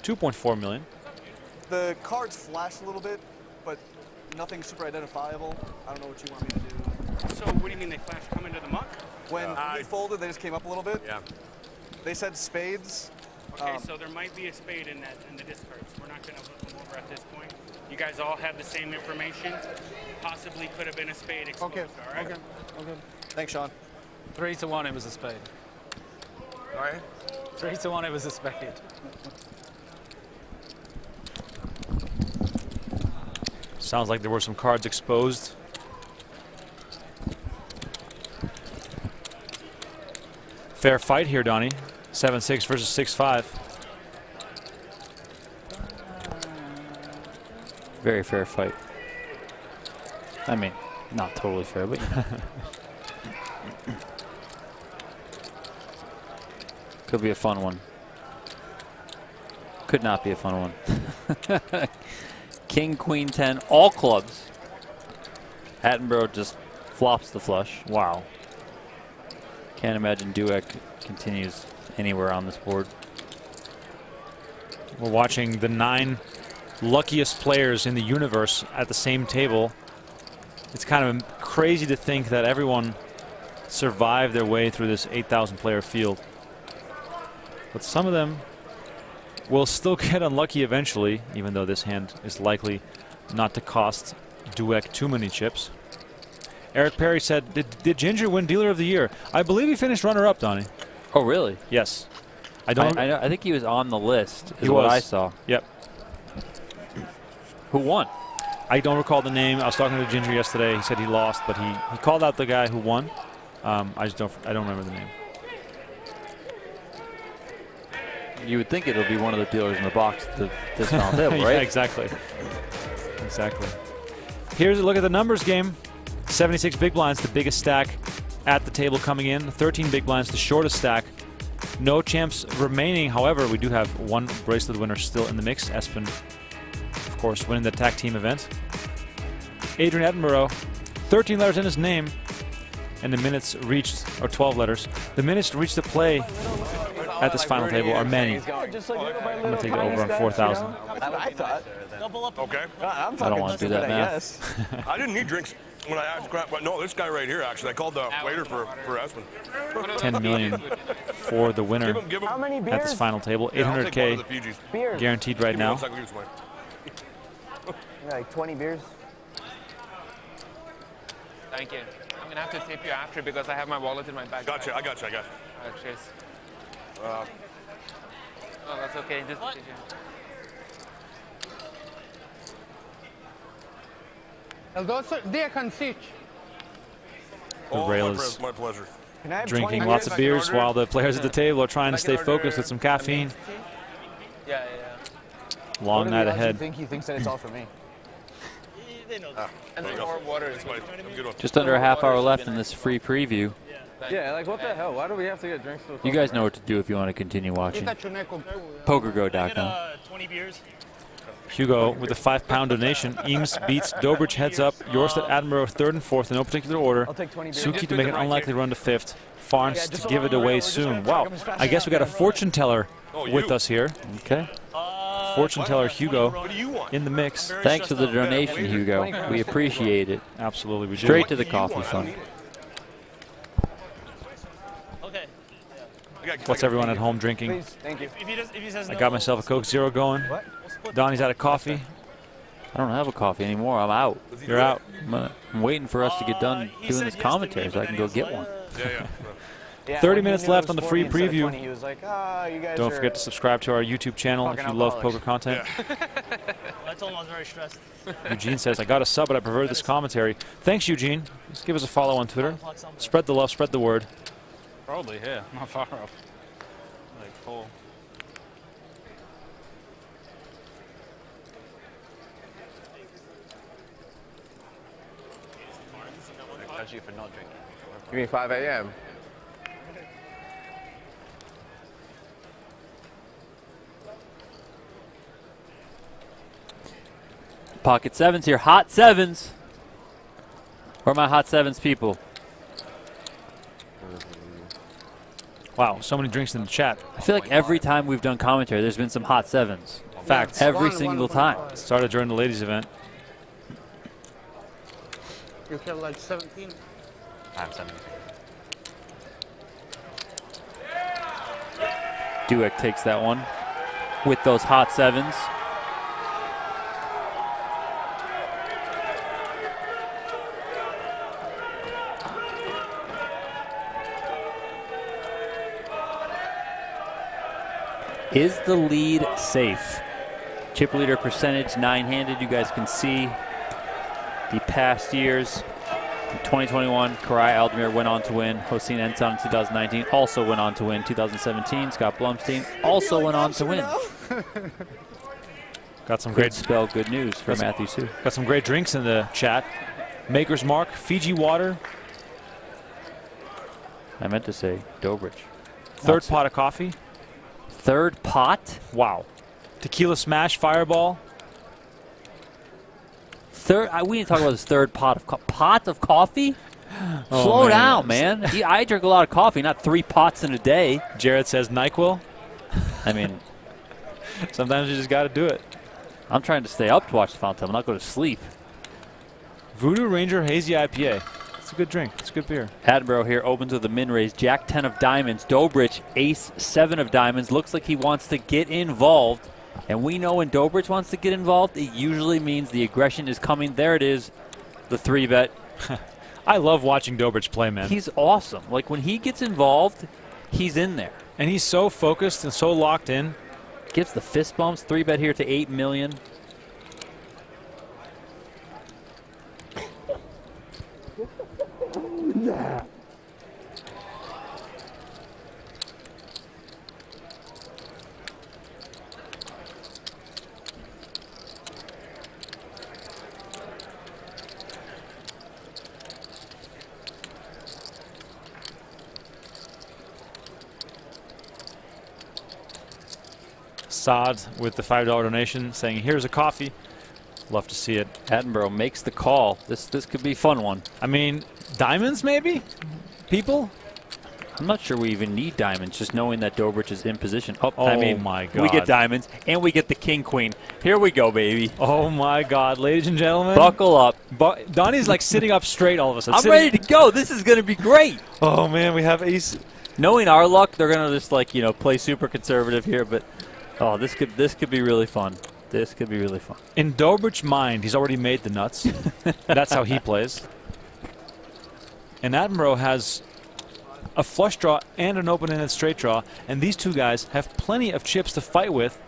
2.4 million. The cards flash a little bit, but nothing super identifiable. I don't know what you want me to do. So what do you mean they flash come into the muck? When we folded, they just came up a little bit. Yeah. They said spades. Okay, so there might be a spade in the discards. We're not going to look them over at this point. You guys all have the same information. Possibly could have been a spade exposed, Okay. all right? Okay. Thanks, Sean. 3 to 1, it was a spade. All right. 3 to 1, it was a spade. Sounds like there were some cards exposed. Fair fight here, Donnie. 7-6 versus 6-5. Very fair fight. I mean, not totally fair, but could be a fun one. Could not be a fun one. King, Queen, 10, all clubs. Attenborough just flops the flush. Wow. Can't imagine Dueck continues anywhere on this board. We're watching the 9 luckiest players in the universe at the same table. It's kind of crazy to think that everyone survived their way through this 8,000 player field. But some of them will still get unlucky eventually, even though this hand is likely not to cost Dueck too many chips. Eric Perry said, did Ginger win Dealer of the Year? I believe he finished runner-up, Donnie. Oh, really? Yes. I think he was on the list, is He what was. I saw. Yep. Who won? I don't recall the name. I was talking to Ginger yesterday. He said he lost, but he called out the guy who won. I don't remember the name. You would think it'll be one of the dealers in the box at this round table, right? Yeah, exactly. Exactly. Here's a look at the numbers game. 76 big blinds, the biggest stack at the table coming in. 13 big blinds, the shortest stack. No champs remaining. However, we do have one bracelet winner still in the mix. Espen, of course, winning the tag team event. Adrian Attenborough, 13 letters in his name. And the minutes reached, or 12 letters. The minutes reached the play at this final table are many. I'm going to take it over on 4,000. That's what I thought. Okay. I don't want to do that math. I didn't need drinks when I asked crap, but no, this guy right here actually. I called the waiter for Espen. 10 million for the winner Give him. at this final table. Yeah, I'll take one of the 800K Fijis. guaranteed right Give me now. 1 second, give me some. Like 20 beers. Thank you. I'm gonna have to tip you after because I have my wallet in my bag. Gotcha, I got you. Cheers. Oh, that's okay. Just The rail is my pleasure. drinking lots of beers while the players at the table are trying to stay focused with some caffeine. Yeah. Long night ahead. I think he thinks that it's all for me. And some more water. Just under a half hour left in this free preview. Yeah, like what the hell? Why do we have to get drinks? You guys know what to do if you want to continue watching. PokerGo.com. 20 beers. Hugo with a £5 donation. Eames beats Dobrich heads up. Yorstedt Attenborough 3rd and 4th in no particular order. Suki to make an unlikely run to 5th. Farnes to give it away soon. Wow. I guess we got a fortune teller with us here. Okay. Fortune teller Hugo in the mix. Thanks for the donation, Hugo. We appreciate it. Absolutely, we do. Straight to the coffee fund. What's everyone at home drinking? Please, thank you. If he says I no, got myself a Coke Zero going. Donnie's out of coffee. I don't have a coffee anymore. I'm out. You're out. I'm waiting for us to get done doing this commentary so I can go get one. Yeah, 30 minutes left on the free preview. He was like, you guys Don't forget to subscribe to our YouTube channel if you love poker content. I told him I was very stressed. Eugene says, I got a sub, but I prefer this commentary. Thanks, Eugene. Just give us a follow on Twitter. Spread the love, spread the word. Probably here, not far off. Like full. I judge you for not drinking. You mean 5 a.m.? Pocket sevens here. Hot sevens. Where are my hot sevens people? Wow, so many drinks in the chat. I feel like every time we've done commentary, there's been some hot sevens. Facts. Every single time. Started during the ladies' event. You have like 17? I have 17. Dueck takes that one with those hot sevens. Is the lead safe? Chip leader percentage 9-handed. You guys can see the past years. In 2021, Karai Aldemir went on to win. Hossein Ensan in 2019 also went on to win. 2017, Scott Blumstein also went on to win. Got some Good spell, good news for Matthew Sue. Got some great drinks in the chat. Maker's Mark, Fiji water. I meant to say Dobrich. Third pot of coffee. Third pot? Wow. Tequila Smash Fireball. Third. We need to talk about this third pot of coffee. Oh, Slow down, man. I drink a lot of coffee, not 3 pots in a day. Jared says NyQuil. I mean, sometimes you just got to do it. I'm trying to stay up to watch the fountain. I'm not going to sleep. Voodoo Ranger Hazy IPA. It's a good drink. It's a good beer. Attenborough here opens with a min raise. Jack 10 of diamonds. Dobrich Ace 7 of diamonds. Looks like he wants to get involved. And we know when Dobrich wants to get involved, it usually means the aggression is coming. There it is, the 3-bet. I love watching Dobrich play, man. He's awesome. Like, when he gets involved, he's in there. And he's so focused and so locked in. Gives the fist bumps. 3-bet here to 8 million. Saad with the $5 donation saying, here's a coffee. Love to see it. Attenborough makes the call. This could be a fun one. I mean, diamonds maybe? People? I'm not sure we even need diamonds, just knowing that Dobrich is in position. Oh, I I mean, my God. We get diamonds, and we get the king-queen. Here we go, baby. Oh, my God. Ladies and gentlemen. Buckle up. Donnie's like sitting up straight all of a sudden. I'm ready to go. This is going to be great. Oh, man, we have ace. Knowing our luck, they're going to just, like, you know, play super conservative here, but oh, this could be really fun. This could be really fun. In Dobric's mind, he's already made the nuts. That's how he plays. And Attenborough has a flush draw and an open-ended straight draw, and these two guys have plenty of chips to fight with.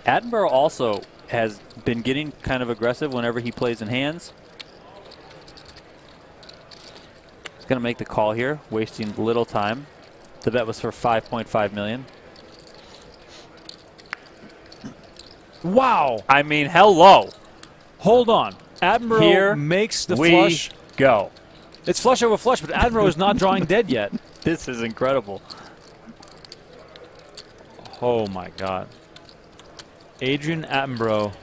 Attenborough also has been getting kind of aggressive whenever he plays in hands. He's going to make the call here, wasting little time. The bet was for 5.5 million. Wow. I mean, hello. Hold on. Attenborough Here makes the we flush. Go. It's flush over flush, but Attenborough is not drawing dead yet. This is incredible. Oh, my God. Adrian Attenborough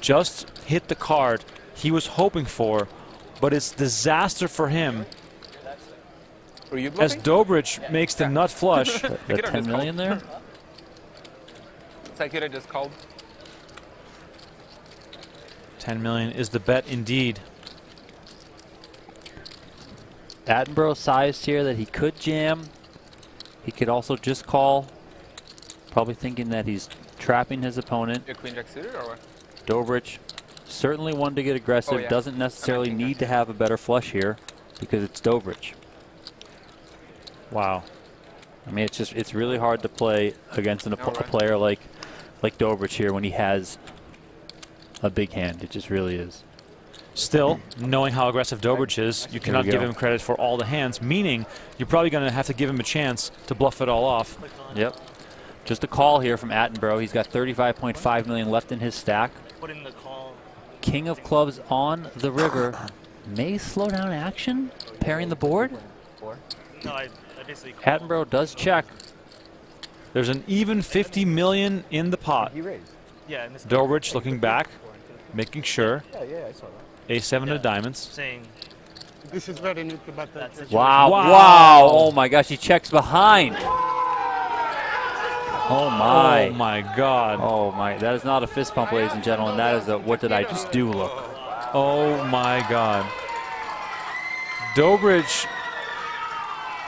just hit the card he was hoping for, but it's disaster for him. As Dobrich makes the nut flush. The 10 million there? Sakura just called. 10 million is the bet indeed. Attenborough sized here that he could jam. He could also just call. Probably thinking that he's trapping his opponent. Your queen jack suited or what? Dobrich certainly one to get aggressive. Oh, yeah. Doesn't necessarily need to have a better flush here because it's Dobrich. Wow. I mean, it's really hard to play against a player like Dobrich here when he has a big hand. It just really is. Still, knowing how aggressive Dobrich is, you cannot give him credit for all the hands, meaning you're probably going to have to give him a chance to bluff it all off. Yep. Just a call here from Attenborough. He's got 35.5 million left in his stack. Put in the call. King of clubs on the river. May slow down action, pairing the board. No, I basically Attenborough does check. There's an even 50 million in the pot. Yeah, and this Dobrich looking back, making sure. Yeah, I saw that. A7 of diamonds. saying This is very new to button. Wow, wow. Oh my gosh, he checks behind. Oh my. Oh my God. Oh my, that is not a fist pump, ladies and gentlemen. That is a what did I just do look. Oh my God. Dobrich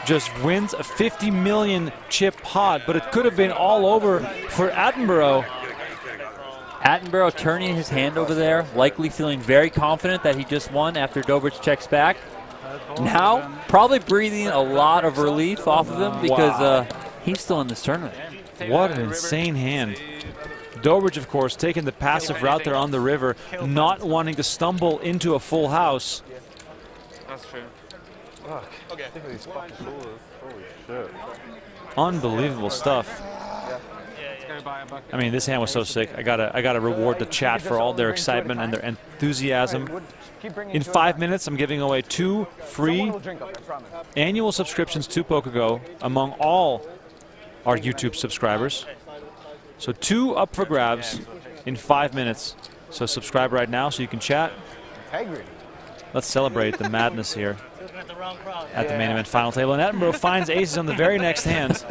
just wins a 50 million chip pot, but it could have been all over for Attenborough. Attenborough turning his hand over there, likely feeling very confident that he just won after Dobrich checks back. Now, probably breathing a lot of relief off of him because he's still in this tournament. What an insane hand. Dobrich, of course, taking the passive route there on the river, not wanting to stumble into a full house. That's true. Okay. Holy shit. Unbelievable stuff. I mean, this hand was so sick. I gotta reward the chat for all their excitement and their enthusiasm. In 5 minutes, I'm giving away 2 free annual subscriptions to PokerGo among all our YouTube subscribers. So 2 up for grabs in 5 minutes. So subscribe right now so you can chat. Let's celebrate the madness here at the main event final table. And Attenborough finds aces on the very next hand.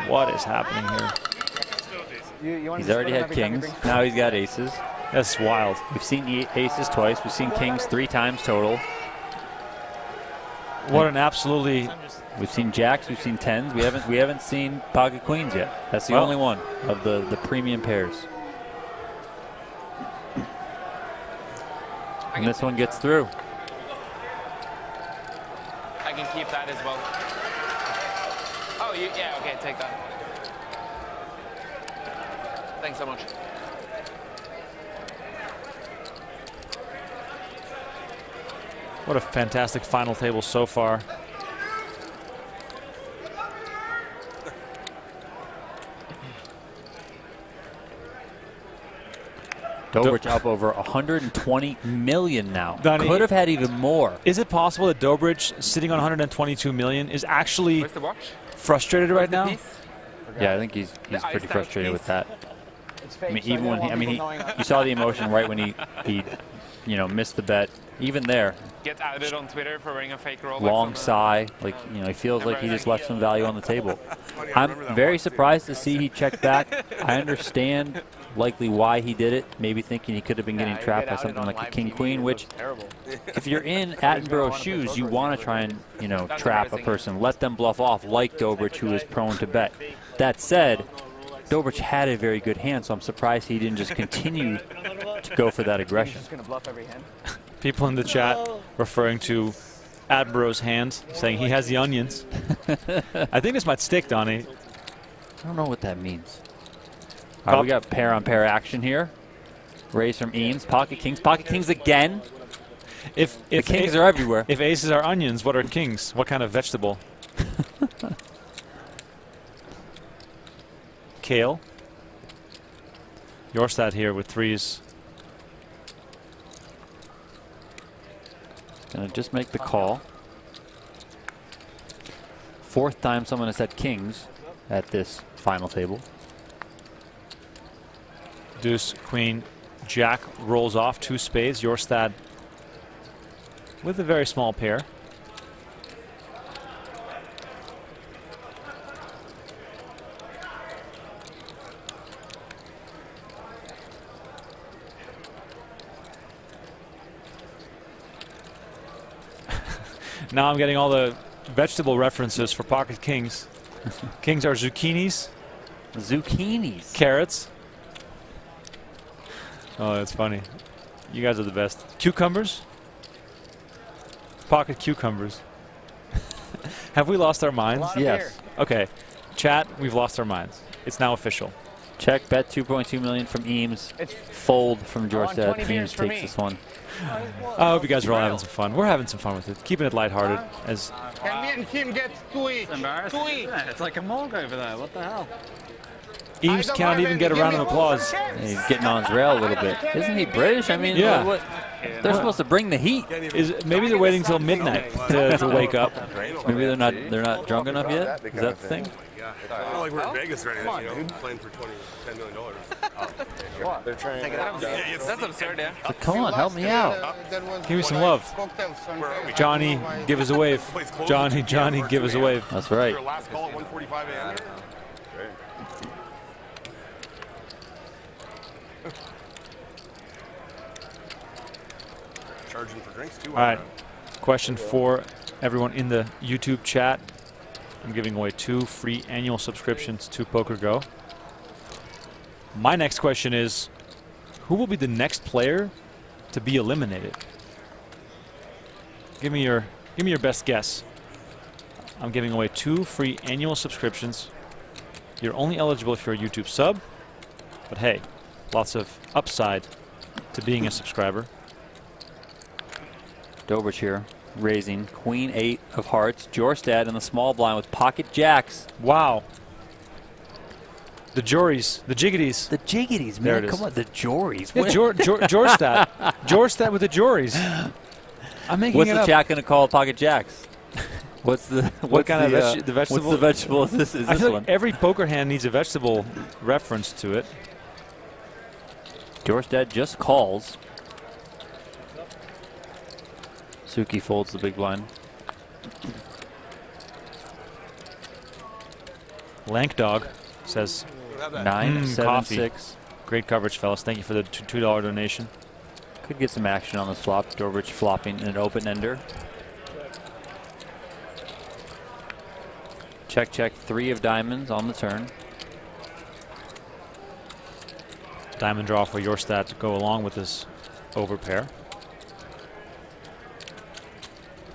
What is happening here? He's already had kings. Now he's got aces. That's wild. We've seen aces twice. We've seen kings 3 times total. What an absolutely... We've seen jacks. We've seen tens. We haven't seen pocket queens yet. That's the only one of the premium pairs. And this one gets through. I can keep that as well. Oh, yeah, okay, take that. Thanks so much. What a fantastic final table so far. Dobrich up over 120 million now. Donnie, could have had even more. Is it possible that Dobrich, sitting on 122 million, is actually frustrated right now? Yeah, I think he's pretty frustrated with that. I mean, even when you saw the emotion right when he missed the bet. Even there, Get outed on Twitter for wearing a fake Rolex. long sigh, like he feels like he just left some value on the table. I'm very surprised to see he checked back. I understand likely why he did it. Maybe thinking he could have been getting trapped by something like a king-queen, which if you're in Attenborough's shoes, you want to try and trap a person, let them bluff off like Dobrich, who is prone to bet. That said, Dobrich had a very good hand, so I'm surprised he didn't just continue to go for that aggression. People in the chat referring to Attenborough's hand, saying he has the onions. I think this might stick, Donnie. I don't know what that means. All right, we got pair-on-pair action here. Raise from Eames. Pocket kings again. If the kings are everywhere. If aces are onions, what are kings? What kind of vegetable? Kale. Jorstad here with 3s. Gonna just make the call. 4th time someone has had kings at this final table. Deuce, queen, jack rolls off, 2 spades. Jorstad with a very small pair. Now I'm getting all the vegetable references for pocket kings. Kings are zucchinis. Zucchinis. Carrots. Oh, that's funny. You guys are the best. Cucumbers. Pocket cucumbers. Have we lost our minds? Yes. Okay. Chat, we've lost our minds. It's now official. Check, bet 2.2 million from Eames. Fold from Jorstad. Eames takes this one. I hope you guys are all having some fun. We're having some fun with it. Keeping it lighthearted. As Can me and him get 2 each? Embarrassing. 2 each. Yeah, it's like a morgue over there. What the hell? Eames cannot even get a round of applause. He's getting on his rail a little bit. Isn't he British? I mean, yeah. They're supposed to bring the heat. Maybe they're waiting till midnight to wake up. Maybe they're not drunk enough yet. Is that the thing? It's not like we're in Vegas or anything, playing for $10 million. They're trying to... That's absurd, yeah. So come on, help me out. Give me some love. Johnny, give us a wave. Johnny, give us a wave. That's right. Last call at 1:45 a.m. Charging for drinks too. All right. Question for everyone in the YouTube chat. I'm giving away 2 free annual subscriptions to PokerGo. My next question is, who will be the next player to be eliminated? Give me your best guess. I'm giving away 2 free annual subscriptions. You're only eligible if you're a YouTube sub. But hey, lots of upside to being a subscriber. Dobrich here, raising queen 8 of hearts. Jorstad in the small blind with pocket jacks. Wow. The Jories, the Jiggities. The Jiggities, man. Come on, the Jories. Yeah, Jorstad. Jorstad with the Jories. I'm making What's it the up. chat going to call pocket jacks? What's the what kind of the vegetable? What's the vegetable? Is this I feel one? like every poker hand needs a vegetable reference to it. Jorstad just calls. Suki folds the big blind. Lank Dog says 9, 7, coffee. 6. Great coverage, fellas. Thank you for the $2 donation. Could get some action on this flop. Dobrich flopping an open ender. Check, check. 3 of diamonds on the turn. Diamond draw for Jorstad to go along with this overpair.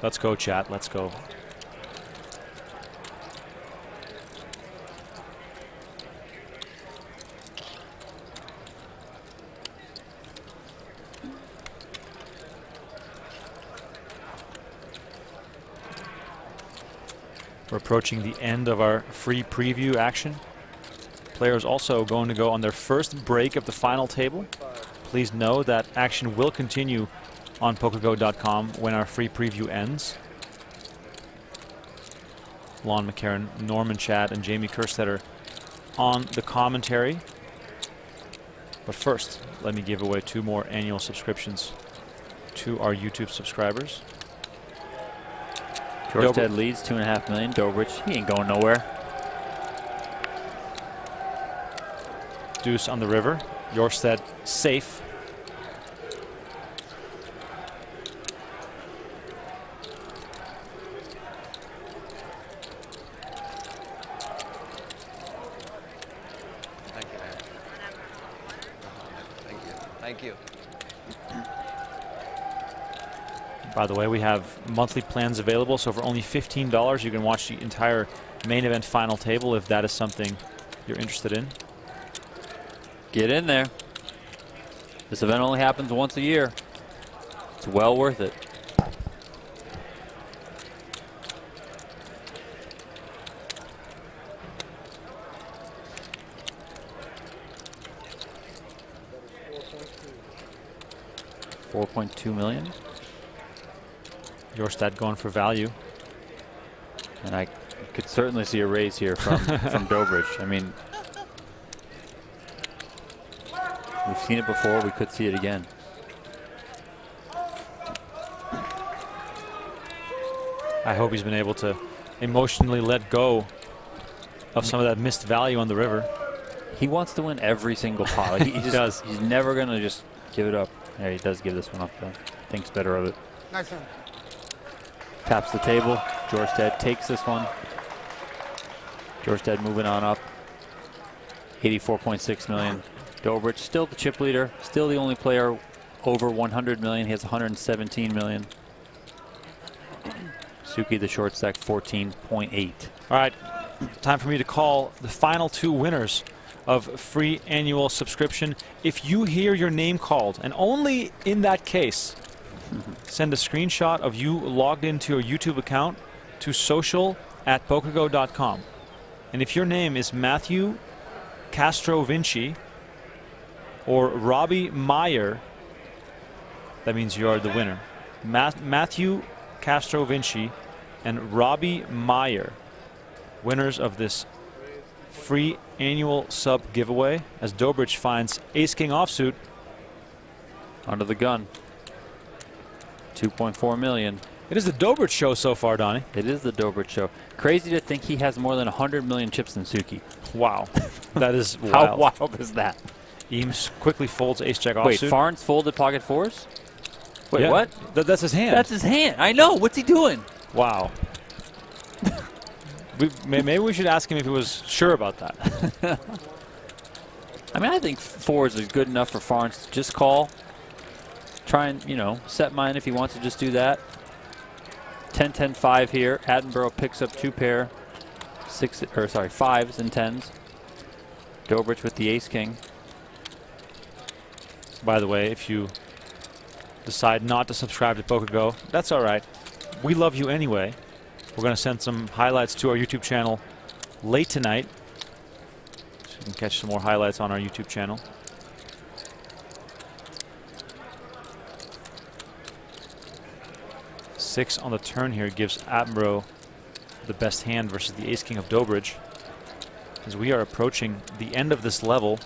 Let's go, chat. Let's go. We're approaching the end of our free preview action. Players also going to go on their first break of the final table. Please know that action will continue on PokerGo.com when our free preview ends. Lon McCarron, Norman Chad, and Jamie Kerstetter on the commentary. But first, let me give away 2 more annual subscriptions to our YouTube subscribers. Jorstad leads 2.5 million. Dobrich, he ain't going nowhere. Deuce on the river. Jorstad safe. Thank you, man. Thank you. Thank you. By the way, we have monthly plans available, so for only $15 you can watch the entire main event final table if that is something you're interested in. Get in there. This event only happens once a year. It's well worth it. $4.2 million. Jorstad going for value. And I could certainly see a raise here from Dobrich. I mean, we've seen it before. We could see it again. I hope he's been able to emotionally let go of some of that missed value on the river. He wants to win every single pot. He just does. He's never going to just give it up. There, he does give this one up, though. Thinks better of it. Nice one. Taps the table. Jorstad takes this one. Jorstad moving on up. 84.6 million. Dobrich still the chip leader. Still the only player over 100 million. He has 117 million. Suki the short stack 14.8. All right, time for me to call the final 2 winners of free annual subscription. If you hear your name called, and only in that case, send a screenshot of you logged into your YouTube account to social@pokergo.com. And if your name is Matthew Castro Vinci or Robbie Meyer, that means you are the winner. Matthew Castro Vinci and Robbie Meyer, winners of this free annual sub giveaway, as Dobrich finds ace-king offsuit. Under the gun. 2.4 million. It is the Dobrich show so far, Donnie. It is the Dobrich show. Crazy to think he has more than 100 million chips than Suki. Wow. That is wild. How wild is that? Eames quickly folds ace-jack offsuit. Wait, Farnes folded pocket 4s? Wait, yeah, what? That's his hand. That's his hand. I know. What's he doing? Wow. Maybe we should ask him if he was sure about that. I mean, I think 4s is good enough for Farnes to just call. Try and, set mine if he wants to just do that. 10-10-5 here. Attenborough picks up 2 pair. 5s and 10s. Dobrich with the ace-king. by the way, if you decide not to subscribe to PokerGo, that's all right. We love you anyway. We're going to send some highlights to our YouTube channel late tonight, so you can catch some more highlights on our YouTube channel. Six on the turn here gives Attenborough the best hand versus the ace-king of Dobrich. As we are approaching the end of this level,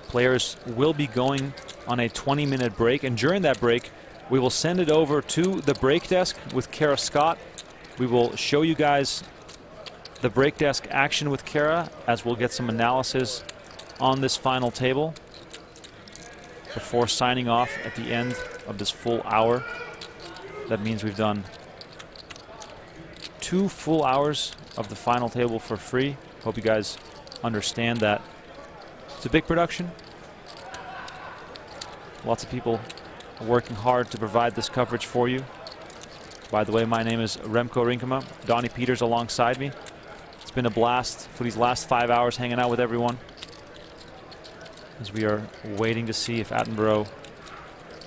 players will be going on a 20-minute break, and during that break, we will send it over to the break desk with Kara Scott. We will show you guys the break desk action with Kara, as we'll get some analysis on this final table before signing off at the end of this full hour. That means we've done 2 full hours of the final table for free. Hope you guys understand that it's a big production. Lots of people are working hard to provide this coverage for you. By the way, my name is Remko Rinkema. Donnie Peters alongside me. It's been a blast for these last 5 hours hanging out with everyone, as we are waiting to see if Attenborough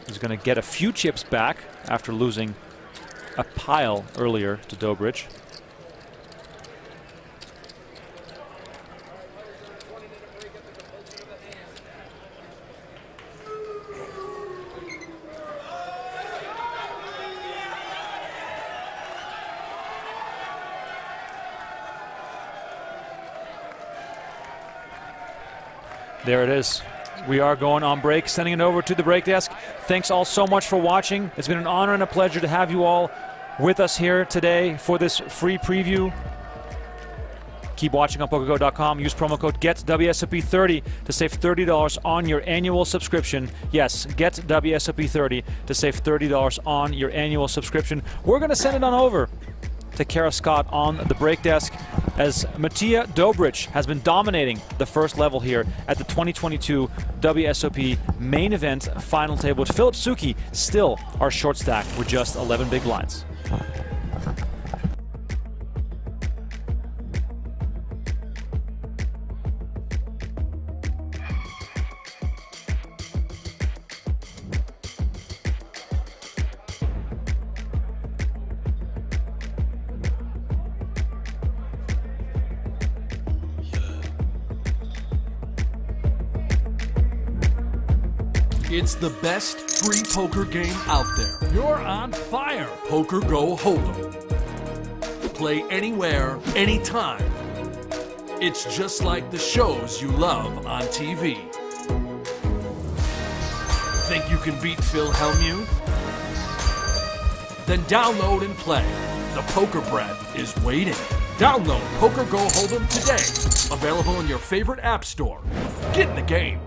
is going to get a few chips back after losing a pile earlier to Dobrich. There it is. We are going on break, sending it over to the break desk. Thanks all so much for watching. It's been an honor and a pleasure to have you all with us here today for this free preview. Keep watching on PokerGo.com. Use promo code GETWSOP30 to save $30 on your annual subscription. Yes, GETWSOP30 to save $30 on your annual subscription. We're going to send it on over to Kara Scott on the break desk, as Matija Dobrich has been dominating the first level here at the 2022 WSOP main event final table, with Philip Suki still our short stack with just 11 big blinds. It's the best free poker game out there. You're on fire. PokerGo Hold'em. Play anywhere, anytime. It's just like the shows you love on TV. Think you can beat Phil Hellmuth? Then download and play. The Poker Bread is waiting. Download PokerGo Hold'em today. Available in your favorite app store. Get in the game.